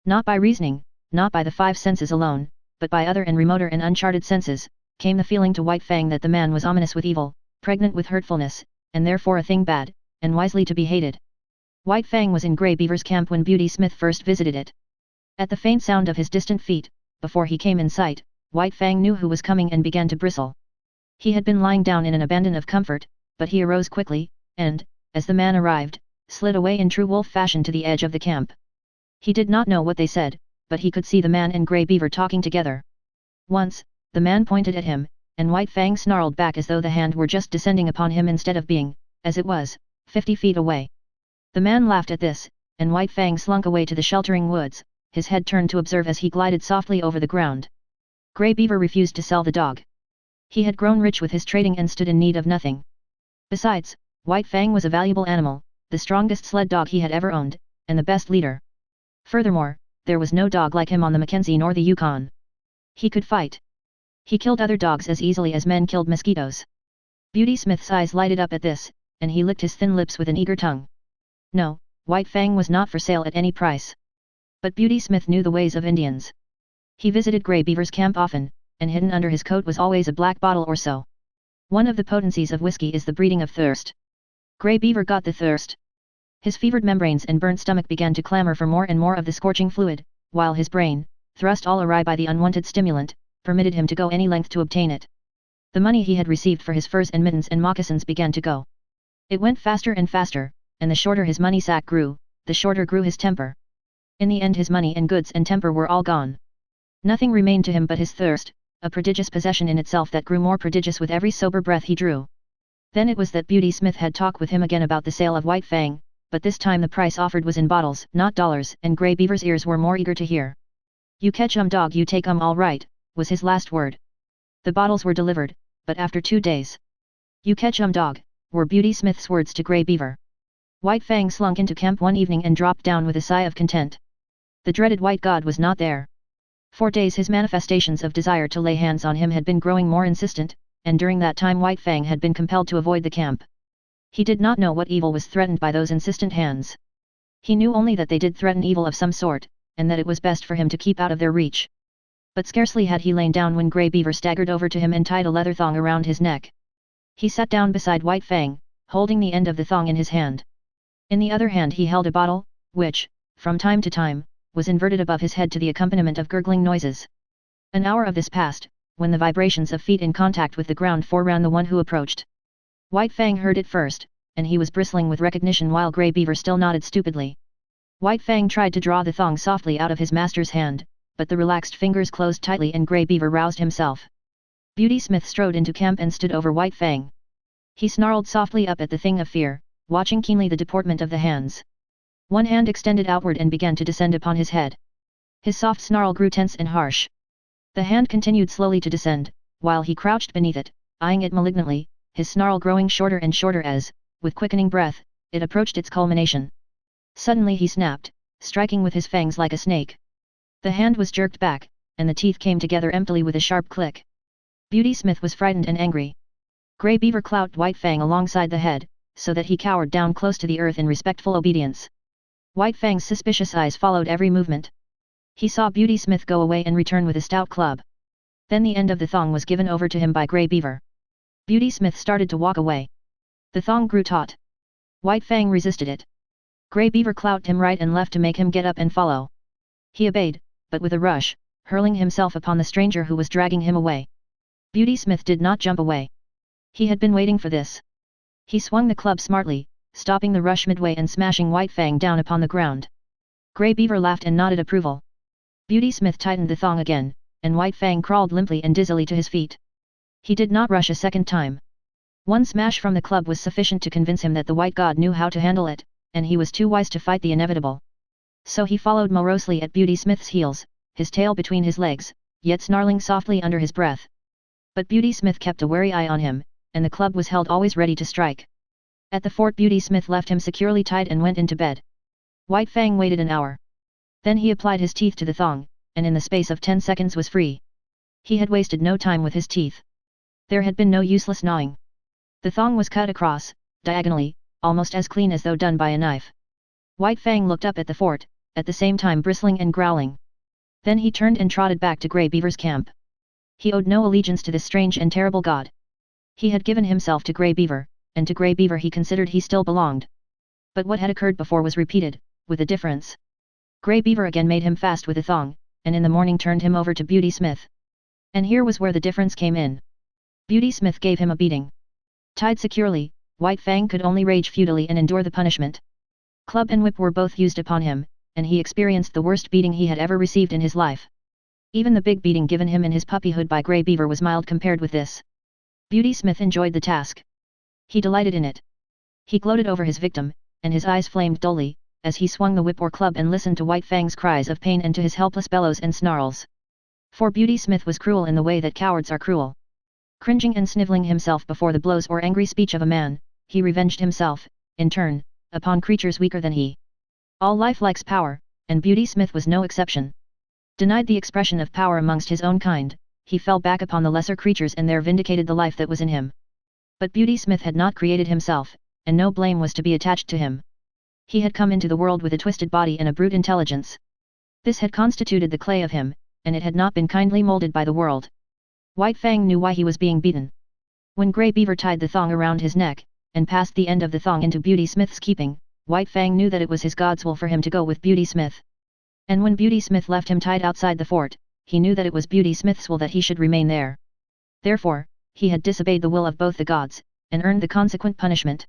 Not by reasoning, not by the five senses alone, but by other and remoter and uncharted senses, came the feeling to White Fang that the man was ominous with evil, pregnant with hurtfulness, and therefore a thing bad, and wisely to be hated. White Fang was in Grey Beaver's camp when Beauty Smith first visited it. At the faint sound of his distant feet, before he came in sight, White Fang knew who was coming and began to bristle. He had been lying down in an abandon of comfort, but he arose quickly, and, as the man arrived, slid away in true wolf fashion to the edge of the camp. He did not know what they said, but he could see the man and Grey Beaver talking together. Once, the man pointed at him, and White Fang snarled back as though the hand were just descending upon him instead of being, as it was, 50 feet away. The man laughed at this, and White Fang slunk away to the sheltering woods, his head turned to observe as he glided softly over the ground. Grey Beaver refused to sell the dog. He had grown rich with his trading and stood in need of nothing. Besides, White Fang was a valuable animal, the strongest sled dog he had ever owned, and the best leader. Furthermore, there was no dog like him on the Mackenzie nor the Yukon. He could fight. He killed other dogs as easily as men killed mosquitoes. Beauty Smith's eyes lighted up at this, and he licked his thin lips with an eager tongue. No, White Fang was not for sale at any price. But Beauty Smith knew the ways of Indians. He visited Grey Beaver's camp often, and hidden under his coat was always a black bottle or so. One of the potencies of whiskey is the breeding of thirst. Grey Beaver got the thirst. His fevered membranes and burnt stomach began to clamor for more and more of the scorching fluid, while his brain, thrust all awry by the unwanted stimulant, permitted him to go any length to obtain it. The money he had received for his furs and mittens and moccasins began to go. It went faster and faster, and the shorter his money sack grew, the shorter grew his temper. In the end his money and goods and temper were all gone. Nothing remained to him but his thirst, a prodigious possession in itself that grew more prodigious with every sober breath he drew. Then it was that Beauty Smith had talked with him again about the sale of White Fang, but this time the price offered was in bottles, not dollars, and Grey Beaver's ears were more eager to hear. "You catch dog, you take all right," was his last word. The bottles were delivered, but after 2 days. "You catch dog," were Beauty Smith's words to Grey Beaver. White Fang slunk into camp one evening and dropped down with a sigh of content. The dreaded white god was not there. For days his manifestations of desire to lay hands on him had been growing more insistent, and during that time White Fang had been compelled to avoid the camp. He did not know what evil was threatened by those insistent hands. He knew only that they did threaten evil of some sort, and that it was best for him to keep out of their reach. But scarcely had he lain down when Grey Beaver staggered over to him and tied a leather thong around his neck. He sat down beside White Fang, holding the end of the thong in his hand. In the other hand he held a bottle, which, from time to time, was inverted above his head to the accompaniment of gurgling noises. An hour of this passed, when the vibrations of feet in contact with the ground foreran the one who approached. White Fang heard it first, and he was bristling with recognition while Grey Beaver still nodded stupidly. White Fang tried to draw the thong softly out of his master's hand, but the relaxed fingers closed tightly and Grey Beaver roused himself. Beauty Smith strode into camp and stood over White Fang. He snarled softly up at the thing of fear, watching keenly the deportment of the hands. One hand extended outward and began to descend upon his head. His soft snarl grew tense and harsh. The hand continued slowly to descend, while he crouched beneath it, eyeing it malignantly, his snarl growing shorter and shorter as, with quickening breath, it approached its culmination. Suddenly he snapped, striking with his fangs like a snake. The hand was jerked back, and the teeth came together emptily with a sharp click. Beauty Smith was frightened and angry. Grey Beaver clout White Fang alongside the head, so that he cowered down close to the earth in respectful obedience. White Fang's suspicious eyes followed every movement. He saw Beauty Smith go away and return with a stout club. Then the end of the thong was given over to him by Grey Beaver. Beauty Smith started to walk away. The thong grew taut. White Fang resisted it. Grey Beaver clouted him right and left to make him get up and follow. He obeyed, but with a rush, hurling himself upon the stranger who was dragging him away. Beauty Smith did not jump away. He had been waiting for this. He swung the club smartly, stopping the rush midway and smashing White Fang down upon the ground. Grey Beaver laughed and nodded approval. Beauty Smith tightened the thong again, and White Fang crawled limply and dizzily to his feet. He did not rush a second time. One smash from the club was sufficient to convince him that the White God knew how to handle it, and he was too wise to fight the inevitable. So he followed morosely at Beauty Smith's heels, his tail between his legs, yet snarling softly under his breath. But Beauty Smith kept a wary eye on him, and the club was held always ready to strike. At the fort Beauty Smith left him securely tied and went into bed. White Fang waited an hour. Then he applied his teeth to the thong, and in the space of 10 seconds was free. He had wasted no time with his teeth. There had been no useless gnawing. The thong was cut across, diagonally, almost as clean as though done by a knife. White Fang looked up at the fort, at the same time bristling and growling. Then he turned and trotted back to Grey Beaver's camp. He owed no allegiance to this strange and terrible god. He had given himself to Grey Beaver, and to Grey Beaver he considered he still belonged. But what had occurred before was repeated, with a difference. Grey Beaver again made him fast with a thong, and in the morning turned him over to Beauty Smith. And here was where the difference came in. Beauty Smith gave him a beating. Tied securely, White Fang could only rage futilely and endure the punishment. Club and whip were both used upon him, and he experienced the worst beating he had ever received in his life. Even the big beating given him in his puppyhood by Grey Beaver was mild compared with this. Beauty Smith enjoyed the task. He delighted in it. He gloated over his victim, and his eyes flamed dully, as he swung the whip or club and listened to White Fang's cries of pain and to his helpless bellows and snarls. For Beauty Smith was cruel in the way that cowards are cruel. Cringing and snivelling himself before the blows or angry speech of a man, he revenged himself, in turn, upon creatures weaker than he. All life likes power, and Beauty Smith was no exception. Denied the expression of power amongst his own kind, he fell back upon the lesser creatures and there vindicated the life that was in him. But Beauty Smith had not created himself, and no blame was to be attached to him. He had come into the world with a twisted body and a brute intelligence. This had constituted the clay of him, and it had not been kindly molded by the world. White Fang knew why he was being beaten. When Grey Beaver tied the thong around his neck, and passed the end of the thong into Beauty Smith's keeping, White Fang knew that it was his God's will for him to go with Beauty Smith. And when Beauty Smith left him tied outside the fort, he knew that it was Beauty Smith's will that he should remain there. Therefore, he had disobeyed the will of both the gods, and earned the consequent punishment.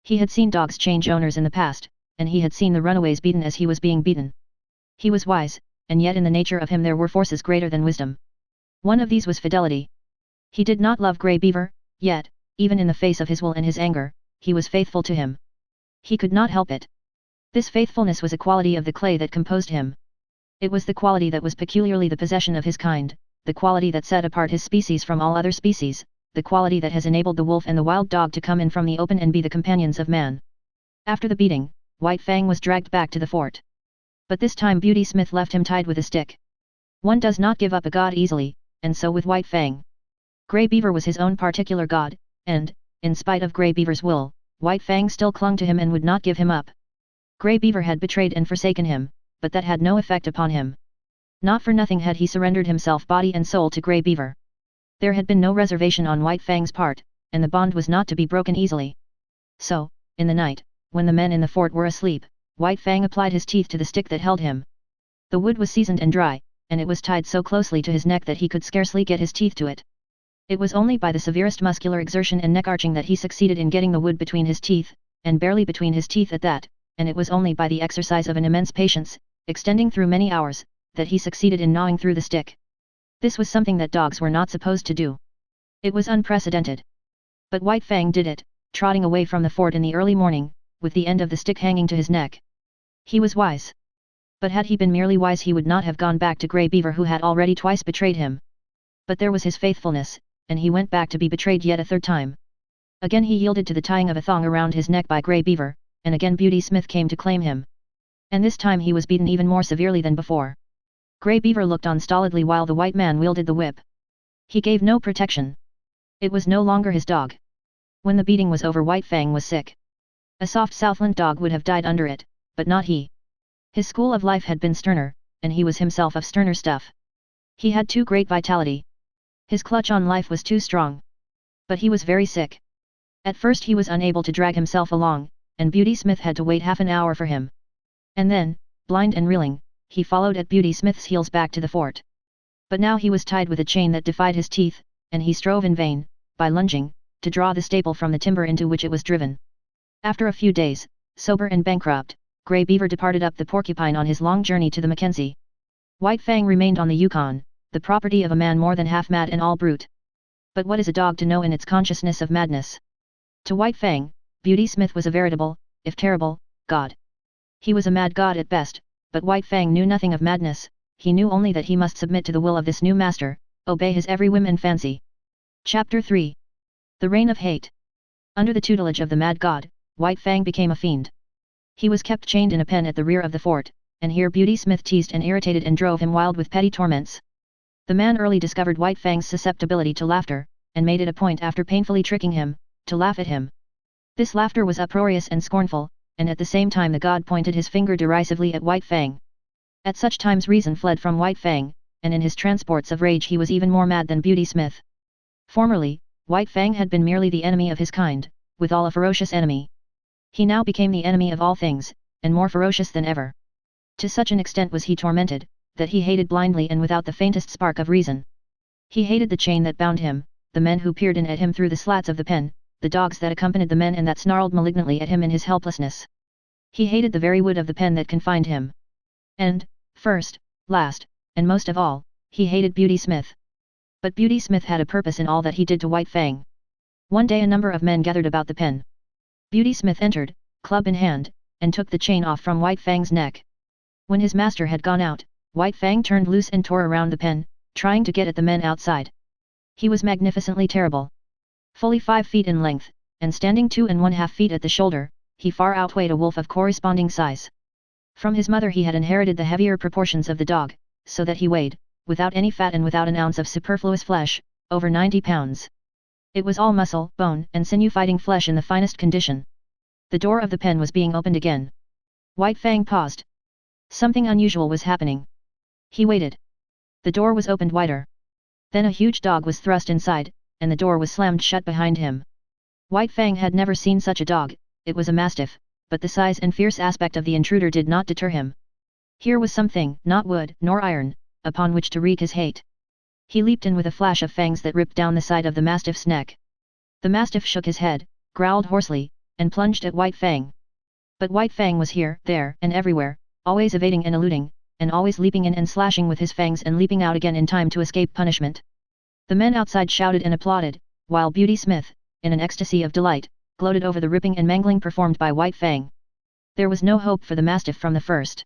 He had seen dogs change owners in the past, and he had seen the runaways beaten as he was being beaten. He was wise, and yet in the nature of him there were forces greater than wisdom. One of these was fidelity. He did not love Grey Beaver, yet, even in the face of his will and his anger, he was faithful to him. He could not help it. This faithfulness was a quality of the clay that composed him. It was the quality that was peculiarly the possession of his kind, the quality that set apart his species from all other species, the quality that has enabled the wolf and the wild dog to come in from the open and be the companions of man. After the beating, White Fang was dragged back to the fort. But this time Beauty Smith left him tied with a stick. One does not give up a god easily, and so with White Fang. Grey Beaver was his own particular god, and, in spite of Grey Beaver's will, White Fang still clung to him and would not give him up. Grey Beaver had betrayed and forsaken him, but that had no effect upon him. Not for nothing had he surrendered himself body and soul to Grey Beaver. There had been no reservation on White Fang's part, and the bond was not to be broken easily. So, in the night, when the men in the fort were asleep, White Fang applied his teeth to the stick that held him. The wood was seasoned and dry, and it was tied so closely to his neck that he could scarcely get his teeth to it. It was only by the severest muscular exertion and neck arching that he succeeded in getting the wood between his teeth, and barely between his teeth at that, and it was only by the exercise of an immense patience, extending through many hours, that he succeeded in gnawing through the stick. This was something that dogs were not supposed to do. It was unprecedented. But White Fang did it, trotting away from the fort in the early morning, with the end of the stick hanging to his neck. He was wise. But had he been merely wise he would not have gone back to Grey Beaver who had already twice betrayed him. But there was his faithfulness, and he went back to be betrayed yet a third time. Again he yielded to the tying of a thong around his neck by Grey Beaver, and again Beauty Smith came to claim him. And this time he was beaten even more severely than before. Grey Beaver looked on stolidly while the white man wielded the whip. He gave no protection. It was no longer his dog. When the beating was over, White Fang was sick. A soft Southland dog would have died under it, but not he. His school of life had been sterner, and he was himself of sterner stuff. He had too great vitality. His clutch on life was too strong. But he was very sick. At first he was unable to drag himself along, and Beauty Smith had to wait half an hour for him. And then, blind and reeling, he followed at Beauty Smith's heels back to the fort. But now he was tied with a chain that defied his teeth, and he strove in vain, by lunging, to draw the staple from the timber into which it was driven. After a few days, sober and bankrupt, Grey Beaver departed up the Porcupine on his long journey to the Mackenzie. White Fang remained on the Yukon, the property of a man more than half mad and all brute. But what is a dog to know in its consciousness of madness? To White Fang, Beauty Smith was a veritable, if terrible, god. He was a mad god at best, but White Fang knew nothing of madness. He knew only that he must submit to the will of this new master, obey his every whim and fancy. Chapter 3. The Reign of Hate. Under the tutelage of the mad god, White Fang became a fiend. He was kept chained in a pen at the rear of the fort, and here Beauty Smith teased and irritated and drove him wild with petty torments. The man early discovered White Fang's susceptibility to laughter, and made it a point after painfully tricking him, to laugh at him. This laughter was uproarious and scornful, and at the same time the god pointed his finger derisively at White Fang. At such times reason fled from White Fang, and in his transports of rage he was even more mad than Beauty Smith. Formerly, White Fang had been merely the enemy of his kind, withal a ferocious enemy. He now became the enemy of all things, and more ferocious than ever. To such an extent was he tormented, that he hated blindly and without the faintest spark of reason. He hated the chain that bound him, the men who peered in at him through the slats of the pen, the dogs that accompanied the men and that snarled malignantly at him in his helplessness. He hated the very wood of the pen that confined him. And, first, last, and most of all, he hated Beauty Smith. But Beauty Smith had a purpose in all that he did to White Fang. One day a number of men gathered about the pen. Beauty Smith entered, club in hand, and took the chain off from White Fang's neck. When his master had gone out, White Fang turned loose and tore around the pen, trying to get at the men outside. He was magnificently terrible. Fully 5 feet in length, and standing 2½ feet at the shoulder, he far outweighed a wolf of corresponding size. From his mother he had inherited the heavier proportions of the dog, so that he weighed, without any fat and without an ounce of superfluous flesh, over 90 pounds. It was all muscle, bone, and sinew fighting flesh in the finest condition. The door of the pen was being opened again. White Fang paused. Something unusual was happening. He waited. The door was opened wider. Then a huge dog was thrust inside, and the door was slammed shut behind him. White Fang had never seen such a dog. It was a mastiff, but the size and fierce aspect of the intruder did not deter him. Here was something, not wood, nor iron, upon which to wreak his hate. He leaped in with a flash of fangs that ripped down the side of the mastiff's neck. The mastiff shook his head, growled hoarsely, and plunged at White Fang. But White Fang was here, there, and everywhere, always evading and eluding, and always leaping in and slashing with his fangs and leaping out again in time to escape punishment. The men outside shouted and applauded, while Beauty Smith, in an ecstasy of delight, gloated over the ripping and mangling performed by White Fang. There was no hope for the mastiff from the first.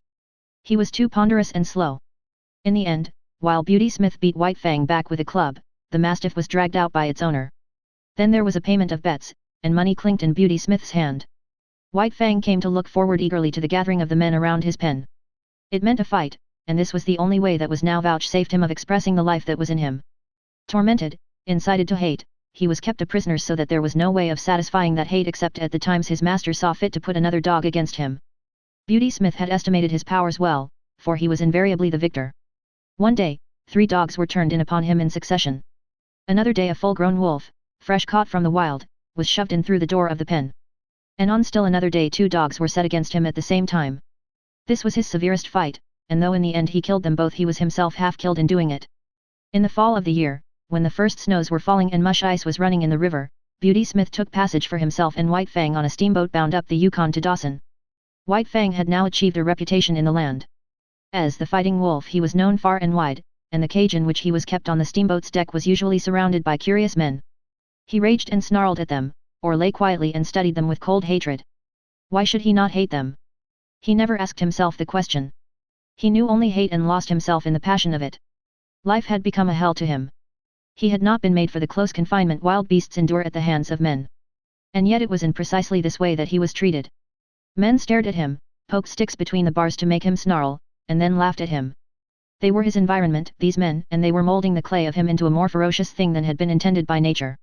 He was too ponderous and slow. In the end, while Beauty Smith beat White Fang back with a club, the mastiff was dragged out by its owner. Then there was a payment of bets, and money clinked in Beauty Smith's hand. White Fang came to look forward eagerly to the gathering of the men around his pen. It meant a fight, and this was the only way that was now vouchsafed him of expressing the life that was in him. Tormented, incited to hate, he was kept a prisoner so that there was no way of satisfying that hate except at the times his master saw fit to put another dog against him. Beauty Smith had estimated his powers well, for he was invariably the victor. One day, 3 dogs were turned in upon him in succession. Another day a full-grown wolf, fresh caught from the wild, was shoved in through the door of the pen. And on still another day 2 dogs were set against him at the same time. This was his severest fight, and though in the end he killed them both he was himself half killed in doing it. In the fall of the year, when the first snows were falling and mush ice was running in the river, Beauty Smith took passage for himself and White Fang on a steamboat bound up the Yukon to Dawson. White Fang had now achieved a reputation in the land. As the fighting wolf he was known far and wide, and the cage in which he was kept on the steamboat's deck was usually surrounded by curious men. He raged and snarled at them, or lay quietly and studied them with cold hatred. Why should he not hate them? He never asked himself the question. He knew only hate and lost himself in the passion of it. Life had become a hell to him. He had not been made for the close confinement wild beasts endure at the hands of men. And yet it was in precisely this way that he was treated. Men stared at him, poked sticks between the bars to make him snarl, and then laughed at him. They were his environment, these men, and they were molding the clay of him into a more ferocious thing than had been intended by nature.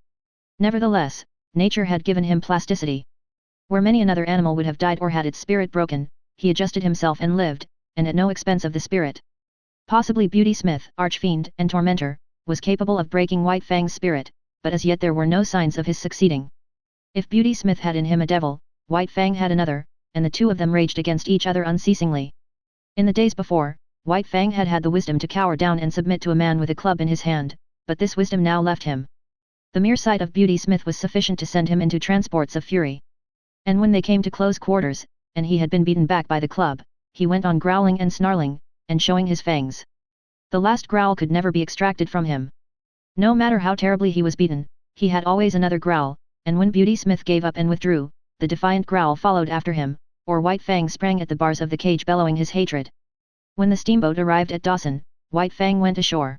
Nevertheless, nature had given him plasticity. Where many another animal would have died or had its spirit broken, he adjusted himself and lived, and at no expense of the spirit. Possibly Beauty Smith, arch-fiend and tormentor, was capable of breaking White Fang's spirit, but as yet there were no signs of his succeeding. If Beauty Smith had in him a devil, White Fang had another, and the two of them raged against each other unceasingly. In the days before, White Fang had had the wisdom to cower down and submit to a man with a club in his hand, but this wisdom now left him. The mere sight of Beauty Smith was sufficient to send him into transports of fury. And when they came to close quarters, and he had been beaten back by the club, he went on growling and snarling, and showing his fangs. The last growl could never be extracted from him. No matter how terribly he was beaten, he had always another growl, and when Beauty Smith gave up and withdrew, the defiant growl followed after him, or White Fang sprang at the bars of the cage bellowing his hatred. When the steamboat arrived at Dawson, White Fang went ashore.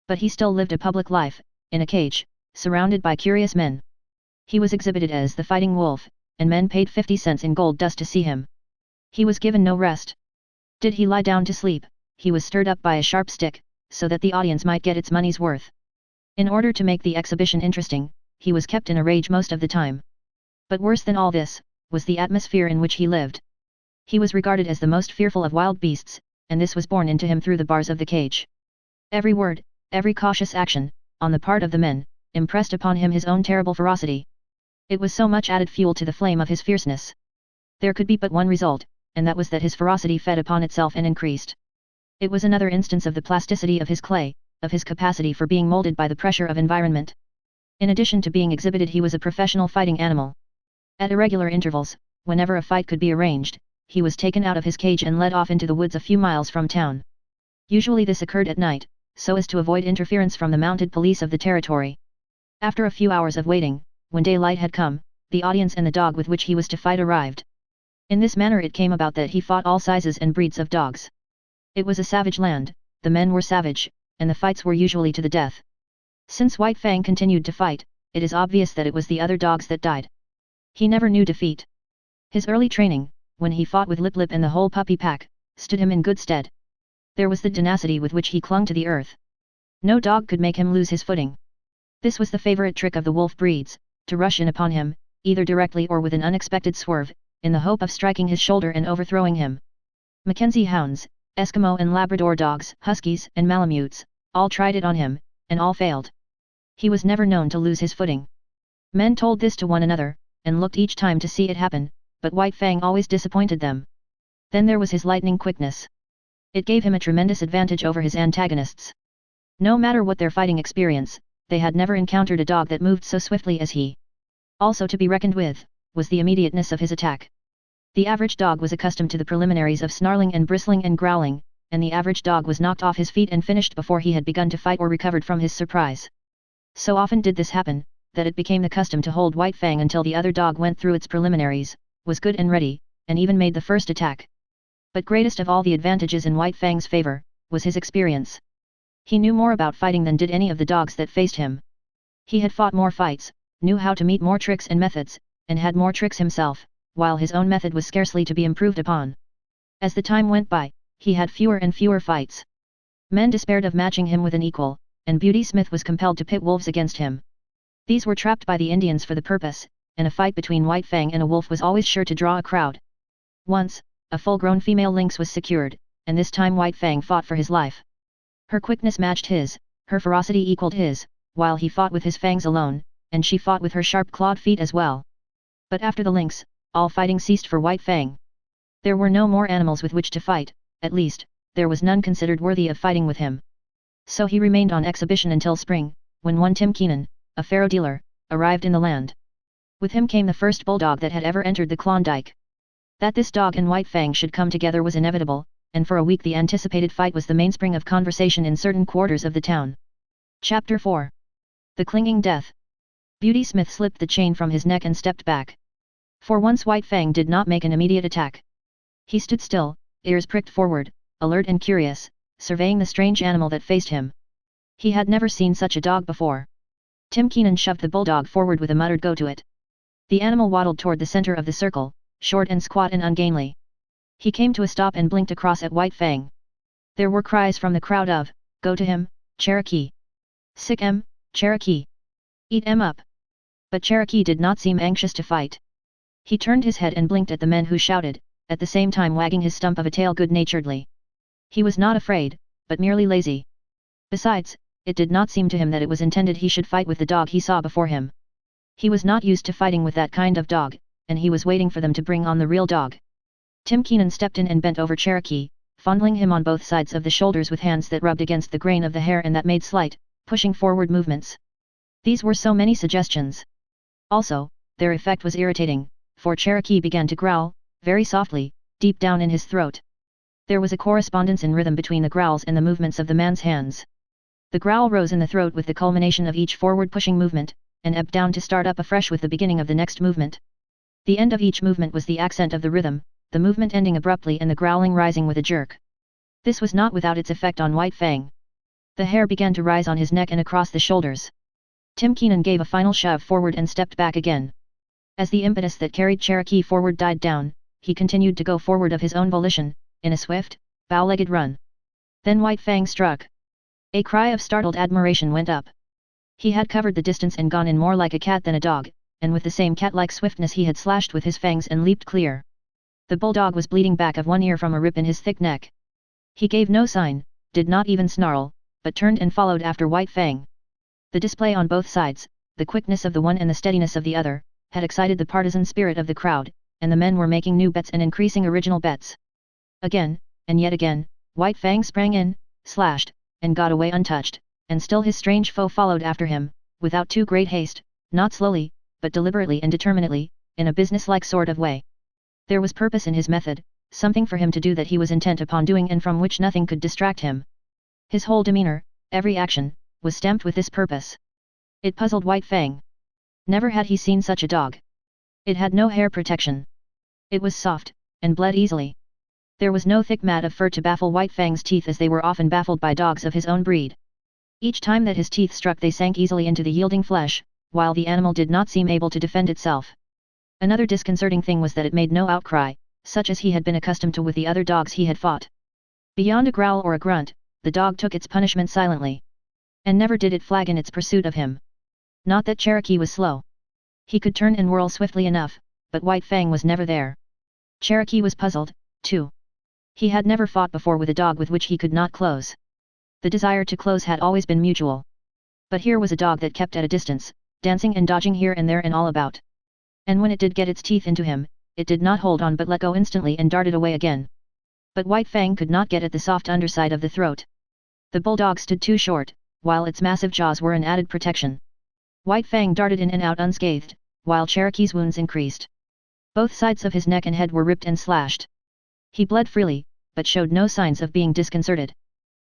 But he still lived a public life, in a cage, surrounded by curious men. He was exhibited as the fighting wolf, and men paid 50 cents in gold dust to see him. He was given no rest. Did he lie down to sleep, he was stirred up by a sharp stick, so that the audience might get its money's worth. In order to make the exhibition interesting, he was kept in a rage most of the time. But worse than all this, was the atmosphere in which he lived. He was regarded as the most fearful of wild beasts, and this was borne into him through the bars of the cage. Every word, every cautious action, on the part of the men, impressed upon him his own terrible ferocity. It was so much added fuel to the flame of his fierceness. There could be but one result, and that was that his ferocity fed upon itself and increased. It was another instance of the plasticity of his clay, of his capacity for being molded by the pressure of environment. In addition to being exhibited, he was a professional fighting animal. At irregular intervals, whenever a fight could be arranged, he was taken out of his cage and led off into the woods a few miles from town. Usually this occurred at night, so as to avoid interference from the mounted police of the territory. After a few hours of waiting, when daylight had come, the audience and the dog with which he was to fight arrived. In this manner it came about that he fought all sizes and breeds of dogs. It was a savage land, the men were savage, and the fights were usually to the death. Since White Fang continued to fight, it is obvious that it was the other dogs that died. He never knew defeat. His early training, when he fought with Lip Lip and the whole puppy pack, stood him in good stead. There was the tenacity with which he clung to the earth. No dog could make him lose his footing. This was the favorite trick of the wolf breeds, to rush in upon him, either directly or with an unexpected swerve, in the hope of striking his shoulder and overthrowing him. Mackenzie hounds, Eskimo and Labrador dogs, Huskies and Malamutes, all tried it on him, and all failed. He was never known to lose his footing. Men told this to one another, and looked each time to see it happen, but White Fang always disappointed them. Then there was his lightning quickness. It gave him a tremendous advantage over his antagonists. No matter what their fighting experience, they had never encountered a dog that moved so swiftly as he. Also to be reckoned with, was the immediateness of his attack. The average dog was accustomed to the preliminaries of snarling and bristling and growling, and the average dog was knocked off his feet and finished before he had begun to fight or recovered from his surprise. So often did this happen, that it became the custom to hold White Fang until the other dog went through its preliminaries, was good and ready, and even made the first attack. But greatest of all the advantages in White Fang's favor, was his experience. He knew more about fighting than did any of the dogs that faced him. He had fought more fights, knew how to meet more tricks and methods, and had more tricks himself, while his own method was scarcely to be improved upon. As the time went by, he had fewer and fewer fights. Men despaired of matching him with an equal, and Beauty Smith was compelled to pit wolves against him. These were trapped by the Indians for the purpose, and a fight between White Fang and a wolf was always sure to draw a crowd. Once, a full-grown female lynx was secured, and this time White Fang fought for his life. Her quickness matched his, her ferocity equaled his, while he fought with his fangs alone, and she fought with her sharp-clawed feet as well. But after the lynx, all fighting ceased for White Fang. There were no more animals with which to fight, at least, there was none considered worthy of fighting with him. So he remained on exhibition until spring, when one Tim Keenan, a faro dealer, arrived in the land. With him came the first bulldog that had ever entered the Klondike. That this dog and White Fang should come together was inevitable, and for a week the anticipated fight was the mainspring of conversation in certain quarters of the town. Chapter 4. The Clinging Death. Beauty Smith slipped the chain from his neck and stepped back. For once White Fang did not make an immediate attack. He stood still, ears pricked forward, alert and curious, surveying the strange animal that faced him. He had never seen such a dog before. Tim Keenan shoved the bulldog forward with a muttered "Go to it." The animal waddled toward the center of the circle, short and squat and ungainly. He came to a stop and blinked across at White Fang. There were cries from the crowd of, "Go to him, Cherokee! Sick 'em, Cherokee! Eat 'em up!" But Cherokee did not seem anxious to fight. He turned his head and blinked at the men who shouted, at the same time wagging his stump of a tail good-naturedly. He was not afraid, but merely lazy. Besides, it did not seem to him that it was intended he should fight with the dog he saw before him. He was not used to fighting with that kind of dog, and he was waiting for them to bring on the real dog. Tim Keenan stepped in and bent over Cherokee, fondling him on both sides of the shoulders with hands that rubbed against the grain of the hair and that made slight, pushing forward movements. These were so many suggestions. Also, their effect was irritating, for Cherokee began to growl, very softly, deep down in his throat. There was a correspondence in rhythm between the growls and the movements of the man's hands. The growl rose in the throat with the culmination of each forward-pushing movement, and ebbed down to start up afresh with the beginning of the next movement. The end of each movement was the accent of the rhythm, the movement ending abruptly and the growling rising with a jerk. This was not without its effect on White Fang. The hair began to rise on his neck and across the shoulders. Tim Keenan gave a final shove forward and stepped back again. As the impetus that carried Cherokee forward died down, he continued to go forward of his own volition, in a swift, bow-legged run. Then White Fang struck. A cry of startled admiration went up. He had covered the distance and gone in more like a cat than a dog, and with the same cat-like swiftness he had slashed with his fangs and leaped clear. The bulldog was bleeding back of one ear from a rip in his thick neck. He gave no sign, did not even snarl, but turned and followed after White Fang. The display on both sides, the quickness of the one and the steadiness of the other, had excited the partisan spirit of the crowd, and the men were making new bets and increasing original bets. Again, and yet again, White Fang sprang in, slashed, and got away untouched, and still his strange foe followed after him, without too great haste, not slowly, but deliberately and determinedly, in a business-like sort of way. There was purpose in his method, something for him to do that he was intent upon doing and from which nothing could distract him. His whole demeanor, every action, was stamped with this purpose. It puzzled White Fang. Never had he seen such a dog. It had no hair protection. It was soft, and bled easily. There was no thick mat of fur to baffle White Fang's teeth as they were often baffled by dogs of his own breed. Each time that his teeth struck they sank easily into the yielding flesh, while the animal did not seem able to defend itself. Another disconcerting thing was that it made no outcry, such as he had been accustomed to with the other dogs he had fought. Beyond a growl or a grunt, the dog took its punishment silently. And never did it flag in its pursuit of him. Not that Cherokee was slow. He could turn and whirl swiftly enough, but White Fang was never there. Cherokee was puzzled, too. He had never fought before with a dog with which he could not close. The desire to close had always been mutual. But here was a dog that kept at a distance, dancing and dodging here and there and all about. And when it did get its teeth into him, it did not hold on but let go instantly and darted away again. But White Fang could not get at the soft underside of the throat. The bulldog stood too short, while its massive jaws were an added protection. White Fang darted in and out unscathed, while Cherokee's wounds increased. Both sides of his neck and head were ripped and slashed. He bled freely, but showed no signs of being disconcerted.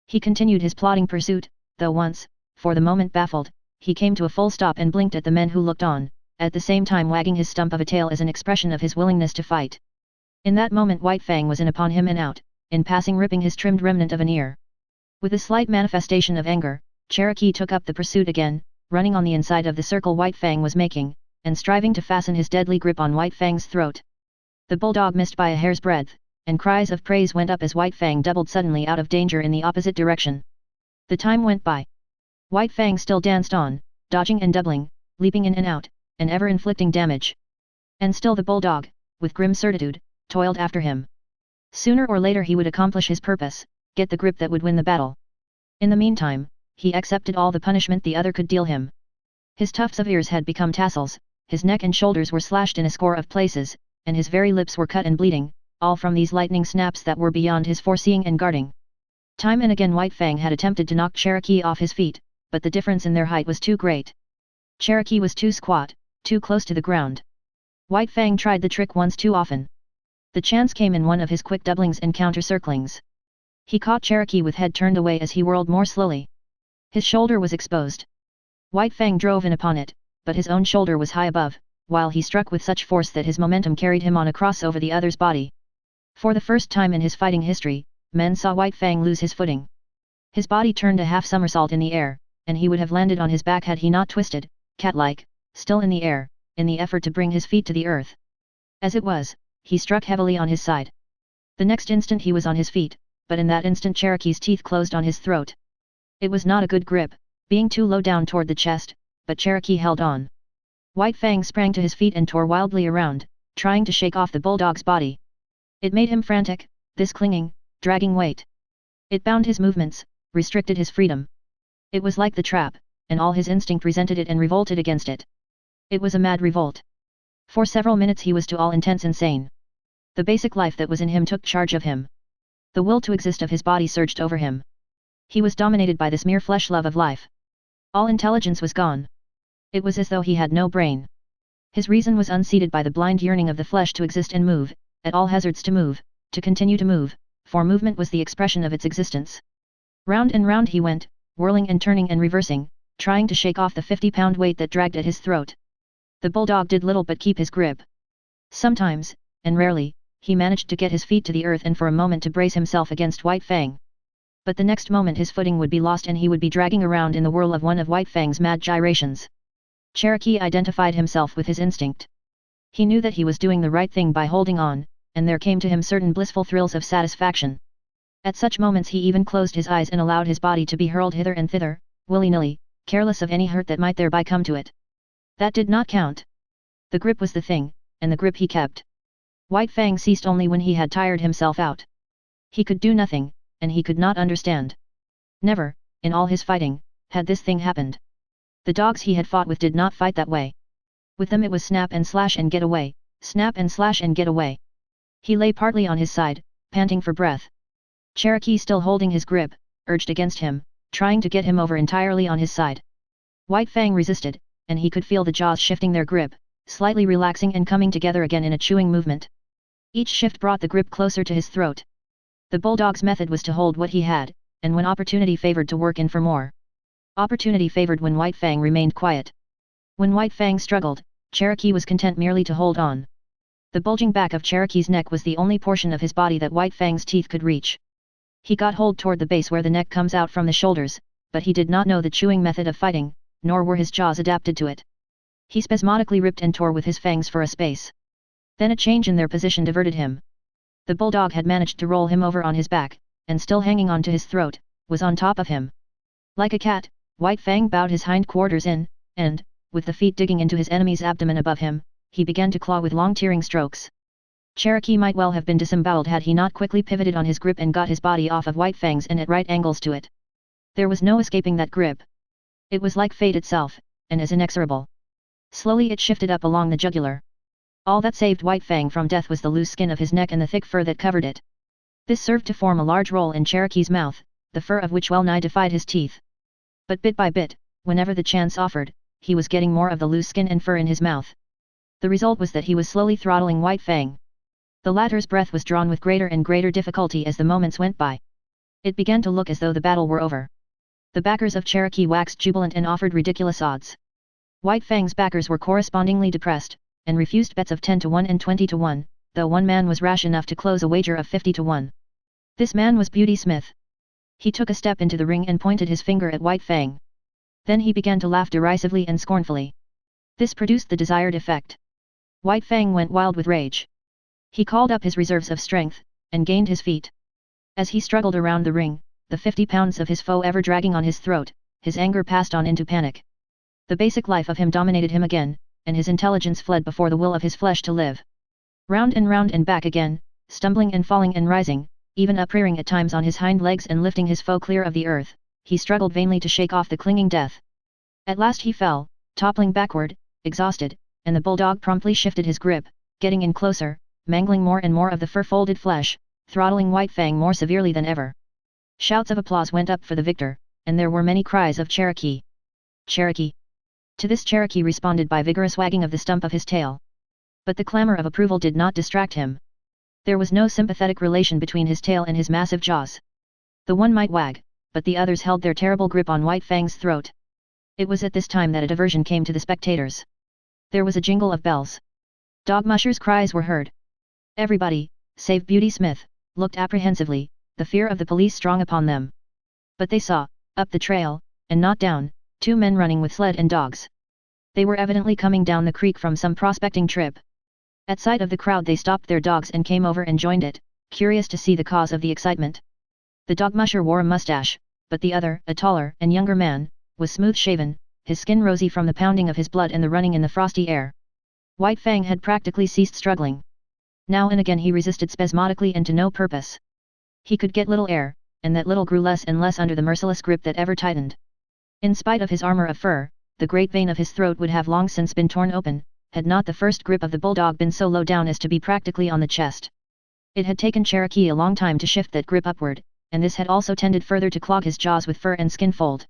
He continued his plodding pursuit, though once, for the moment baffled, he came to a full stop and blinked at the men who looked on, at the same time wagging his stump of a tail as an expression of his willingness to fight. In that moment White Fang was in upon him and out, in passing ripping his trimmed remnant of an ear. With a slight manifestation of anger, Cherokee took up the pursuit again, running on the inside of the circle White Fang was making, and striving to fasten his deadly grip on White Fang's throat. The bulldog missed by a hair's breadth, and cries of praise went up as White Fang doubled suddenly out of danger in the opposite direction. The time went by. White Fang still danced on, dodging and doubling, leaping in and out, and ever inflicting damage. And still the bulldog, with grim certitude, toiled after him. Sooner or later he would accomplish his purpose, get the grip that would win the battle. In the meantime, he accepted all the punishment the other could deal him. His tufts of ears had become tassels, his neck and shoulders were slashed in a score of places, and his very lips were cut and bleeding, all from these lightning snaps that were beyond his foreseeing and guarding. Time and again White Fang had attempted to knock Cherokee off his feet, but the difference in their height was too great. Cherokee was too squat, too close to the ground. White Fang tried the trick once too often. The chance came in one of his quick doublings and counter-circlings. He caught Cherokee with head turned away as he whirled more slowly. His shoulder was exposed. White Fang drove in upon it, but his own shoulder was high above, while he struck with such force that his momentum carried him on across over the other's body. For the first time in his fighting history, men saw White Fang lose his footing. His body turned a half somersault in the air, and he would have landed on his back had he not twisted, cat-like, still in the air, in the effort to bring his feet to the earth. As it was, he struck heavily on his side. The next instant he was on his feet, but in that instant Cherokee's teeth closed on his throat. It was not a good grip, being too low down toward the chest, but Cherokee held on. White Fang sprang to his feet and tore wildly around, trying to shake off the bulldog's body. It made him frantic, this clinging, dragging weight. It bound his movements, restricted his freedom. It was like the trap, and all his instinct resented it and revolted against it. It was a mad revolt. For several minutes he was to all intents insane. The basic life that was in him took charge of him. The will to exist of his body surged over him. He was dominated by this mere flesh love of life. All intelligence was gone. It was as though he had no brain. His reason was unseated by the blind yearning of the flesh to exist and move, at all hazards to move, to continue to move, for movement was the expression of its existence. Round and round he went, whirling and turning and reversing, trying to shake off the 50-pound weight that dragged at his throat. The bulldog did little but keep his grip. Sometimes, and rarely, he managed to get his feet to the earth and for a moment to brace himself against White Fang. But the next moment his footing would be lost and he would be dragging around in the whirl of one of White Fang's mad gyrations. Cherokee identified himself with his instinct. He knew that he was doing the right thing by holding on, and there came to him certain blissful thrills of satisfaction. At such moments he even closed his eyes and allowed his body to be hurled hither and thither, willy-nilly, careless of any hurt that might thereby come to it. That did not count. The grip was the thing, and the grip he kept. White Fang ceased only when he had tired himself out. He could do nothing, and he could not understand. Never, in all his fighting, had this thing happened. The dogs he had fought with did not fight that way. With them it was snap and slash and get away, snap and slash and get away. He lay partly on his side, panting for breath. Cherokee, still holding his grip, urged against him, trying to get him over entirely on his side. White Fang resisted, and he could feel the jaws shifting their grip, slightly relaxing and coming together again in a chewing movement. Each shift brought the grip closer to his throat. The bulldog's method was to hold what he had, and when opportunity favored to work in for more. Opportunity favored when White Fang remained quiet. When White Fang struggled, Cherokee was content merely to hold on. The bulging back of Cherokee's neck was the only portion of his body that White Fang's teeth could reach. He got hold toward the base where the neck comes out from the shoulders, but he did not know the chewing method of fighting, nor were his jaws adapted to it. He spasmodically ripped and tore with his fangs for a space. Then a change in their position diverted him. The bulldog had managed to roll him over on his back, and still hanging on to his throat, was on top of him. Like a cat, White Fang bowed his hind quarters in, and, with the feet digging into his enemy's abdomen above him, he began to claw with long tearing strokes. Cherokee might well have been disemboweled had he not quickly pivoted on his grip and got his body off of White Fang's and at right angles to it. There was no escaping that grip. It was like fate itself, and as inexorable. Slowly it shifted up along the jugular. All that saved White Fang from death was the loose skin of his neck and the thick fur that covered it. This served to form a large roll in Cherokee's mouth, the fur of which well nigh defied his teeth. But bit by bit, whenever the chance offered, he was getting more of the loose skin and fur in his mouth. The result was that he was slowly throttling White Fang. The latter's breath was drawn with greater and greater difficulty as the moments went by. It began to look as though the battle were over. The backers of Cherokee waxed jubilant and offered ridiculous odds. White Fang's backers were correspondingly depressed, and refused bets of 10 to 1 and 20 to 1, though one man was rash enough to close a wager of 50 to 1. This man was Beauty Smith. He took a step into the ring and pointed his finger at White Fang. Then he began to laugh derisively and scornfully. This produced the desired effect. White Fang went wild with rage. He called up his reserves of strength, and gained his feet. As he struggled around the ring, the 50 pounds of his foe ever dragging on his throat, his anger passed on into panic. The basic life of him dominated him again, and his intelligence fled before the will of his flesh to live. Round and back again, stumbling and falling and rising, even uprearing at times on his hind legs and lifting his foe clear of the earth, he struggled vainly to shake off the clinging death. At last he fell, toppling backward, exhausted, and the bulldog promptly shifted his grip, getting in closer, mangling more and more of the fur-folded flesh, throttling White Fang more severely than ever. Shouts of applause went up for the victor, and there were many cries of Cherokee. Cherokee. To this Cherokee responded by vigorous wagging of the stump of his tail. But the clamor of approval did not distract him. There was no sympathetic relation between his tail and his massive jaws. The one might wag, but the others held their terrible grip on White Fang's throat. It was at this time that a diversion came to the spectators. There was a jingle of bells. Dog mushers' cries were heard. Everybody, save Beauty Smith, looked apprehensively, the fear of the police strong upon them. But they saw, up the trail, and not down, 2 men running with sled and dogs. They were evidently coming down the creek from some prospecting trip. At sight of the crowd they stopped their dogs and came over and joined it, curious to see the cause of the excitement. The dog musher wore a mustache, but the other, a taller and younger man, was smooth-shaven, his skin rosy from the pounding of his blood and the running in the frosty air. White Fang had practically ceased struggling. Now and again he resisted spasmodically and to no purpose. He could get little air, and that little grew less and less under the merciless grip that ever tightened. In spite of his armor of fur, the great vein of his throat would have long since been torn open, had not the first grip of the bulldog been so low down as to be practically on the chest. It had taken Cherokee a long time to shift that grip upward, and this had also tended further to clog his jaws with fur and skin fold.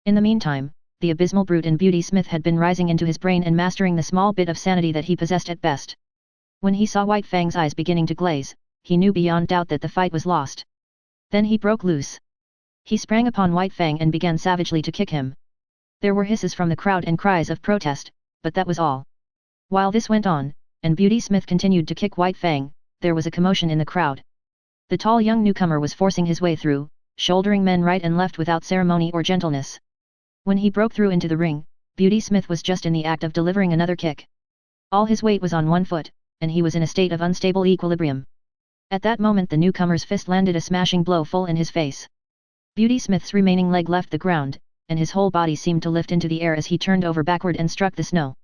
In the meantime, the abysmal brute in Beauty Smith had been rising into his brain and mastering the small bit of sanity that he possessed at best. When he saw White Fang's eyes beginning to glaze, he knew beyond doubt that the fight was lost. Then he broke loose. He sprang upon White Fang and began savagely to kick him. There were hisses from the crowd and cries of protest, but that was all. While this went on, and Beauty Smith continued to kick White Fang, there was a commotion in the crowd. The tall young newcomer was forcing his way through, shouldering men right and left without ceremony or gentleness. When he broke through into the ring, Beauty Smith was just in the act of delivering another kick. All his weight was on one foot, and he was in a state of unstable equilibrium. At that moment the newcomer's fist landed a smashing blow full in his face. Beauty Smith's remaining leg left the ground, and his whole body seemed to lift into the air as he turned over backward and struck the snow.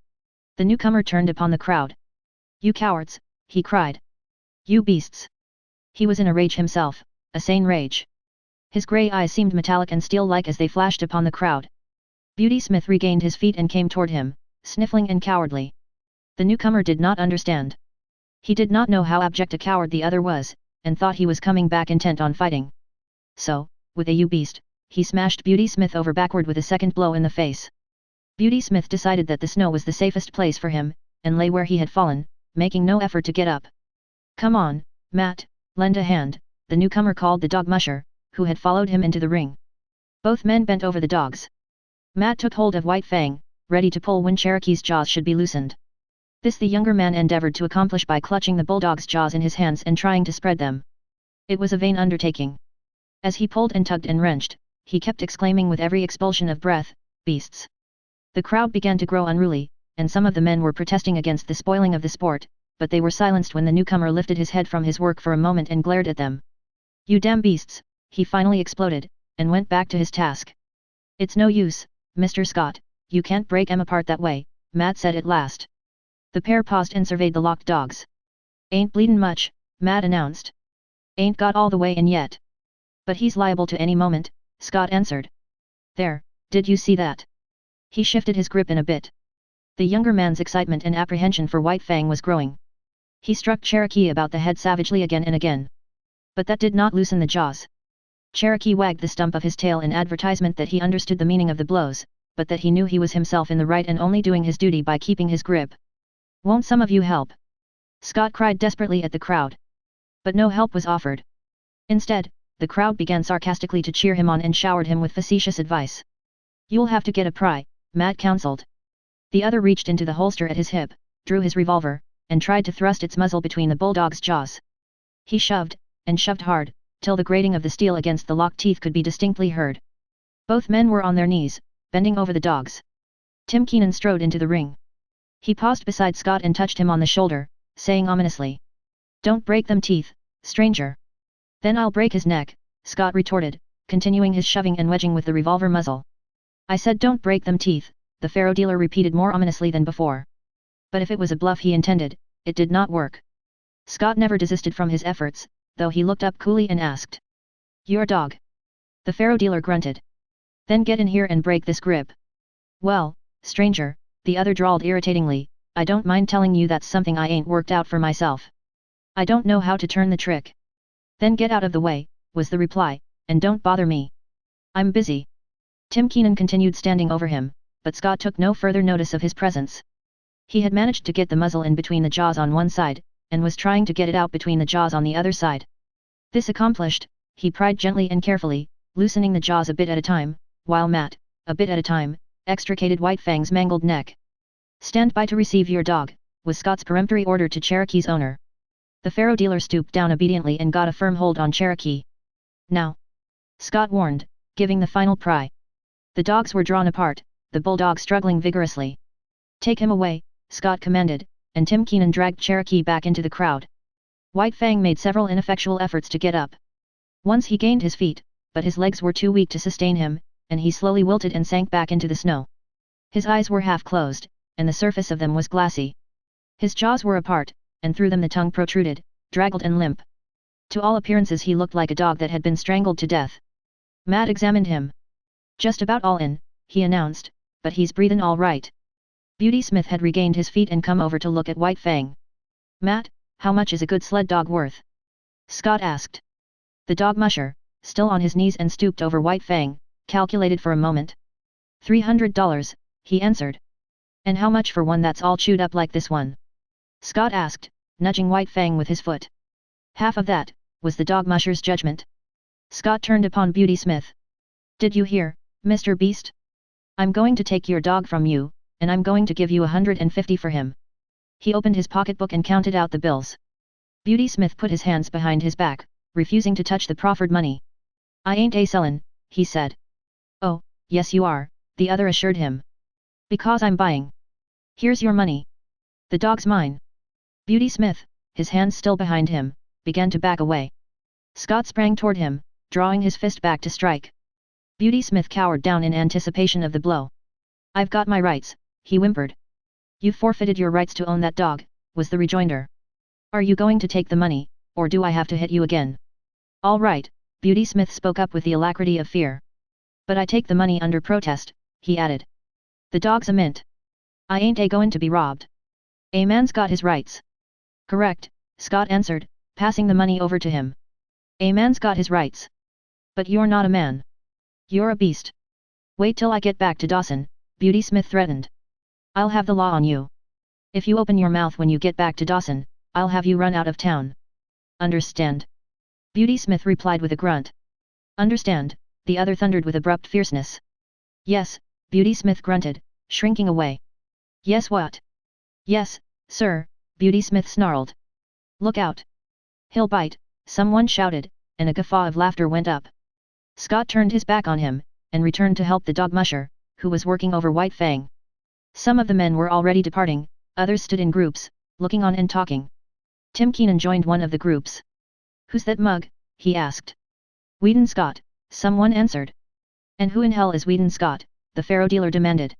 The newcomer turned upon the crowd. "You cowards!" he cried. "You beasts!" He was in a rage himself, a sane rage. His grey eyes seemed metallic and steel-like as they flashed upon the crowd. Beauty Smith regained his feet and came toward him, sniffling and cowardly. The newcomer did not understand. He did not know how abject a coward the other was, and thought he was coming back intent on fighting. So, with a "you beast," he smashed Beauty Smith over backward with a second blow in the face. Beauty Smith decided that the snow was the safest place for him, and lay where he had fallen, making no effort to get up. "Come on, Matt, lend a hand," the newcomer called the dog musher, who had followed him into the ring. Both men bent over the dogs. Matt took hold of White Fang, ready to pull when Cherokee's jaws should be loosened. This the younger man endeavored to accomplish by clutching the bulldog's jaws in his hands and trying to spread them. It was a vain undertaking. As he pulled and tugged and wrenched, he kept exclaiming with every expulsion of breath, "Beasts!" The crowd began to grow unruly, and some of the men were protesting against the spoiling of the sport, but they were silenced when the newcomer lifted his head from his work for a moment and glared at them. "You damn beasts," he finally exploded, and went back to his task. "It's no use, Mr. Scott, you can't break 'em apart that way," Matt said at last. The pair paused and surveyed the locked dogs. "Ain't bleedin' much," Matt announced. "Ain't got all the way in yet. But he's liable to any moment," Scott answered. "There, did you see that?" He shifted his grip in a bit. The younger man's excitement and apprehension for White Fang was growing. He struck Cherokee about the head savagely again and again. But that did not loosen the jaws. Cherokee wagged the stump of his tail in advertisement that he understood the meaning of the blows, but that he knew he was himself in the right and only doing his duty by keeping his grip. "Won't some of you help?" Scott cried desperately at the crowd. But no help was offered. Instead, the crowd began sarcastically to cheer him on and showered him with facetious advice. "You'll have to get a pry," Matt counseled. The other reached into the holster at his hip, drew his revolver, and tried to thrust its muzzle between the bulldog's jaws. He shoved, and shoved hard, till the grating of the steel against the locked teeth could be distinctly heard. Both men were on their knees, bending over the dogs. Tim Keenan strode into the ring. He paused beside Scott and touched him on the shoulder, saying ominously, "Don't break them teeth, stranger." "Then I'll break his neck," Scott retorted, continuing his shoving and wedging with the revolver muzzle. "I said don't break them teeth," the faro dealer repeated more ominously than before. But if it was a bluff he intended, it did not work. Scott never desisted from his efforts, though he looked up coolly and asked, "Your dog?" The faro dealer grunted. "Then get in here and break this grip." "Well, stranger," the other drawled irritatingly, "I don't mind telling you that's something I ain't worked out for myself. I don't know how to turn the trick." "Then get out of the way," was the reply, "and don't bother me. I'm busy." Tim Keenan continued standing over him, but Scott took no further notice of his presence. He had managed to get the muzzle in between the jaws on one side, and was trying to get it out between the jaws on the other side. This accomplished, he pried gently and carefully, loosening the jaws a bit at a time, while Matt, a bit at a time, extricated White Fang's mangled neck. "Stand by to receive your dog," was Scott's peremptory order to Cherokee's owner. The faro dealer stooped down obediently and got a firm hold on Cherokee. "Now," Scott warned, giving the final pry. The dogs were drawn apart, the bulldog struggling vigorously. "Take him away," Scott commanded, and Tim Keenan dragged Cherokee back into the crowd. White Fang made several ineffectual efforts to get up. Once he gained his feet, but his legs were too weak to sustain him, and he slowly wilted and sank back into the snow. His eyes were half closed, and the surface of them was glassy. His jaws were apart, and through them the tongue protruded, draggled and limp. To all appearances he looked like a dog that had been strangled to death. Matt examined him. "Just about all in," he announced, "but he's breathin' all right." Beauty Smith had regained his feet and come over to look at White Fang. "Matt, how much is a good sled dog worth?" Scott asked. The dog musher, still on his knees and stooped over White Fang, calculated for a moment. $300, he answered. "And how much for one that's all chewed up like this one?" Scott asked, nudging White Fang with his foot. "Half of that," was the dog musher's judgment. Scott turned upon Beauty Smith. "Did you hear, Mr. Beast? I'm going to take your dog from you, and I'm going to give you $150 for him." He opened his pocketbook and counted out the bills. Beauty Smith put his hands behind his back, refusing to touch the proffered money. "I ain't a sellin'," he said. "Oh, yes you are," the other assured him. "Because I'm buying. Here's your money. The dog's mine." Beauty Smith, his hands still behind him, began to back away. Scott sprang toward him, drawing his fist back to strike. Beauty Smith cowered down in anticipation of the blow. "I've got my rights," he whimpered. "You've forfeited your rights to own that dog," was the rejoinder. "Are you going to take the money, or do I have to hit you again?" "All right," Beauty Smith spoke up with the alacrity of fear. "But I take the money under protest," he added. "The dog's a mint. I ain't a-goin' to be robbed. A man's got his rights." "Correct," Scott answered, passing the money over to him. "A man's got his rights. But you're not a man. You're a beast. Wait till I get back to Dawson," Beauty Smith threatened. "I'll have the law on you. If you open your mouth when you get back to Dawson, I'll have you run out of town. Understand?" Beauty Smith replied with a grunt. "Understand," the other thundered with abrupt fierceness. "Yes," Beauty Smith grunted, shrinking away. "Yes what?" "Yes, sir," Beauty Smith snarled. "Look out. He'll bite," someone shouted, and a guffaw of laughter went up. Scott turned his back on him, and returned to help the dog musher, who was working over White Fang. Some of the men were already departing, others stood in groups, looking on and talking. Tim Keenan joined one of the groups. "Who's that mug?" he asked. "Weedon Scott," someone answered. "And who in hell is Weedon Scott?" the faro dealer demanded.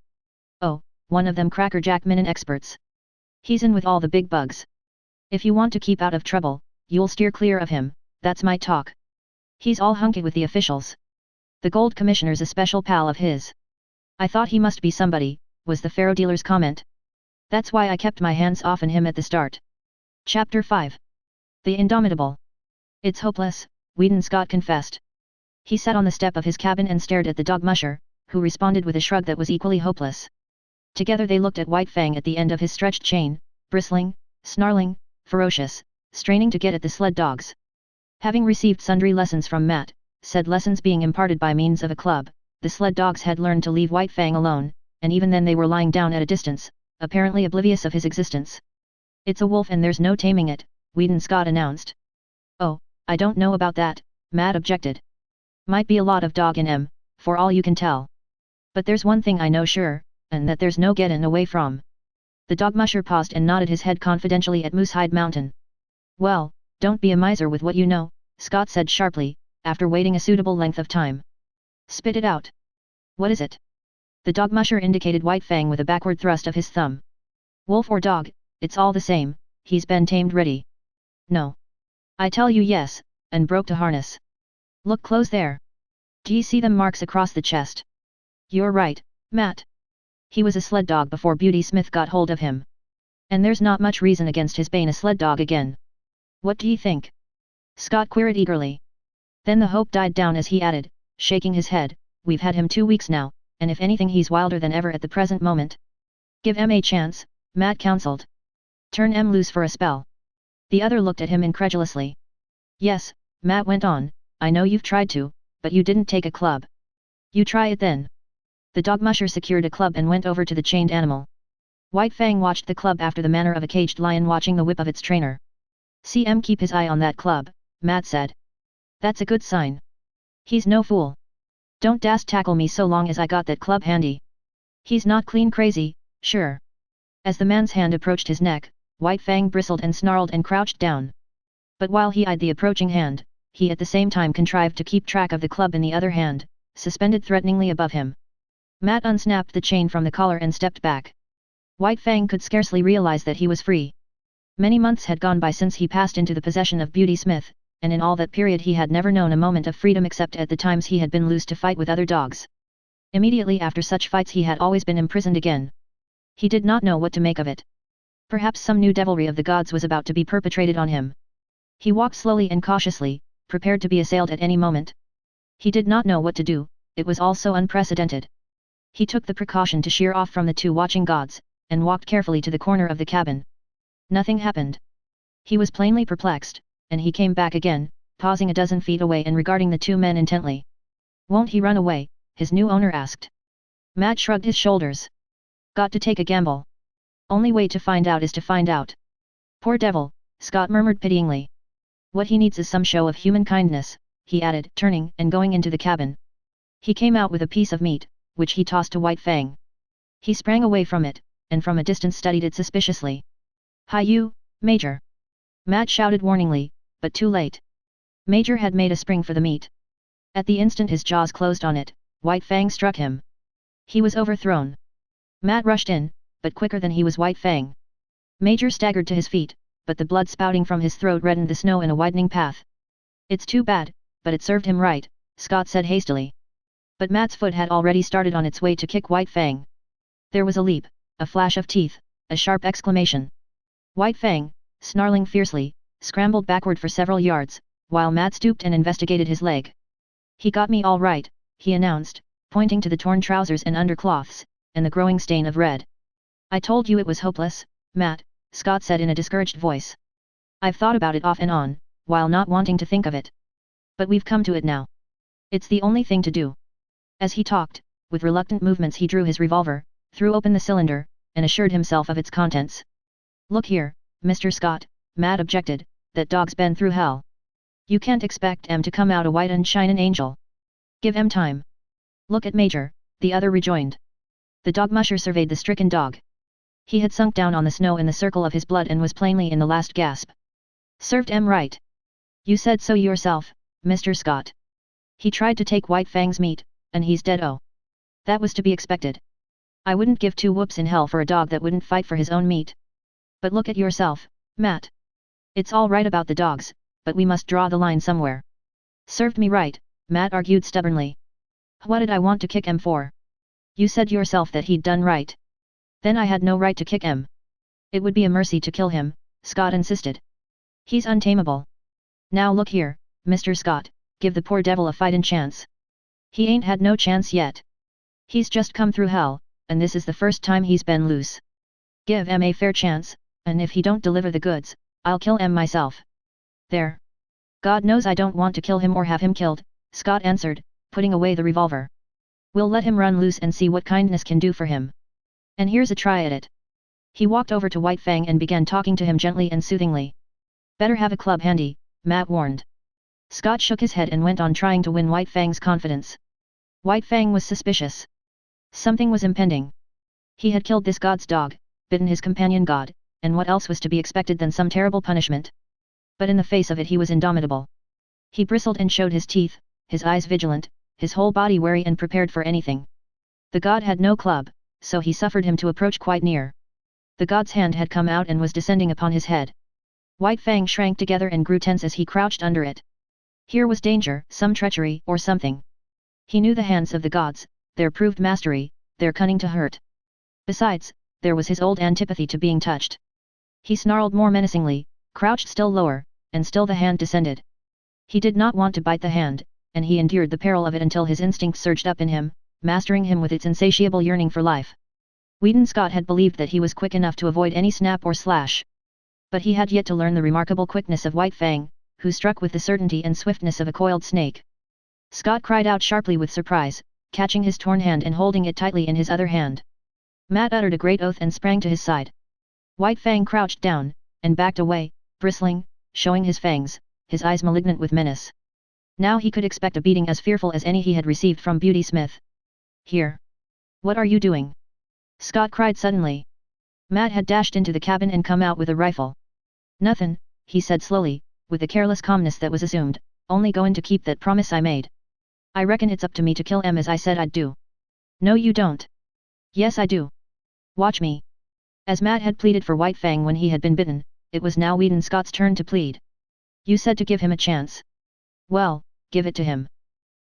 "Oh, one of them Cracker Jack Minin experts. He's in with all the big bugs. If you want to keep out of trouble, you'll steer clear of him, that's my talk. He's all hunky with the officials. The Gold Commissioner's a special pal of his." "I thought he must be somebody," was the faro dealer's comment. "That's why I kept my hands off on him at the start." Chapter 5. The Indomitable. "It's hopeless," Weedon Scott confessed. He sat on the step of his cabin and stared at the dog musher, who responded with a shrug that was equally hopeless. Together they looked at White Fang at the end of his stretched chain, bristling, snarling, ferocious, straining to get at the sled dogs. Having received sundry lessons from Matt, said lessons being imparted by means of a club, the sled dogs had learned to leave White Fang alone, and even then they were lying down at a distance, apparently oblivious of his existence. "It's a wolf and there's no taming it," Weedon Scott announced. "Oh, I don't know about that," Matt objected. "Might be a lot of dog in him, for all you can tell. But there's one thing I know sure, and that there's no gettin' away from." The dog musher paused and nodded his head confidentially at Moosehide Mountain. "Well, don't be a miser with what you know," Scott said sharply, after waiting a suitable length of time. "Spit it out. What is it?" The dog musher indicated White Fang with a backward thrust of his thumb. "Wolf or dog, it's all the same, he's been tamed ready." "No. I tell you yes, and broke to harness. Look close there. D'ye see them marks across the chest?" "You're right, Matt. He was a sled dog before Beauty Smith got hold of him. And there's not much reason against his being a sled dog again. What d'ye think?" Scott queried eagerly. Then the hope died down as he added, shaking his head, we've had him 2 weeks now, and if anything he's wilder than ever at the present moment. Give M a chance, Matt counseled. Turn M loose for a spell. The other looked at him incredulously. Yes, Matt went on, I know you've tried to, but you didn't take a club. You try it then. The dog musher secured a club and went over to the chained animal. White Fang watched the club after the manner of a caged lion watching the whip of its trainer. See M keep his eye on that club, Matt said. That's a good sign. He's no fool. Don't dast tackle me so long as I got that club handy. He's not clean crazy, sure. As the man's hand approached his neck, White Fang bristled and snarled and crouched down. But while he eyed the approaching hand, he at the same time contrived to keep track of the club in the other hand, suspended threateningly above him. Matt unsnapped the chain from the collar and stepped back. White Fang could scarcely realize that he was free. Many months had gone by since he passed into the possession of Beauty Smith, and in all that period he had never known a moment of freedom except at the times he had been loose to fight with other dogs. Immediately after such fights he had always been imprisoned again. He did not know what to make of it. Perhaps some new devilry of the gods was about to be perpetrated on him. He walked slowly and cautiously, prepared to be assailed at any moment. He did not know what to do, it was all so unprecedented. He took the precaution to sheer off from the two watching gods, and walked carefully to the corner of the cabin. Nothing happened. He was plainly perplexed, and he came back again, pausing a dozen feet away and regarding the two men intently. Won't he run away? His new owner asked. Matt shrugged his shoulders. Got to take a gamble. Only way to find out is to find out. Poor devil, Scott murmured pityingly. What he needs is some show of human kindness, he added, turning and going into the cabin. He came out with a piece of meat, which he tossed to White Fang. He sprang away from it, and from a distance studied it suspiciously. Hi you, Major! Matt shouted warningly, but too late. Major had made a spring for the meat. At the instant his jaws closed on it, White Fang struck him. He was overthrown. Matt rushed in, but quicker than he was White Fang. Major staggered to his feet, but the blood spouting from his throat reddened the snow in a widening path. It's too bad, but it served him right, Scott said hastily. But Matt's foot had already started on its way to kick White Fang. There was a leap, a flash of teeth, a sharp exclamation. White Fang, snarling fiercely, scrambled backward for several yards, while Matt stooped and investigated his leg. He got me all right, he announced, pointing to the torn trousers and undercloths, and the growing stain of red. I told you it was hopeless, Matt, Scott said in a discouraged voice. I've thought about it off and on, while not wanting to think of it. But we've come to it now. It's the only thing to do. As he talked, with reluctant movements he drew his revolver, threw open the cylinder, and assured himself of its contents. Look here, Mr. Scott, Matt objected, that dog's been through hell. You can't expect M to come out a white and shinin' angel. Give M time. Look at Major, the other rejoined. The dog musher surveyed the stricken dog. He had sunk down on the snow in the circle of his blood and was plainly in the last gasp. Served M right. You said so yourself, Mr. Scott. He tried to take White Fang's meat, and he's dead. Oh. That was to be expected. I wouldn't give 2 whoops in hell for a dog that wouldn't fight for his own meat. But look at yourself, Matt. It's all right about the dogs, but we must draw the line somewhere. Served me right, Matt argued stubbornly. What did I want to kick M for? You said yourself that he'd done right. Then I had no right to kick M. It would be a mercy to kill him, Scott insisted. He's untamable. Now look here, Mr. Scott, give the poor devil a fightin' chance. He ain't had no chance yet. He's just come through hell, and this is the first time he's been loose. Give M a fair chance, and if he don't deliver the goods, I'll kill M myself. There. God knows I don't want to kill him or have him killed, Scott answered, putting away the revolver. We'll let him run loose and see what kindness can do for him. And here's a try at it. He walked over to White Fang and began talking to him gently and soothingly. Better have a club handy, Matt warned. Scott shook his head and went on trying to win White Fang's confidence. White Fang was suspicious. Something was impending. He had killed this god's dog, bitten his companion god, and what else was to be expected than some terrible punishment? But in the face of it he was indomitable. He bristled and showed his teeth, his eyes vigilant, his whole body wary and prepared for anything. The god had no club, so he suffered him to approach quite near. The god's hand had come out and was descending upon his head. White Fang shrank together and grew tense as he crouched under it. Here was danger, some treachery or something. He knew the hands of the gods, their proved mastery, their cunning to hurt. Besides, there was his old antipathy to being touched. He snarled more menacingly, crouched still lower, and still the hand descended. He did not want to bite the hand, and he endured the peril of it until his instinct surged up in him, mastering him with its insatiable yearning for life. Weedon Scott had believed that he was quick enough to avoid any snap or slash. But he had yet to learn the remarkable quickness of White Fang, who struck with the certainty and swiftness of a coiled snake. Scott cried out sharply with surprise, catching his torn hand and holding it tightly in his other hand. Matt uttered a great oath and sprang to his side. White Fang crouched down, and backed away, bristling, showing his fangs, his eyes malignant with menace. Now he could expect a beating as fearful as any he had received from Beauty Smith. "Here! What are you doing?" Scott cried suddenly. Matt had dashed into the cabin and come out with a rifle. "Nothin'," he said slowly, with the careless calmness that was assumed, "only goin' to keep that promise I made. I reckon it's up to me to kill 'em as I said I'd do." "No you don't." "Yes I do. Watch me." As Matt had pleaded for White Fang when he had been bitten, it was now Weedon Scott's turn to plead. "You said to give him a chance. Well, give it to him.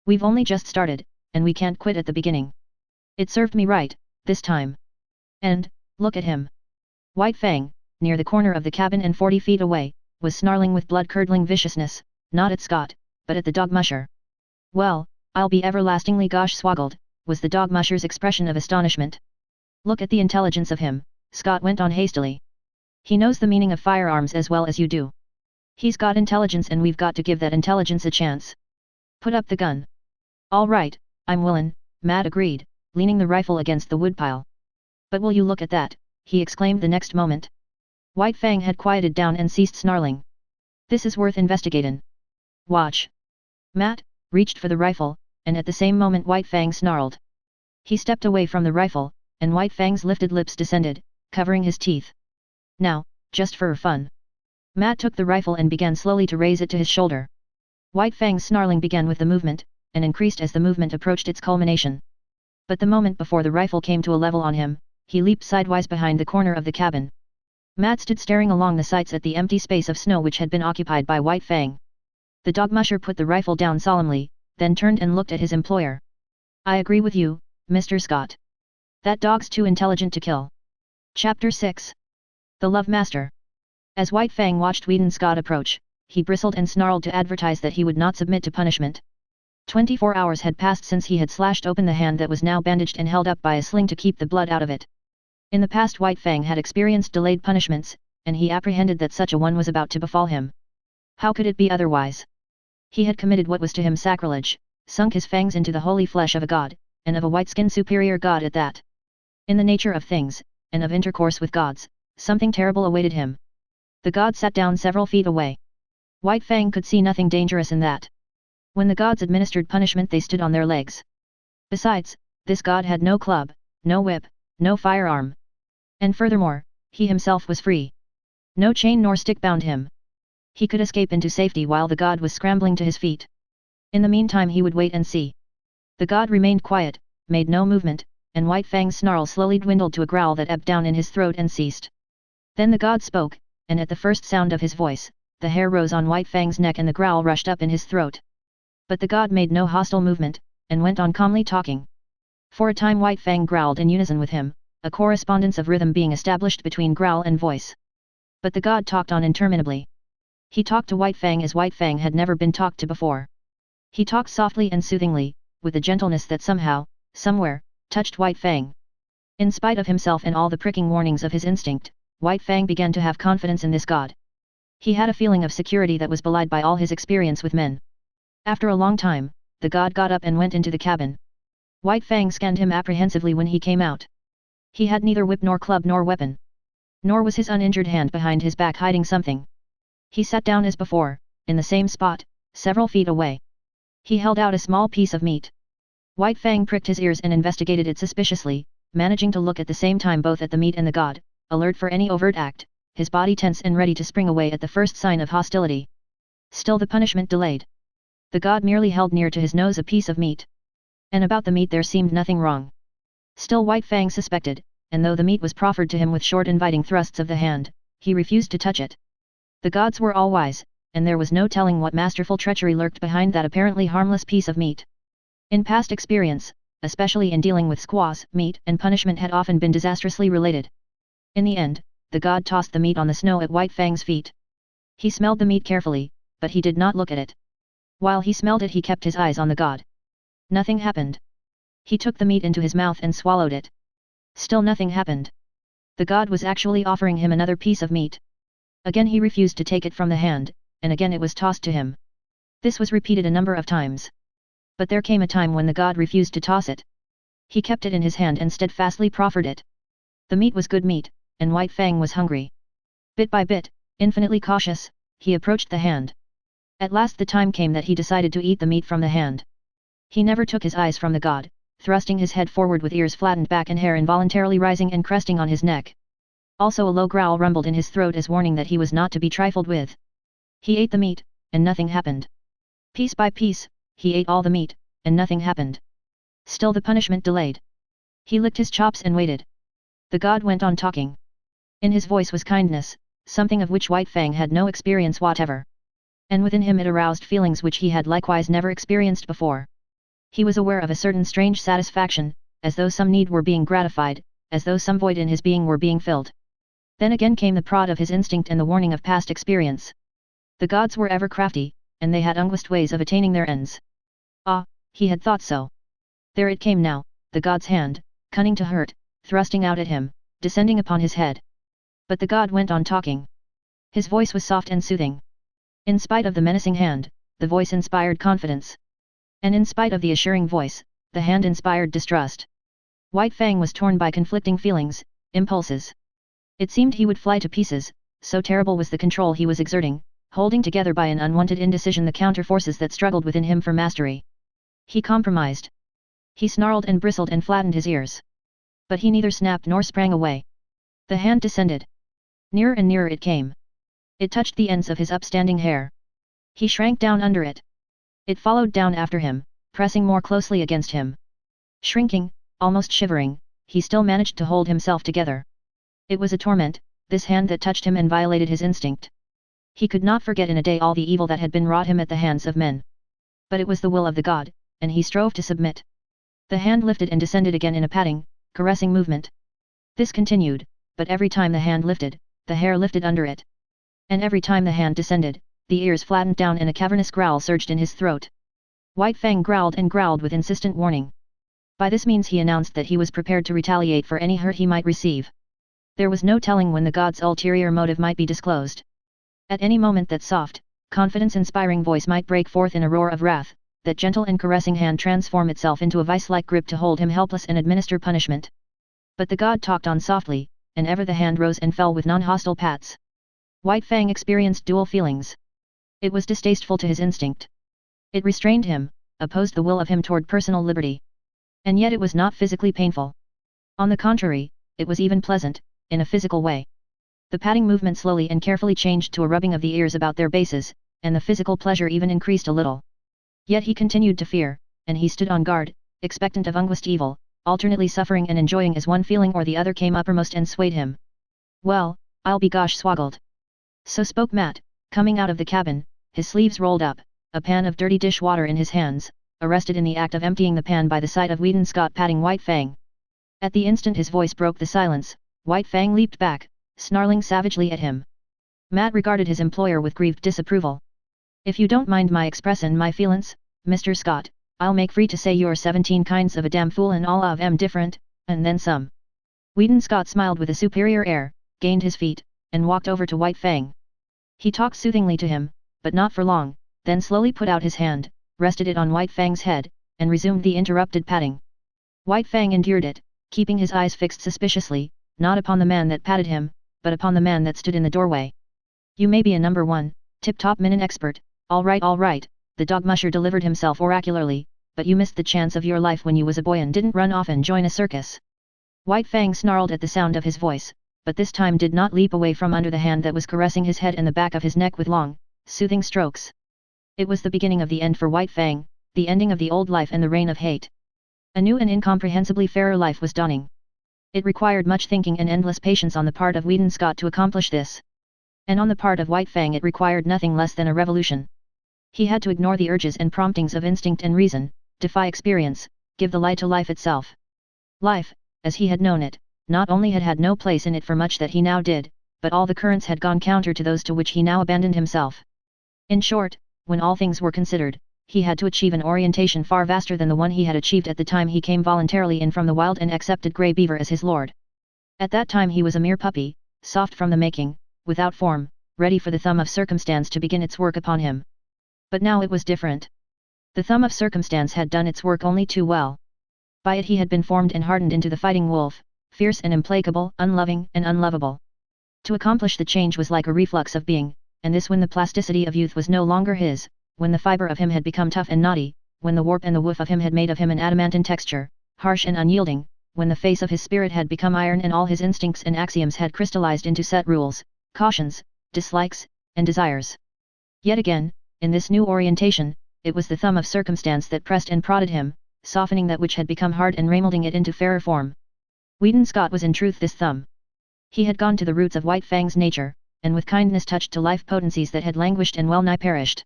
We've only just started, and we can't quit at the beginning. It served me right, this time. And, look at him." White Fang, near the corner of the cabin and 40 feet away, was snarling with blood-curdling viciousness, not at Scott, but at the dog musher. "Well, I'll be everlastingly gosh swoggled," was the dog musher's expression of astonishment. "Look at the intelligence of him," Scott went on hastily. "He knows the meaning of firearms as well as you do. He's got intelligence and we've got to give that intelligence a chance. Put up the gun." "All right, I'm willin'," Matt agreed, leaning the rifle against the woodpile. "But will you look at that," he exclaimed the next moment. White Fang had quieted down and ceased snarling. "This is worth investigatin'. Watch." Matt reached for the rifle, and at the same moment White Fang snarled. He stepped away from the rifle, and White Fang's lifted lips descended, covering his teeth. "Now, just for fun." Matt took the rifle and began slowly to raise it to his shoulder. White Fang's snarling began with the movement, and increased as the movement approached its culmination. But the moment before the rifle came to a level on him, he leaped sidewise behind the corner of the cabin. Matt stood staring along the sights at the empty space of snow which had been occupied by White Fang. The dog musher put the rifle down solemnly, then turned and looked at his employer. "I agree with you, Mr. Scott. That dog's too intelligent to kill." Chapter 6. The Love Master. As White Fang watched Weedon Scott approach, he bristled and snarled to advertise that he would not submit to punishment. 24 hours had passed since he had slashed open the hand that was now bandaged and held up by a sling to keep the blood out of it. In the past White Fang had experienced delayed punishments, and he apprehended that such a one was about to befall him. How could it be otherwise? He had committed what was to him sacrilege, sunk his fangs into the holy flesh of a god, and of a white-skinned superior god at that. In the nature of things, and of intercourse with gods, something terrible awaited him. The god sat down several feet away. White Fang could see nothing dangerous in that. When the gods administered punishment they stood on their legs. Besides, this god had no club, no whip, no firearm. And furthermore, he himself was free. No chain nor stick bound him. He could escape into safety while the god was scrambling to his feet. In the meantime he would wait and see. The god remained quiet, made no movement, and White Fang's snarl slowly dwindled to a growl that ebbed down in his throat and ceased. Then the god spoke, and at the first sound of his voice, the hair rose on White Fang's neck and the growl rushed up in his throat. But the god made no hostile movement, and went on calmly talking. For a time White Fang growled in unison with him, a correspondence of rhythm being established between growl and voice. But the god talked on interminably. He talked to White Fang as White Fang had never been talked to before. He talked softly and soothingly, with a gentleness that somehow, somewhere, touched White Fang. In spite of himself and all the pricking warnings of his instinct, White Fang began to have confidence in this god. He had a feeling of security that was belied by all his experience with men. After a long time, the god got up and went into the cabin. White Fang scanned him apprehensively when he came out. He had neither whip nor club nor weapon. Nor was his uninjured hand behind his back hiding something. He sat down as before, in the same spot, several feet away. He held out a small piece of meat. White Fang pricked his ears and investigated it suspiciously, managing to look at the same time both at the meat and the god, alert for any overt act, his body tense and ready to spring away at the first sign of hostility. Still the punishment delayed. The god merely held near to his nose a piece of meat. And about the meat there seemed nothing wrong. Still White Fang suspected, and though the meat was proffered to him with short inviting thrusts of the hand, he refused to touch it. The gods were all wise, and there was no telling what masterful treachery lurked behind that apparently harmless piece of meat. In past experience, especially in dealing with squaws, meat and punishment had often been disastrously related. In the end, the god tossed the meat on the snow at White Fang's feet. He smelled the meat carefully, but he did not look at it. While he smelled it he kept his eyes on the god. Nothing happened. He took the meat into his mouth and swallowed it. Still nothing happened. The god was actually offering him another piece of meat. Again he refused to take it from the hand, and again it was tossed to him. This was repeated a number of times. But there came a time when the god refused to toss it. He kept it in his hand and steadfastly proffered it. The meat was good meat, and White Fang was hungry. Bit by bit, infinitely cautious, he approached the hand. At last the time came that he decided to eat the meat from the hand. He never took his eyes from the god, thrusting his head forward with ears flattened back and hair involuntarily rising and cresting on his neck. Also a low growl rumbled in his throat as warning that he was not to be trifled with. He ate the meat, and nothing happened. Piece by piece, he ate all the meat, and nothing happened. Still the punishment delayed. He licked his chops and waited. The god went on talking. In his voice was kindness, something of which White Fang had no experience whatever. And within him it aroused feelings which he had likewise never experienced before. He was aware of a certain strange satisfaction, as though some need were being gratified, as though some void in his being were being filled. Then again came the prod of his instinct and the warning of past experience. The gods were ever crafty, and they had unguist ways of attaining their ends. Ah, he had thought so. There it came now, the god's hand, cunning to hurt, thrusting out at him, descending upon his head. But the god went on talking. His voice was soft and soothing. In spite of the menacing hand, the voice inspired confidence. And in spite of the assuring voice, the hand inspired distrust. White Fang was torn by conflicting feelings, impulses. It seemed he would fly to pieces, so terrible was the control he was exerting, holding together by an unwanted indecision the counter-forces that struggled within him for mastery. He compromised. He snarled and bristled and flattened his ears. But he neither snapped nor sprang away. The hand descended. Nearer and nearer it came. It touched the ends of his upstanding hair. He shrank down under it. It followed down after him, pressing more closely against him. Shrinking, almost shivering, he still managed to hold himself together. It was a torment, this hand that touched him and violated his instinct. He could not forget in a day all the evil that had been wrought him at the hands of men. But it was the will of the god, and he strove to submit. The hand lifted and descended again in a patting, caressing movement. This continued, but every time the hand lifted, the hair lifted under it. And every time the hand descended, the ears flattened down and a cavernous growl surged in his throat. White Fang growled and growled with insistent warning. By this means he announced that he was prepared to retaliate for any hurt he might receive. There was no telling when the god's ulterior motive might be disclosed. At any moment that soft, confidence-inspiring voice might break forth in a roar of wrath, that gentle and caressing hand transform itself into a vice-like grip to hold him helpless and administer punishment. But the god talked on softly, and ever the hand rose and fell with non-hostile pats. White Fang experienced dual feelings. It was distasteful to his instinct. It restrained him, opposed the will of him toward personal liberty. And yet it was not physically painful. On the contrary, it was even pleasant, in a physical way. The patting movement slowly and carefully changed to a rubbing of the ears about their bases, and the physical pleasure even increased a little. Yet he continued to fear, and he stood on guard, expectant of unguist evil, alternately suffering and enjoying as one feeling or the other came uppermost and swayed him. Well, I'll be gosh swoggled. So spoke Matt, coming out of the cabin, his sleeves rolled up, a pan of dirty dish water in his hands, arrested in the act of emptying the pan by the sight of Weedon Scott patting White Fang. At the instant his voice broke the silence, White Fang leaped back, snarling savagely at him. Matt regarded his employer with grieved disapproval. If you don't mind my expressin' my feelin's, Mr. Scott, I'll make free to say you're 17 kinds of a damn fool and all of 'em different, and then some. Weedon Scott smiled with a superior air, gained his feet, and walked over to White Fang. He talked soothingly to him, but not for long, then slowly put out his hand, rested it on White Fang's head, and resumed the interrupted patting. White Fang endured it, keeping his eyes fixed suspiciously, not upon the man that patted him, but upon the man that stood in the doorway. You may be a number one, tip-top minin expert, all right, the dog musher delivered himself oracularly, but you missed the chance of your life when you was a boy and didn't run off and join a circus. White Fang snarled at the sound of his voice, but this time did not leap away from under the hand that was caressing his head and the back of his neck with long, soothing strokes. It was the beginning of the end for White Fang, the ending of the old life and the reign of hate. A new and incomprehensibly fairer life was dawning. It required much thinking and endless patience on the part of Weedon Scott to accomplish this. And on the part of White Fang it required nothing less than a revolution. He had to ignore the urges and promptings of instinct and reason, defy experience, give the lie to life itself. Life, as he had known it, not only had no place in it for much that he now did, but all the currents had gone counter to those to which he now abandoned himself. In short, when all things were considered, he had to achieve an orientation far vaster than the one he had achieved at the time he came voluntarily in from the wild and accepted Grey Beaver as his lord. At that time he was a mere puppy, soft from the making, without form, ready for the thumb of circumstance to begin its work upon him. But now it was different. The thumb of circumstance had done its work only too well. By it he had been formed and hardened into the fighting wolf, fierce and implacable, unloving and unlovable. To accomplish the change was like a reflux of being, and this when the plasticity of youth was no longer his, when the fiber of him had become tough and knotty, when the warp and the woof of him had made of him an adamantine texture, harsh and unyielding, when the face of his spirit had become iron and all his instincts and axioms had crystallized into set rules, cautions, dislikes, and desires. Yet again, in this new orientation, it was the thumb of circumstance that pressed and prodded him, softening that which had become hard and remolding it into fairer form. Weedon Scott was in truth this thumb. He had gone to the roots of White Fang's nature, and with kindness touched to life potencies that had languished and well nigh perished.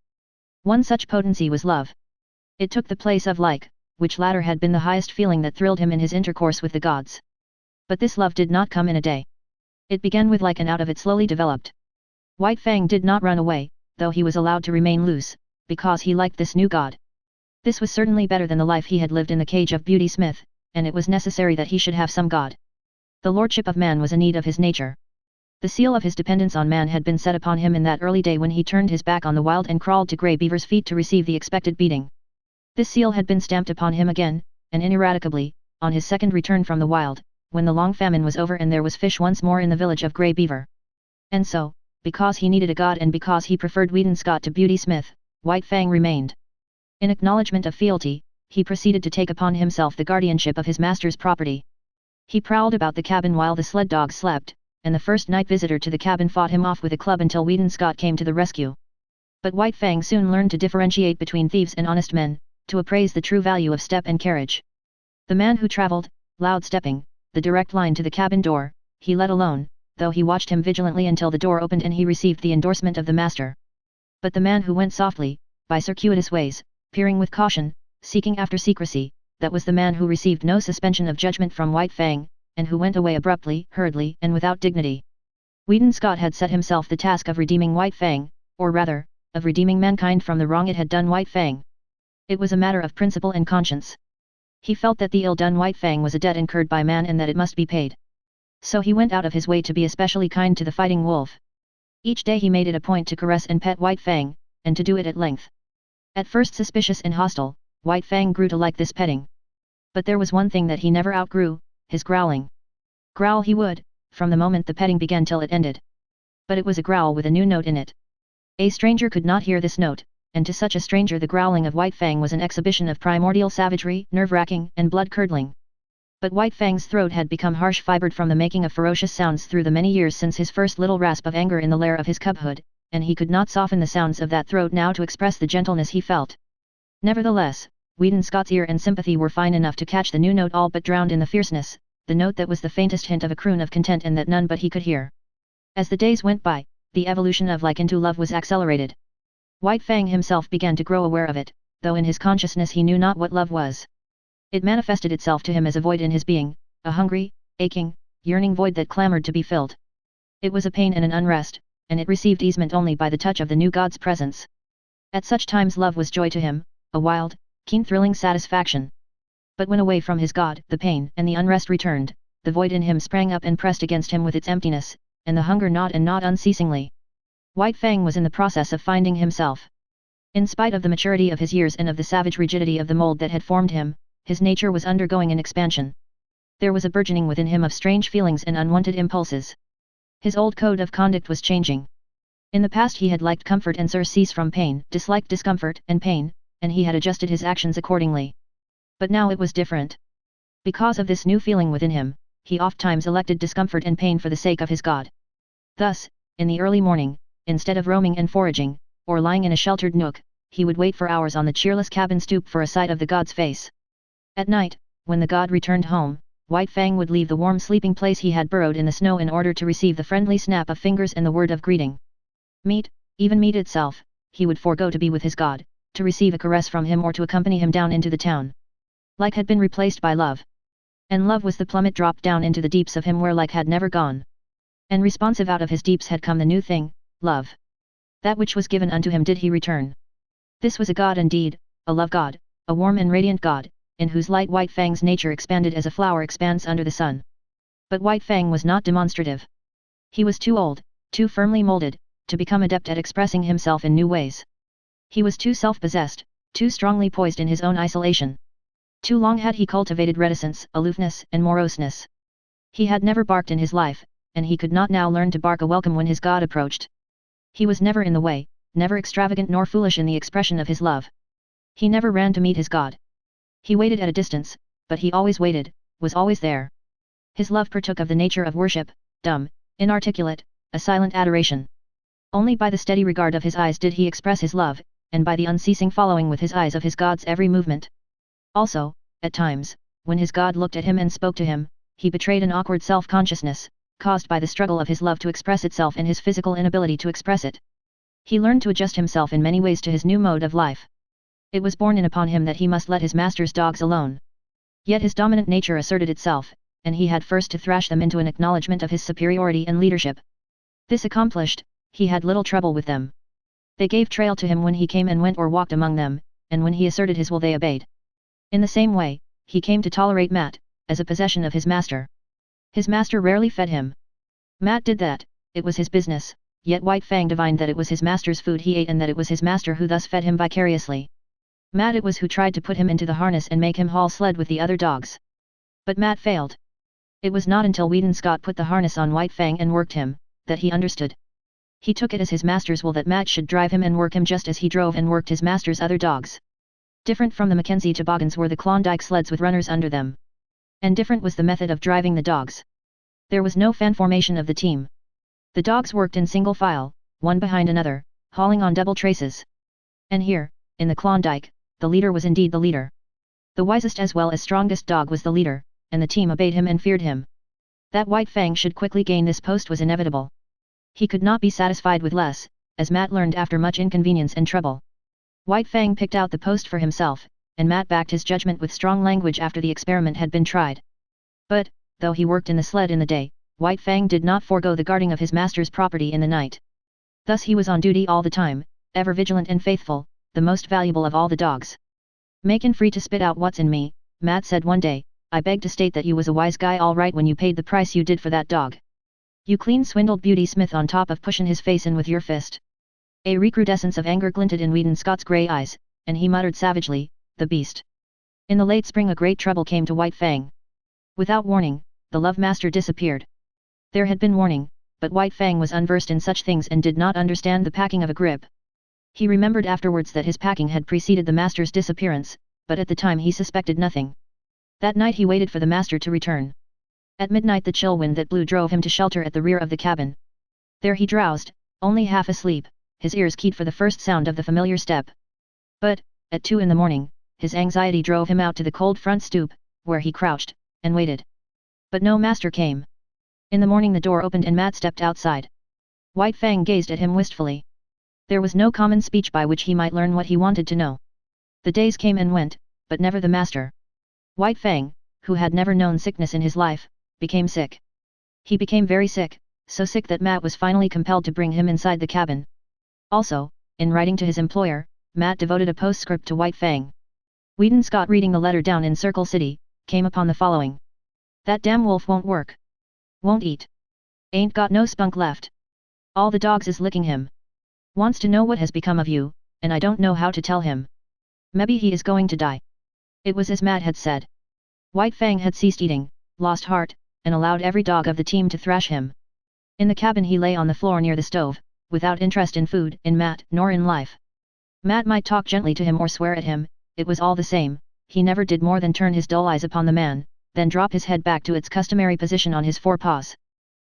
One such potency was love. It took the place of like, which latter had been the highest feeling that thrilled him in his intercourse with the gods. But this love did not come in a day. It began with like and out of it slowly developed. White Fang did not run away, though he was allowed to remain loose, because he liked this new god. This was certainly better than the life he had lived in the cage of Beauty Smith, and it was necessary that he should have some god. The lordship of man was a need of his nature. The seal of his dependence on man had been set upon him in that early day when he turned his back on the wild and crawled to Grey Beaver's feet to receive the expected beating. This seal had been stamped upon him again, and ineradicably, on his second return from the wild, when the long famine was over and there was fish once more in the village of Grey Beaver. And so, because he needed a god and because he preferred Weedon Scott to Beauty Smith, White Fang remained. In acknowledgement of fealty, he proceeded to take upon himself the guardianship of his master's property. He prowled about the cabin while the sled dogs slept, and the first night visitor to the cabin fought him off with a club until Weedon Scott came to the rescue. But White Fang soon learned to differentiate between thieves and honest men, to appraise the true value of step and carriage. The man who travelled, loud stepping, the direct line to the cabin door, he let alone, though he watched him vigilantly until the door opened and he received the endorsement of the master. But the man who went softly, by circuitous ways, peering with caution, seeking after secrecy, that was the man who received no suspension of judgment from White Fang, and who went away abruptly, hurriedly, and without dignity. Weedon Scott had set himself the task of redeeming White Fang, or rather, of redeeming mankind from the wrong it had done White Fang. It was a matter of principle and conscience. He felt that the ill done White Fang was a debt incurred by man and that it must be paid. So he went out of his way to be especially kind to the fighting wolf. Each day he made it a point to caress and pet White Fang, and to do it at length. At first suspicious and hostile, White Fang grew to like this petting. But there was one thing that he never outgrew, his growling. Growl he would, from the moment the petting began till it ended. But it was a growl with a new note in it. A stranger could not hear this note, and to such a stranger the growling of White Fang was an exhibition of primordial savagery, nerve-wracking and blood-curdling. But White Fang's throat had become harsh-fibered from the making of ferocious sounds through the many years since his first little rasp of anger in the lair of his cubhood, and he could not soften the sounds of that throat now to express the gentleness he felt. Nevertheless, Weedon Scott's ear and sympathy were fine enough to catch the new note all but drowned in the fierceness, the note that was the faintest hint of a croon of content and that none but he could hear. As the days went by, the evolution of like into love was accelerated. White Fang himself began to grow aware of it, though in his consciousness he knew not what love was. It manifested itself to him as a void in his being, a hungry, aching, yearning void that clamored to be filled. It was a pain and an unrest, and it received easement only by the touch of the new god's presence. At such times love was joy to him, a wild, keen thrilling satisfaction. But when away from his god, the pain and the unrest returned, the void in him sprang up and pressed against him with its emptiness, and the hunger gnawed and gnawed unceasingly. White Fang was in the process of finding himself. In spite of the maturity of his years and of the savage rigidity of the mold that had formed him, his nature was undergoing an expansion. There was a burgeoning within him of strange feelings and unwanted impulses. His old code of conduct was changing. In the past he had liked comfort and surcease from pain, disliked discomfort and pain, and he had adjusted his actions accordingly. But now it was different. Because of this new feeling within him, he ofttimes elected discomfort and pain for the sake of his god. Thus, in the early morning, instead of roaming and foraging, or lying in a sheltered nook, he would wait for hours on the cheerless cabin stoop for a sight of the god's face. At night, when the god returned home, White Fang would leave the warm sleeping place he had burrowed in the snow in order to receive the friendly snap of fingers and the word of greeting. Meat, even meat itself, he would forego to be with his god, to receive a caress from him or to accompany him down into the town. Like had been replaced by love. And love was the plummet dropped down into the deeps of him where like had never gone. And responsive out of his deeps had come the new thing, love. That which was given unto him did he return. This was a god indeed, a love god, a warm and radiant god, in whose light White Fang's nature expanded as a flower expands under the sun. But White Fang was not demonstrative. He was too old, too firmly molded, to become adept at expressing himself in new ways. He was too self-possessed, too strongly poised in his own isolation. Too long had he cultivated reticence, aloofness, and moroseness. He had never barked in his life, and he could not now learn to bark a welcome when his god approached. He was never in the way, never extravagant nor foolish in the expression of his love. He never ran to meet his god. He waited at a distance, but he always waited, was always there. His love partook of the nature of worship, dumb, inarticulate, a silent adoration. Only by the steady regard of his eyes did he express his love, and by the unceasing following with his eyes of his god's every movement. Also, at times, when his god looked at him and spoke to him, he betrayed an awkward self-consciousness, caused by the struggle of his love to express itself and his physical inability to express it. He learned to adjust himself in many ways to his new mode of life. It was borne in upon him that he must let his master's dogs alone. Yet his dominant nature asserted itself, and he had first to thrash them into an acknowledgement of his superiority and leadership. This accomplished, he had little trouble with them. They gave trail to him when he came and went or walked among them, and when he asserted his will they obeyed. In the same way, he came to tolerate Matt, as a possession of his master. His master rarely fed him. Matt did that, it was his business, yet White Fang divined that it was his master's food he ate and that it was his master who thus fed him vicariously. Matt it was who tried to put him into the harness and make him haul sled with the other dogs. But Matt failed. It was not until Weedon Scott put the harness on White Fang and worked him, that he understood. He took it as his master's will that Matt should drive him and work him just as he drove and worked his master's other dogs. Different from the Mackenzie toboggans were the Klondike sleds with runners under them. And different was the method of driving the dogs. There was no fan formation of the team. The dogs worked in single file, one behind another, hauling on double traces. And here, in the Klondike, the leader was indeed the leader. The wisest as well as strongest dog was the leader, and the team obeyed him and feared him. That White Fang should quickly gain this post was inevitable. He could not be satisfied with less, as Matt learned after much inconvenience and trouble. White Fang picked out the post for himself, and Matt backed his judgment with strong language after the experiment had been tried. But, though he worked in the sled in the day, White Fang did not forego the guarding of his master's property in the night. Thus he was on duty all the time, ever vigilant and faithful, the most valuable of all the dogs. "Makin' free to spit out what's in me," Matt said one day. "I beg to state that you was a wise guy all right when you paid the price you did for that dog. You clean swindled Beauty Smith on top of pushin' his face in with your fist." A recrudescence of anger glinted in Weedon Scott's grey eyes, and he muttered savagely, "The beast." In the late spring a great trouble came to White Fang. Without warning, the love master disappeared. There had been warning, but White Fang was unversed in such things and did not understand the packing of a grip. He remembered afterwards that his packing had preceded the master's disappearance, but at the time he suspected nothing. That night he waited for the master to return. At midnight the chill wind that blew drove him to shelter at the rear of the cabin. There he drowsed, only half asleep, his ears keyed for the first sound of the familiar step. But, at 2 in the morning, his anxiety drove him out to the cold front stoop, where he crouched, and waited. But no master came. In the morning the door opened and Matt stepped outside. White Fang gazed at him wistfully. There was no common speech by which he might learn what he wanted to know. The days came and went, but never the master. White Fang, who had never known sickness in his life, became sick. He became very sick, so sick that Matt was finally compelled to bring him inside the cabin. Also, in writing to his employer, Matt devoted a postscript to White Fang. Weedon Scott, reading the letter down in Circle City, came upon the following. "That damn wolf won't work. Won't eat. Ain't got no spunk left. All the dogs is licking him. Wants to know what has become of you, and I don't know how to tell him. Maybe he is going to die." It was as Matt had said. White Fang had ceased eating, lost heart, and allowed every dog of the team to thrash him. In the cabin he lay on the floor near the stove, without interest in food, in Matt, nor in life. Matt might talk gently to him or swear at him, it was all the same, he never did more than turn his dull eyes upon the man, then drop his head back to its customary position on his forepaws.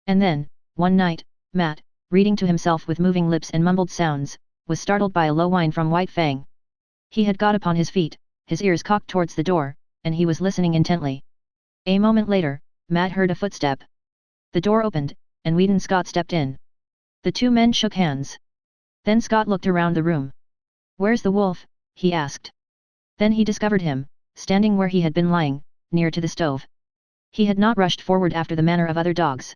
And then, one night, Matt, reading to himself with moving lips and mumbled sounds, was startled by a low whine from White Fang. He had got upon his feet, his ears cocked towards the door, and he was listening intently. A moment later, Matt heard a footstep. The door opened, and Weedon Scott stepped in. The two men shook hands. Then Scott looked around the room. "Where's the wolf?" he asked. Then he discovered him, standing where he had been lying, near to the stove. He had not rushed forward after the manner of other dogs.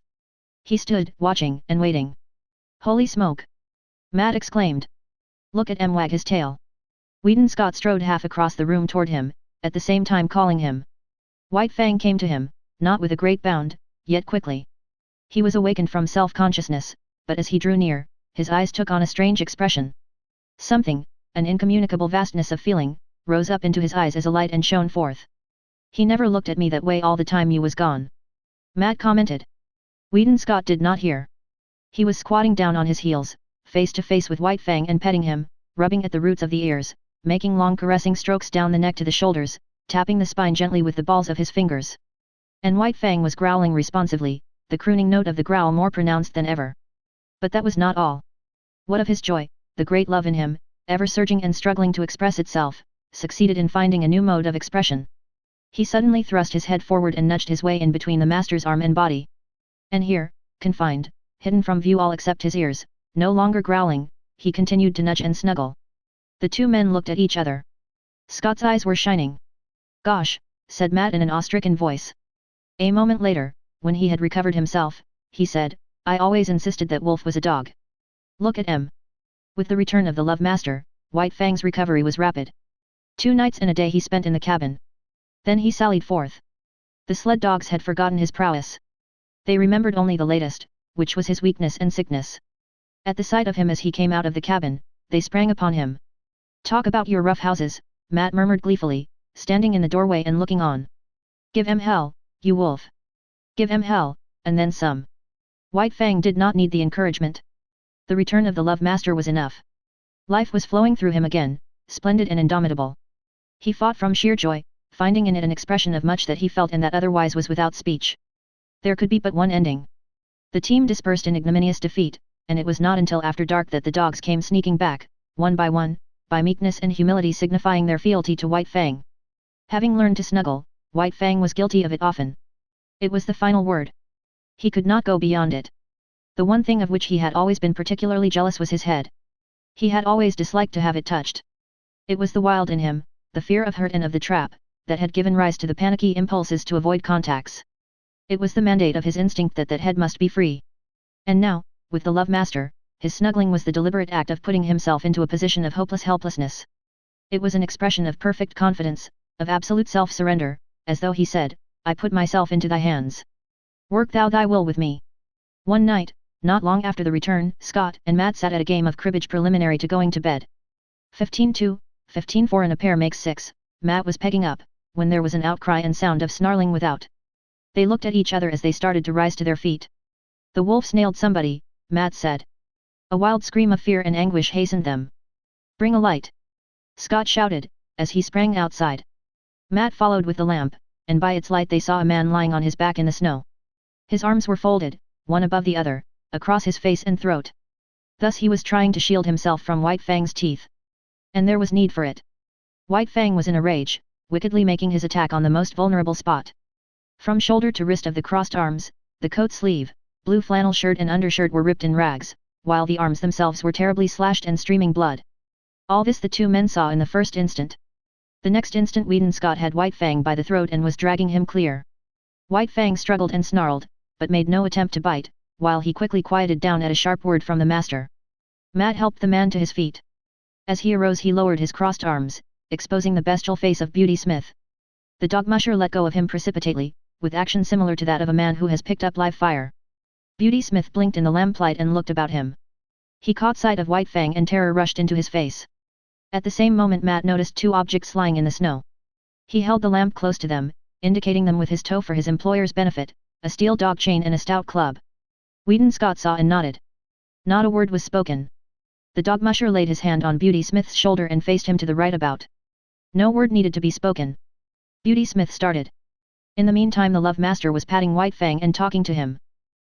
He stood, watching and waiting. "Holy smoke!" Matt exclaimed. "Look at him wag his tail. Whedon Scott strode half across the room toward him, at the same time calling him. White Fang came to him, not with a great bound, yet quickly. He was awakened from self-consciousness, but as he drew near, his eyes took on a strange expression. Something, an incommunicable vastness of feeling, rose up into his eyes as a light and shone forth. He never looked at me that way all the time you was gone. Matt commented. Whedon Scott did not hear. He was squatting down on his heels, face to face with White Fang and petting him, rubbing at the roots of the ears, making long caressing strokes down the neck to the shoulders, tapping the spine gently with the balls of his fingers. And White Fang was growling responsively, the crooning note of the growl more pronounced than ever. But that was not all. What of his joy, the great love in him, ever surging and struggling to express itself, succeeded in finding a new mode of expression. He suddenly thrust his head forward and nudged his way in between the master's arm and body. And here, confined, hidden from view all except his ears, no longer growling, he continued to nudge and snuggle. The two men looked at each other. Scott's eyes were shining. Gosh, said Matt in an awe-stricken voice. A moment later, when he had recovered himself, he said, I always insisted that Wolf was a dog. Look at him. With the return of the Love Master, White Fang's recovery was rapid. 2 nights and a day he spent in the cabin. Then he sallied forth. The sled dogs had forgotten his prowess. They remembered only the latest, which was his weakness and sickness. At the sight of him as he came out of the cabin, they sprang upon him. Talk about your rough houses, Matt murmured gleefully, standing in the doorway and looking on. Give 'em hell, you wolf. Give 'em hell, and then some. White Fang did not need the encouragement. The return of the Love Master was enough. Life was flowing through him again, splendid and indomitable. He fought from sheer joy, finding in it an expression of much that he felt and that otherwise was without speech. There could be but one ending. The team dispersed in ignominious defeat, and it was not until after dark that the dogs came sneaking back, one, by meekness and humility signifying their fealty to White Fang. Having learned to snuggle, White Fang was guilty of it often. It was the final word. He could not go beyond it. The one thing of which he had always been particularly jealous was his head. He had always disliked to have it touched. It was the wild in him, the fear of hurt and of the trap, that had given rise to the panicky impulses to avoid contacts. It was the mandate of his instinct that head must be free. And now, with the Love Master, his snuggling was the deliberate act of putting himself into a position of hopeless helplessness. It was an expression of perfect confidence, of absolute self-surrender, as though he said, I put myself into thy hands. Work thou thy will with me. One night, not long after the return, Scott and Matt sat at a game of cribbage preliminary to going to bed. 15-2, 15-4 and a pair makes 6, Matt was pegging up, when there was an outcry and sound of snarling without. They looked at each other as they started to rise to their feet. The wolves nailed somebody, Matt said. A wild scream of fear and anguish hastened them. Bring a light! Scott shouted, as he sprang outside. Matt followed with the lamp, and by its light they saw a man lying on his back in the snow. His arms were folded, one above the other, across his face and throat. Thus he was trying to shield himself from White Fang's teeth. And there was need for it. White Fang was in a rage, wickedly making his attack on the most vulnerable spot. From shoulder to wrist of the crossed arms, the coat sleeve, blue flannel shirt and undershirt were ripped in rags, while the arms themselves were terribly slashed and streaming blood. All this the two men saw in the first instant. The next instant Whedon Scott had White Fang by the throat and was dragging him clear. White Fang struggled and snarled, but made no attempt to bite, while he quickly quieted down at a sharp word from the master. Matt helped the man to his feet. As he arose he lowered his crossed arms, exposing the bestial face of Beauty Smith. The dog musher let go of him precipitately, with action similar to that of a man who has picked up live fire. Beauty Smith blinked in the lamplight and looked about him. He caught sight of White Fang and terror rushed into his face. At the same moment Matt noticed 2 objects lying in the snow. He held the lamp close to them, indicating them with his toe for his employer's benefit, a steel dog chain and a stout club. Whedon Scott saw and nodded. Not a word was spoken. The dog musher laid his hand on Beauty Smith's shoulder and faced him to the right about. No word needed to be spoken. Beauty Smith started. In the meantime the Love Master was patting White Fang and talking to him.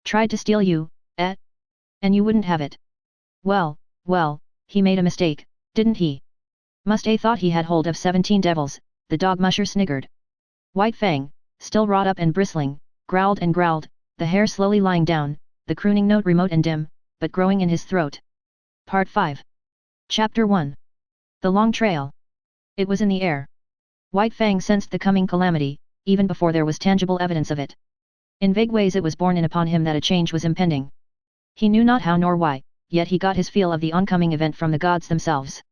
Tried to steal you, eh? And you wouldn't have it. Well, he made a mistake, didn't he? Must a thought he had hold of 17 devils, the dog musher sniggered. White Fang, still wrought up and bristling, growled and growled, the hair slowly lying down, the crooning note remote and dim, but growing in his throat. Part 5. Chapter 1. The Long Trail. It was in the air. White Fang sensed the coming calamity, even before there was tangible evidence of it. In vague ways it was borne in upon him that a change was impending. He knew not how nor why, yet he got his feel of the oncoming event from the gods themselves.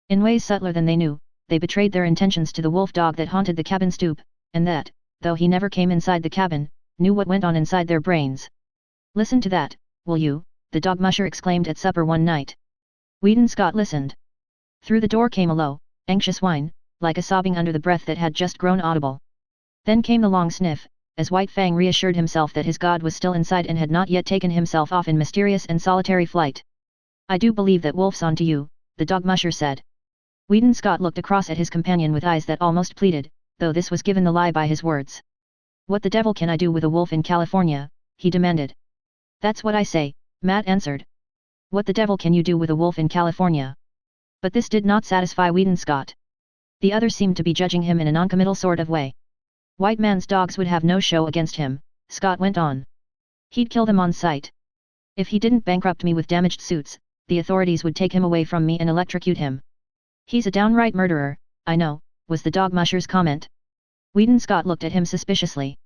In ways subtler than they knew, they betrayed their intentions to the wolf dog that haunted the cabin stoop, and that, though he never came inside the cabin, knew what went on inside their brains. "Listen to that, will you?" the dog musher exclaimed at supper one night. Weedon Scott listened. Through the door came a low, anxious whine, like a sobbing under the breath that had just grown audible. Then came the long sniff, as White Fang reassured himself that his god was still inside and had not yet taken himself off in mysterious and solitary flight. "I do believe that wolf's on to you," the dog musher said. Weedon Scott looked across at his companion with eyes that almost pleaded, though this was given the lie by his words. "What the devil can I do with a wolf in California?" he demanded. "That's what I say," Matt answered. "What the devil can you do with a wolf in California?" But this did not satisfy Weedon Scott. The other seemed to be judging him in a noncommittal sort of way. "White man's dogs would have no show against him," Scott went on. "He'd kill them on sight. If he didn't bankrupt me with damaged suits, the authorities would take him away from me and electrocute him. He's a downright murderer, I know," was the dog musher's comment. Weedon Scott looked at him suspiciously.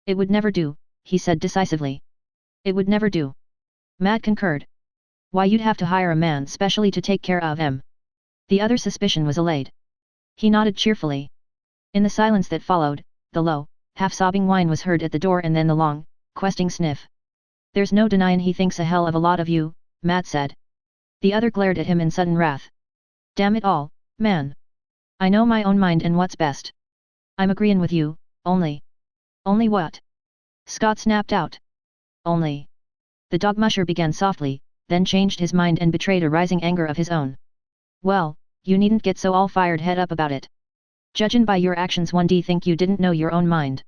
"It would never do," he said decisively. "It would never do." Matt concurred. "Why, you'd have to hire a man specially to take care of him." The other's suspicion was allayed. He nodded cheerfully. In the silence that followed, the low, half-sobbing whine was heard at the door and then the long, questing sniff. "There's no denying he thinks a hell of a lot of you," Matt said. The other glared at him in sudden wrath. "Damn it all, man. I know my own mind and what's best. I'm agreeing with you, only..." "Only what?" Scott snapped out. "Only..." The dog musher began softly, then changed his mind and betrayed a rising anger of his own. "Well, you needn't get so all fired head up about it. Judgin' by your actions one'd think you didn't know your own mind."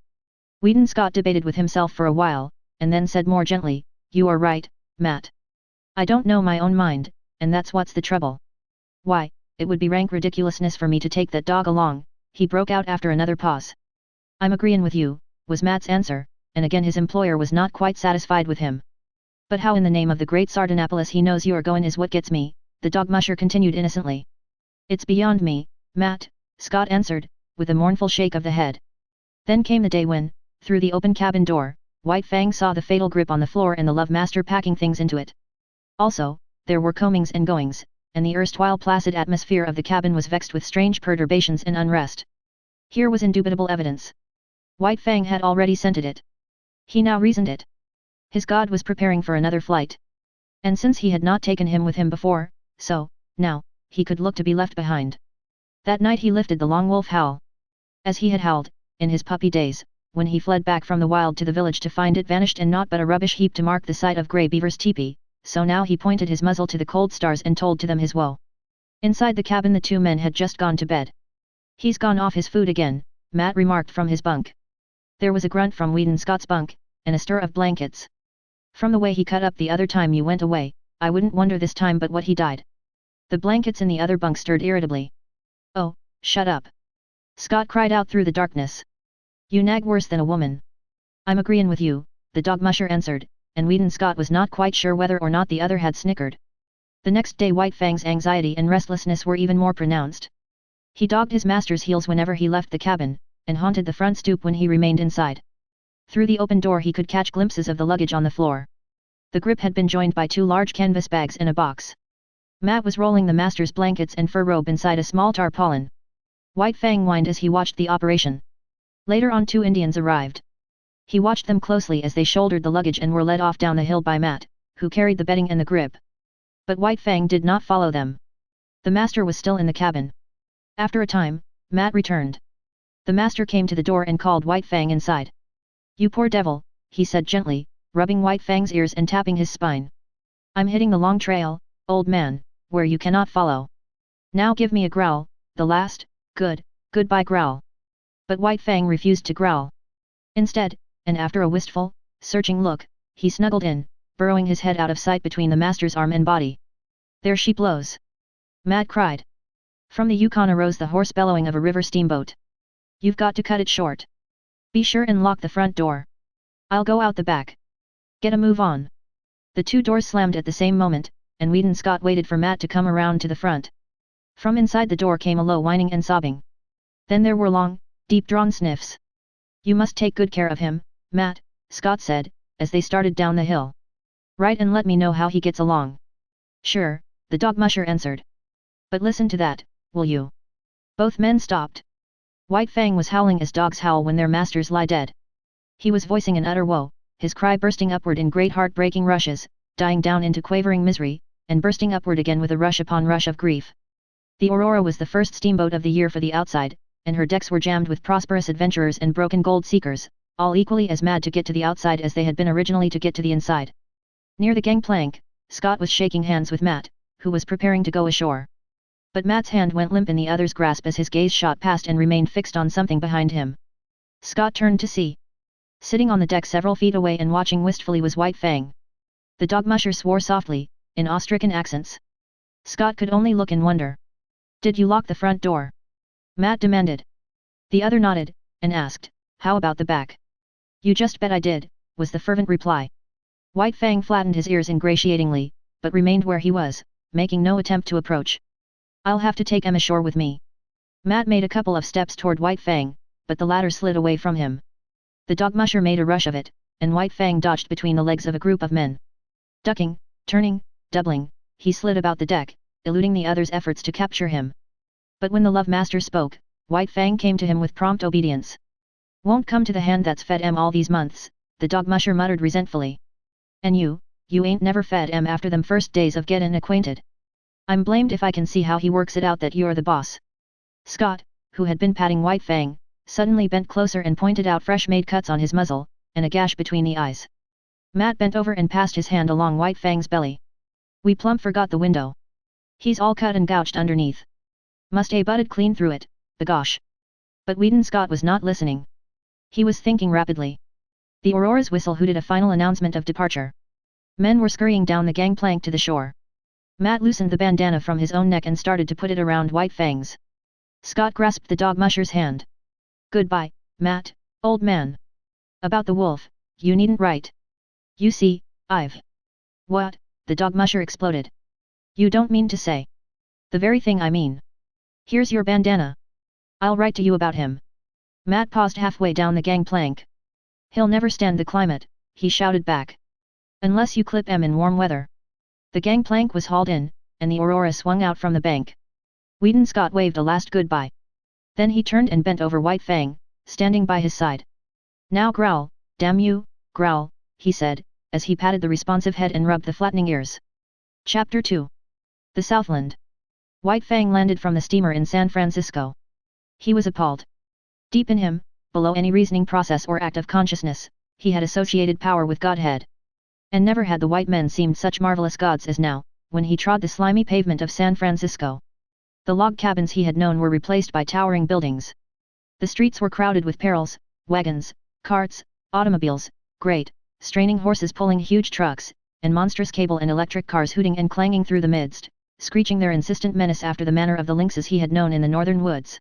Weedon Scott debated with himself for a while, and then said more gently, "You are right, Matt. I don't know my own mind, and that's what's the trouble. Why, it would be rank ridiculousness for me to take that dog along," he broke out after another pause. "I'm agreeing with you," was Matt's answer, and again his employer was not quite satisfied with him. "But how in the name of the great Sardanapalus he knows you are going is what gets me," the dog musher continued innocently. "It's beyond me, Matt," Scott answered, with a mournful shake of the head. Then came the day when, through the open cabin door, White Fang saw the fatal grip on the floor and the love master packing things into it. Also, there were comings and goings, and the erstwhile placid atmosphere of the cabin was vexed with strange perturbations and unrest. Here was indubitable evidence. White Fang had already scented it. He now reasoned it. His god was preparing for another flight. And since he had not taken him with him before, so, now, he could look to be left behind. That night he lifted the long wolf howl. As he had howled, in his puppy days, when he fled back from the wild to the village to find it vanished and naught but a rubbish heap to mark the site of Grey Beaver's teepee, so now he pointed his muzzle to the cold stars and told to them his woe. Inside the cabin the two men had just gone to bed. "He's gone off his food again," Matt remarked from his bunk. There was a grunt from Weedon Scott's bunk, and a stir of blankets. "From the way he cut up the other time you went away, I wouldn't wonder this time but what he died." The blankets in the other bunk stirred irritably. "Oh, shut up!" Scott cried out through the darkness. "You nag worse than a woman." "I'm agreeing with you," the dog musher answered, and Weedon Scott was not quite sure whether or not the other had snickered. The next day White Fang's anxiety and restlessness were even more pronounced. He dogged his master's heels whenever he left the cabin, and haunted the front stoop when he remained inside. Through the open door he could catch glimpses of the luggage on the floor. The grip had been joined by 2 large canvas bags and a box. Matt was rolling the master's blankets and fur robe inside a small tarpaulin. White Fang whined as he watched the operation. Later on 2 Indians arrived. He watched them closely as they shouldered the luggage and were led off down the hill by Matt, who carried the bedding and the grip. But White Fang did not follow them. The master was still in the cabin. After a time, Matt returned. The master came to the door and called White Fang inside. "You poor devil," he said gently, rubbing White Fang's ears and tapping his spine. "I'm hitting the long trail, old man, where you cannot follow. Now give me a growl, the last, goodbye growl." But White Fang refused to growl. Instead, and after a wistful, searching look, he snuggled in, burrowing his head out of sight between the master's arm and body. "There she blows!" Matt cried. From the Yukon arose the hoarse bellowing of a river steamboat. "You've got to cut it short. Be sure and lock the front door. I'll go out the back. Get a move on." The 2 doors slammed at the same moment, and Weedon Scott waited for Matt to come around to the front. From inside the door came a low whining and sobbing. Then there were long, deep-drawn sniffs. "You must take good care of him, Matt," Scott said, as they started down the hill. "Write and let me know how he gets along." "Sure," the dog musher answered. "But listen to that, will you? Both men stopped. White Fang was howling as dogs howl when their masters lie dead. He was voicing an utter woe, his cry bursting upward in great heart-breaking rushes, dying down into quavering misery, and bursting upward again with a rush upon rush of grief. The Aurora was the first steamboat of the year for the outside, and her decks were jammed with prosperous adventurers and broken gold seekers, all equally as mad to get to the outside as they had been originally to get to the inside. Near the gangplank, Scott was shaking hands with Matt, who was preparing to go ashore. But Matt's hand went limp in the other's grasp as his gaze shot past and remained fixed on something behind him. Scott turned to see. Sitting on the deck several feet away and watching wistfully was White Fang. The dog musher swore softly, in awe-stricken accents. Scott could only look in wonder. "Did you lock the front door?" Matt demanded. The other nodded, and asked, "How about the back?" "You just bet I did," was the fervent reply. White Fang flattened his ears ingratiatingly, but remained where he was, making no attempt to approach. "I'll have to take Em ashore with me." Matt made a couple of steps toward White Fang, but the latter slid away from him. The dog musher made a rush of it, and White Fang dodged between the legs of a group of men. Ducking, turning, doubling, he slid about the deck, eluding the other's efforts to capture him. But when the Love Master spoke, White Fang came to him with prompt obedience. "Won't come to the hand that's fed Em all these months," the dog musher muttered resentfully. "And you ain't never fed Em after them first days of gettin' acquainted. I'm blamed if I can see how he works it out that you're the boss." Scott, who had been patting White Fang, suddenly bent closer and pointed out fresh-made cuts on his muzzle, and a gash between the eyes. Matt bent over and passed his hand along White Fang's belly. "We plumb forgot the window. He's all cut and gouged underneath. Must a butted clean through it, begosh." But Weedon Scott was not listening. He was thinking rapidly. The Aurora's whistle hooted a final announcement of departure. Men were scurrying down the gangplank to the shore. Matt loosened the bandana from his own neck and started to put it around White Fang's. Scott grasped the dog musher's hand. "Goodbye, Matt, old man. About the wolf, you needn't write. You see, I've—" "What?" the dog musher exploded. "You don't mean to say—" "The very thing I mean. Here's your bandana. I'll write to you about him." Matt paused halfway down the gangplank. "He'll never stand the climate," he shouted back. "Unless you clip him in warm weather." The gangplank was hauled in, and the Aurora swung out from the bank. Weedon Scott waved a last goodbye. Then he turned and bent over White Fang, standing by his side. "Now growl, damn you, growl," he said, as he patted the responsive head and rubbed the flattening ears. Chapter 2. The Southland. White Fang landed from the steamer in San Francisco. He was appalled. Deep in him, below any reasoning process or act of consciousness, he had associated power with Godhead. And never had the white men seemed such marvelous gods as now, when he trod the slimy pavement of San Francisco. The log cabins he had known were replaced by towering buildings. The streets were crowded with perils, wagons, carts, automobiles, great, straining horses pulling huge trucks, and monstrous cable and electric cars hooting and clanging through the midst, screeching their insistent menace after the manner of the lynxes he had known in the northern woods.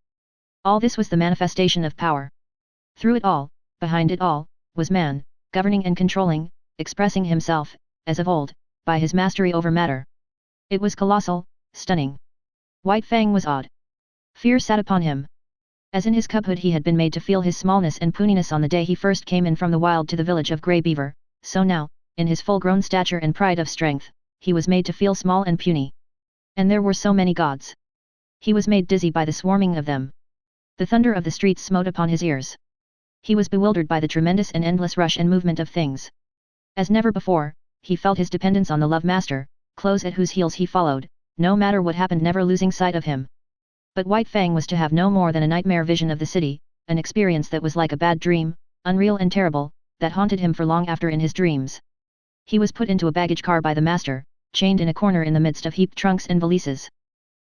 All this was the manifestation of power. Through it all, behind it all, was man, governing and controlling, expressing himself, as of old, by his mastery over matter. It was colossal, stunning. White Fang was awed. Fear sat upon him. As in his cubhood he had been made to feel his smallness and puniness on the day he first came in from the wild to the village of Grey Beaver, so now, in his full-grown stature and pride of strength, he was made to feel small and puny. And there were so many gods. He was made dizzy by the swarming of them. The thunder of the streets smote upon his ears. He was bewildered by the tremendous and endless rush and movement of things. As never before, he felt his dependence on the Love Master, close at whose heels he followed, no matter what happened, never losing sight of him. But White Fang was to have no more than a nightmare vision of the city, an experience that was like a bad dream, unreal and terrible, that haunted him for long after in his dreams. He was put into a baggage car by the master, chained in a corner in the midst of heaped trunks and valises.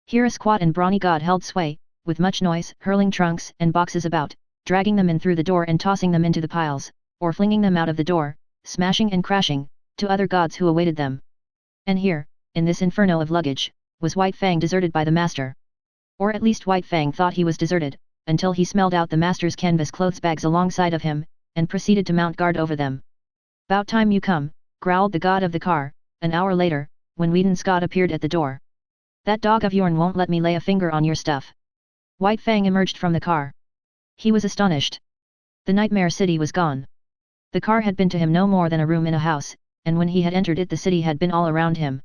Here a squat and brawny god held sway, with much noise, hurling trunks and boxes about, dragging them in through the door and tossing them into the piles, or flinging them out of the door, smashing and crashing, to other gods who awaited them. And here, in this inferno of luggage, was White Fang deserted by the master. Or at least White Fang thought he was deserted, until he smelled out the master's canvas clothes bags alongside of him, and proceeded to mount guard over them. "'Bout time you come," growled the god of the car, an hour later, when Weedon Scott appeared at the door. "That dog of yourn won't let me lay a finger on your stuff." White Fang emerged from the car. He was astonished. The nightmare city was gone. The car had been to him no more than a room in a house, and when he had entered it the city had been all around him.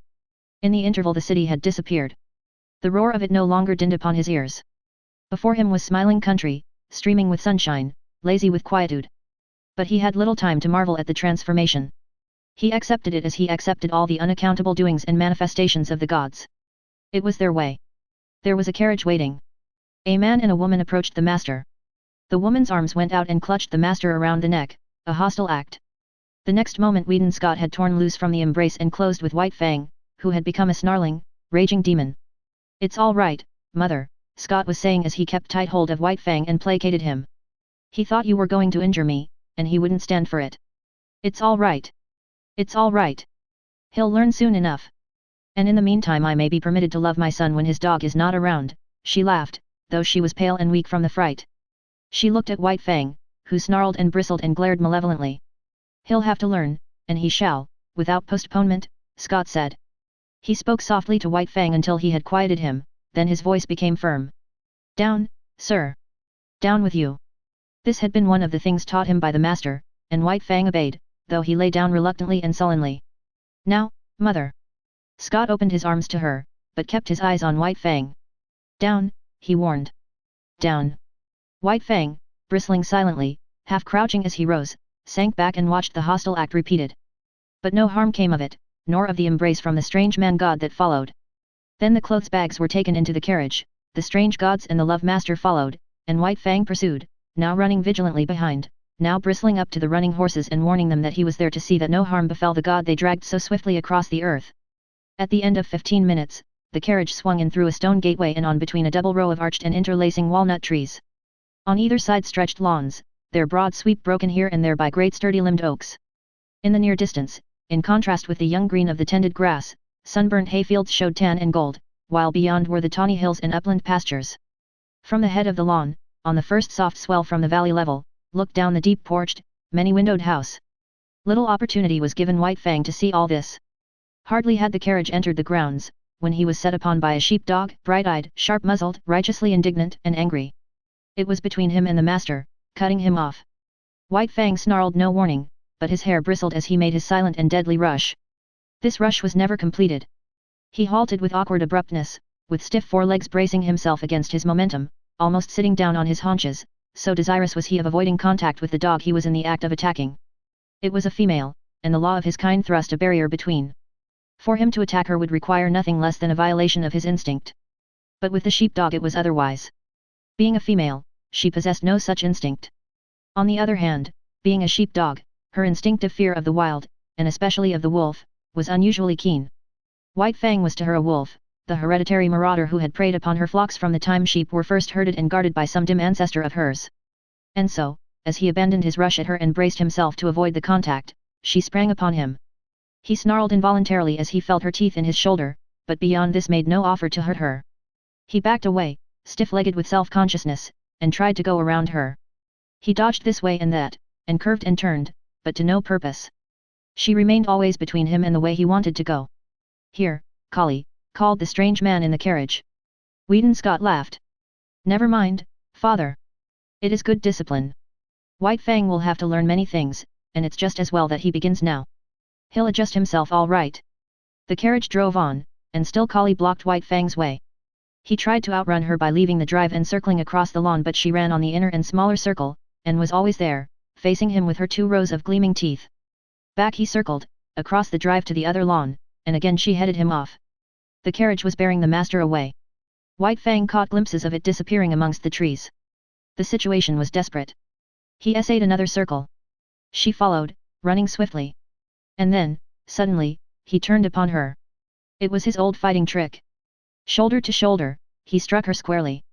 In the interval the city had disappeared. The roar of it no longer dinned upon his ears. Before him was smiling country, streaming with sunshine, lazy with quietude. But he had little time to marvel at the transformation. He accepted it as he accepted all the unaccountable doings and manifestations of the gods. It was their way. There was a carriage waiting. A man and a woman approached the master. The woman's arms went out and clutched the master around the neck, a hostile act. The next moment Weedon Scott had torn loose from the embrace and closed with White Fang, who had become a snarling, raging demon. "It's all right, mother," Scott was saying as he kept tight hold of White Fang and placated him. "He thought you were going to injure me, and he wouldn't stand for it. It's all right. It's all right. He'll learn soon enough. And in the meantime I may be permitted to love my son when his dog is not around," she laughed, though she was pale and weak from the fright. She looked at White Fang, who snarled and bristled and glared malevolently. "He'll have to learn, and he shall, without postponement," Scott said. He spoke softly to White Fang until he had quieted him, then his voice became firm. "Down, sir. Down with you." This had been one of the things taught him by the master, and White Fang obeyed, though he lay down reluctantly and sullenly. "Now, mother." Scott opened his arms to her, but kept his eyes on White Fang. "Down," he warned. "Down." White Fang, bristling silently, half crouching as he rose, sank back and watched the hostile act repeated. But no harm came of it, nor of the embrace from the strange man-god that followed. Then the clothes bags were taken into the carriage, the strange gods and the love master followed, and White Fang pursued, now running vigilantly behind, now bristling up to the running horses and warning them that he was there to see that no harm befell the god they dragged so swiftly across the earth. At the end of 15 minutes, the carriage swung in through a stone gateway and on between a double row of arched and interlacing walnut trees. On either side stretched lawns, their broad sweep broken here and there by great sturdy-limbed oaks. In the near distance, in contrast with the young green of the tended grass, sunburnt hayfields showed tan and gold, while beyond were the tawny hills and upland pastures. From the head of the lawn, on the first soft swell from the valley level, looked down the deep porched, many-windowed house. Little opportunity was given White Fang to see all this. Hardly had the carriage entered the grounds, when he was set upon by a sheep-dog, bright-eyed, sharp-muzzled, righteously indignant and angry. It was between him and the master, cutting him off. White Fang snarled no warning, but his hair bristled as he made his silent and deadly rush. This rush was never completed. He halted with awkward abruptness, with stiff forelegs bracing himself against his momentum, almost sitting down on his haunches, so desirous was he of avoiding contact with the dog he was in the act of attacking. It was a female, and the law of his kind thrust a barrier between. For him to attack her would require nothing less than a violation of his instinct. But with the sheepdog it was otherwise. Being a female, she possessed no such instinct. On the other hand, being a sheepdog, her instinctive fear of the wild, and especially of the wolf, was unusually keen. White Fang was to her a wolf, the hereditary marauder who had preyed upon her flocks from the time sheep were first herded and guarded by some dim ancestor of hers. And so, as he abandoned his rush at her and braced himself to avoid the contact, she sprang upon him. He snarled involuntarily as he felt her teeth in his shoulder, but beyond this made no offer to hurt her. He backed away, stiff-legged with self-consciousness, and tried to go around her. He dodged this way and that, and curved and turned, but to no purpose. She remained always between him and the way he wanted to go. "Here, collie," called the strange man in the carriage. Weedon Scott laughed. "Never mind, father. It is good discipline. White Fang will have to learn many things, and it's just as well that he begins now. He'll adjust himself all right." The carriage drove on, and still collie blocked White Fang's way. He tried to outrun her by leaving the drive and circling across the lawn, but she ran on the inner and smaller circle, and was always there, facing him with her 2 rows of gleaming teeth. Back he circled, across the drive to the other lawn, and again she headed him off. The carriage was bearing the master away. White Fang caught glimpses of it disappearing amongst the trees. The situation was desperate. He essayed another circle. She followed, running swiftly. And then, suddenly, he turned upon her. It was his old fighting trick. Shoulder to shoulder, he struck her squarely.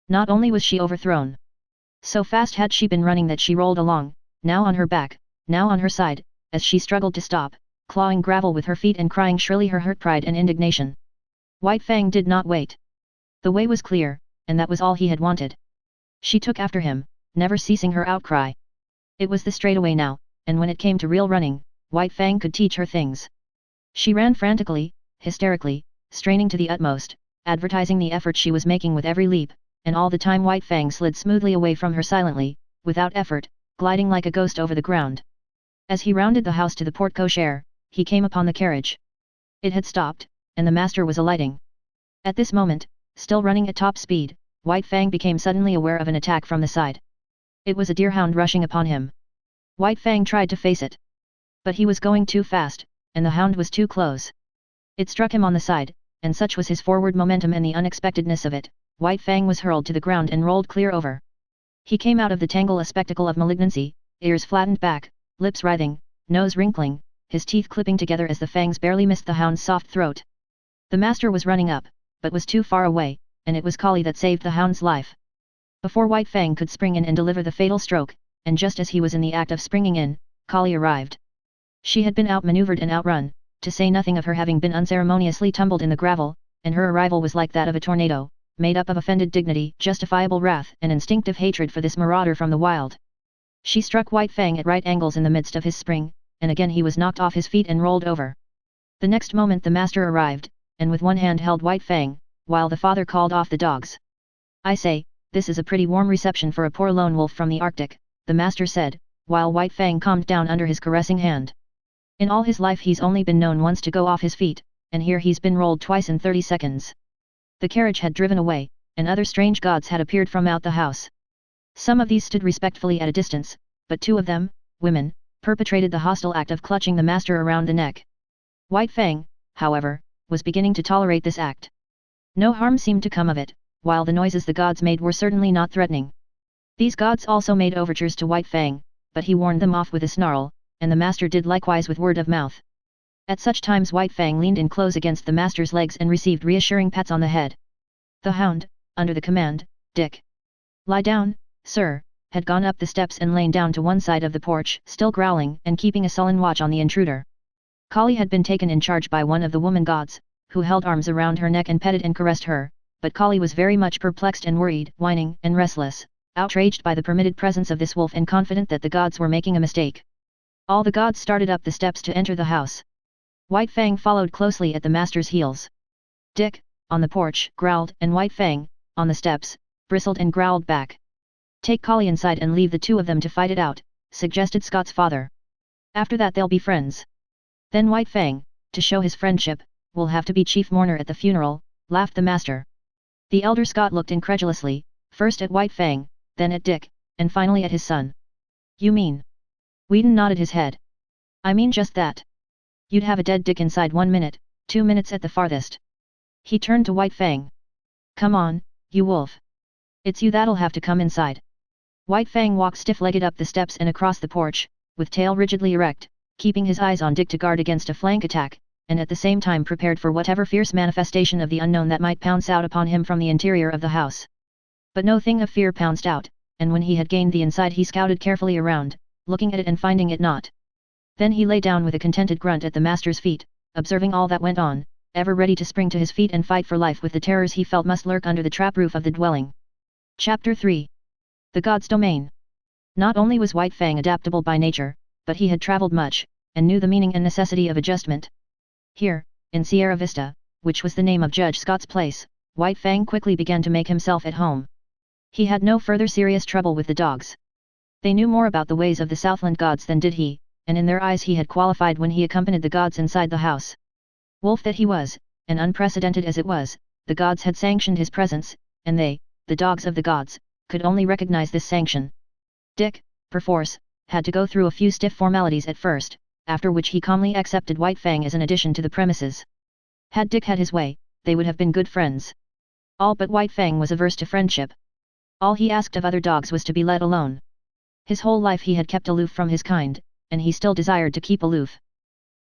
Not only was she overthrown. So fast had she been running that she rolled along, now on her back, now on her side, as she struggled to stop, clawing gravel with her feet and crying shrilly her hurt pride and indignation. White Fang did not wait. The way was clear, and that was all he had wanted. She took after him, never ceasing her outcry. It was the straightaway now, and when it came to real running, White Fang could teach her things. She ran frantically, hysterically, straining to the utmost, advertising the effort she was making with every leap, and all the time White Fang slid smoothly away from her silently, without effort, gliding like a ghost over the ground. As he rounded the house to the porte cochere, he came upon the carriage. It had stopped, and the master was alighting. At this moment, still running at top speed, White Fang became suddenly aware of an attack from the side. It was a deerhound rushing upon him. White Fang tried to face it. But he was going too fast, and the hound was too close. It struck him on the side, and such was his forward momentum and the unexpectedness of it, White Fang was hurled to the ground and rolled clear over. He came out of the tangle a spectacle of malignancy, ears flattened back, lips writhing, nose wrinkling, his teeth clipping together as the fangs barely missed the hound's soft throat. The master was running up, but was too far away, and it was Kali that saved the hound's life. Before White Fang could spring in and deliver the fatal stroke, and just as he was in the act of springing in, Kali arrived. She had been outmaneuvered and outrun, to say nothing of her having been unceremoniously tumbled in the gravel, and her arrival was like that of a tornado, made up of offended dignity, justifiable wrath and instinctive hatred for this marauder from the wild. She struck White Fang at right angles in the midst of his spring, and again he was knocked off his feet and rolled over. The next moment the master arrived, and with one hand held White Fang, while the father called off the dogs. "I say, this is a pretty warm reception for a poor lone wolf from the Arctic," the master said, while White Fang calmed down under his caressing hand. "In all his life he's only been known once to go off his feet, and here he's been rolled twice in 30 seconds. The carriage had driven away, and other strange gods had appeared from out the house. Some of these stood respectfully at a distance, but 2 of them, women, perpetrated the hostile act of clutching the master around the neck. White Fang, however, was beginning to tolerate this act. No harm seemed to come of it, while the noises the gods made were certainly not threatening. These gods also made overtures to White Fang, but he warned them off with a snarl, and the master did likewise with word of mouth. At such times White Fang leaned in close against the master's legs and received reassuring pats on the head. The hound, under the command, "Dick! Lie down, sir," had gone up the steps and lain down to one side of the porch, still growling and keeping a sullen watch on the intruder. Kali had been taken in charge by one of the woman gods, who held arms around her neck and petted and caressed her, but Kali was very much perplexed and worried, whining and restless, outraged by the permitted presence of this wolf and confident that the gods were making a mistake. All the gods started up the steps to enter the house. White Fang followed closely at the master's heels. Dick, on the porch, growled, and White Fang, on the steps, bristled and growled back. "Take Kali inside and leave the 2 of them to fight it out," suggested Scott's father. "After that they'll be friends." "Then White Fang, to show his friendship, will have to be chief mourner at the funeral," laughed the master. The elder Scott looked incredulously, first at White Fang, then at Dick, and finally at his son. "You mean?" Whedon nodded his head. "I mean just that. You'd have a dead Dick inside 1 minute, 2 minutes at the farthest." He turned to White Fang. "Come on, you wolf. It's you that'll have to come inside." White Fang walked stiff-legged up the steps and across the porch, with tail rigidly erect, keeping his eyes on Dick to guard against a flank attack, and at the same time prepared for whatever fierce manifestation of the unknown that might pounce out upon him from the interior of the house. But no thing of fear pounced out, and when he had gained the inside he scouted carefully around, looking at it and finding it not. Then he lay down with a contented grunt at the master's feet, observing all that went on, ever ready to spring to his feet and fight for life with the terrors he felt must lurk under the trap roof of the dwelling. Chapter 3. The God's Domain. Not only was White Fang adaptable by nature, but he had travelled much, and knew the meaning and necessity of adjustment. Here, in Sierra Vista, which was the name of Judge Scott's place, White Fang quickly began to make himself at home. He had no further serious trouble with the dogs. They knew more about the ways of the Southland gods than did he, and in their eyes he had qualified when he accompanied the gods inside the house. Wolf that he was, and unprecedented as it was, the gods had sanctioned his presence, and they, the dogs of the gods, could only recognize this sanction. Dick, perforce, had to go through a few stiff formalities at first, after which he calmly accepted White Fang as an addition to the premises. Had Dick had his way, they would have been good friends. All but White Fang was averse to friendship. All he asked of other dogs was to be let alone. His whole life he had kept aloof from his kind, and he still desired to keep aloof.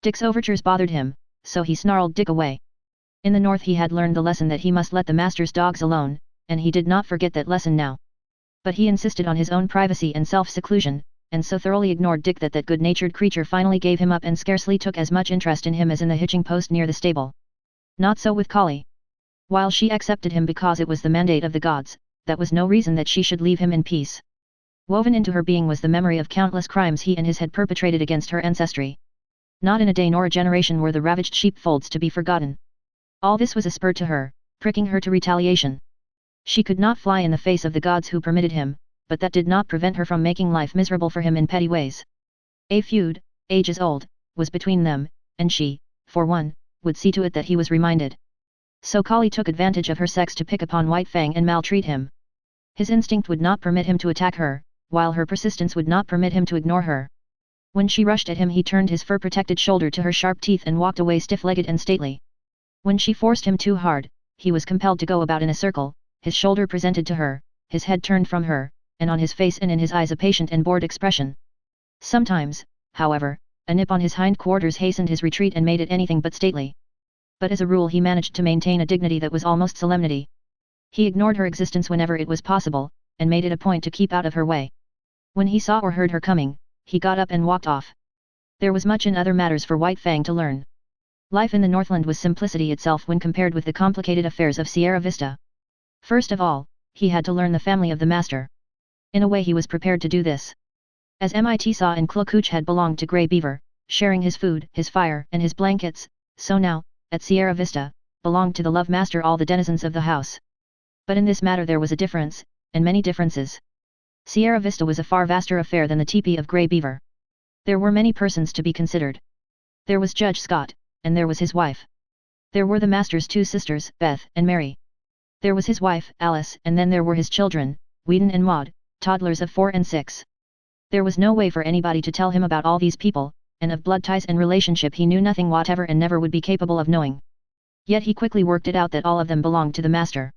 Dick's overtures bothered him, so he snarled Dick away. In the north he had learned the lesson that he must let the master's dogs alone, and he did not forget that lesson now. But he insisted on his own privacy and self-seclusion, and so thoroughly ignored Dick that good-natured creature finally gave him up and scarcely took as much interest in him as in the hitching post near the stable. Not so with Kali. While she accepted him because it was the mandate of the gods, that was no reason that she should leave him in peace. Woven into her being was the memory of countless crimes he and his had perpetrated against her ancestry. Not in a day nor a generation were the ravaged sheepfolds to be forgotten. All this was a spur to her, pricking her to retaliation. She could not fly in the face of the gods who permitted him, but that did not prevent her from making life miserable for him in petty ways. A feud, ages old, was between them, and she, for one, would see to it that he was reminded. So Kali took advantage of her sex to pick upon White Fang and maltreat him. His instinct would not permit him to attack her, while her persistence would not permit him to ignore her. When she rushed at him, he turned his fur-protected shoulder to her sharp teeth and walked away stiff-legged and stately. When she forced him too hard, he was compelled to go about in a circle, his shoulder presented to her, his head turned from her, and on his face and in his eyes a patient and bored expression. Sometimes, however, a nip on his hind quarters hastened his retreat and made it anything but stately. But as a rule he managed to maintain a dignity that was almost solemnity. He ignored her existence whenever it was possible, and made it a point to keep out of her way. When he saw or heard her coming, he got up and walked off. There was much in other matters for White Fang to learn. Life in the Northland was simplicity itself when compared with the complicated affairs of Sierra Vista. First of all, he had to learn the family of the master. In a way he was prepared to do this. As Mit Saw and Klukuch had belonged to Grey Beaver, sharing his food, his fire, and his blankets, so now, at Sierra Vista, belonged to the Love Master all the denizens of the house. But in this matter there was a difference, and many differences. Sierra Vista was a far vaster affair than the teepee of Grey Beaver. There were many persons to be considered. There was Judge Scott, and there was his wife. There were the master's two sisters, Beth and Mary. There was his wife, Alice, and then there were his children, Whedon and Maud, toddlers of 4 and 6. There was no way for anybody to tell him about all these people, and of blood ties and relationship he knew nothing whatever and never would be capable of knowing. Yet he quickly worked it out that all of them belonged to the master.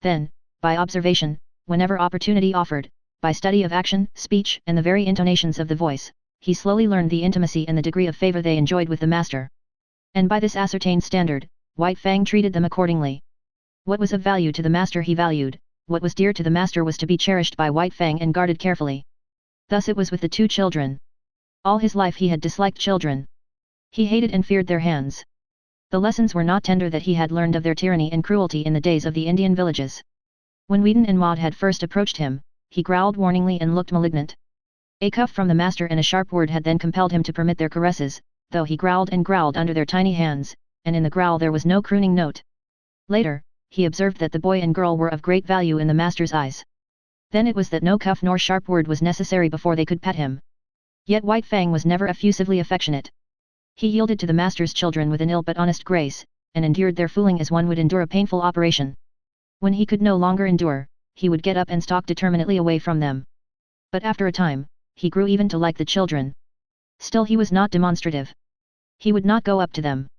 Then, by observation, whenever opportunity offered, by study of action, speech, and the very intonations of the voice, he slowly learned the intimacy and the degree of favor they enjoyed with the master. And by this ascertained standard, White Fang treated them accordingly. What was of value to the master he valued, what was dear to the master was to be cherished by White Fang and guarded carefully. Thus it was with the two children. All his life he had disliked children. He hated and feared their hands. The lessons were not tender that he had learned of their tyranny and cruelty in the days of the Indian villages. When Whedon and Maud had first approached him, he growled warningly and looked malignant. A cuff from the master and a sharp word had then compelled him to permit their caresses, though he growled and growled under their tiny hands, and in the growl there was no crooning note. Later, he observed that the boy and girl were of great value in the master's eyes. Then it was that no cuff nor sharp word was necessary before they could pet him. Yet White Fang was never effusively affectionate. He yielded to the master's children with an ill but honest grace, and endured their fooling as one would endure a painful operation. When he could no longer endure, he would get up and stalk determinately away from them. But after a time, he grew even to like the children. Still he was not demonstrative. He would not go up to them.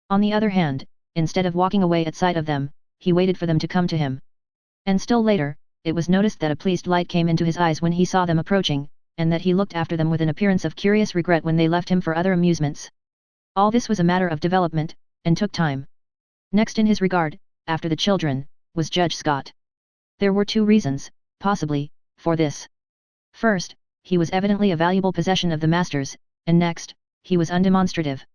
On the other hand, instead of walking away at sight of them, he waited for them to come to him. And still later, it was noticed that a pleased light came into his eyes when he saw them approaching, and that he looked after them with an appearance of curious regret when they left him for other amusements. All this was a matter of development, and took time. Next in his regard, after the children, was Judge Scott. There were two reasons, possibly, for this. First, he was evidently a valuable possession of the master's, and next, he was undemonstrative.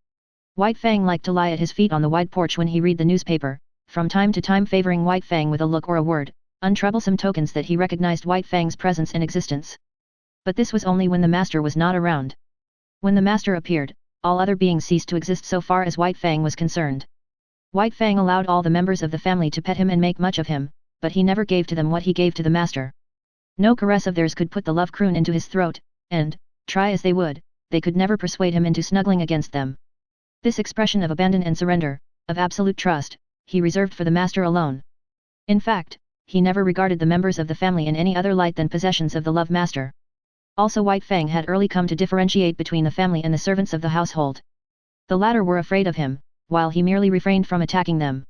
White Fang liked to lie at his feet on the wide porch when he read the newspaper, from time to time favoring White Fang with a look or a word, untroublesome tokens that he recognized White Fang's presence and existence. But this was only when the master was not around. When the master appeared, all other beings ceased to exist so far as White Fang was concerned. White Fang allowed all the members of the family to pet him and make much of him, but he never gave to them what he gave to the master. No caress of theirs could put the love croon into his throat, and, try as they would, they could never persuade him into snuggling against them. This expression of abandon and surrender, of absolute trust, he reserved for the master alone. In fact, he never regarded the members of the family in any other light than possessions of the love master. Also White Fang had early come to differentiate between the family and the servants of the household. The latter were afraid of him, while he merely refrained from attacking them.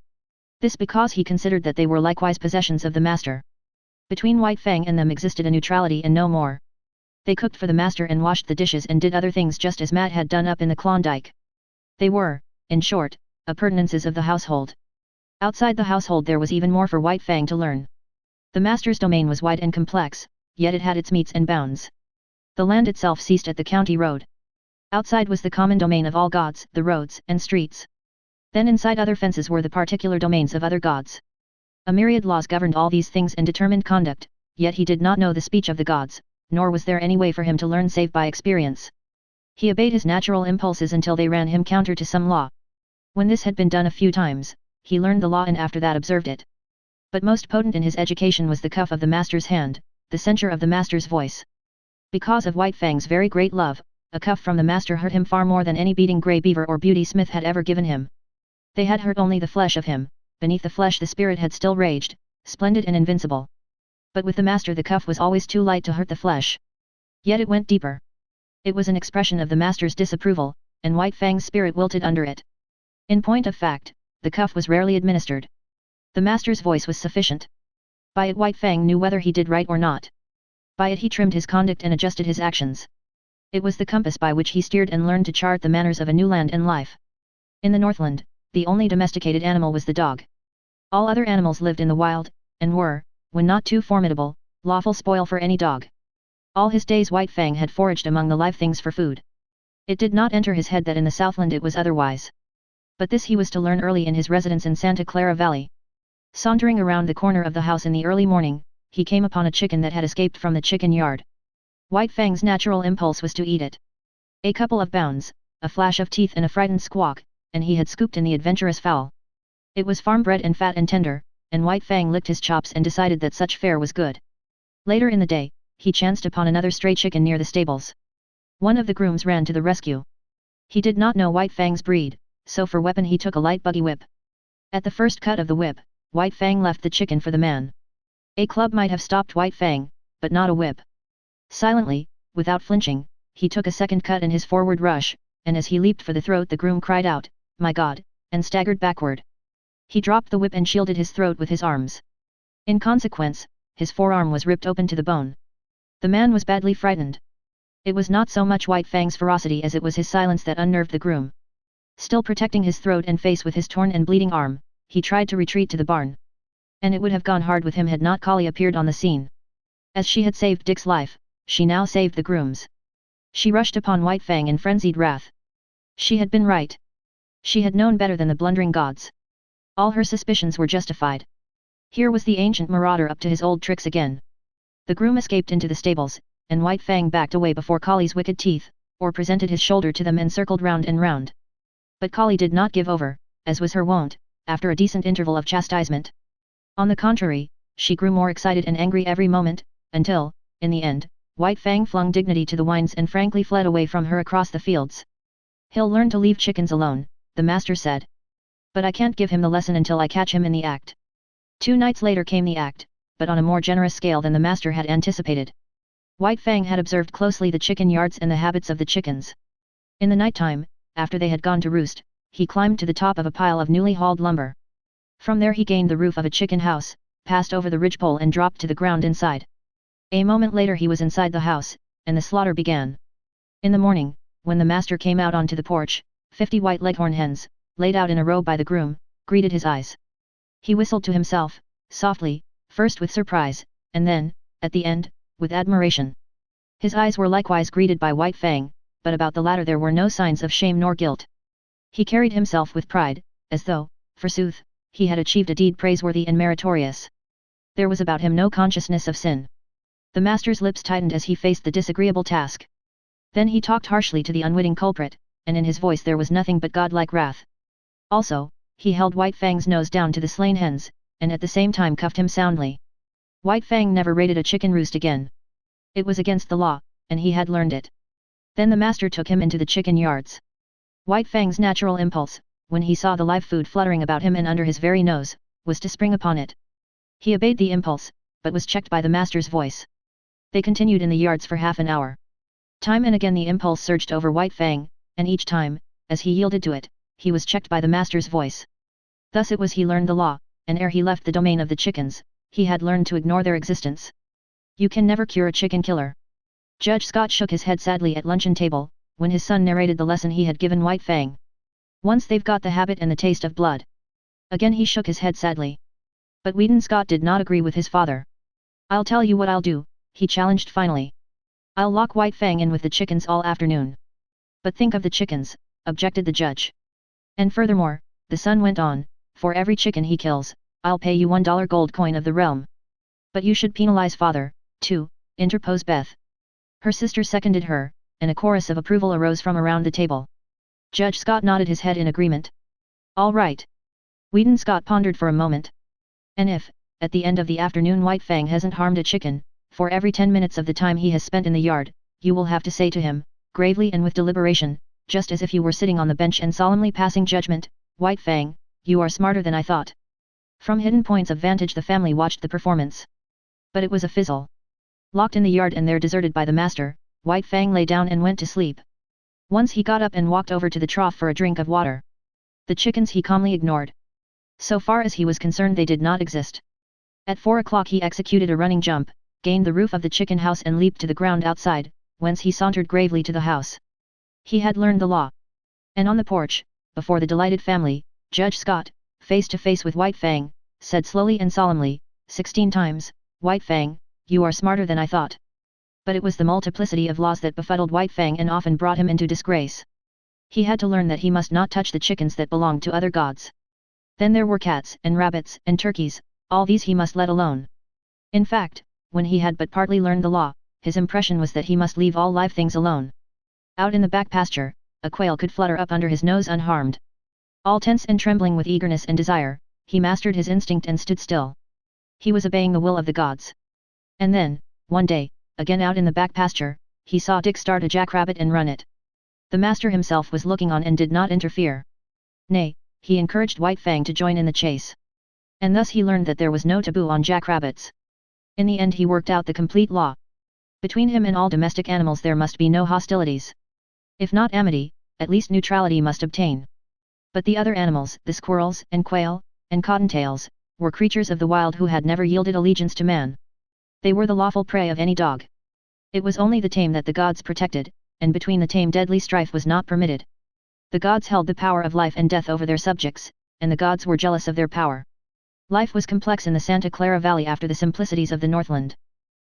This because he considered that they were likewise possessions of the master. Between White Fang and them existed a neutrality and no more. They cooked for the master and washed the dishes and did other things just as Matt had done up in the Klondike. They were, in short, appurtenances of the household. Outside the household there was even more for White Fang to learn. The master's domain was wide and complex, yet it had its metes and bounds. The land itself ceased at the county road. Outside was the common domain of all gods, the roads and streets. Then inside other fences were the particular domains of other gods. A myriad laws governed all these things and determined conduct, yet he did not know the speech of the gods, nor was there any way for him to learn save by experience. He obeyed his natural impulses until they ran him counter to some law. When this had been done a few times, he learned the law and after that observed it. But most potent in his education was the cuff of the master's hand, the censure of the master's voice. Because of White Fang's very great love, a cuff from the master hurt him far more than any beating Grey Beaver or Beauty Smith had ever given him. They had hurt only the flesh of him, beneath the flesh the spirit had still raged, splendid and invincible. But with the master the cuff was always too light to hurt the flesh. Yet it went deeper. It was an expression of the master's disapproval, and White Fang's spirit wilted under it. In point of fact, the cuff was rarely administered. The master's voice was sufficient. By it White Fang knew whether he did right or not. By it he trimmed his conduct and adjusted his actions. It was the compass by which he steered and learned to chart the manners of a new land and life. In the Northland, the only domesticated animal was the dog. All other animals lived in the wild, and were, when not too formidable, lawful spoil for any dog. All his days White Fang had foraged among the live things for food. It did not enter his head that in the Southland it was otherwise. But this he was to learn early in his residence in Santa Clara Valley. Sauntering around the corner of the house in the early morning, he came upon a chicken that had escaped from the chicken yard. White Fang's natural impulse was to eat it. A couple of bounds, a flash of teeth and a frightened squawk, and he had scooped in the adventurous fowl. It was farm-bred and fat and tender, and White Fang licked his chops and decided that such fare was good. Later in the day, he chanced upon another stray chicken near the stables. One of the grooms ran to the rescue. He did not know White Fang's breed, so for weapon he took a light buggy whip. At the first cut of the whip, White Fang left the chicken for the man. A club might have stopped White Fang, but not a whip. Silently, without flinching, he took a second cut in his forward rush, and as he leaped for the throat the groom cried out, "My God," and staggered backward. He dropped the whip and shielded his throat with his arms. In consequence, his forearm was ripped open to the bone. The man was badly frightened. It was not so much White Fang's ferocity as it was his silence that unnerved the groom. Still protecting his throat and face with his torn and bleeding arm, he tried to retreat to the barn. And it would have gone hard with him had not Collie appeared on the scene. As she had saved Dick's life, she now saved the groom's. She rushed upon White Fang in frenzied wrath. She had been right. She had known better than the blundering gods. All her suspicions were justified. Here was the ancient marauder up to his old tricks again. The groom escaped into the stables, and White Fang backed away before Collie's wicked teeth, or presented his shoulder to them and circled round and round. But Collie did not give over, as was her wont, after a decent interval of chastisement. On the contrary, she grew more excited and angry every moment, until, in the end, White Fang flung dignity to the winds and frankly fled away from her across the fields. "He'll learn to leave chickens alone," the master said. "But I can't give him the lesson until I catch him in the act." 2 nights later came the act, but on a more generous scale than the master had anticipated. White Fang had observed closely the chicken yards and the habits of the chickens. In the night time, after they had gone to roost, he climbed to the top of a pile of newly hauled lumber. From there he gained the roof of a chicken house, passed over the ridgepole and dropped to the ground inside. A moment later he was inside the house, and the slaughter began. In the morning, when the master came out onto the porch, 50 white leghorn hens, laid out in a row by the groom, greeted his eyes. He whistled to himself, softly, first with surprise, and then, at the end, with admiration. His eyes were likewise greeted by White Fang, but about the latter there were no signs of shame nor guilt. He carried himself with pride, as though, forsooth, he had achieved a deed praiseworthy and meritorious. There was about him no consciousness of sin. The master's lips tightened as he faced the disagreeable task. Then he talked harshly to the unwitting culprit, and in his voice there was nothing but godlike wrath. Also, he held White Fang's nose down to the slain hens, and at the same time cuffed him soundly. White Fang never raided a chicken roost again. It was against the law, and he had learned it. Then the master took him into the chicken yards. White Fang's natural impulse, when he saw the live food fluttering about him and under his very nose, was to spring upon it. He obeyed the impulse, but was checked by the master's voice. They continued in the yards for half an hour. Time and again the impulse surged over White Fang, and each time, as he yielded to it, he was checked by the master's voice. Thus it was he learned the law, and ere he left the domain of the chickens, he had learned to ignore their existence. You can never cure a chicken killer. Judge Scott shook his head sadly at luncheon table, when his son narrated the lesson he had given White Fang. Once they've got the habit and the taste of blood. Again he shook his head sadly. But Weedon Scott did not agree with his father. "I'll tell you what I'll do," he challenged finally. "I'll lock White Fang in with the chickens all afternoon." "But think of the chickens," objected the judge. "And furthermore," the son went on, "for every chicken he kills, I'll pay you $1 gold coin of the realm." "But you should penalize father, too," interposed Beth. Her sister seconded her, and a chorus of approval arose from around the table. Judge Scott nodded his head in agreement. "All right." Weedon Scott pondered for a moment. "And if, at the end of the afternoon White Fang hasn't harmed a chicken, for every 10 minutes of the time he has spent in the yard, you will have to say to him, gravely and with deliberation, just as if you were sitting on the bench and solemnly passing judgment, 'White Fang, you are smarter than I thought. From hidden points of vantage the family watched the performance. But it was a fizzle. Locked in the yard and there deserted by the master, White Fang lay down and went to sleep. Once he got up and walked over to the trough for a drink of water. The chickens he calmly ignored. So far as he was concerned they did not exist. At 4 o'clock he executed a running jump, gained the roof of the chicken house and leaped to the ground outside, whence he sauntered gravely to the house. He had learned the law. And on the porch, before the delighted family, Judge Scott, face to face with White Fang, said slowly and solemnly, 16 times, "White Fang, you are smarter than I thought." But it was the multiplicity of laws that befuddled White Fang and often brought him into disgrace. He had to learn that he must not touch the chickens that belonged to other gods. Then there were cats and rabbits and turkeys, all these he must let alone. In fact, when he had but partly learned the law, his impression was that he must leave all live things alone. Out in the back pasture, a quail could flutter up under his nose unharmed. All tense and trembling with eagerness and desire, he mastered his instinct and stood still. He was obeying the will of the gods. And then, one day, again out in the back pasture, he saw Dick start a jackrabbit and run it. The master himself was looking on and did not interfere. Nay, he encouraged White Fang to join in the chase. And thus he learned that there was no taboo on jackrabbits. In the end he worked out the complete law. Between him and all domestic animals there must be no hostilities. If not amity, at least neutrality must obtain. But the other animals, the squirrels and quail, and cottontails, were creatures of the wild who had never yielded allegiance to man. They were the lawful prey of any dog. It was only the tame that the gods protected, and between the tame deadly strife was not permitted. The gods held the power of life and death over their subjects, and the gods were jealous of their power. Life was complex in the Santa Clara Valley after the simplicities of the Northland.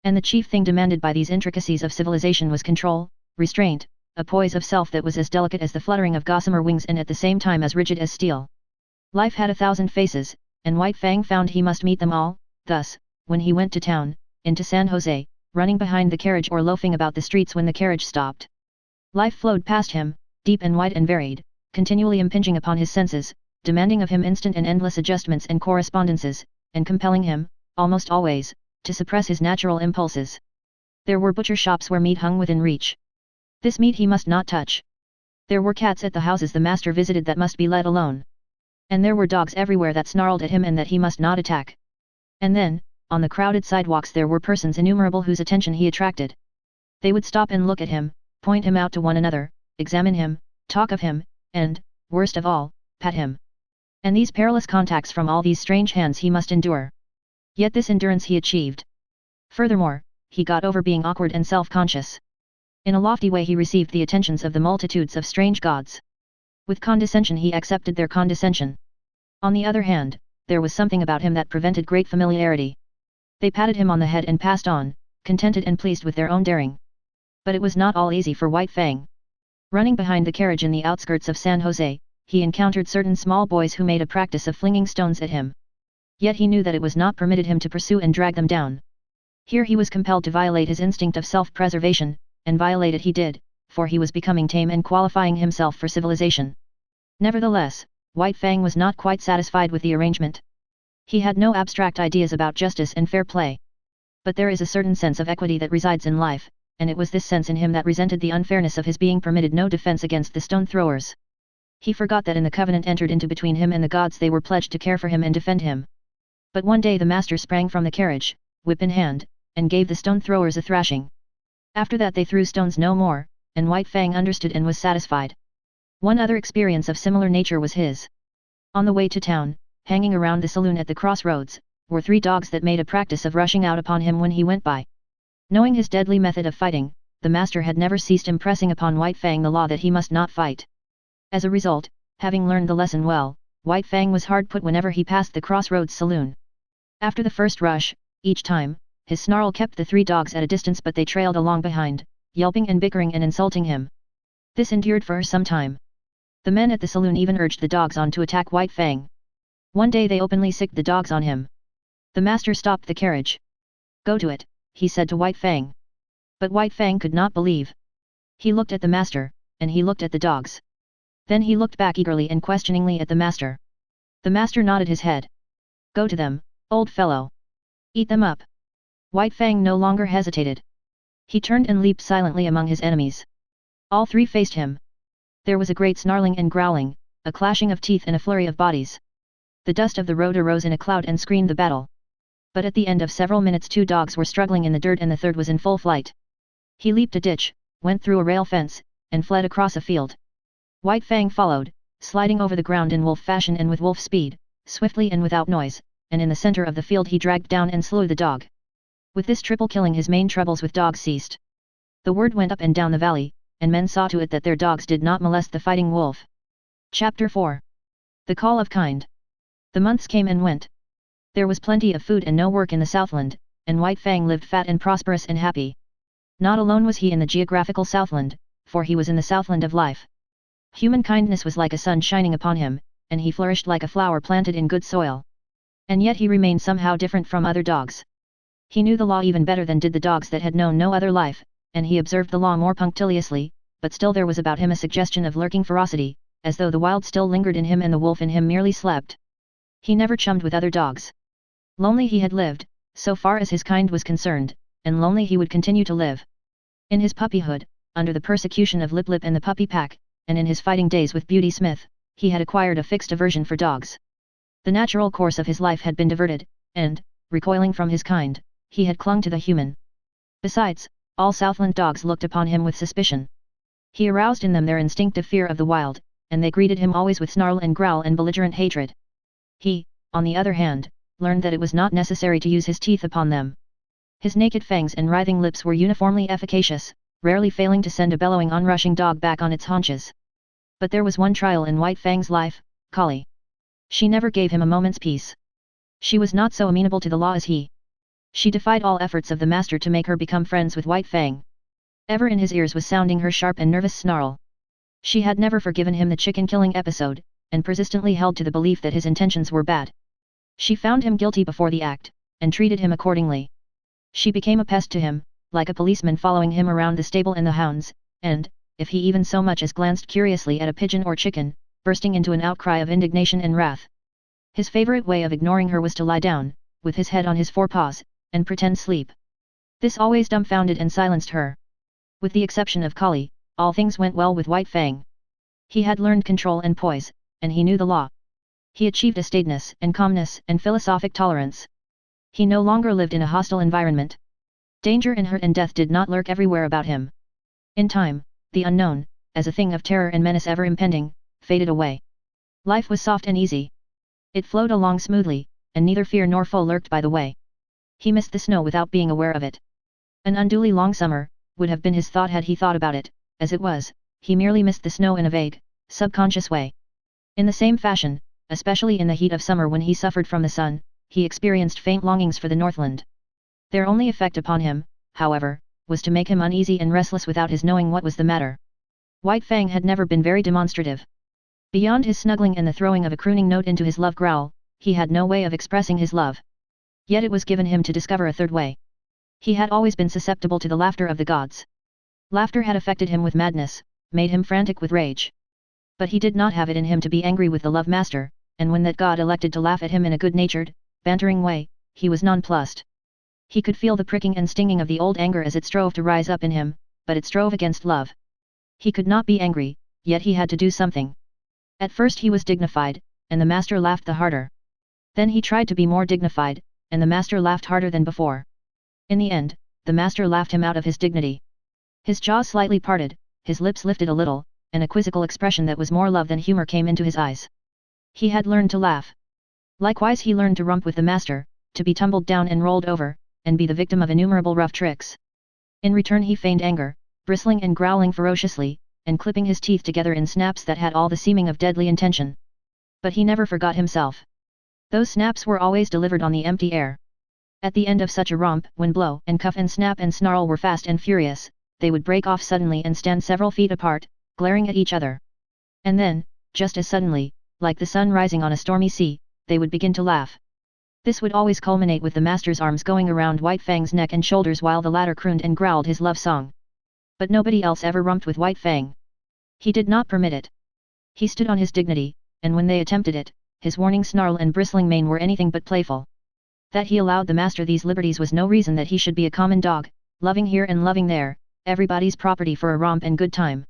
And the chief thing demanded by these intricacies of civilization was control, restraint, a poise of self that was as delicate as the fluttering of gossamer wings and at the same time as rigid as steel. Life had 1,000 faces, and White Fang found he must meet them all. Thus, when he went to town, into San Jose, running behind the carriage or loafing about the streets when the carriage stopped, life flowed past him, deep and wide and varied, continually impinging upon his senses, demanding of him instant and endless adjustments and correspondences, and compelling him, almost always, to suppress his natural impulses. There were butcher shops where meat hung within reach. This meat he must not touch. There were cats at the houses the master visited that must be let alone. And there were dogs everywhere that snarled at him and that he must not attack. And then, on the crowded sidewalks there were persons innumerable whose attention he attracted. They would stop and look at him, point him out to one another, examine him, talk of him, and, worst of all, pat him. And these perilous contacts from all these strange hands he must endure. Yet this endurance he achieved. Furthermore, he got over being awkward and self-conscious. In a lofty way he received the attentions of the multitudes of strange gods. With condescension he accepted their condescension. On the other hand, there was something about him that prevented great familiarity. They patted him on the head and passed on, contented and pleased with their own daring. But it was not all easy for White Fang. Running behind the carriage in the outskirts of San Jose, he encountered certain small boys who made a practice of flinging stones at him. Yet he knew that it was not permitted him to pursue and drag them down. Here he was compelled to violate his instinct of self-preservation, and violate it he did, for he was becoming tame and qualifying himself for civilization. Nevertheless, White Fang was not quite satisfied with the arrangement. He had no abstract ideas about justice and fair play. But there is a certain sense of equity that resides in life, and it was this sense in him that resented the unfairness of his being permitted no defense against the stone throwers. He forgot that in the covenant entered into between him and the gods they were pledged to care for him and defend him. But one day the master sprang from the carriage, whip in hand, and gave the stone throwers a thrashing. After that they threw stones no more, and White Fang understood and was satisfied. One other experience of similar nature was his. On the way to town, hanging around the saloon at the crossroads, were 3 dogs that made a practice of rushing out upon him when he went by. Knowing his deadly method of fighting, the master had never ceased impressing upon White Fang the law that he must not fight. As a result, having learned the lesson well, White Fang was hard put whenever he passed the crossroads saloon. After the first rush, each time, his snarl kept the 3 dogs at a distance but they trailed along behind, yelping and bickering and insulting him. This endured for some time. The men at the saloon even urged the dogs on to attack White Fang. One day they openly sicked the dogs on him. The master stopped the carriage. "Go to it," he said to White Fang. But White Fang could not believe. He looked at the master, and he looked at the dogs. Then he looked back eagerly and questioningly at the master. The master nodded his head. "Go to them, old fellow. Eat them up." White Fang no longer hesitated. He turned and leaped silently among his enemies. All 3 faced him. There was a great snarling and growling, a clashing of teeth and a flurry of bodies. The dust of the road arose in a cloud and screened the battle. But at the end of several minutes 2 dogs were struggling in the dirt and the third was in full flight. He leaped a ditch, went through a rail fence, and fled across a field. White Fang followed, sliding over the ground in wolf fashion and with wolf speed, swiftly and without noise, and in the center of the field he dragged down and slew the dog. With this triple killing his main troubles with dogs ceased. The word went up and down the valley, and men saw to it that their dogs did not molest the fighting wolf. Chapter 4. The Call of Kind. The months came and went. There was plenty of food and no work in the Southland, and White Fang lived fat and prosperous and happy. Not alone was he in the geographical Southland, for he was in the Southland of life. Human kindness was like a sun shining upon him, and he flourished like a flower planted in good soil. And yet he remained somehow different from other dogs. He knew the law even better than did the dogs that had known no other life, and he observed the law more punctiliously, but still there was about him a suggestion of lurking ferocity, as though the wild still lingered in him and the wolf in him merely slept. He never chummed with other dogs. Lonely he had lived, so far as his kind was concerned, and lonely he would continue to live. In his puppyhood, under the persecution of Lip Lip and the puppy pack, and in his fighting days with Beauty Smith, he had acquired a fixed aversion for dogs. The natural course of his life had been diverted, and, recoiling from his kind, he had clung to the human. Besides, all Southland dogs looked upon him with suspicion. He aroused in them their instinctive fear of the wild, and they greeted him always with snarl and growl and belligerent hatred. He, on the other hand, learned that it was not necessary to use his teeth upon them. His naked fangs and writhing lips were uniformly efficacious, rarely failing to send a bellowing onrushing dog back on its haunches. But there was one trial in White Fang's life, Collie. She never gave him a moment's peace. She was not so amenable to the law as he. She defied all efforts of the master to make her become friends with White Fang. Ever in his ears was sounding her sharp and nervous snarl. She had never forgiven him the chicken-killing episode, and persistently held to the belief that his intentions were bad. She found him guilty before the act, and treated him accordingly. She became a pest to him, like a policeman following him around the stable and the hounds, and, if he even so much as glanced curiously at a pigeon or chicken, bursting into an outcry of indignation and wrath. His favorite way of ignoring her was to lie down, with his head on his forepaws, and pretend sleep. This always dumbfounded and silenced her. With the exception of Collie, all things went well with White Fang. He had learned control and poise, and he knew the law. He achieved a staidness and calmness and philosophic tolerance. He no longer lived in a hostile environment. Danger and hurt and death did not lurk everywhere about him. In time, the unknown, as a thing of terror and menace ever impending, faded away. Life was soft and easy. It flowed along smoothly, and neither fear nor foe lurked by the way. He missed the snow without being aware of it. An unduly long summer would have been his thought had he thought about it. As it was, he merely missed the snow in a vague, subconscious way. In the same fashion, especially in the heat of summer when he suffered from the sun, he experienced faint longings for the Northland. Their only effect upon him, however, was to make him uneasy and restless without his knowing what was the matter. White Fang had never been very demonstrative. Beyond his snuggling and the throwing of a crooning note into his love growl, he had no way of expressing his love. Yet it was given him to discover a third way. He had always been susceptible to the laughter of the gods. Laughter had affected him with madness, made him frantic with rage. But he did not have it in him to be angry with the love master, and when that god elected to laugh at him in a good-natured, bantering way, he was nonplussed. He could feel the pricking and stinging of the old anger as it strove to rise up in him, but it strove against love. He could not be angry, yet he had to do something. At first he was dignified, and the master laughed the harder. Then he tried to be more dignified, and the master laughed harder than before. In the end, the master laughed him out of his dignity. His jaws slightly parted, his lips lifted a little, and a quizzical expression that was more love than humor came into his eyes. He had learned to laugh. Likewise he learned to romp with the master, to be tumbled down and rolled over, and be the victim of innumerable rough tricks. In return he feigned anger, bristling and growling ferociously, and clipping his teeth together in snaps that had all the seeming of deadly intention. But he never forgot himself. Those snaps were always delivered on the empty air. At the end of such a romp, when blow and cuff and snap and snarl were fast and furious, they would break off suddenly and stand several feet apart, glaring at each other. And then, just as suddenly, like the sun rising on a stormy sea, they would begin to laugh. This would always culminate with the master's arms going around White Fang's neck and shoulders while the latter crooned and growled his love song. But nobody else ever romped with White Fang. He did not permit it. He stood on his dignity, and when they attempted it, his warning snarl and bristling mane were anything but playful. That he allowed the master these liberties was no reason that he should be a common dog, loving here and loving there, everybody's property for a romp and good time.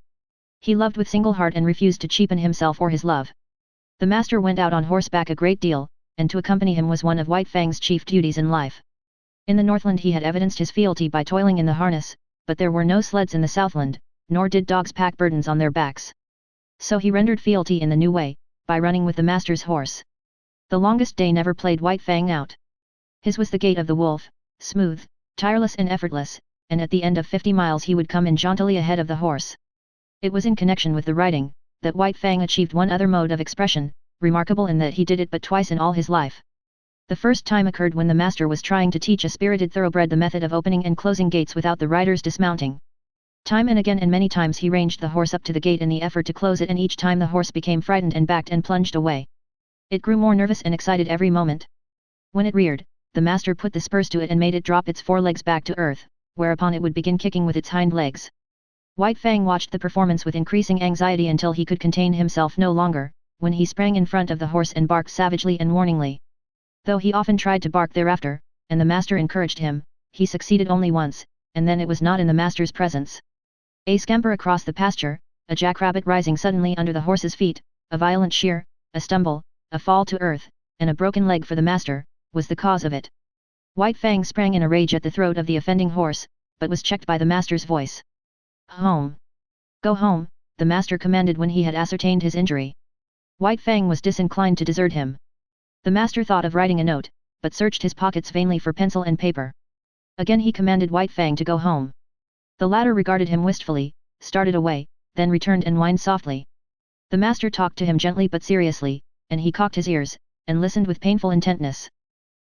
He loved with single heart and refused to cheapen himself or his love. The master went out on horseback a great deal, and to accompany him was one of White Fang's chief duties in life. In the Northland he had evidenced his fealty by toiling in the harness, but there were no sleds in the Southland, nor did dogs pack burdens on their backs. So he rendered fealty in the new way, by running with the master's horse. The longest day never played White Fang out. His was the gait of the wolf, smooth, tireless and effortless, and at the end of 50 miles he would come in jauntily ahead of the horse. It was in connection with the riding, that White Fang achieved one other mode of expression, remarkable in that he did it but twice in all his life. The first time occurred when the master was trying to teach a spirited thoroughbred the method of opening and closing gates without the rider's dismounting. Time and again and many times he ranged the horse up to the gate in the effort to close it, and each time the horse became frightened and backed and plunged away. It grew more nervous and excited every moment. When it reared, the master put the spurs to it and made it drop its forelegs back to earth, whereupon it would begin kicking with its hind legs. White Fang watched the performance with increasing anxiety until he could contain himself no longer, when he sprang in front of the horse and barked savagely and warningly. Though he often tried to bark thereafter, and the master encouraged him, he succeeded only once, and then it was not in the master's presence. A scamper across the pasture, a jackrabbit rising suddenly under the horse's feet, a violent shear, a stumble, a fall to earth, and a broken leg for the master, was the cause of it. White Fang sprang in a rage at the throat of the offending horse, but was checked by the master's voice. "Home! Go home," the master commanded when he had ascertained his injury. White Fang was disinclined to desert him. The master thought of writing a note, but searched his pockets vainly for pencil and paper. Again he commanded White Fang to go home. The latter regarded him wistfully, started away, then returned and whined softly. The master talked to him gently but seriously, and he cocked his ears, and listened with painful intentness.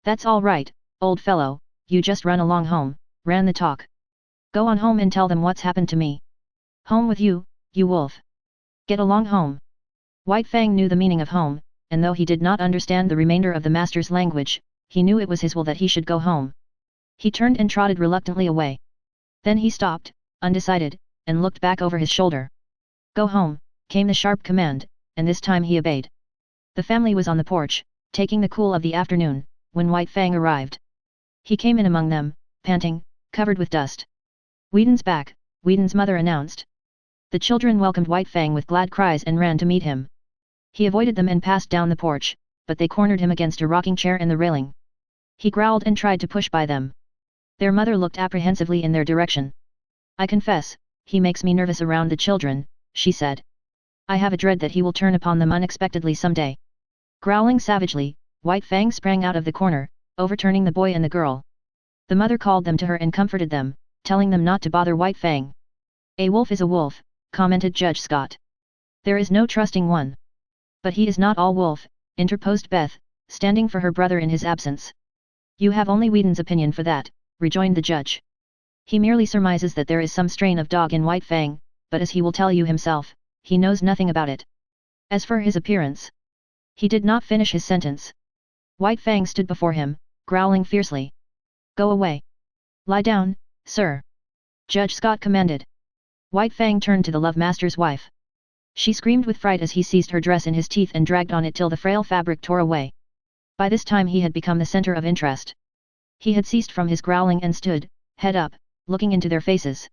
"That's all right, old fellow, you just run along home," ran the talk. "Go on home and tell them what's happened to me. Home with you, you wolf. Get along home." White Fang knew the meaning of home, and though he did not understand the remainder of the master's language, he knew it was his will that he should go home. He turned and trotted reluctantly away. Then he stopped, undecided, and looked back over his shoulder. "Go home," came the sharp command, and this time he obeyed. The family was on the porch, taking the cool of the afternoon, when White Fang arrived. He came in among them, panting, covered with dust. "Whedon's back," Whedon's mother announced. The children welcomed White Fang with glad cries and ran to meet him. He avoided them and passed down the porch, but they cornered him against a rocking chair in the railing. He growled and tried to push by them. Their mother looked apprehensively in their direction. "I confess, he makes me nervous around the children," she said. "I have a dread that he will turn upon them unexpectedly someday." Growling savagely, White Fang sprang out of the corner, overturning the boy and the girl. The mother called them to her and comforted them, telling them not to bother White Fang. "A wolf is a wolf," commented Judge Scott. "There is no trusting one." "But he is not all wolf," interposed Beth, standing for her brother in his absence. "You have only Whedon's opinion for that," rejoined the judge. "He merely surmises that there is some strain of dog in White Fang, but as he will tell you himself, he knows nothing about it. As for his appearance..." He did not finish his sentence. White Fang stood before him, growling fiercely. "Go away. Lie down, sir," Judge Scott commanded. White Fang turned to the love master's wife. She screamed with fright as he seized her dress in his teeth and dragged on it till the frail fabric tore away. By this time he had become the center of interest. He had ceased from his growling and stood, head up, looking into their faces.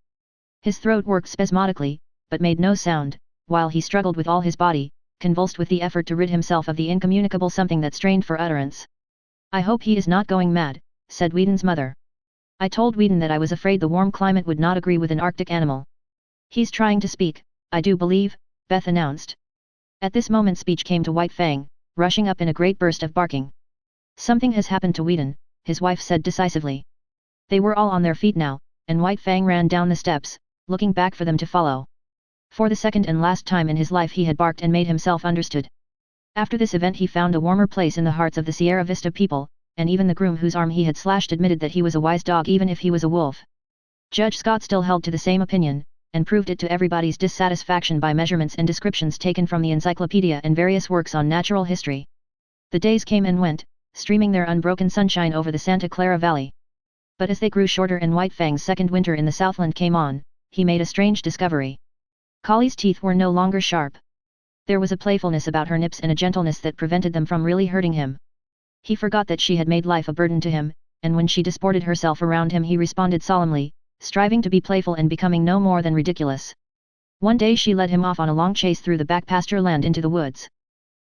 His throat worked spasmodically, but made no sound, while he struggled with all his body, convulsed with the effort to rid himself of the incommunicable something that strained for utterance. "I hope he is not going mad," said Whedon's mother. "I told Whedon that I was afraid the warm climate would not agree with an Arctic animal." "He's trying to speak, I do believe," Beth announced. At this moment speech came to White Fang, rushing up in a great burst of barking. "Something has happened to Whedon," his wife said decisively. They were all on their feet now, and White Fang ran down the steps, looking back for them to follow. For the second and last time in his life he had barked and made himself understood. After this event he found a warmer place in the hearts of the Sierra Vista people, and even the groom whose arm he had slashed admitted that he was a wise dog even if he was a wolf. Judge Scott still held to the same opinion, and proved it to everybody's dissatisfaction by measurements and descriptions taken from the encyclopedia and various works on natural history. The days came and went, streaming their unbroken sunshine over the Santa Clara Valley. But as they grew shorter and White Fang's second winter in the Southland came on, he made a strange discovery. Collie's teeth were no longer sharp. There was a playfulness about her nips and a gentleness that prevented them from really hurting him. He forgot that she had made life a burden to him, and when she disported herself around him he responded solemnly, striving to be playful and becoming no more than ridiculous. One day she led him off on a long chase through the back pasture land into the woods.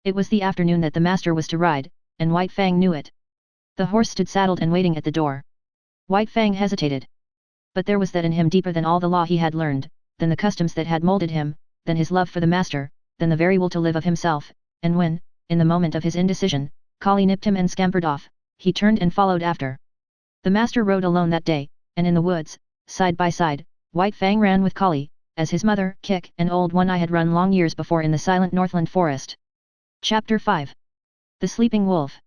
It was the afternoon that the master was to ride, and White Fang knew it. The horse stood saddled and waiting at the door. White Fang hesitated. But there was that in him deeper than all the law he had learned, than the customs that had molded him, than his love for the master, than the very will to live of himself, and when, in the moment of his indecision, Kali nipped him and scampered off, he turned and followed after. The master rode alone that day, and in the woods, side by side, White Fang ran with Kali, as his mother, Kick, and Old One Eye had run long years before in the silent Northland forest. Chapter 5. The Sleeping Wolf.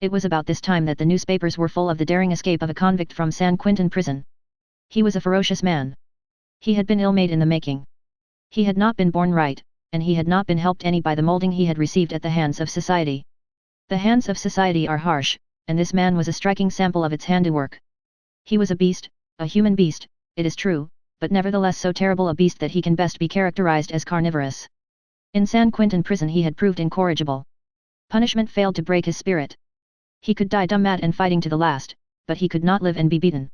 It was about this time that the newspapers were full of the daring escape of a convict from San Quentin prison. He was a ferocious man. He had been ill-made in the making. He had not been born right, and he had not been helped any by the molding he had received at the hands of society. The hands of society are harsh, and this man was a striking sample of its handiwork. He was a beast, a human beast, it is true, but nevertheless so terrible a beast that he can best be characterized as carnivorous. In San Quentin prison he had proved incorrigible. Punishment failed to break his spirit. He could die dumb mad and fighting to the last, but he could not live and be beaten.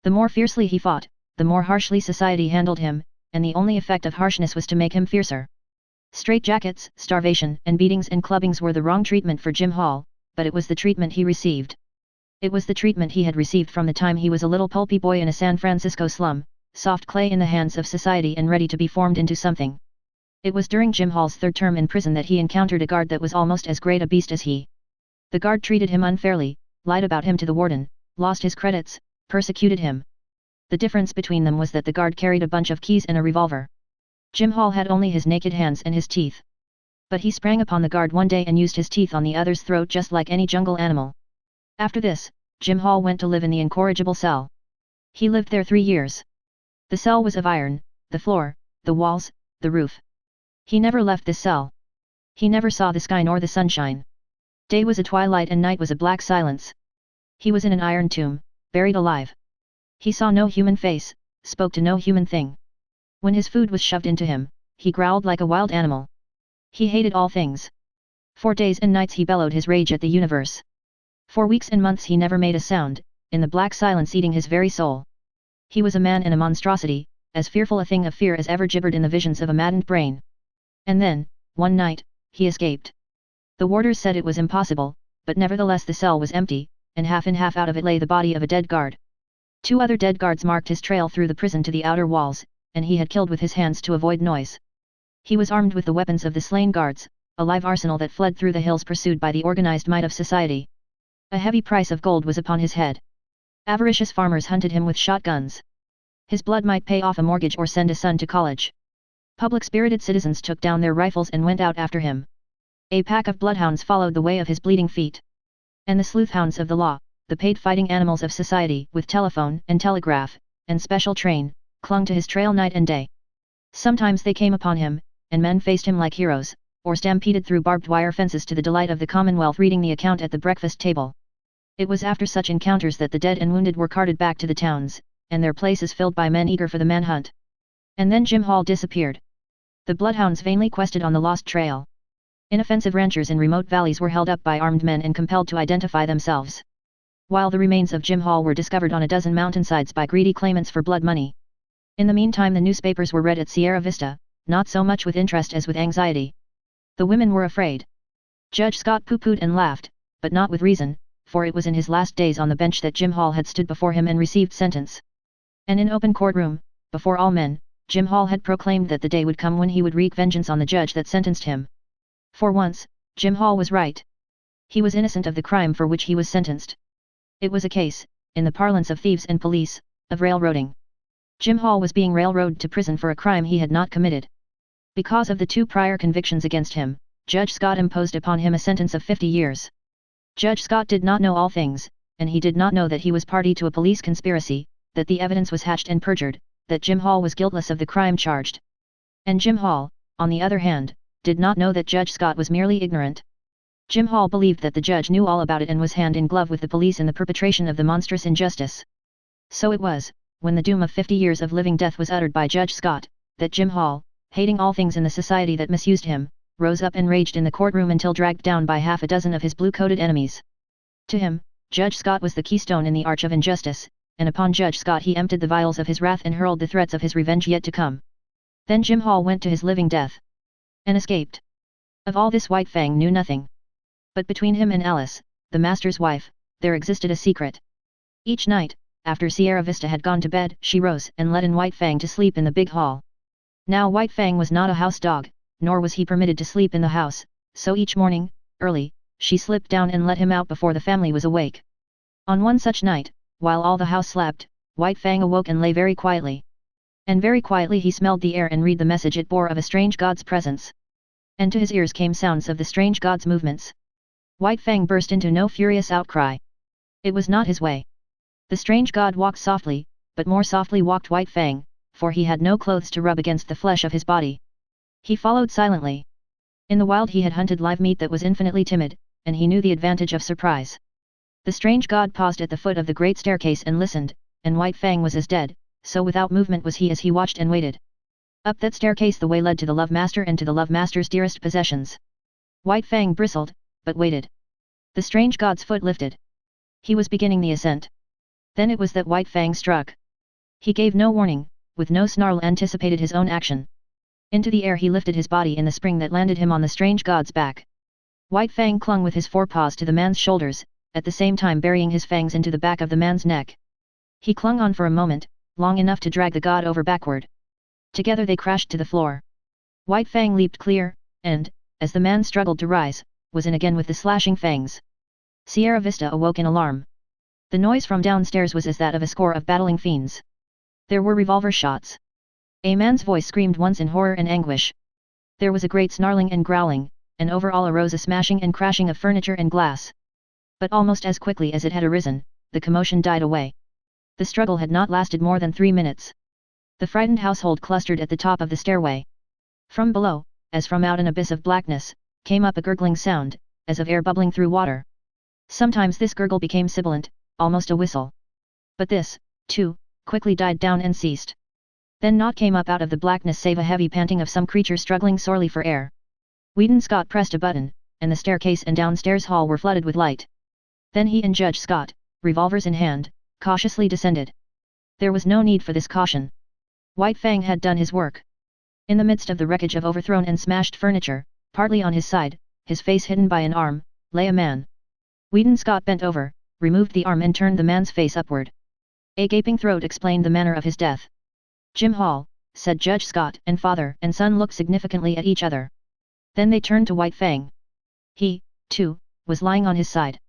The more fiercely he fought, the more harshly society handled him, and the only effect of harshness was to make him fiercer. Straitjackets, starvation, and beatings and clubbings were the wrong treatment for Jim Hall, but it was the treatment he received. It was the treatment he had received from the time he was a little pulpy boy in a San Francisco slum, soft clay in the hands of society and ready to be formed into something. It was during Jim Hall's third term in prison that he encountered a guard that was almost as great a beast as he. The guard treated him unfairly, lied about him to the warden, lost his credits, persecuted him. The difference between them was that the guard carried a bunch of keys and a revolver. Jim Hall had only his naked hands and his teeth. But he sprang upon the guard one day and used his teeth on the other's throat just like any jungle animal. After this, Jim Hall went to live in the incorrigible cell. He lived there 3 years. The cell was of iron, the floor, the walls, the roof. He never left this cell. He never saw the sky nor the sunshine. Day was a twilight and night was a black silence. He was in an iron tomb, buried alive. He saw no human face, spoke to no human thing. When his food was shoved into him, he growled like a wild animal. He hated all things. For days and nights he bellowed his rage at the universe. For weeks and months he never made a sound, in the black silence eating his very soul. He was a man and a monstrosity, as fearful a thing of fear as ever gibbered in the visions of a maddened brain. And then, one night, he escaped. The warders said it was impossible, but nevertheless the cell was empty, and half in half out of it lay the body of a dead guard. 2 other dead guards marked his trail through the prison to the outer walls, and he had killed with his hands to avoid noise. He was armed with the weapons of the slain guards, a live arsenal that fled through the hills pursued by the organized might of society. A heavy price of gold was upon his head. Avaricious farmers hunted him with shotguns. His blood might pay off a mortgage or send a son to college. Public-spirited citizens took down their rifles and went out after him. A pack of bloodhounds followed the way of his bleeding feet. And the sleuthhounds of the law, the paid fighting animals of society, with telephone and telegraph, and special train, clung to his trail night and day. Sometimes they came upon him, and men faced him like heroes, or stampeded through barbed wire fences to the delight of the Commonwealth reading the account at the breakfast table. It was after such encounters that the dead and wounded were carted back to the towns, and their places filled by men eager for the manhunt. And then Jim Hall disappeared. The bloodhounds vainly quested on the lost trail. Inoffensive ranchers in remote valleys were held up by armed men and compelled to identify themselves. While the remains of Jim Hall were discovered on a dozen mountainsides by greedy claimants for blood money. In the meantime the newspapers were read at Sierra Vista, not so much with interest as with anxiety. The women were afraid. Judge Scott pooh-poohed and laughed, but not with reason, for it was in his last days on the bench that Jim Hall had stood before him and received sentence. And in open courtroom, before all men, Jim Hall had proclaimed that the day would come when he would wreak vengeance on the judge that sentenced him. For once, Jim Hall was right. He was innocent of the crime for which he was sentenced. It was a case, in the parlance of thieves and police, of railroading. Jim Hall was being railroaded to prison for a crime he had not committed. Because of the 2 prior convictions against him, Judge Scott imposed upon him a sentence of 50 years. Judge Scott did not know all things, and he did not know that he was party to a police conspiracy, that the evidence was hatched and perjured, that Jim Hall was guiltless of the crime charged. And Jim Hall, on the other hand, did not know that Judge Scott was merely ignorant. Jim Hall believed that the judge knew all about it and was hand in glove with the police in the perpetration of the monstrous injustice. So it was, when the doom of 50 years of living death was uttered by Judge Scott, that Jim Hall, hating all things in the society that misused him, rose up and raged in the courtroom until dragged down by half a dozen of his blue-coated enemies. To him, Judge Scott was the keystone in the arch of injustice, and upon Judge Scott he emptied the vials of his wrath and hurled the threats of his revenge yet to come. Then Jim Hall went to his living death. And escaped. Of all this White Fang knew nothing. But between him and Alice, the master's wife, there existed a secret. Each night, after Sierra Vista had gone to bed, she rose and let in White Fang to sleep in the big hall. Now White Fang was not a house dog, nor was he permitted to sleep in the house, so each morning, early, she slipped down and let him out before the family was awake. On one such night, while all the house slept, White Fang awoke and lay very quietly. And very quietly he smelled the air and read the message it bore of a strange god's presence. And to his ears came sounds of the strange god's movements. White Fang burst into no furious outcry. It was not his way. The strange god walked softly, but more softly walked White Fang, for he had no clothes to rub against the flesh of his body. He followed silently. In the wild he had hunted live meat that was infinitely timid, and he knew the advantage of surprise. The strange god paused at the foot of the great staircase and listened, and White Fang was as dead, so without movement was he as he watched and waited. Up that staircase the way led to the Love Master and to the Love Master's dearest possessions. White Fang bristled, but waited. The strange god's foot lifted. He was beginning the ascent. Then it was that White Fang struck. He gave no warning, with no snarl anticipated his own action. Into the air he lifted his body in the spring that landed him on the strange god's back. White Fang clung with his forepaws to the man's shoulders, at the same time burying his fangs into the back of the man's neck. He clung on for a moment, long enough to drag the god over backward. Together they crashed to the floor. White Fang leaped clear, and, as the man struggled to rise, was in again with the slashing fangs. Sierra Vista awoke in alarm. The noise from downstairs was as that of a score of battling fiends. There were revolver shots. A man's voice screamed once in horror and anguish. There was a great snarling and growling, and over all arose a smashing and crashing of furniture and glass. But almost as quickly as it had arisen, the commotion died away. The struggle had not lasted more than 3 minutes. The frightened household clustered at the top of the stairway. From below, as from out an abyss of blackness, came up a gurgling sound, as of air bubbling through water. Sometimes this gurgle became sibilant, almost a whistle. But this, too, quickly died down and ceased. Then naught came up out of the blackness save a heavy panting of some creature struggling sorely for air. Weedon Scott pressed a button, and the staircase and downstairs hall were flooded with light. Then he and Judge Scott, revolvers in hand, cautiously descended. There was no need for this caution. White Fang had done his work. In the midst of the wreckage of overthrown and smashed furniture, partly on his side, his face hidden by an arm, lay a man. Weedon Scott bent over, removed the arm and turned the man's face upward. A gaping throat explained the manner of his death. "Jim Hall," said Judge Scott, and father and son looked significantly at each other. Then they turned to White Fang. He, too, was lying on his side.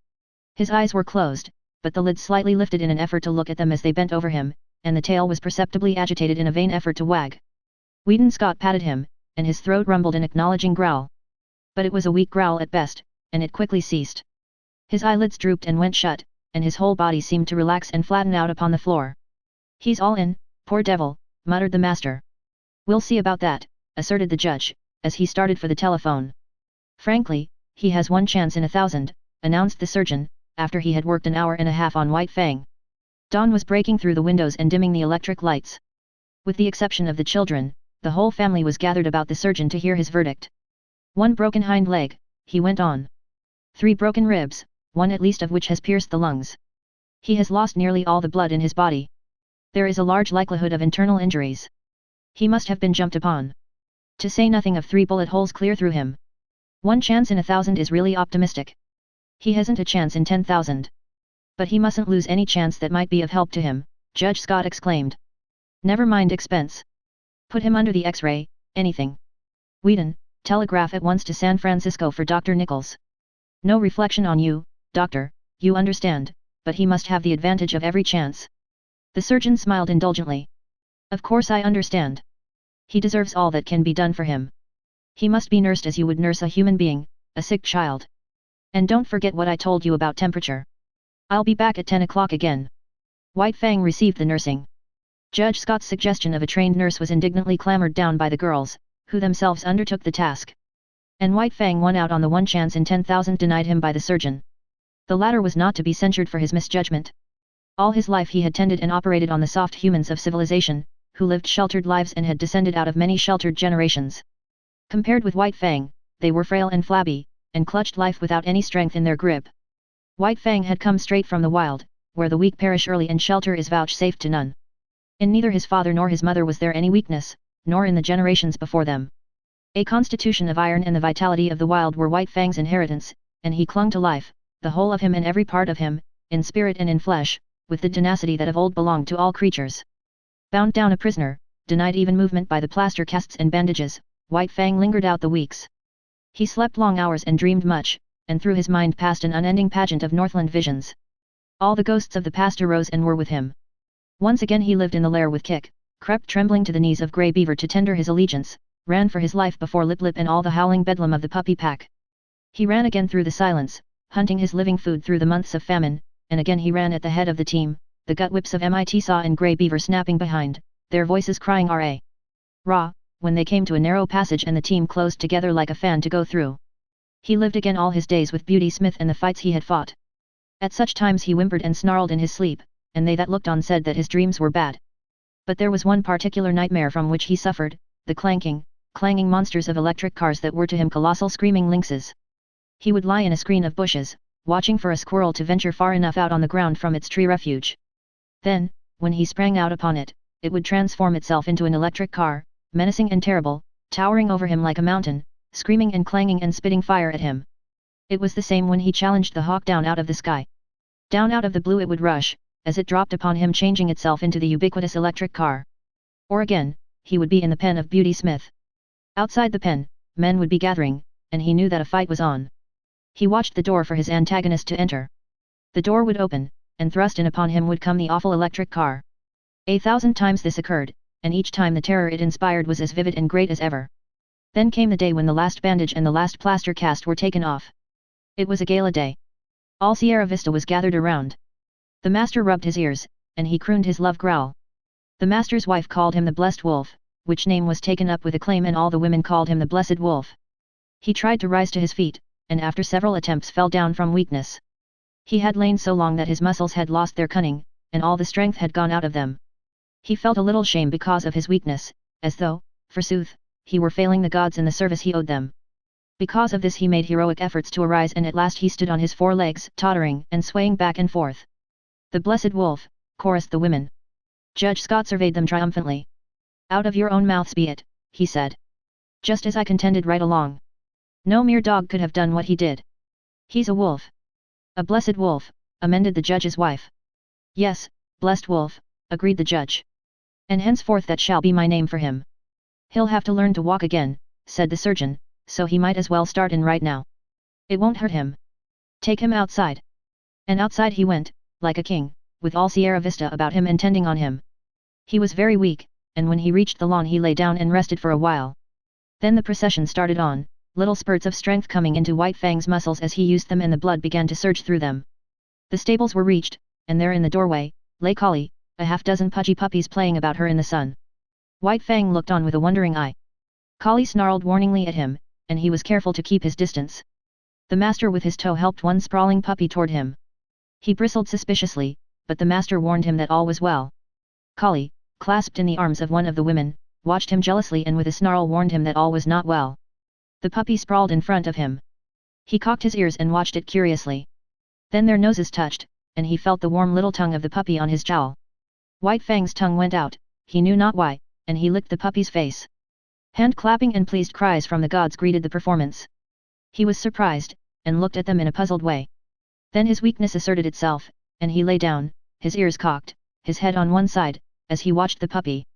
His eyes were closed, but the lids slightly lifted in an effort to look at them as they bent over him, and the tail was perceptibly agitated in a vain effort to wag. Weedon Scott patted him, and his throat rumbled an acknowledging growl. But it was a weak growl at best, and it quickly ceased. His eyelids drooped and went shut, and his whole body seemed to relax and flatten out upon the floor. "He's all in, poor devil," muttered the master. "We'll see about that," asserted the judge, as he started for the telephone. "Frankly, he has 1 chance in 1,000, announced the surgeon, after he had worked an hour and a half on White Fang. Dawn was breaking through the windows and dimming the electric lights. With the exception of the children, the whole family was gathered about the surgeon to hear his verdict. 1 broken hind leg, he went on. 3 broken ribs, 1 at least of which has pierced the lungs. He has lost nearly all the blood in his body. There is a large likelihood of internal injuries. He must have been jumped upon. To say nothing of 3 bullet holes clear through him. 1 chance in 1,000 is really optimistic. He hasn't a chance in 10,000. But he mustn't lose any chance that might be of help to him," Judge Scott exclaimed. "Never mind expense. Put him under the X-ray, anything. Weedon, telegraph at once to San Francisco for Dr. Nichols. No reflection on you, doctor, you understand, but he must have the advantage of every chance." The surgeon smiled indulgently. "Of course I understand. He deserves all that can be done for him. He must be nursed as you would nurse a human being, a sick child. And don't forget what I told you about temperature. I'll be back at 10 o'clock again." White Fang received the nursing. Judge Scott's suggestion of a trained nurse was indignantly clamoured down by the girls, who themselves undertook the task. And White Fang won out on the 1 chance in 10,000 denied him by the surgeon. The latter was not to be censured for his misjudgment. All his life he had tended and operated on the soft humans of civilization, who lived sheltered lives and had descended out of many sheltered generations. Compared with White Fang, they were frail and flabby, and clutched life without any strength in their grip. White Fang had come straight from the wild, where the weak perish early and shelter is vouchsafed to none. In neither his father nor his mother was there any weakness, nor in the generations before them. A constitution of iron and the vitality of the wild were White Fang's inheritance, and he clung to life, the whole of him and every part of him, in spirit and in flesh, with the tenacity that of old belonged to all creatures. Bound down a prisoner, denied even movement by the plaster casts and bandages, White Fang lingered out the weeks. He slept long hours and dreamed much, and through his mind passed an unending pageant of Northland visions. All the ghosts of the past arose and were with him. Once again he lived in the lair with Kick, crept trembling to the knees of Grey Beaver to tender his allegiance, ran for his life before Lip Lip and all the howling bedlam of the puppy pack. He ran again through the silence, hunting his living food through the months of famine, and again he ran at the head of the team, the gut whips of Mit Saw and Grey Beaver snapping behind, their voices crying "Rah! Rah!" when they came to a narrow passage and the team closed together like a fan to go through. He lived again all his days with Beauty Smith and the fights he had fought. At such times he whimpered and snarled in his sleep, and they that looked on said that his dreams were bad. But there was one particular nightmare from which he suffered, the clanging monsters of electric cars that were to him colossal screaming lynxes. He would lie in a screen of bushes, watching for a squirrel to venture far enough out on the ground from its tree refuge. Then, when he sprang out upon it, it would transform itself into an electric car, menacing and terrible, towering over him like a mountain, screaming and clanging and spitting fire at him. It was the same when he challenged the hawk down out of the sky. Down out of the blue it would rush, as it dropped upon him changing itself into the ubiquitous electric car. Or again, he would be in the pen of Beauty Smith. Outside the pen, men would be gathering, and he knew that a fight was on. He watched the door for his antagonist to enter. The door would open, and thrust in upon him would come the awful electric car. 1,000 times this occurred, and each time the terror it inspired was as vivid and great as ever. Then came the day when the last bandage and the last plaster cast were taken off. It was a gala day. All Sierra Vista was gathered around. The master rubbed his ears, and he crooned his love growl. The master's wife called him the Blessed Wolf, which name was taken up with acclaim, and all the women called him the Blessed Wolf. He tried to rise to his feet, and after several attempts fell down from weakness. He had lain so long that his muscles had lost their cunning, and all the strength had gone out of them. He felt a little shame because of his weakness, as though, forsooth, he were failing the gods in the service he owed them. Because of this he made heroic efforts to arise, and at last he stood on his 4 legs, tottering and swaying back and forth. "The Blessed Wolf," chorused the women. Judge Scott surveyed them triumphantly. "Out of your own mouths be it," he said. "Just as I contended right along. No mere dog could have done what he did. He's a wolf." "A blessed wolf," amended the judge's wife. "Yes, blessed wolf," agreed the judge. "And henceforth that shall be my name for him." "He'll have to learn to walk again," said the surgeon, "so he might as well start in right now. It won't hurt him. Take him outside." And outside he went, like a king, with all Sierra Vista about him and tending on him. He was very weak, and when he reached the lawn he lay down and rested for a while. Then the procession started on, little spurts of strength coming into White Fang's muscles as he used them, and the blood began to surge through them. The stables were reached, and there in the doorway, lay Collie, a half-dozen pudgy puppies playing about her in the sun. White Fang looked on with a wondering eye. Collie snarled warningly at him, and he was careful to keep his distance. The master with his toe helped one sprawling puppy toward him. He bristled suspiciously, but the master warned him that all was well. Collie, clasped in the arms of one of the women, watched him jealously and with a snarl warned him that all was not well. The puppy sprawled in front of him. He cocked his ears and watched it curiously. Then their noses touched, and he felt the warm little tongue of the puppy on his jowl. White Fang's tongue went out, he knew not why, and he licked the puppy's face. Hand-clapping and pleased cries from the gods greeted the performance. He was surprised, and looked at them in a puzzled way. Then his weakness asserted itself, and he lay down, his ears cocked, his head on one side, as he watched the puppy.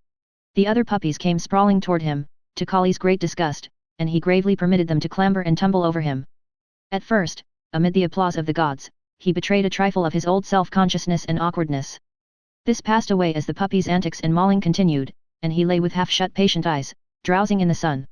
The other puppies came sprawling toward him, to Collie's great disgust, and he gravely permitted them to clamber and tumble over him. At first, amid the applause of the gods, he betrayed a trifle of his old self-consciousness and awkwardness. This passed away as the puppy's antics and mauling continued, and he lay with half-shut patient eyes, drowsing in the sun.